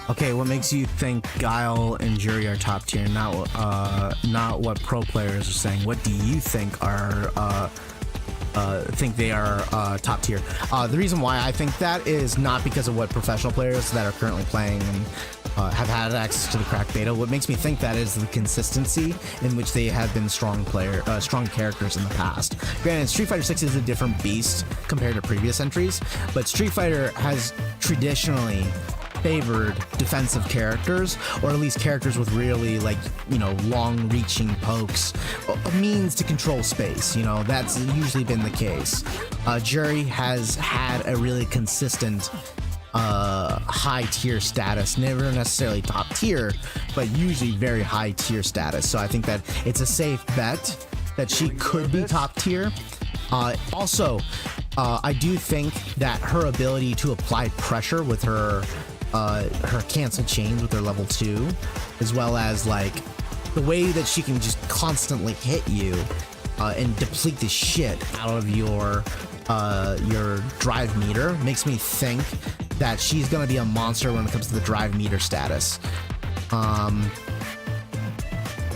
Okay, what makes you think Guile and Jury are top tier? Not what pro players are saying. What do you think are think they are top tier? The reason why I think that is not because of what professional players that are currently playing and have had access to the cracked beta. What makes me think that is the consistency in which they have been strong characters in the past. Granted, Street Fighter 6 is a different beast compared to previous entries, but Street Fighter has traditionally favored defensive characters, or at least characters with really, like, you know, long-reaching pokes, a means to control space. You know, that's usually been the case. Jury has had a really consistent high tier status, never necessarily top tier, but usually very high tier status. So I think that it's a safe bet that she could be top tier. Also, I do think that her ability to apply pressure with her cancel chains with her level 2, as well as like the way that she can just constantly hit you and deplete the shit out of your drive meter, makes me think that she's gonna be a monster when it comes to the drive meter status.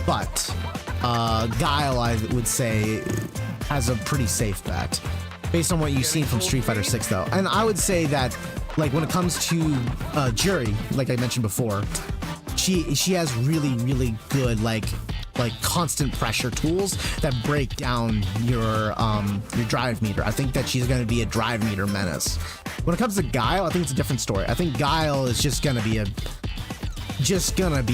But Guile, I would say, has a pretty safe bet based on what you've seen from Street Fighter 6 though. And I would say that, like, when it comes to Jury, like I mentioned before, she has really good like constant pressure tools that break down your drive meter. I think that she's going to be a drive meter menace. When it comes to Guile, I think it's a different story. I think Guile is just going to be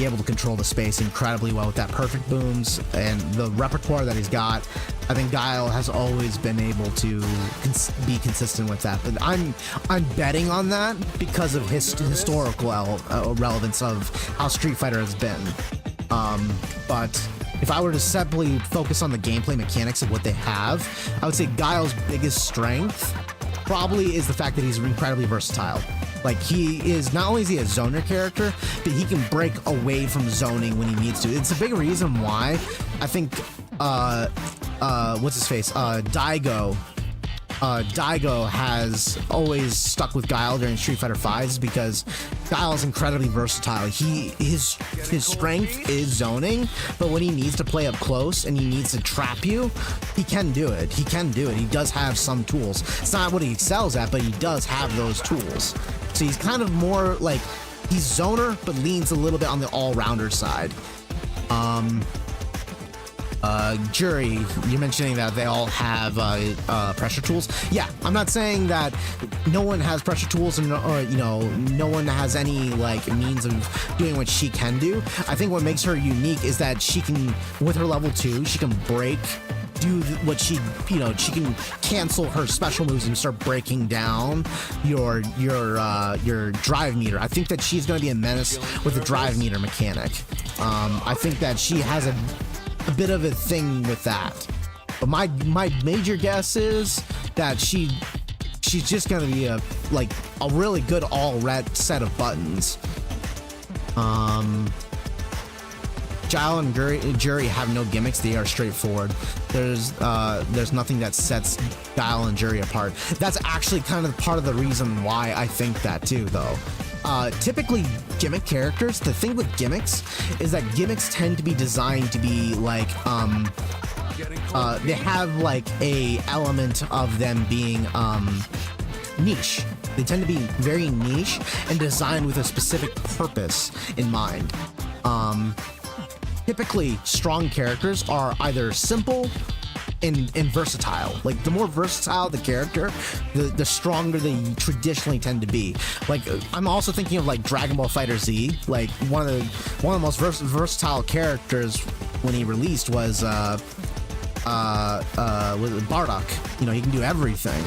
able to control the space incredibly well with that perfect booms and the repertoire that he's got. I think Guile has always been able to be consistent with that, but I'm betting on that because of historical relevance of how Street Fighter has been. But if I were to simply focus on the gameplay mechanics of what they have, I would say Guile's biggest strength probably is the fact that he's incredibly versatile. Like, he is, not only is he a zoner character, but he can break away from zoning when he needs to. It's a big reason why I think what's his face, Daigo has always stuck with Guile during Street Fighter 5, because Guile is incredibly versatile. His strength is zoning, but when he needs to play up close and he needs to trap you, he can do it. He does have some tools. It's not what he excels at, but he does have those tools. So he's kind of more like, he's zoner, but leans a little bit on the all-rounder side. Jury, you're mentioning that they all have pressure tools. Yeah, I'm not saying that no one has pressure tools and you know, no one has any like means of doing what she can do. I think what makes her unique is that she can, with her level 2, she can do what she can cancel her special moves and start breaking down your drive meter. I think that she's going to be a menace with the drive meter mechanic. I think that she has a bit of a thing with that, but my major guess is that she she's just gonna be a really good all-red set of buttons. Guile and Jury have no gimmicks. They are straightforward. There's nothing that sets Guile and Jury apart. That's actually kind of part of the reason why I think that too, though. Typically, gimmick characters, the thing with gimmicks is that gimmicks tend to be designed to be like, they have like a element of them being niche. They tend to be very niche and designed with a specific purpose in mind. Typically, strong characters are either simple and versatile. Like, the more versatile the character, the stronger they traditionally tend to be. Like, I'm also thinking of like Dragon Ball FighterZ. Like, one of the most versatile characters when he released was Bardock. You know, he can do everything.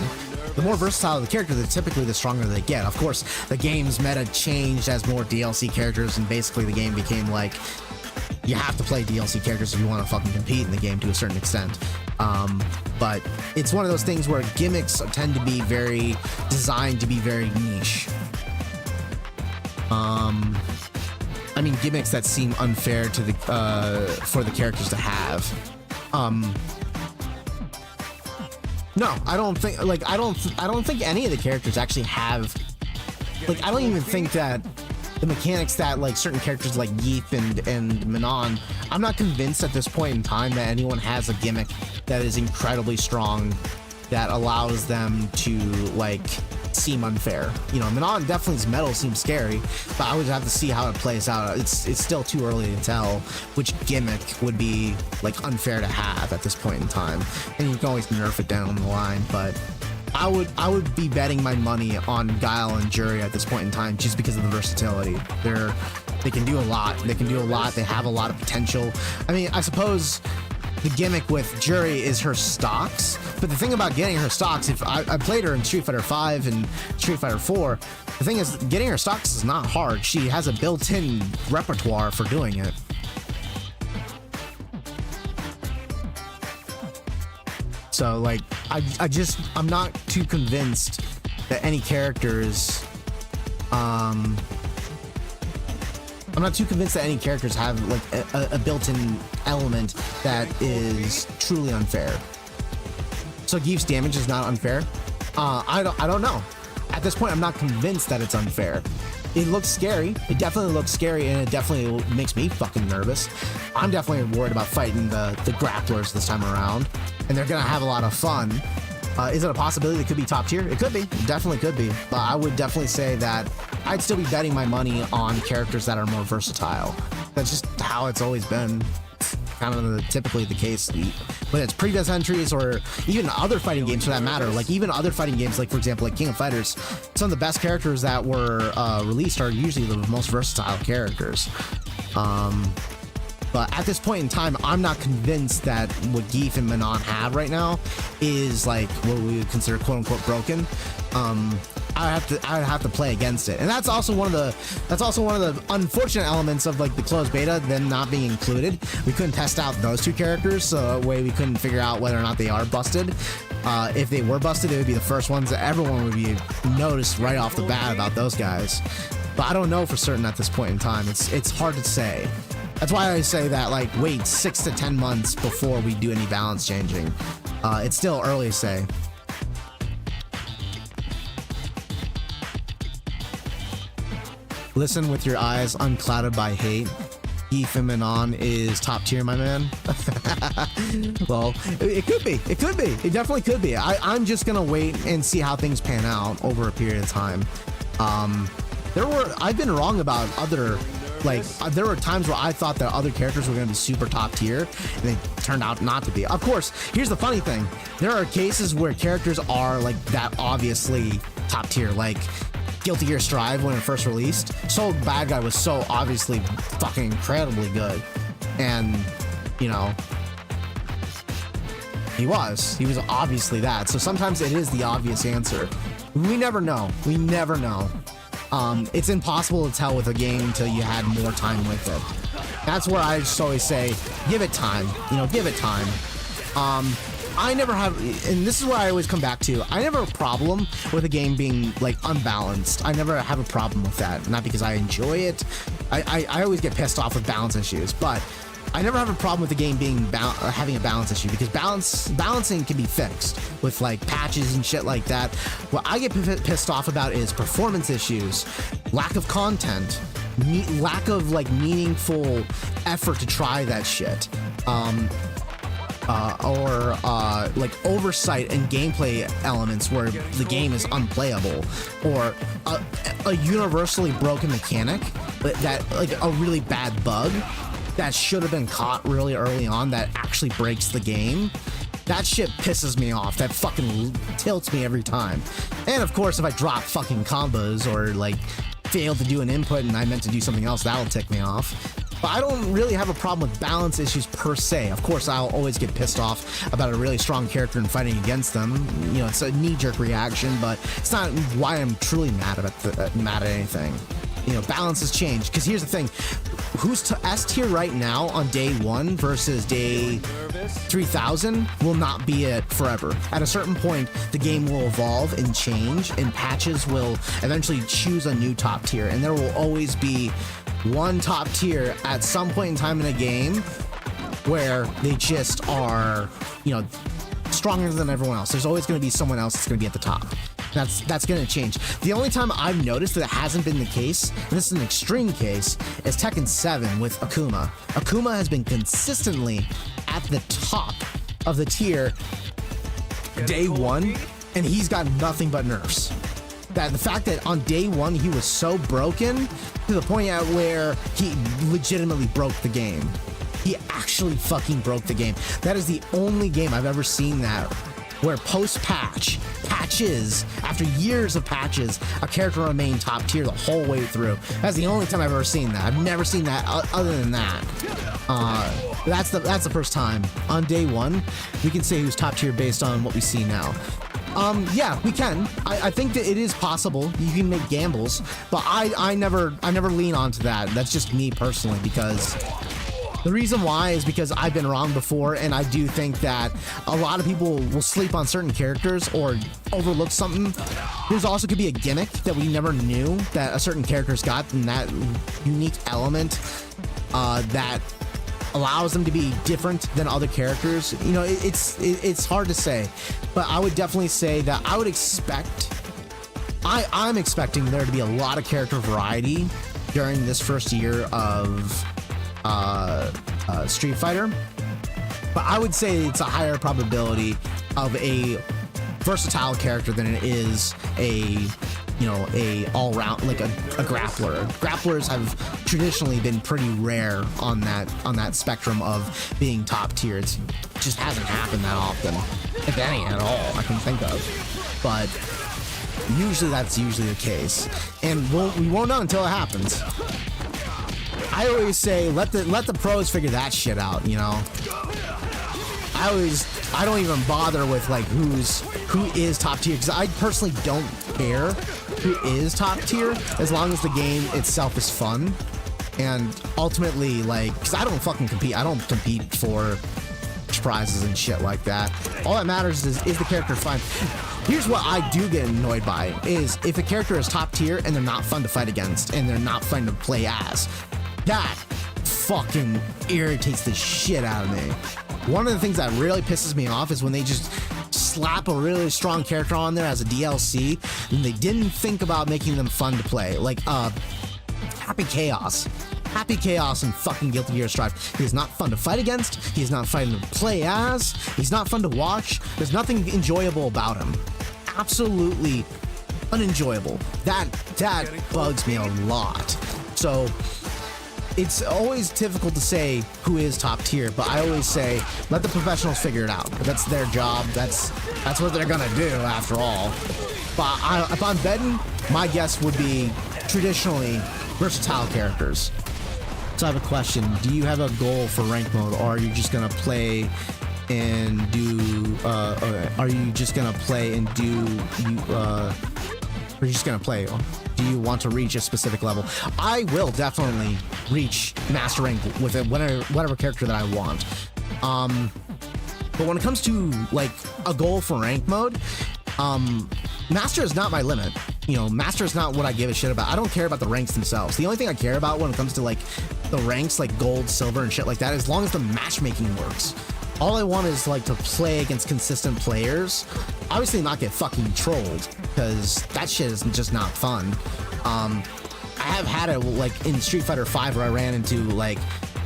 The more versatile the character, typically the stronger they get. Of course, the game's meta changed as more DLC characters, and basically the game became like, you have to play DLC characters if you want to fucking compete in the game to a certain extent. But it's one of those things where gimmicks tend to be very designed to be very niche. I mean, gimmicks that seem unfair to the for the characters to have. No, I don't think I don't think any of the characters actually have, like, I don't even think that the mechanics that like certain characters like Yeef and Manon, I'm not convinced at this point in time that anyone has a gimmick that is incredibly strong that allows them to like seem unfair. You know, Manon definitely's metal seems scary, but I would have to see how it plays out. It's still too early to tell which gimmick would be like unfair to have at this point in time, and you can always nerf it down the line. But I would be betting my money on Guile and Jury at this point in time just because of the versatility. They can do a lot. They can do a lot. They have a lot of potential. I mean, I suppose the gimmick with Jury is her stocks, but the thing about getting her stocks, if I played her in Street Fighter V and Street Fighter 4, the thing is getting her stocks is not hard. She has a built-in repertoire for doing it. So like, I'm not too convinced that any characters, I'm not too convinced that any characters have like a built-in element that is truly unfair. So Yeef's damage is not unfair. I don't know. At this point, I'm not convinced that it's unfair. It looks scary. It definitely looks scary, and it definitely makes me fucking nervous. I'm definitely worried about fighting the grapplers this time around, and they're gonna have a lot of fun. Is it a possibility it could be top tier? It could be. It definitely could be. But I would definitely say that I'd still be betting my money on characters that are more versatile. That's just how it's always been. It's kind of typically the case. Whether it's previous entries or even other fighting games for that matter. Like even other fighting games, like for example, like King of Fighters, some of the best characters that were released are usually the most versatile characters. But at this point in time, I'm not convinced that what Yeef and Manon have right now is like what we would consider quote unquote broken. I would have to play against it, and that's also one of the unfortunate elements of like the closed beta, them not being included. We couldn't test out those two characters, so that way we couldn't figure out whether or not they are busted. If they were busted, it would be the first ones that everyone would be noticed right off the bat about those guys. But I don't know for certain at this point in time. It's hard to say. That's why I say that, like, wait 6 to 10 months before we do any balance changing. It's still early to say. Listen with your eyes unclouded by hate. Yeef and Manon is top tier, my man. Well, it could be. It could be. It definitely could be. I'm just gonna wait and see how things pan out over a period of time. I've been wrong about other. Like, there were times where I thought that other characters were going to be super top tier, and they turned out not to be. Of course, here's the funny thing. There are cases where characters are, like, that obviously top tier. Like, Guilty Gear Strive, when it first released, Soul Bad Guy was so obviously fucking incredibly good. And, you know, he was obviously that. So sometimes it is the obvious answer. We never know. We never know. It's impossible to tell with a game until you had more time with it. That's where I just always say, give it time. You know, give it time. I never have, and this is what I always come back to. I never have a problem with a game being like unbalanced. I never have a problem with that. Not because I enjoy it. I always get pissed off with balance issues, but I never have a problem with the game being having a balance issue because balancing can be fixed with like patches and shit like that. What I get pissed off about is performance issues, lack of content, lack of like meaningful effort to try that shit. Or like oversight and gameplay elements where the game is unplayable, or a universally broken mechanic that like a really bad bug that should have been caught really early on that actually breaks the game. That shit pisses me off. That fucking tilts me every time. And of course, if I drop fucking combos or like fail to do an input and I meant to do something else, that'll tick me off. But I don't really have a problem with balance issues per se. Of course, I'll always get pissed off about a really strong character and fighting against them. You know, it's a knee-jerk reaction, but it's not why I'm truly mad at anything. You know, balance has changed. Because here's the thing: who's S tier right now on day 1 versus day 3000 will not be it forever. At a certain point, the game will evolve and change, and patches will eventually choose a new top tier, and there will always be one top tier at some point in time in a game where they just are, you know, stronger than everyone else. There's always going to be someone else that's going to be at the top. That's going to change. The only time I've noticed that it hasn't been the case, and this is an extreme case, is Tekken 7 with Akuma. Akuma has been consistently at the top of the tier day 1, and he's got nothing but nerfs. That the fact that on day 1 he was so broken to the point at where he legitimately broke the game. He actually fucking broke the game. That is the only game I've ever seen that where post-patches, after years of patches, a character remained top tier the whole way through. That's the only time I've ever seen that. I've never seen that other than that. That's the first time. On day 1, we can say who's top tier based on what we see now. Yeah, we can. I think that it is possible. You can make gambles, but I never lean onto that. That's just me personally, because the reason why is because I've been wrong before, and I do think that a lot of people will sleep on certain characters or overlook something. There's also could be a gimmick that we never knew that a certain character's got, and that unique element that allows them to be different than other characters. You know, it's hard to say, but I would definitely say that I would expect, I'm expecting there to be a lot of character variety during this first year of Street Fighter, but I would say it's a higher probability of a versatile character than it is a all-round, like a grappler. Grapplers have traditionally been pretty rare on that spectrum of being top tier. It just hasn't happened that often, if any at all, I can think of. But usually that's the case, and we won't know until it happens. I always say let the pros figure that shit out, you know. I don't even bother with like who is top tier, because I personally don't care who is top tier as long as the game itself is fun. And ultimately, like, because I don't fucking compete. I don't compete for prizes and shit like that. All that matters is the character fun. Here's what I do get annoyed by, is if a character is top tier and they're not fun to fight against and they're not fun to play as. That fucking irritates the shit out of me. One of the things that really pisses me off is when they just slap a really strong character on there as a DLC and they didn't think about making them fun to play. Like, Happy Chaos. Happy Chaos and fucking Guilty Gear Strive. He is not fun to fight against. He is not fun to play as. He's not fun to watch. There's nothing enjoyable about him. Absolutely unenjoyable. That bugs me a lot. So it's always difficult to say who is top tier, but I always say let the professionals figure it out. That's their job. That's what they're gonna do after all. But if I'm betting, my guess would be traditionally versatile characters. So I have a question: do you have a goal for rank mode, or are you just gonna play and do? Are you just gonna play and do? Are you just gonna play? Do you want to reach a specific level? I will definitely reach master rank with whatever character that I want. But when it comes to like a goal for rank mode, master is not my limit. You know, master is not what I give a shit about. I don't care about the ranks themselves. The only thing I care about when it comes to like the ranks, like gold, silver, and shit like that, as long as the matchmaking works. All I want is like to play against consistent players. Obviously not get fucking trolled, because that shit is just not fun. I have had it like in Street Fighter 5 where I ran into like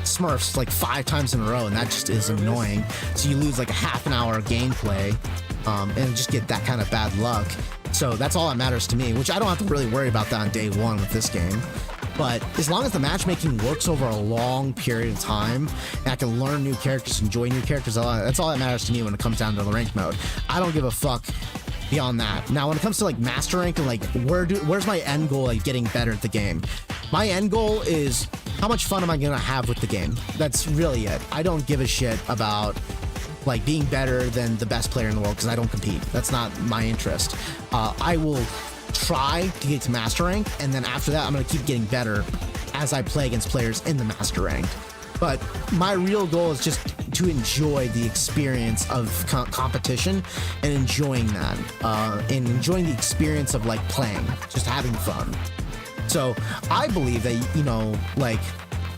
Smurfs like 5 times in a row, and that just is annoying. So you lose like a half an hour of gameplay, and just get that kind of bad luck. So that's all that matters to me, which I don't have to really worry about that on day one with this game. But as long as the matchmaking works over a long period of time, and I can learn new characters, enjoy new characters, that's all that matters to me when it comes down to the rank mode. I don't give a fuck beyond that. Now, when it comes to like master rank and like where's my end goal, like getting better at the game? My end goal is how much fun am I gonna have with the game? That's really it. I don't give a shit about like being better than the best player in the world, because I don't compete. That's not my interest. I will try to get to master rank, and then after that I'm going to keep getting better as I play against players in the master rank. But my real goal is just to enjoy the experience of competition and enjoying that, and enjoying the experience of like playing, just having fun. So I believe that, you know, like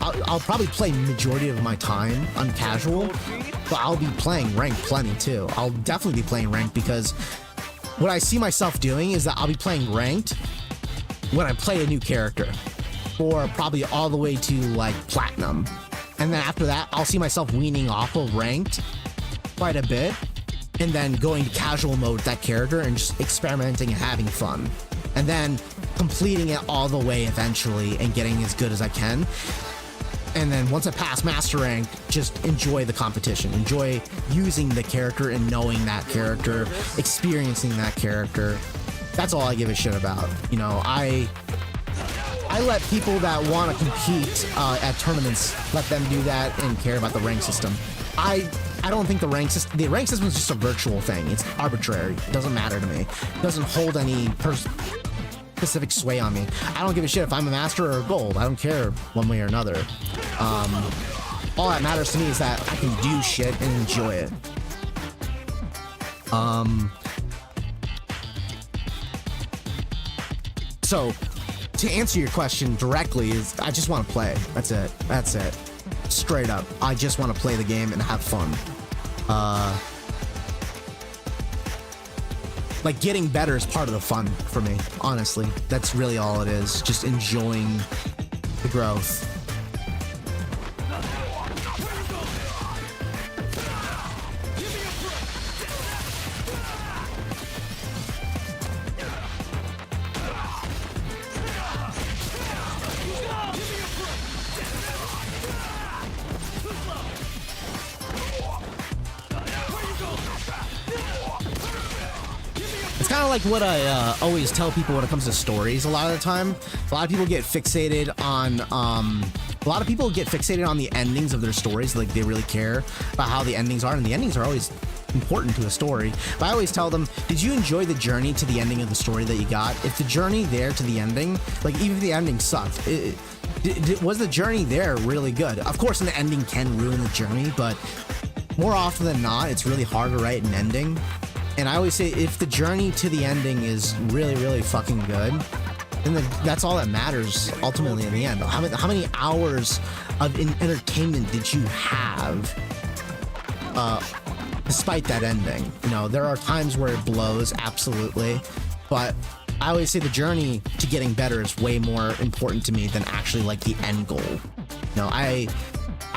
I'll probably play majority of my time on casual, but I'll be playing ranked plenty too. I'll definitely be playing ranked, because what I see myself doing is that I'll be playing ranked when I play a new character, or probably all the way to like platinum. And then after that, I'll see myself weaning off of ranked quite a bit, and then going to casual mode with that character and just experimenting and having fun. And then completing it all the way eventually and getting as good as I can. And then once I pass master rank, just enjoy the competition, enjoy using the character and knowing that character, experiencing that character. That's all I give a shit about. You know, I let people that want to compete at tournaments, let them do that and care about the rank system. I don't think the rank system is just a virtual thing. It's arbitrary. It doesn't matter to me. It doesn't hold any specific sway on me. I don't give a shit if I'm a master or a gold. I don't care one way or another. All that matters to me is that I can do shit and enjoy it. So to answer your question directly, is I just want to play. That's it. That's it. Straight up. I just want to play the game and have fun. Like, getting better is part of the fun for me, honestly. That's really all it is. Just enjoying the growth. Kind of like what I always tell people when it comes to stories. A lot of the time, a lot of people get fixated on the endings of their stories. Like, they really care about how the endings are, and the endings are always important to a story. But I always tell them, did you enjoy the journey to the ending of the story that you got? If the journey there to the ending, like, even if the ending sucked, was the journey there really good? Of course, an ending can ruin the journey, but more often than not, it's really hard to write an ending. And I always say, if the journey to the ending is really, really fucking good, then that's all that matters ultimately in the end. How many hours of entertainment did you have despite that ending? You know, there are times where it blows, absolutely. But I always say the journey to getting better is way more important to me than actually like the end goal. You know, I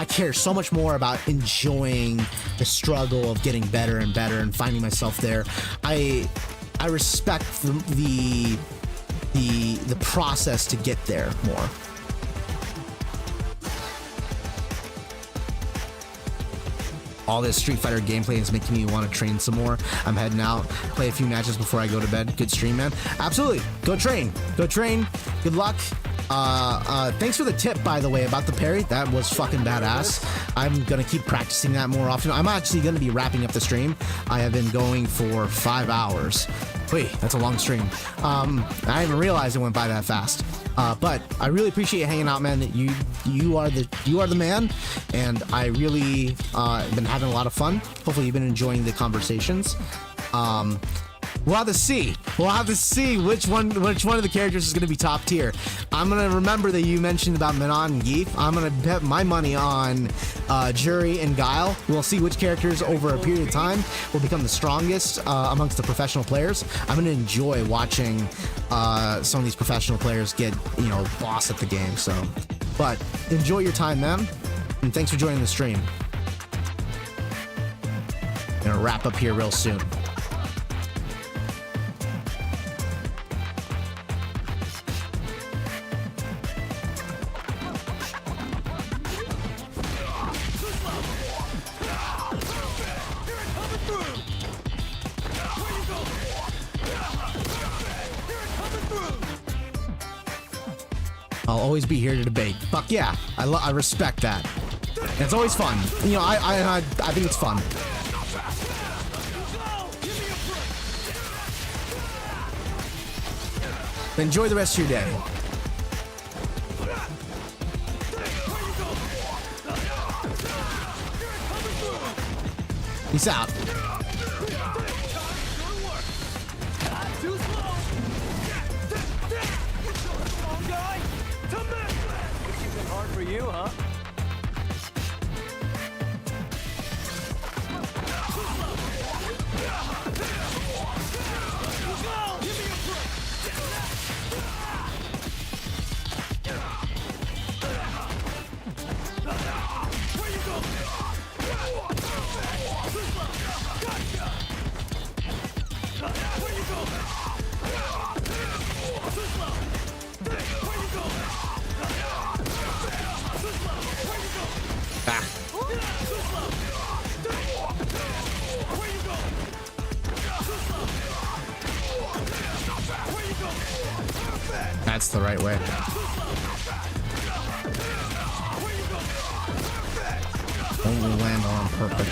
care so much more about enjoying the struggle of getting better and better and finding myself there. I respect the process to get there more. All this Street Fighter gameplay is making me want to train some more. I'm heading out, play a few matches before I go to bed. Good stream, man. Absolutely. Go train. Go train. Good luck. Thanks for the tip, by the way, about the parry. That was fucking badass. I'm gonna keep practicing that more often. I'm actually gonna be wrapping up the stream. I have been going for 5 hours. Wait, that's a long stream. I didn't even realize it went by that fast. But I really appreciate you hanging out, man. You are the man, and I really been having a lot of fun. Hopefully, you've been enjoying the conversations. We'll have to see. We'll have to see which one of the characters is going to be top tier. I'm going to remember that you mentioned about Manon and Geef. I'm going to bet my money on Jury and Guile. We'll see which characters over a period of time will become the strongest amongst the professional players. I'm going to enjoy watching some of these professional players get, boss at the game. So, but enjoy your time, man. And thanks for joining the stream. I'm going to wrap up here real soon. I'll always be here to debate. Fuck yeah, I respect that. And it's always fun. I think it's fun. Enjoy the rest of your day. Peace out. Hard for you, huh? That's the right way. Only land on perfect.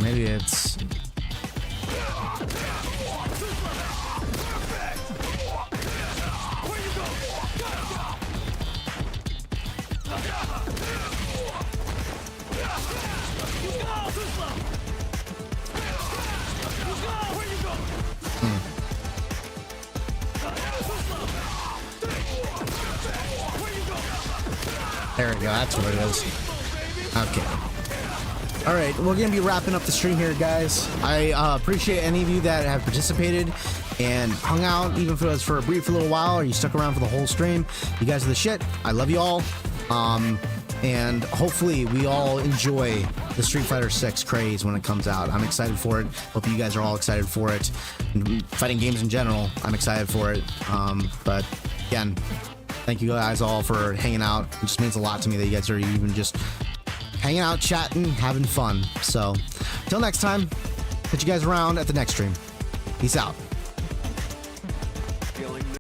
Maybe it's... There we go, that's what it is. Okay. Alright, we're going to be wrapping up the stream here, guys. I appreciate any of you that have participated and hung out, even if it was for a brief little while, or you stuck around for the whole stream. You guys are the shit. I love you all. And hopefully we all enjoy the Street Fighter 6 craze when it comes out. I'm excited for it. Hope you guys are all excited for it. Fighting games in general, I'm excited for it. But again, thank you guys all for hanging out. It just means a lot to me that you guys are even just hanging out, chatting, having fun. So, until next time, catch you guys around at the next stream. Peace out.